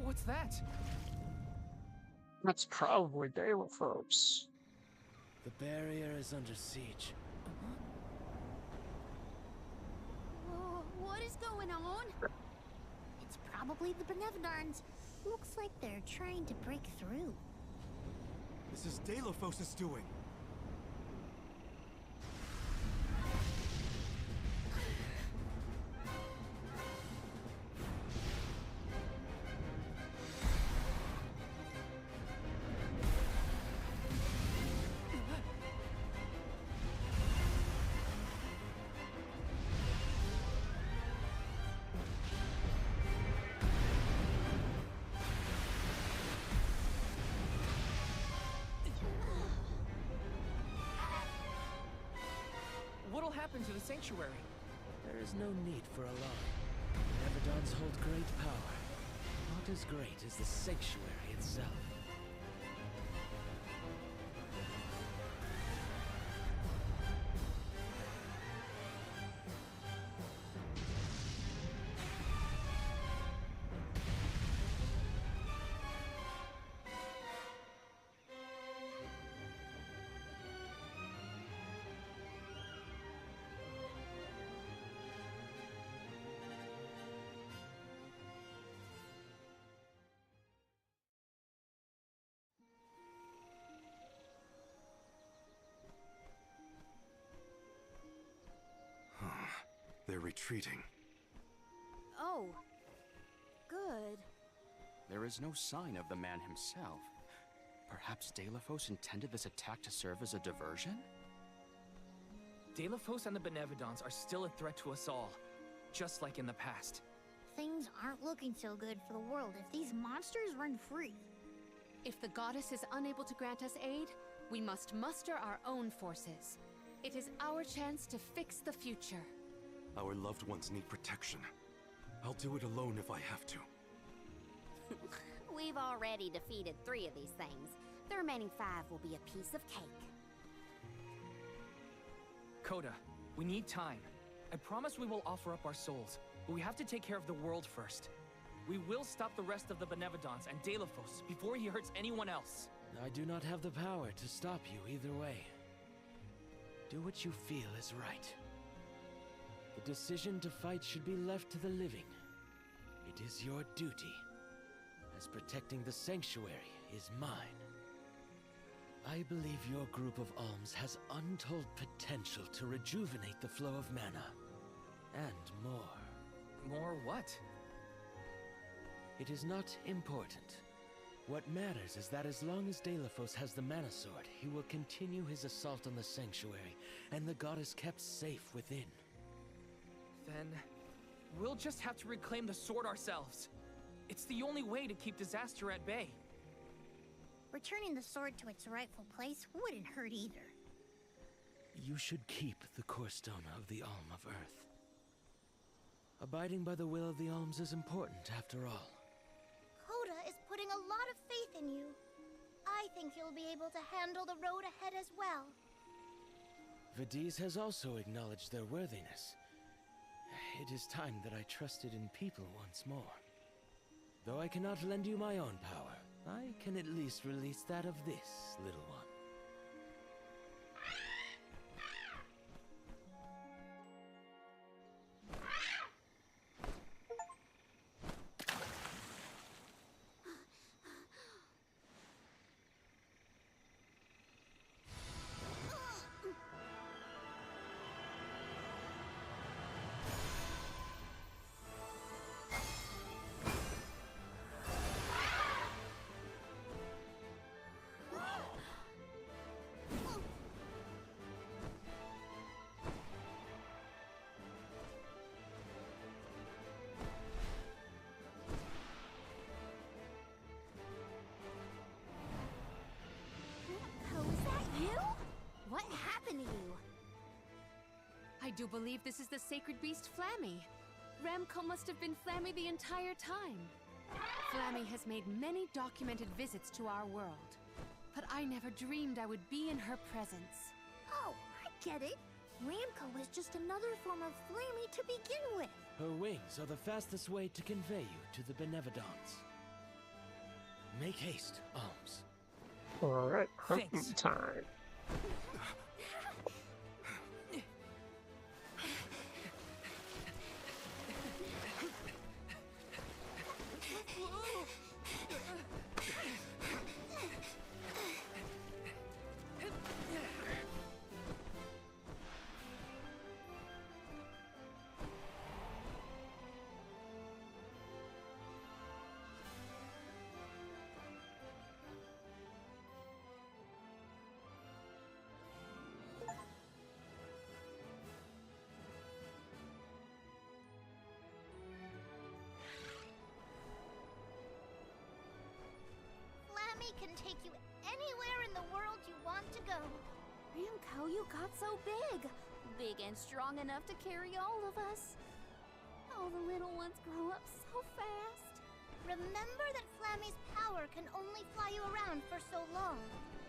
Speaker 5: What's that?
Speaker 3: That's probably Delophos.
Speaker 21: The barrier is under siege.
Speaker 4: Whoa, what is going on?
Speaker 8: It's probably the Benevodons. Looks like they're trying to break through.
Speaker 6: This is Delophos' doing.
Speaker 5: What'll happen to the sanctuary?
Speaker 21: There is no need for alarm. Nevedons hold great power. Not as great as the sanctuary itself.
Speaker 10: They're retreating.
Speaker 4: Oh. Good.
Speaker 2: There is no sign of the man himself. Perhaps Delophos intended this attack to serve as a diversion?
Speaker 5: Delophos and the Benevodons are still a threat to us all, just like in the past.
Speaker 8: Things aren't looking so good for the world if these monsters run free.
Speaker 7: If the goddess is unable to grant us aid, we must muster our own forces. It is our chance to fix the future.
Speaker 10: Our loved ones need protection. I'll do it alone if I have to.
Speaker 4: We've already defeated 3 of these things. The remaining 5 will be a piece of cake.
Speaker 5: Coda, we need time. I promise we will offer up our souls, but we have to take care of the world first. We will stop the rest of the Benevodons and Delophos before he hurts anyone else.
Speaker 21: I do not have the power to stop you either way. Do what you feel is right. The decision to fight should be left to the living. It is your duty, as protecting the sanctuary is mine. I believe your group of Alms has untold potential to rejuvenate the flow of mana. And more.
Speaker 5: More what?
Speaker 21: It is not important. What matters is that as long as Delophos has the Mana Sword, he will continue his assault on the sanctuary, and the goddess kept safe within.
Speaker 5: Then, we'll just have to reclaim the sword ourselves. It's the only way to keep disaster at bay.
Speaker 8: Returning the sword to its rightful place wouldn't hurt either.
Speaker 21: You should keep the core stone of the Alm of Earth. Abiding by the will of the Alms is important, after all.
Speaker 8: Coda is putting a lot of faith in you. I think you'll be able to handle the road ahead as well.
Speaker 21: Vidiz has also acknowledged their worthiness. It is time that I trusted in people once more. Though I cannot lend you my own power, I can at least release that of this little one.
Speaker 4: What happened to you?
Speaker 7: I do believe this is the sacred beast Flammy. Ramco must have been Flammy the entire time. Flammy has made many documented visits to our world, but I never dreamed I would be in her presence.
Speaker 8: Oh, I get it. Ramco was just another form of Flammy to begin with.
Speaker 21: Her wings are the fastest way to convey you to the Benevodons. Make haste, Alms.
Speaker 3: Alright, hunting time.
Speaker 8: Flammy can take you anywhere in the world you want to go.
Speaker 4: Ramco, you got so big. Big and strong enough to carry all of us. All the little ones grow up so fast.
Speaker 8: Remember that Flammy's power can only fly you around for so long.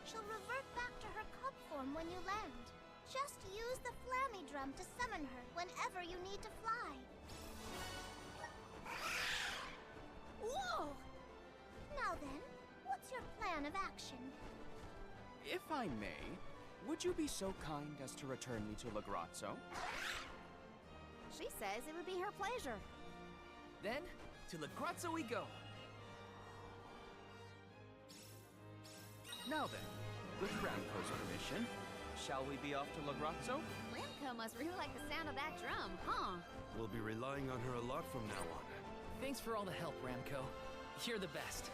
Speaker 8: She'll revert back to her cub form when you land. Just use the Flammy drum to summon her whenever you need to fly. Whoa! Now then, what's your plan of action?
Speaker 2: If I may, would you be so kind as to return me to Lagrazzo?
Speaker 4: She says it would be her pleasure.
Speaker 5: Then, to Lagrazzo we go.
Speaker 2: Now then, with Ramco's permission, shall we be off to Lagrazzo?
Speaker 4: Ramco must really like the sound of that drum, huh?
Speaker 6: We'll be relying on her a lot from now on.
Speaker 5: Thanks for all the help, Ramco. You're the best.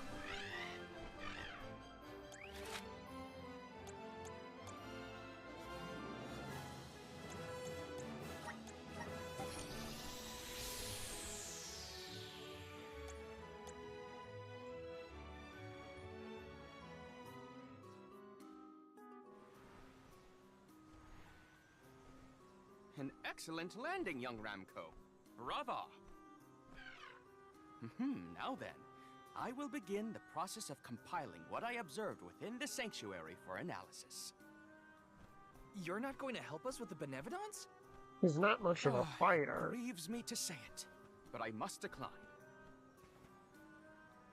Speaker 2: An excellent landing, young Ramco. Brava! Now then, I will begin the process of compiling what I observed within the sanctuary for analysis.
Speaker 5: You're not going to help us with the Benevodons?
Speaker 3: He's not much of a fighter.
Speaker 2: Grieves me to say it, but I must decline.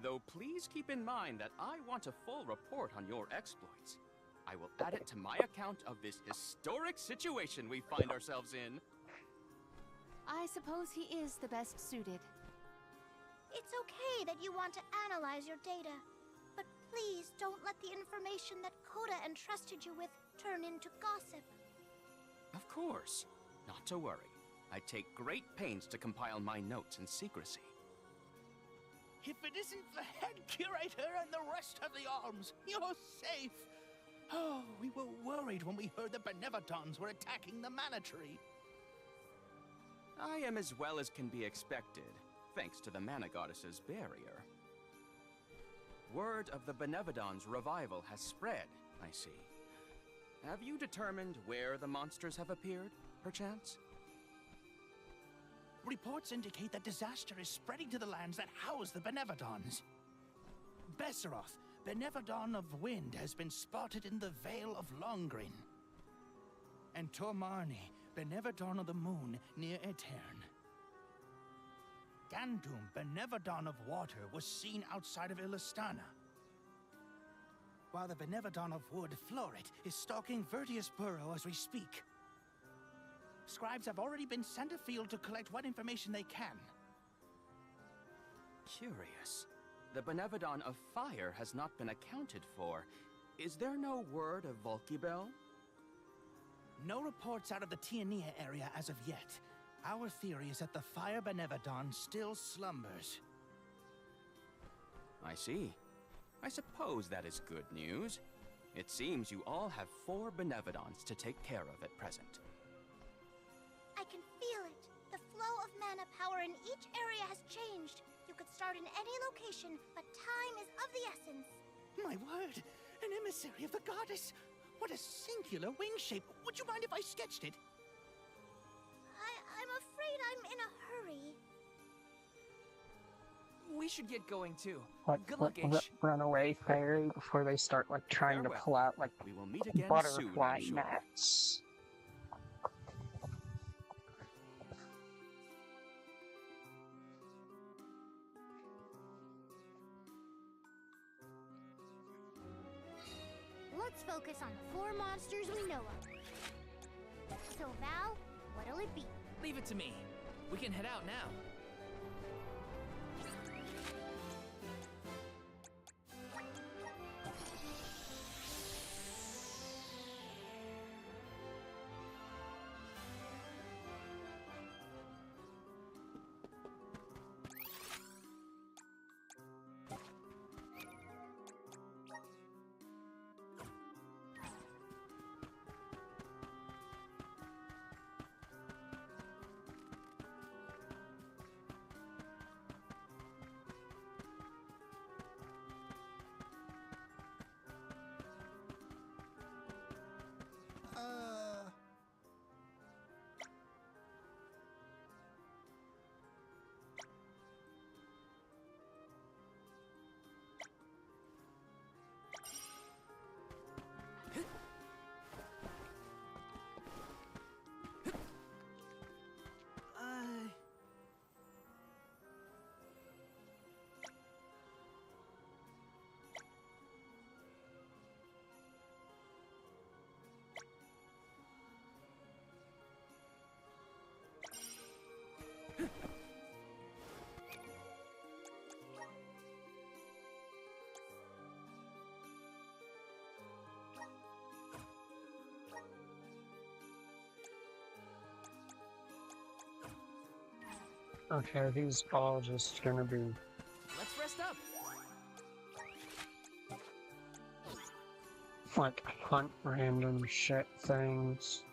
Speaker 2: Though please keep in mind that I want a full report on your exploits. I will add it to my account of this historic situation we find ourselves in.
Speaker 7: I suppose he is the best suited.
Speaker 8: It's okay that you want to analyze your data, but please don't let the information that Coda entrusted you with turn into gossip.
Speaker 2: Of course. Not to worry. I take great pains to compile my notes in secrecy.
Speaker 9: If it isn't the head curator and the rest of the Alms, you're safe! Oh, we were worried when we heard the Benevodons were attacking the Mana Tree.
Speaker 2: I am as well as can be expected, thanks to the Mana Goddess's barrier. Word of the Benevodons' revival has spread, I see. Have you determined where the monsters have appeared, perchance?
Speaker 9: Reports indicate that disaster is spreading to the lands that house the Benevodons. Besseroth, Benevodon of Wind, has been spotted in the Vale of Longrin. And Tormarni, Benevodon of the Moon, near Aetern. Gandum, Benevodon of Water, was seen outside of Illistana. While the Benevodon of Wood, Florit, is stalking Vertius Burrow as we speak. Scribes have already been sent afield to collect what information they can.
Speaker 2: Curious. The Benevodon of Fire has not been accounted for. Is there no word of Volkibel?
Speaker 9: No reports out of the Tiania area as of yet. Our theory is that the Fire Benevodon still slumbers.
Speaker 2: I see. I suppose that is good news. It seems you all have 4 Benevodons to take care of at present.
Speaker 8: I can feel it. The flow of mana power in each area has changed. You could start in any location, but time is of the essence.
Speaker 9: My word! An emissary of the goddess! What a singular wing shape! Would you mind if I sketched it?
Speaker 8: I'm afraid I'm in a hurry.
Speaker 5: We should get going too. Good
Speaker 3: Like,
Speaker 5: luck, Aish.
Speaker 3: runaway fairy before they start like trying to pull out like
Speaker 2: We will meet again
Speaker 3: butterfly
Speaker 2: soon, I'm sure.
Speaker 3: nets.
Speaker 8: Let's focus on the 4 monsters we know of. So, Val, what'll it be?
Speaker 5: Leave it to me. We can head out now.
Speaker 3: Okay, are these all just gonna be
Speaker 5: Let's rest up.
Speaker 3: like hunt random shit things?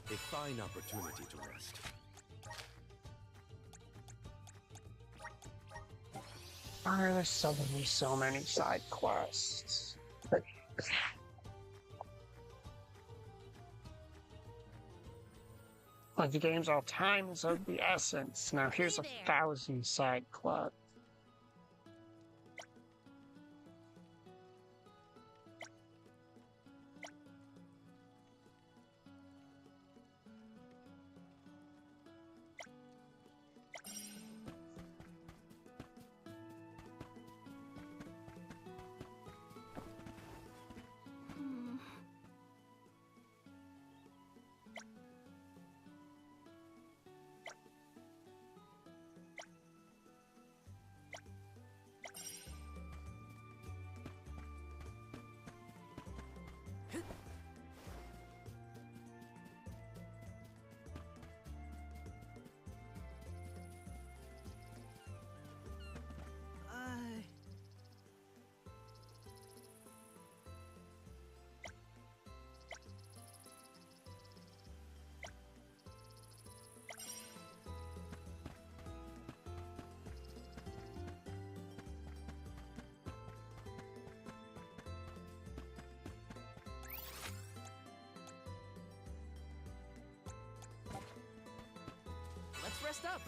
Speaker 6: A fine opportunity to rest.
Speaker 3: Why are there suddenly so many side quests? Like the game's all time is of the essence. Now here's 1,000 side quests.
Speaker 5: messed up.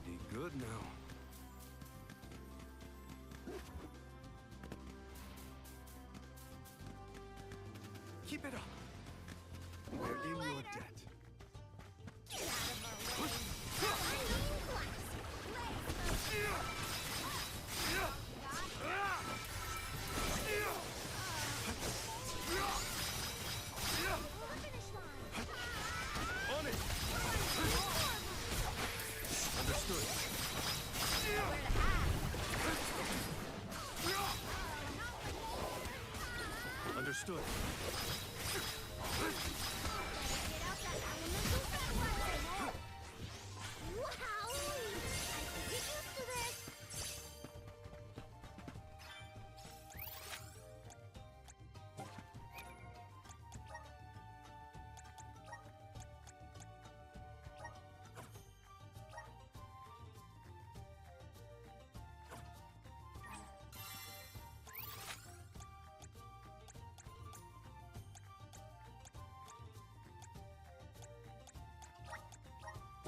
Speaker 10: Be good now. Keep it up. We're in your debt.
Speaker 8: Get out of our way! Lightning blast!
Speaker 10: On it! Understood. Understood.
Speaker 8: Wow! I can get used to this!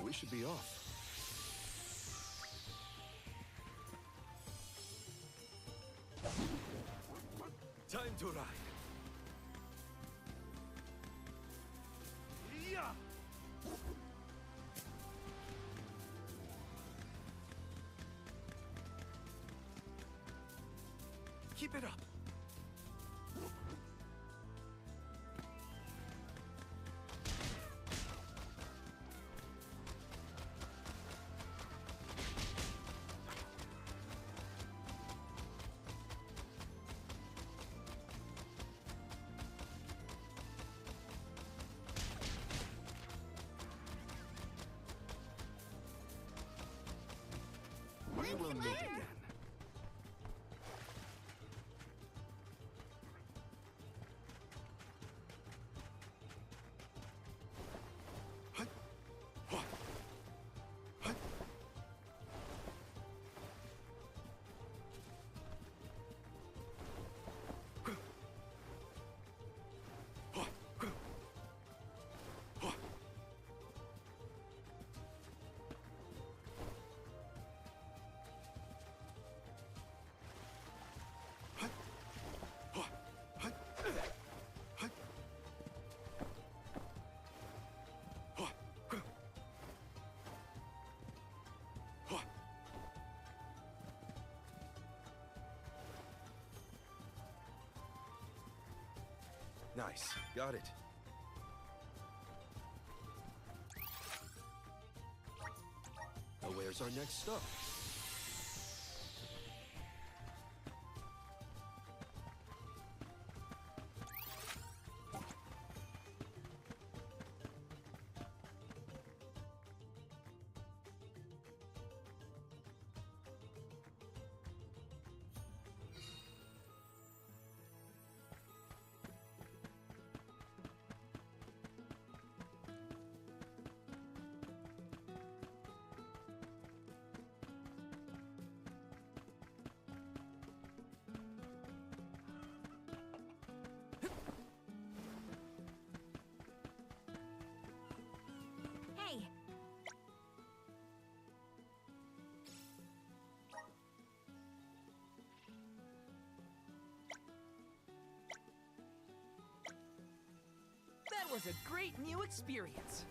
Speaker 10: We should be off. Time to ride. Yeah. Keep it up. We will meet again. Nice. Got it. Now where's our next stop?
Speaker 5: That was a great new experience.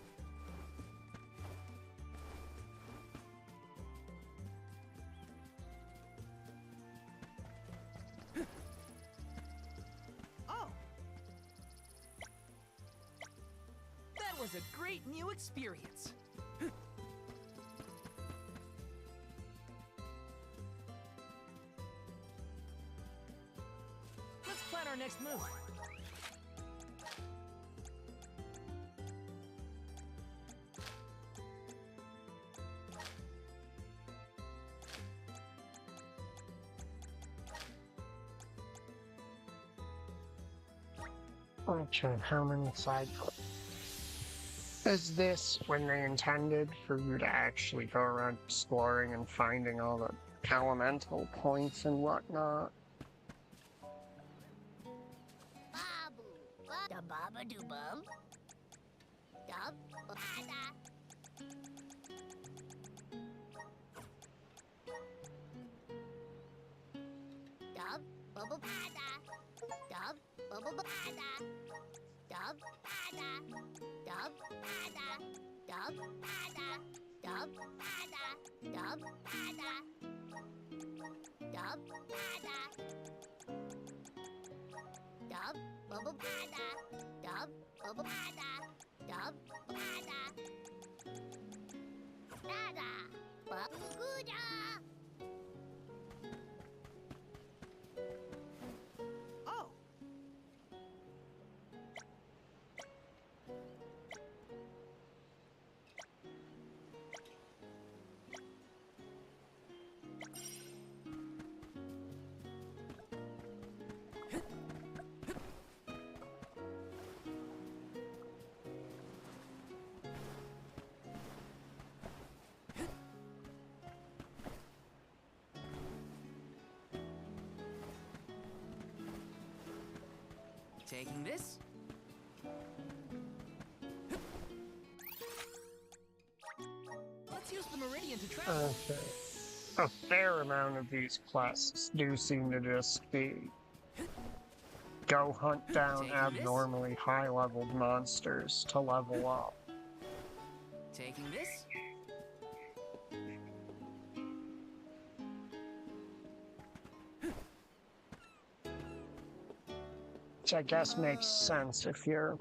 Speaker 5: Oh. That was a great new experience. Let's plan our next move.
Speaker 3: Okay, how many side quests? Is this when they intended for you to actually go around exploring and finding all the elemental points and whatnot?
Speaker 8: Da baba do bum. Dub bada. Dub bubble bada. Dub bubble bada. Dub bada. Dub bada. Dub bada. Dub bada. Dub bada. Dub bada. Dub bubble bada. Dub bubble bada. Dub bada. Bada. Baguda.
Speaker 14: Oh.
Speaker 5: Taking this. Let's use the Meridian to travel.
Speaker 3: Okay. A fair amount of these quests do seem to just be go hunt down abnormally high-leveled monsters to level up.
Speaker 5: Taking this.
Speaker 3: Which I guess makes sense if you're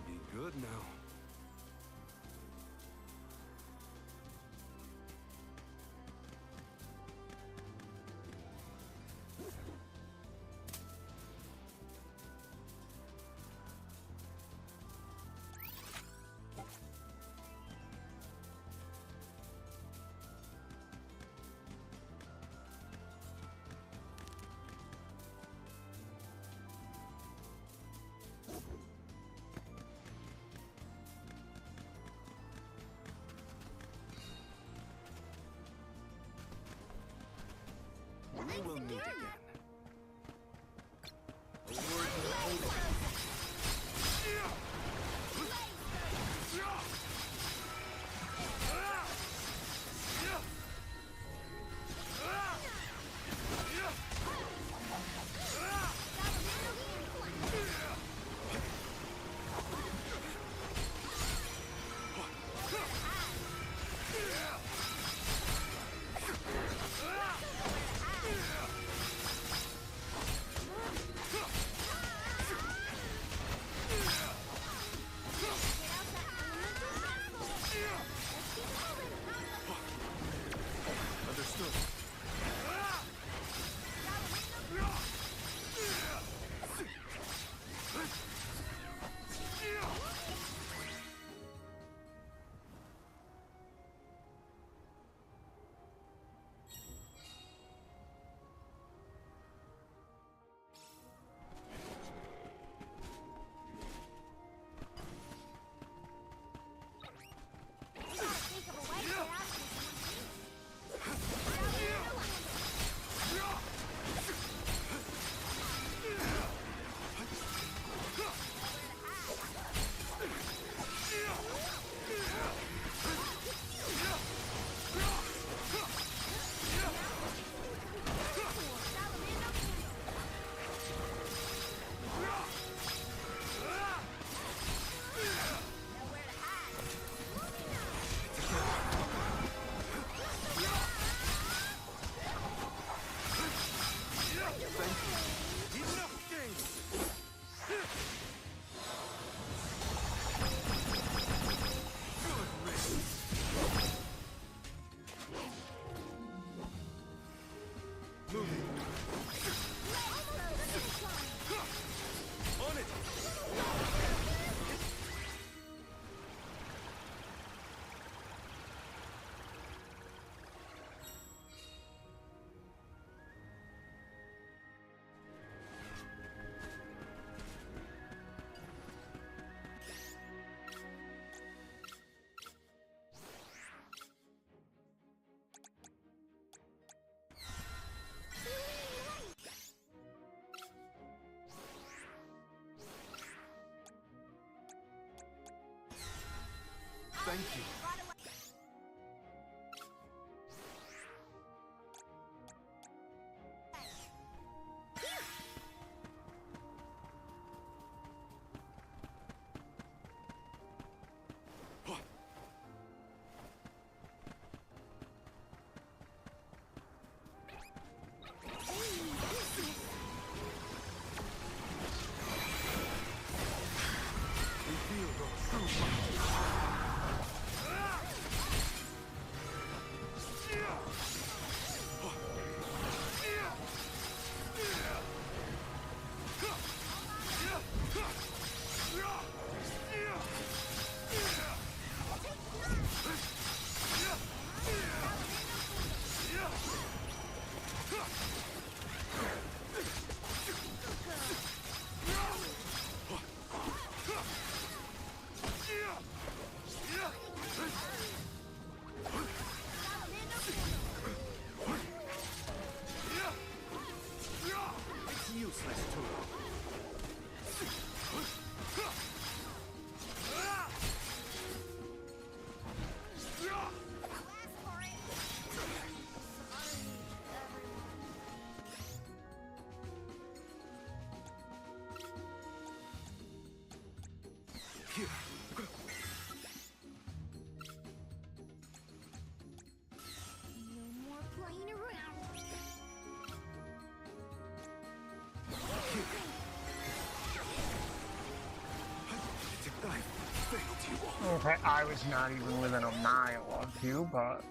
Speaker 10: Be good now. We will meet again. A word from Odin.
Speaker 6: Thank you.
Speaker 8: No more playing around.
Speaker 3: Okay, I was not even within a mile of you, but...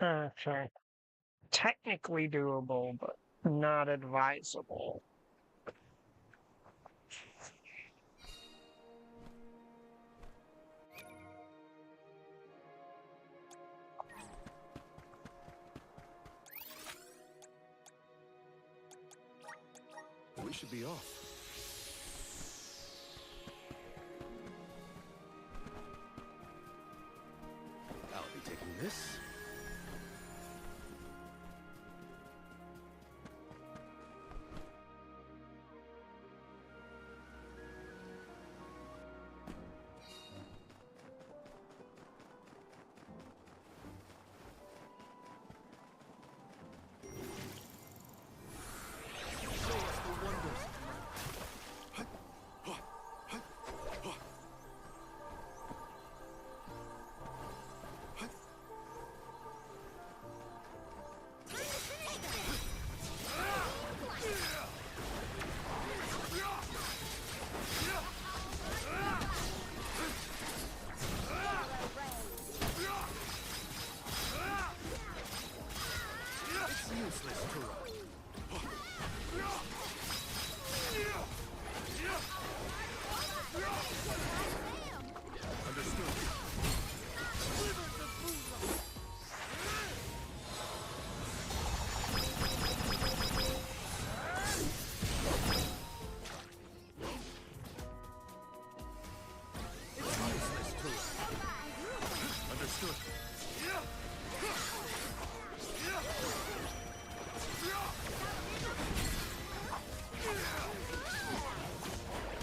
Speaker 3: Okay. Technically doable, but not advisable.
Speaker 6: We should be off. I'll be taking this.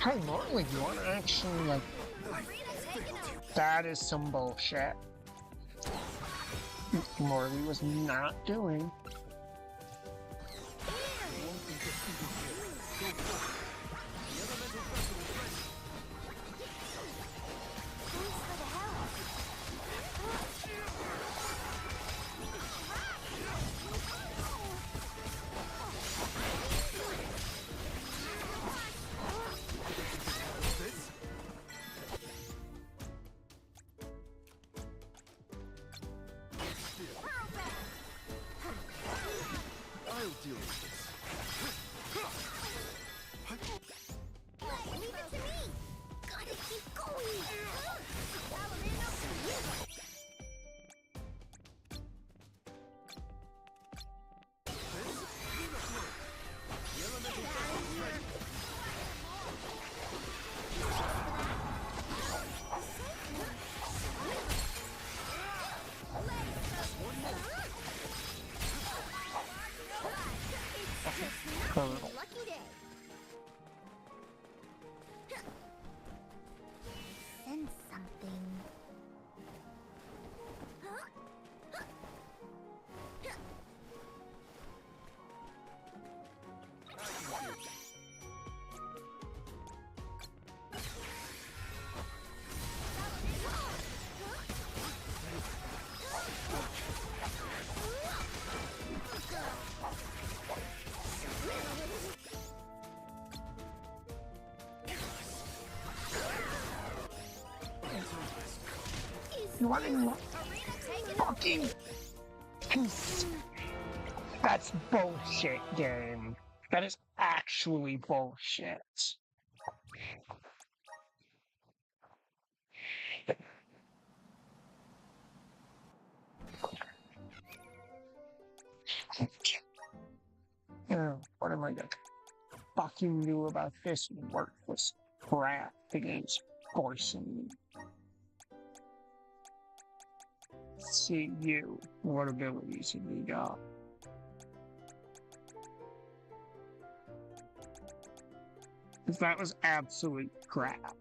Speaker 3: Hey, Morley, you want to actually, like... That is some bullshit. Morley was not doing. running fucking... That's bullshit, game. That is actually bullshit. What am I gonna fucking do about this worthless crap against forcing me? See you. What abilities have you got? Because that was absolute crap.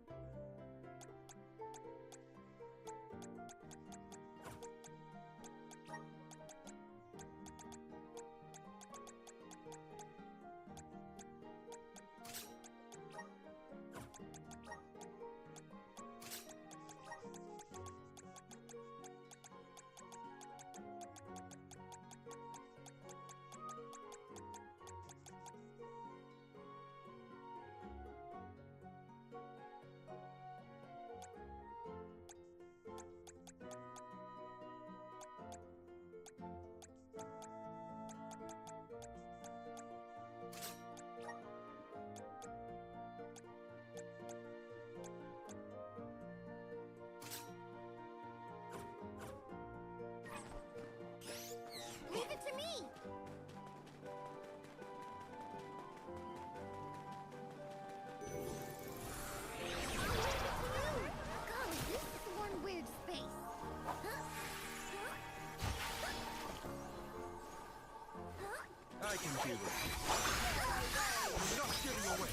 Speaker 8: Leave it to me! Golly, this is one weird space.
Speaker 6: I can do this. I'm not giving away.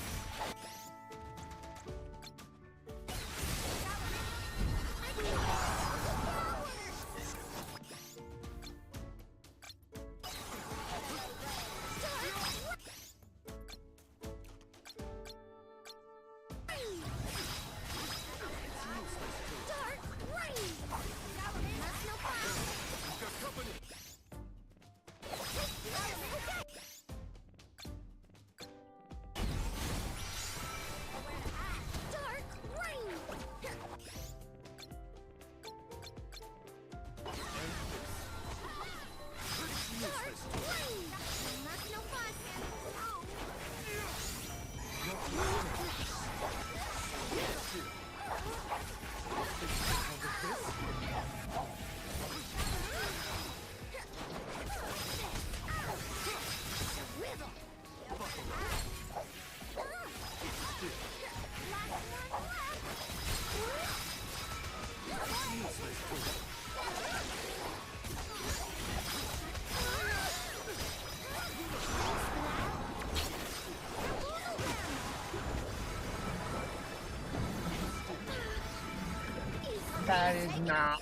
Speaker 3: That is not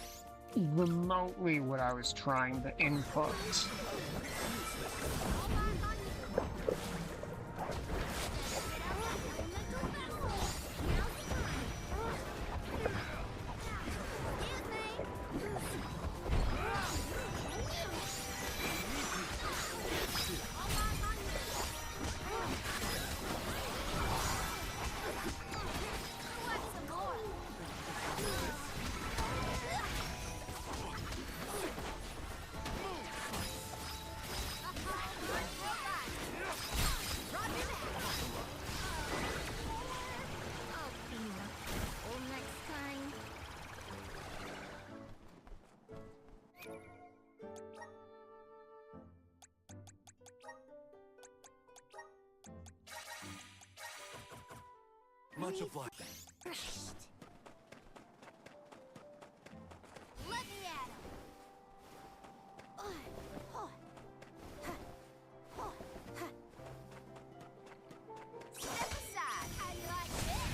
Speaker 3: remotely what I was trying to input.
Speaker 6: Much obliged.
Speaker 8: Let me at him. Step aside. How you like this?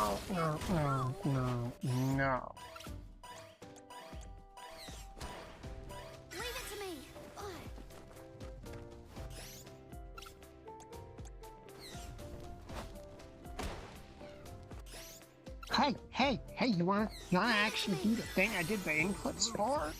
Speaker 3: No, no, no, no, no.
Speaker 4: Leave it to me.
Speaker 3: Hey, you wanna actually do the thing I did the inputs for?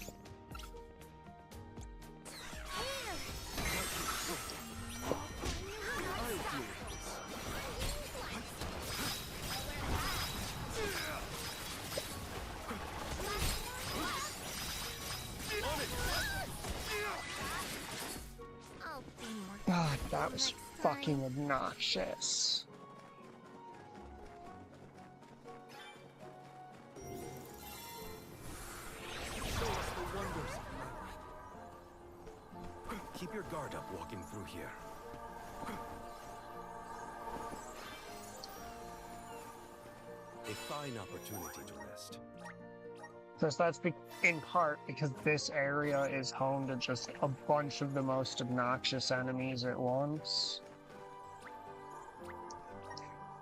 Speaker 3: God, that was fucking obnoxious.
Speaker 10: Keep your guard up walking through here. A fine opportunity to rest.
Speaker 3: Because that's in part because this area is home to just a bunch of the most obnoxious enemies at once.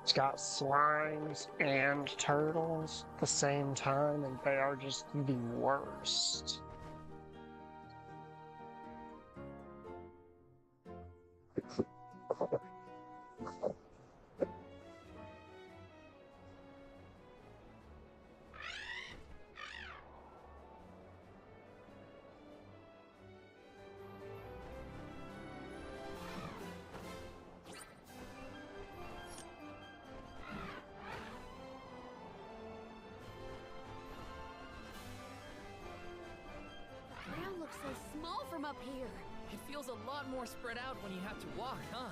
Speaker 3: It's got slimes and turtles at the same time, and they are just the worst.
Speaker 13: The ground looks so small from up here.
Speaker 5: It feels a lot more spread out when you have to walk, huh?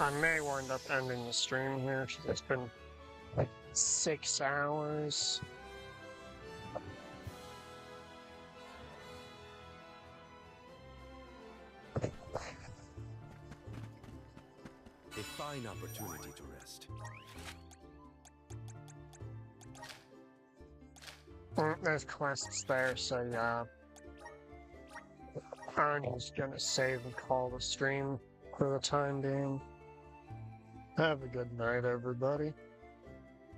Speaker 3: I may wind up ending the stream here, because it's been like 6 hours.
Speaker 10: A fine opportunity to rest.
Speaker 3: There's quests there, so yeah. I'm just gonna save and call the stream for the time being. Have a good night, everybody.